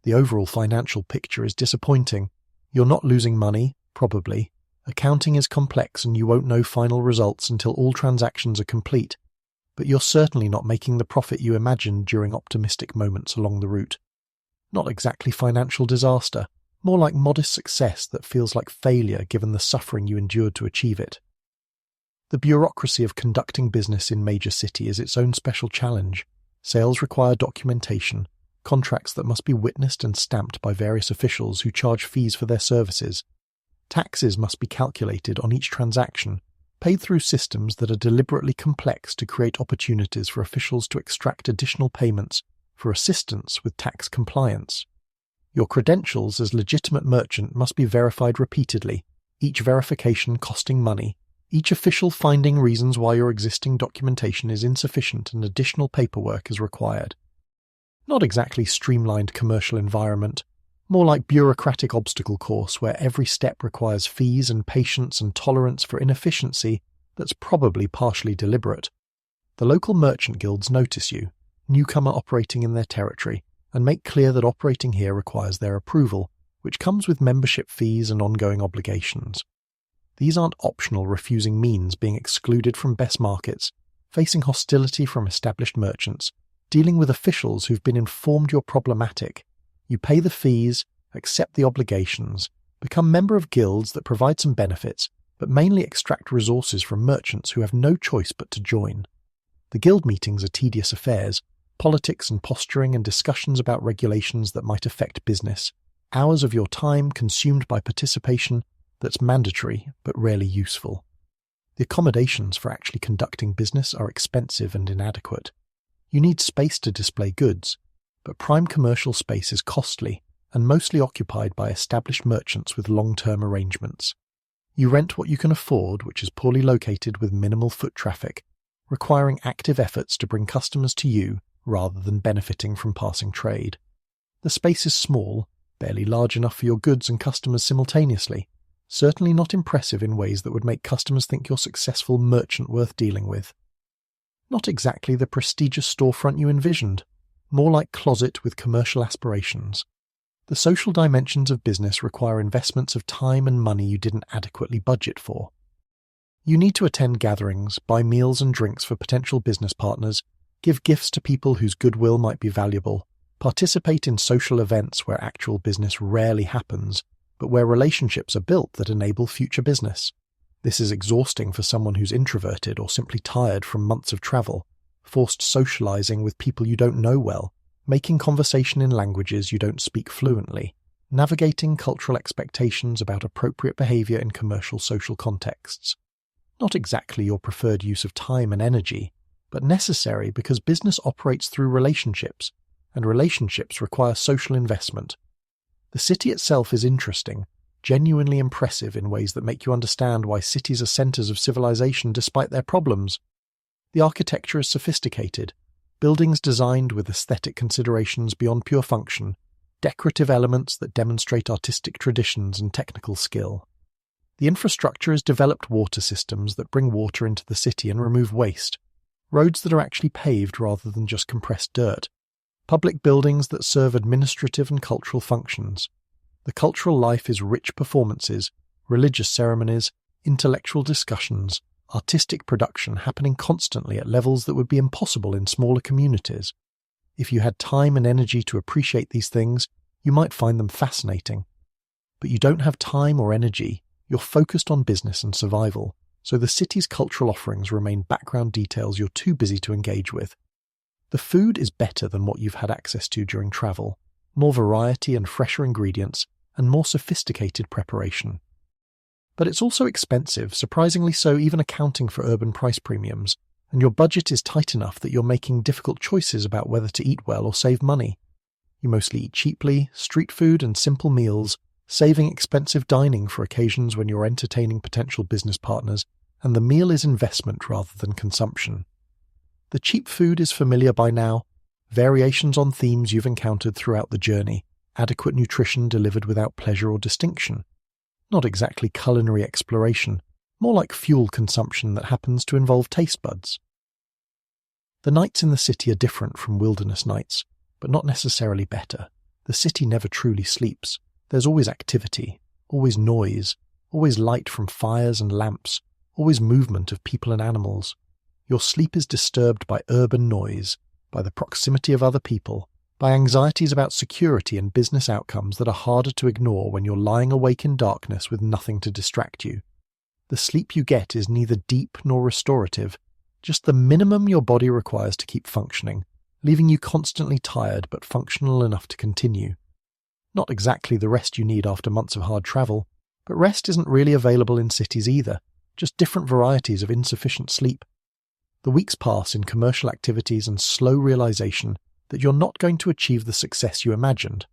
The overall financial picture is disappointing. You're not losing money, probably. Accounting is complex and you won't know final results until all transactions are complete. But you're certainly not making the profit you imagined during optimistic moments along the route. Not exactly financial disaster, more like modest success that feels like failure given the suffering you endured to achieve it. The bureaucracy of conducting business in major city is its own special challenge. Sales require documentation, contracts that must be witnessed and stamped by various officials who charge fees for their services. Taxes must be calculated on each transaction, paid through systems that are deliberately complex to create opportunities for officials to extract additional payments for assistance with tax compliance. Your credentials as legitimate merchant must be verified repeatedly, each verification costing money, each official finding reasons why your existing documentation is insufficient and additional paperwork is required. Not exactly streamlined commercial environment, More like bureaucratic obstacle course where every step requires fees and patience and tolerance for inefficiency that's probably partially deliberate. The local merchant guilds notice you, newcomer operating in their territory, and make clear that operating here requires their approval, which comes with membership fees and ongoing obligations. These aren't optional refusing means being excluded from best markets, facing hostility from established merchants, dealing with officials who've been informed you're problematic. You pay the fees, accept the obligations, become member of guilds that provide some benefits, but mainly extract resources from merchants who have no choice but to join. The guild meetings are tedious affairs, politics and posturing and discussions about regulations that might affect business, hours of your time consumed by participation that's mandatory but rarely useful. The accommodations for actually conducting business are expensive and inadequate. You need space to display goods, but prime commercial space is costly and mostly occupied by established merchants with long-term arrangements. You rent what you can afford, which is poorly located with minimal foot traffic, requiring active efforts to bring customers to you rather than benefiting from passing trade. The space is small, barely large enough for your goods and customers simultaneously, certainly not impressive in ways that would make customers think you're a successful merchant worth dealing with. Not exactly the prestigious storefront you envisioned, more like closet with commercial aspirations. The social dimensions of business require investments of time and money you didn't adequately budget for. You need to attend gatherings, buy meals and drinks for potential business partners, give gifts to people whose goodwill might be valuable, participate in social events where actual business rarely happens, but where relationships are built that enable future business. This is exhausting for someone who's introverted or simply tired from months of travel, forced socializing with people you don't know well, making conversation in languages you don't speak fluently, navigating cultural expectations about appropriate behavior in commercial social contexts. Not exactly your preferred use of time and energy, but necessary because business operates through relationships, and relationships require social investment. The city itself is interesting, genuinely impressive in ways that make you understand why cities are centers of civilization despite their problems. The architecture is sophisticated, buildings designed with aesthetic considerations beyond pure function, decorative elements that demonstrate artistic traditions and technical skill. The infrastructure is developed water systems that bring water into the city and remove waste, roads that are actually paved rather than just compressed dirt, public buildings that serve administrative and cultural functions. The cultural life is rich performances, religious ceremonies, intellectual discussions, artistic production happening constantly at levels that would be impossible in smaller communities. If you had time and energy to appreciate these things, you might find them fascinating. But you don't have time or energy, you're focused on business and survival, so the city's cultural offerings remain background details you're too busy to engage with. The food is better than what you've had access to during travel, more variety and fresher ingredients, and more sophisticated preparation. But it's also expensive, surprisingly so even accounting for urban price premiums, and your budget is tight enough that you're making difficult choices about whether to eat well or save money. You mostly eat cheaply, street food and simple meals, saving expensive dining for occasions when you're entertaining potential business partners, and the meal is investment rather than consumption. The cheap food is familiar by now, variations on themes you've encountered throughout the journey, adequate nutrition delivered without pleasure or distinction. Not exactly culinary exploration, more like fuel consumption that happens to involve taste buds. The nights in the city are different from wilderness nights, but not necessarily better. The city never truly sleeps. There's always activity, always noise, always light from fires and lamps, always movement of people and animals. Your sleep is disturbed by urban noise, by the proximity of other people, by anxieties about security and business outcomes that are harder to ignore when you're lying awake in darkness with nothing to distract you. The sleep you get is neither deep nor restorative, just the minimum your body requires to keep functioning, leaving you constantly tired but functional enough to continue. Not exactly the rest you need after months of hard travel, but rest isn't really available in cities either, just different varieties of insufficient sleep. The weeks pass in commercial activities and slow realization that you're not going to achieve the success you imagined.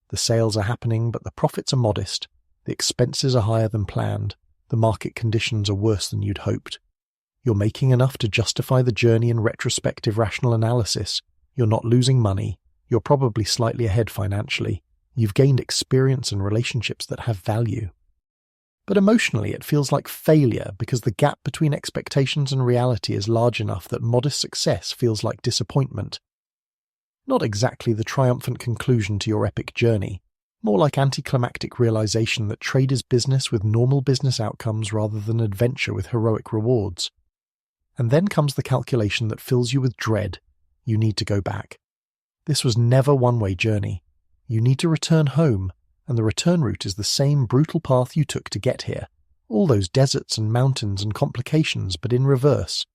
The sales are happening, but the profits are modest, the expenses are higher than planned, the market conditions are worse than you'd hoped. You're making enough to justify the journey in retrospective rational analysis, you're not losing money, you're probably slightly ahead financially, You've gained experience and relationships that have value. But emotionally, it feels like failure because the gap between expectations and reality is large enough that modest success feels like disappointment. Not exactly the triumphant conclusion to your epic journey, more like anticlimactic realization that trade is business with normal business outcomes rather than adventure with heroic rewards. And then comes the calculation that fills you with dread. You need to go back. This was never a one-way journey. You need to return home, and the return route is the same brutal path you took to get here. All those deserts and mountains and complications, but in reverse.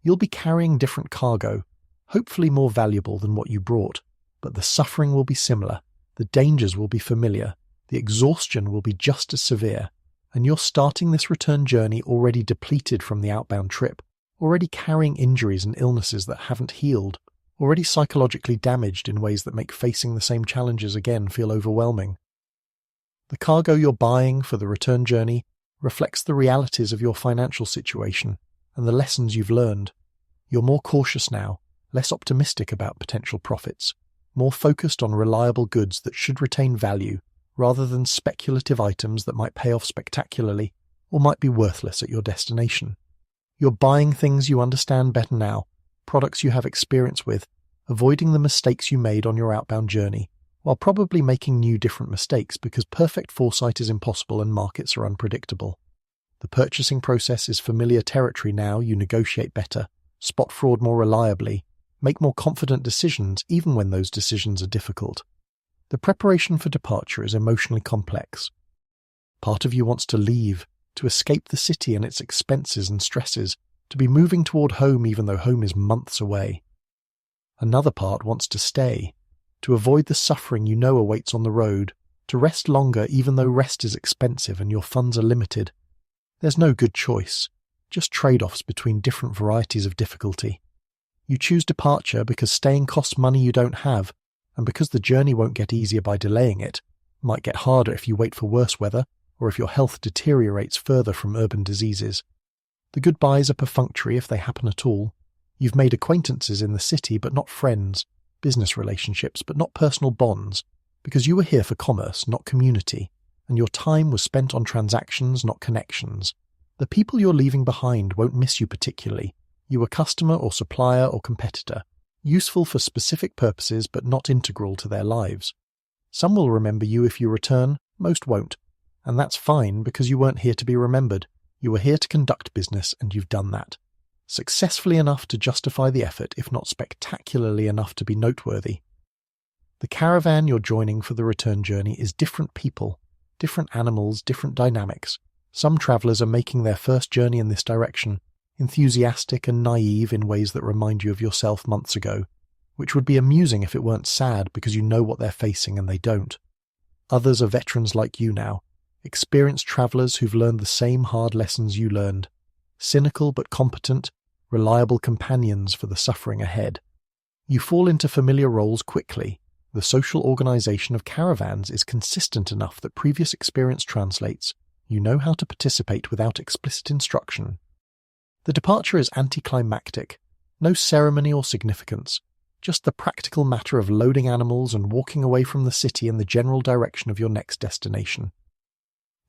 You'll be carrying different cargo, hopefully more valuable than what you brought, but the suffering will be similar, the dangers will be familiar, the exhaustion will be just as severe, and you're starting this return journey already depleted from the outbound trip, already carrying injuries and illnesses that haven't healed, already psychologically damaged in ways that make facing the same challenges again feel overwhelming. The cargo you're buying for the return journey reflects the realities of your financial situation and the lessons you've learned. You're more cautious now, less optimistic about potential profits, more focused on reliable goods that should retain value rather than speculative items that might pay off spectacularly or might be worthless at your destination. You're buying things you understand better now, products you have experience with, avoiding the mistakes you made on your outbound journey, while probably making new different mistakes because perfect foresight is impossible and markets are unpredictable. The purchasing process is familiar territory now. You negotiate better, spot fraud more reliably, make more confident decisions even when those decisions are difficult. The preparation for departure is emotionally complex. Part of you wants to leave, to escape the city and its expenses and stresses, to be moving toward home even though home is months away. Another part wants to stay, to avoid the suffering you know awaits on the road, to rest longer even though rest is expensive and your funds are limited. There's no good choice, just trade-offs between different varieties of difficulty. You choose departure because staying costs money you don't have, and because the journey won't get easier by delaying it, might get harder if you wait for worse weather, or if your health deteriorates further from urban diseases. The goodbyes are perfunctory if they happen at all. You've made acquaintances in the city but not friends, business relationships but not personal bonds, because you were here for commerce, not community, and your time was spent on transactions, not connections. The people you're leaving behind won't miss you particularly. You were customer or supplier or competitor, useful for specific purposes but not integral to their lives. Some will remember you if you return, most won't, and that's fine because you weren't here to be remembered. You were here to conduct business and you've done that. Successfully enough to justify the effort, if not spectacularly enough to be noteworthy. The caravan you're joining for the return journey is different people, different animals, different dynamics. Some travellers are making their first journey in this direction, enthusiastic and naive in ways that remind you of yourself months ago, which would be amusing if it weren't sad because you know what they're facing and they don't. Others are veterans like you now, experienced travellers who've learned the same hard lessons you learned, cynical but competent, reliable companions for the suffering ahead. You fall into familiar roles quickly. The social organization of caravans is consistent enough that previous experience translates. You know how to participate without explicit instruction. The departure is anticlimactic. No ceremony or significance, just the practical matter of loading animals and walking away from the city in the general direction of your next destination.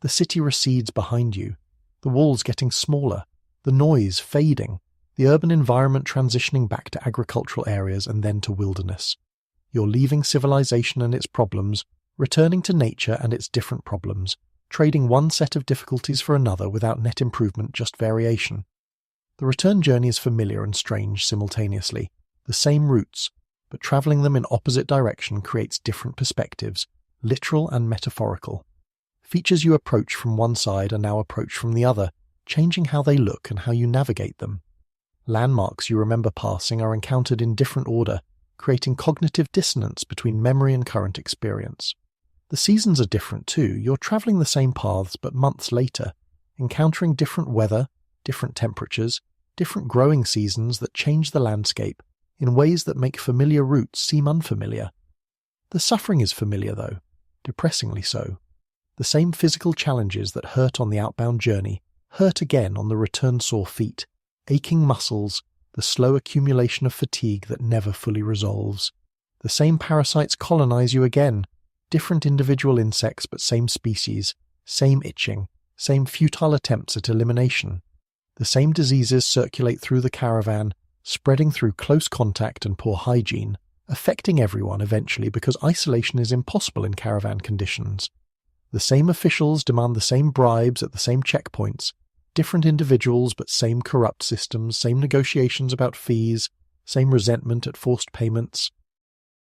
The city recedes behind you, the walls getting smaller, the noise fading, the urban environment transitioning back to agricultural areas and then to wilderness. You're leaving civilization and its problems, returning to nature and its different problems, trading one set of difficulties for another without net improvement, just variation. The return journey is familiar and strange simultaneously, the same routes, but travelling them in opposite direction creates different perspectives, literal and metaphorical. Features you approach from one side are now approached from the other, changing how they look and how you navigate them. Landmarks you remember passing are encountered in different order, creating cognitive dissonance between memory and current experience. The seasons are different too. You're travelling the same paths but months later, encountering different weather, different temperatures, different growing seasons that change the landscape in ways that make familiar routes seem unfamiliar. The suffering is familiar though, depressingly so. The same physical challenges that hurt on the outbound journey hurt again on the return sore feet, aching muscles, the slow accumulation of fatigue that never fully resolves. The same parasites colonize you again, Different individual insects but same species, same itching, same futile attempts at elimination. The same diseases circulate through the caravan, spreading through close contact and poor hygiene, affecting everyone eventually because isolation is impossible in caravan conditions. The same officials demand the same bribes at the same checkpoints, different individuals but same corrupt systems, same negotiations about fees, same resentment at forced payments.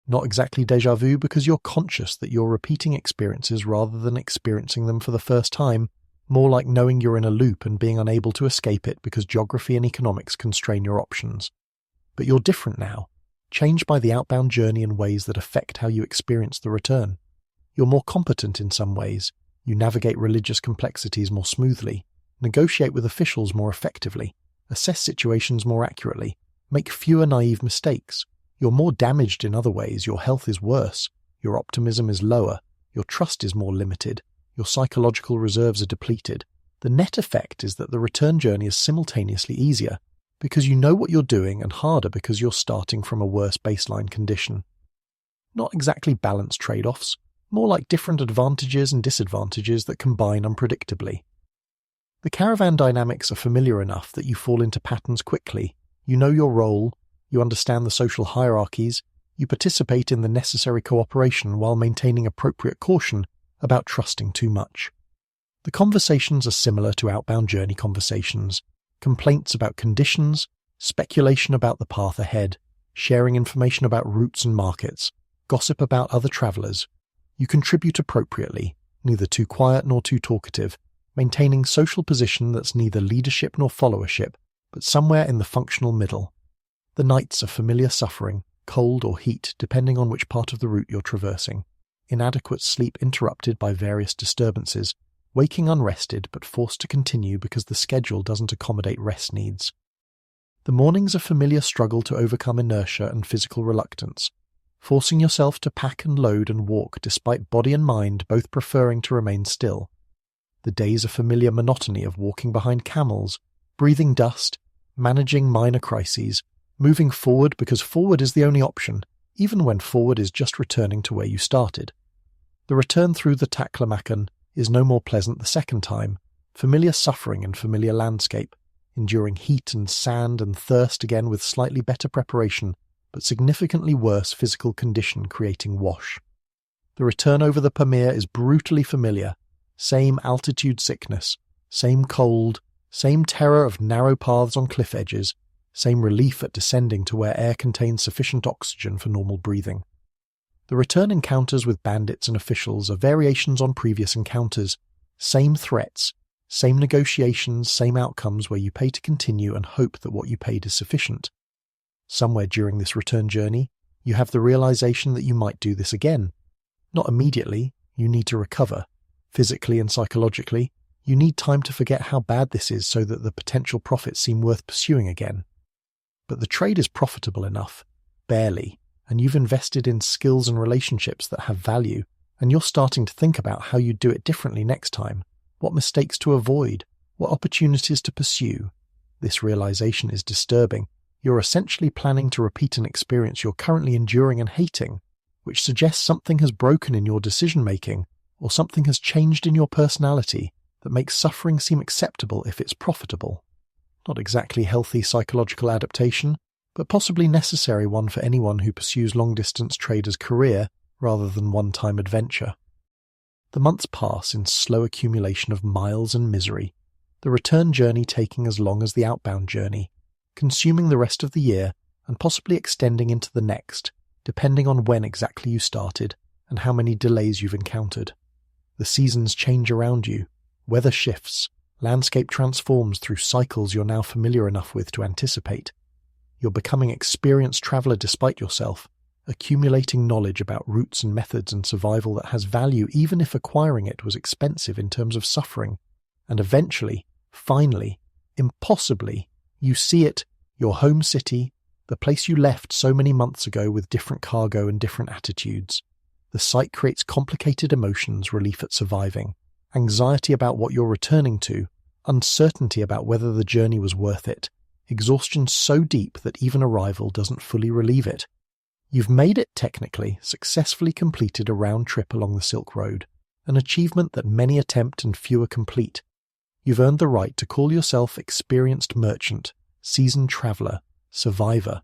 Not exactly déjà vu because you're conscious that you're repeating experiences rather than experiencing them for the first time, more like knowing you're in a loop and being unable to escape it because geography and economics constrain your options. But you're different now, changed by the outbound journey in ways that affect how you experience the return. You're more competent in some ways, you navigate religious complexities more smoothly, negotiate with officials more effectively, assess situations more accurately, make fewer naive mistakes. You're more damaged in other ways, your health is worse, your optimism is lower, your trust is more limited, your psychological reserves are depleted. The net effect is that the return journey is simultaneously easier, because you know what you're doing, and harder because you're starting from a worse baseline condition. Not exactly balanced trade-offs, more like different advantages and disadvantages that combine unpredictably. The caravan dynamics are familiar enough that you fall into patterns quickly. You know your role, you understand the social hierarchies, you participate in the necessary cooperation while maintaining appropriate caution about trusting too much. The conversations are similar to outbound journey conversations, complaints about conditions, speculation about the path ahead, sharing information about routes and markets, gossip about other travellers. You contribute appropriately, neither too quiet nor too talkative, maintaining social position that's neither leadership nor followership, but somewhere in the functional middle. The nights are familiar suffering, cold or heat depending on which part of the route you're traversing, inadequate sleep interrupted by various disturbances, waking unrested but forced to continue because the schedule doesn't accommodate rest needs. The mornings are familiar struggle to overcome inertia and physical reluctance, forcing yourself to pack and load and walk despite body and mind both preferring to remain still. The days are familiar monotony of walking behind camels, breathing dust, managing minor crises, moving forward because forward is the only option, even when forward is just returning to where you started. The return through the Taklamakan is no more pleasant the second time, familiar suffering and familiar landscape, enduring heat and sand and thirst again with slightly better preparation, but significantly worse physical condition creating wash. The return over the Pamir is brutally familiar, same altitude sickness, same cold, same terror of narrow paths on cliff edges, same relief at descending to where air contains sufficient oxygen for normal breathing. The return encounters with bandits and officials are variations on previous encounters, same threats, same negotiations, same outcomes where you pay to continue and hope that what you paid is sufficient. Somewhere during this return journey, you have the realization that you might do this again. Not immediately, you need to recover. Physically and psychologically, you need time to forget how bad this is so that the potential profits seem worth pursuing again. But the trade is profitable enough, barely, and you've invested in skills and relationships that have value, and you're starting to think about how you'd do it differently next time, what mistakes to avoid, what opportunities to pursue. This realization is disturbing. You're essentially planning to repeat an experience you're currently enduring and hating, which suggests something has broken in your decision-making, or something has changed in your personality that makes suffering seem acceptable if it's profitable. Not exactly healthy psychological adaptation, but possibly necessary one for anyone who pursues long-distance trade as career rather than one-time adventure. The months pass in slow accumulation of miles and misery, the return journey taking as long as the outbound journey, consuming the rest of the year and possibly extending into the next, depending on when exactly you started and how many delays you've encountered. The seasons change around you, weather shifts, landscape transforms through cycles you're now familiar enough with to anticipate. You're becoming experienced traveler despite yourself, accumulating knowledge about routes and methods and survival that has value even if acquiring it was expensive in terms of suffering. And eventually, finally, impossibly, you see it, your home city, the place you left so many months ago with different cargo and different attitudes. The sight creates complicated emotions, relief at surviving, anxiety about what you're returning to, uncertainty about whether the journey was worth it, exhaustion so deep that even arrival doesn't fully relieve it. You've made it technically, successfully completed a round trip along the Silk Road, an achievement that many attempt and fewer complete. You've earned the right to call yourself experienced merchant, seasoned traveller, survivor.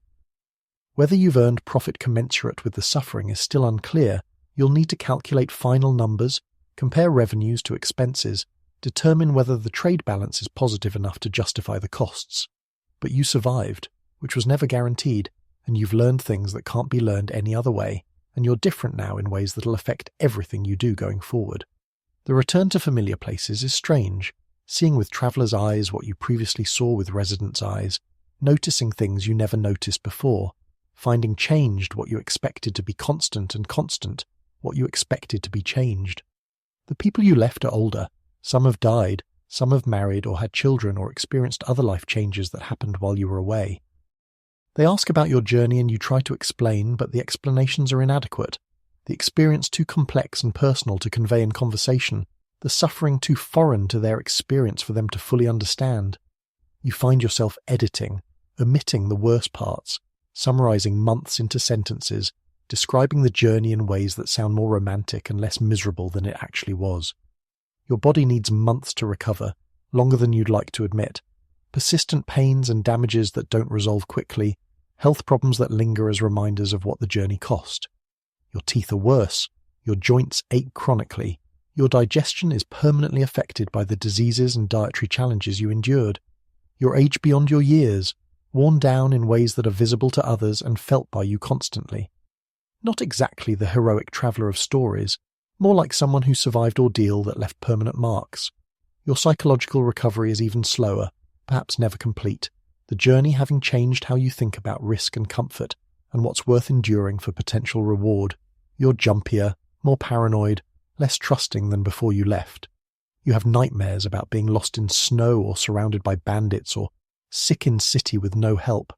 Whether you've earned profit commensurate with the suffering is still unclear. You'll need to calculate final numbers, compare revenues to expenses, determine whether the trade balance is positive enough to justify the costs. But you survived, which was never guaranteed, and you've learned things that can't be learned any other way, and you're different now in ways that'll affect everything you do going forward. The return to familiar places is strange, seeing with traveller's eyes what you previously saw with resident's eyes, noticing things you never noticed before, finding changed what you expected to be constant and constant what you expected to be changed. The people you left are older. Some have died, some have married or had children or experienced other life changes that happened while you were away. They ask about your journey and you try to explain, but the explanations are inadequate, the experience too complex and personal to convey in conversation, the suffering too foreign to their experience for them to fully understand. You find yourself editing, omitting the worst parts, summarizing months into sentences, describing the journey in ways that sound more romantic and less miserable than it actually was. Your body needs months to recover, longer than you'd like to admit. Persistent pains and damages that don't resolve quickly, health problems that linger as reminders of what the journey cost. Your teeth are worse, your joints ache chronically, your digestion is permanently affected by the diseases and dietary challenges you endured. You're aged beyond your years, worn down in ways that are visible to others and felt by you constantly. Not exactly the heroic traveller of stories, more like someone who survived ordeal that left permanent marks. Your psychological recovery is even slower, perhaps never complete, the journey having changed how you think about risk and comfort, and what's worth enduring for potential reward. You're jumpier, more paranoid, less trusting than before you left. You have nightmares about being lost in snow or surrounded by bandits or sick in city with no help.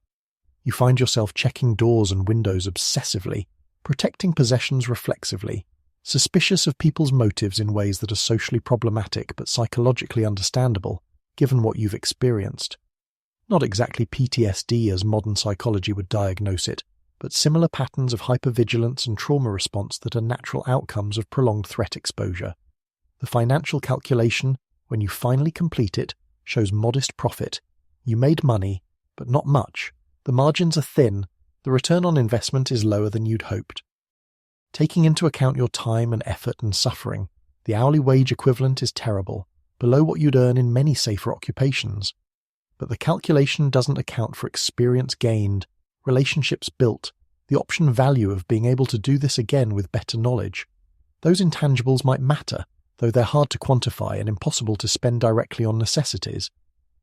You find yourself checking doors and windows obsessively, protecting possessions reflexively, suspicious of people's motives in ways that are socially problematic but psychologically understandable, given what you've experienced. Not exactly PTSD as modern psychology would diagnose it, but similar patterns of hypervigilance and trauma response that are natural outcomes of prolonged threat exposure. The financial calculation, when you finally complete it, shows modest profit. You made money, but not much. The margins are thin. The return on investment is lower than you'd hoped. Taking into account your time and effort and suffering, the hourly wage equivalent is terrible, below what you'd earn in many safer occupations. But the calculation doesn't account for experience gained, relationships built, the option value of being able to do this again with better knowledge. Those intangibles might matter, though they're hard to quantify and impossible to spend directly on necessities.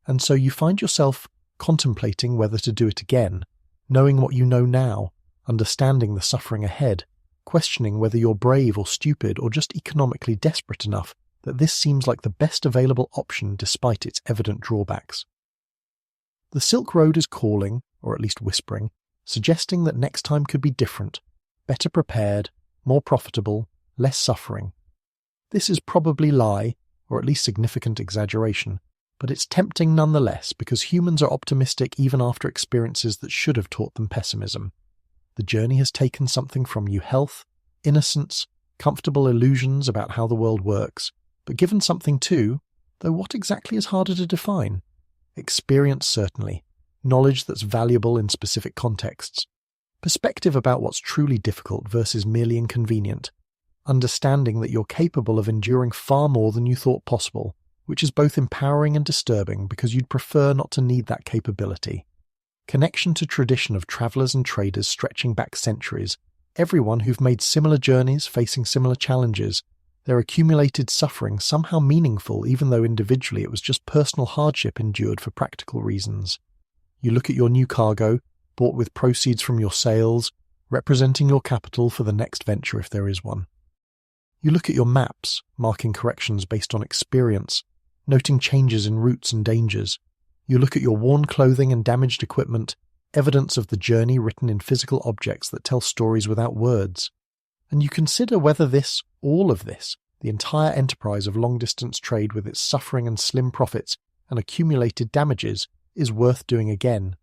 And so you find yourself contemplating whether to do it again, knowing what you know now, understanding the suffering ahead, questioning whether you're brave or stupid or just economically desperate enough that this seems like the best available option despite its evident drawbacks. The Silk Road is calling, or at least whispering, suggesting that next time could be different, better prepared, more profitable, less suffering. This is probably lie, or at least significant exaggeration, but it's tempting nonetheless because humans are optimistic even after experiences that should have taught them pessimism. The journey has taken something from you: health, innocence, comfortable illusions about how the world works, but given something too, though what exactly is harder to define? Experience certainly, knowledge that's valuable in specific contexts, perspective about what's truly difficult versus merely inconvenient, understanding that you're capable of enduring far more than you thought possible, which is both empowering and disturbing because you'd prefer not to need that capability. Connection to tradition of travellers and traders stretching back centuries, everyone who've made similar journeys facing similar challenges, their accumulated suffering somehow meaningful even though individually it was just personal hardship endured for practical reasons. You look at your new cargo, bought with proceeds from your sales, representing your capital for the next venture if there is one. You look at your maps, marking corrections based on experience, noting changes in routes and dangers. You look at your worn clothing and damaged equipment, evidence of the journey written in physical objects that tell stories without words. And you consider whether this, all of this, the entire enterprise of long-distance trade with its suffering and slim profits and accumulated damages, is worth doing again.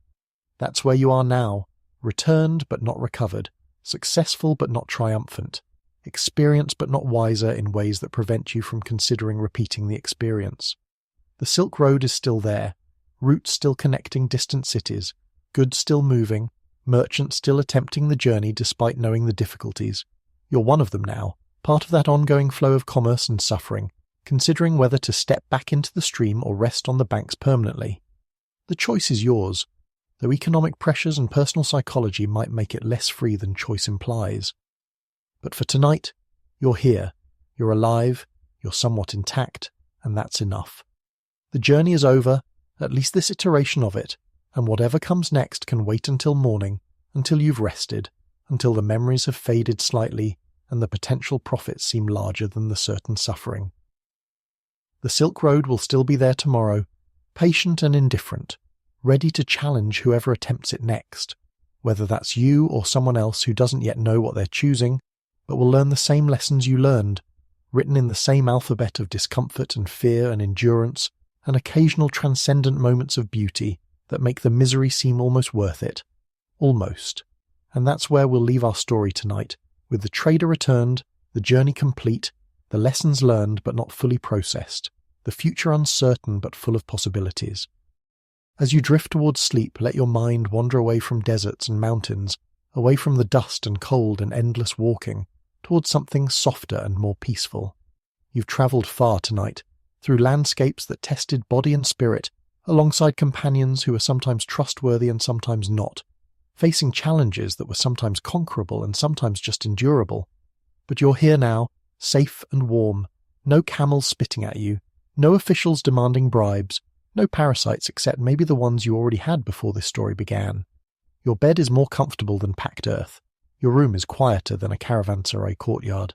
That's where you are now, returned but not recovered, successful but not triumphant, experienced but not wiser in ways that prevent you from considering repeating the experience. The Silk Road is still there, routes still connecting distant cities, goods still moving, merchants still attempting the journey despite knowing the difficulties. You're one of them now, part of that ongoing flow of commerce and suffering, considering whether to step back into the stream or rest on the banks permanently. The choice is yours, though economic pressures and personal psychology might make it less free than choice implies. But for tonight, you're here, you're alive, you're somewhat intact, and that's enough. The journey is over, at least this iteration of it, and whatever comes next can wait until morning, until you've rested, until the memories have faded slightly and the potential profits seem larger than the certain suffering. The Silk Road will still be there tomorrow, patient and indifferent, ready to challenge whoever attempts it next, whether that's you or someone else who doesn't yet know what they're choosing, but will learn the same lessons you learned, written in the same alphabet of discomfort and fear and endurance, and occasional transcendent moments of beauty that make the misery seem almost worth it. Almost. And that's where we'll leave our story tonight, with the trader returned, the journey complete, the lessons learned but not fully processed, the future uncertain but full of possibilities. As you drift towards sleep, let your mind wander away from deserts and mountains, away from the dust and cold and endless walking, towards something softer and more peaceful. You've travelled far tonight, through landscapes that tested body and spirit, alongside companions who were sometimes trustworthy and sometimes not, facing challenges that were sometimes conquerable and sometimes just endurable. But you're here now, safe and warm, no camels spitting at you, no officials demanding bribes, no parasites except maybe the ones you already had before this story began. Your bed is more comfortable than packed earth. Your room is quieter than a caravanserai courtyard.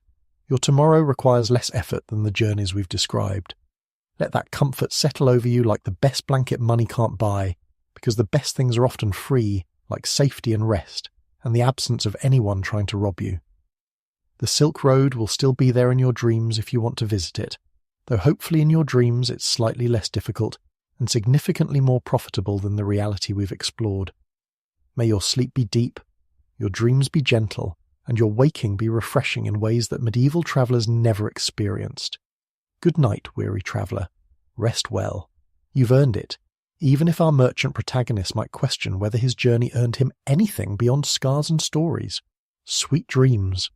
Your tomorrow requires less effort than the journeys we've described. Let that comfort settle over you like the best blanket money can't buy, because the best things are often free, like safety and rest, and the absence of anyone trying to rob you. The Silk Road will still be there in your dreams if you want to visit it, though hopefully in your dreams it's slightly less difficult and significantly more profitable than the reality we've explored. May your sleep be deep, your dreams be gentle, and your waking be refreshing in ways that medieval travellers never experienced. Good night, weary traveller. Rest well. You've earned it, even if our merchant protagonist might question whether his journey earned him anything beyond scars and stories. Sweet dreams.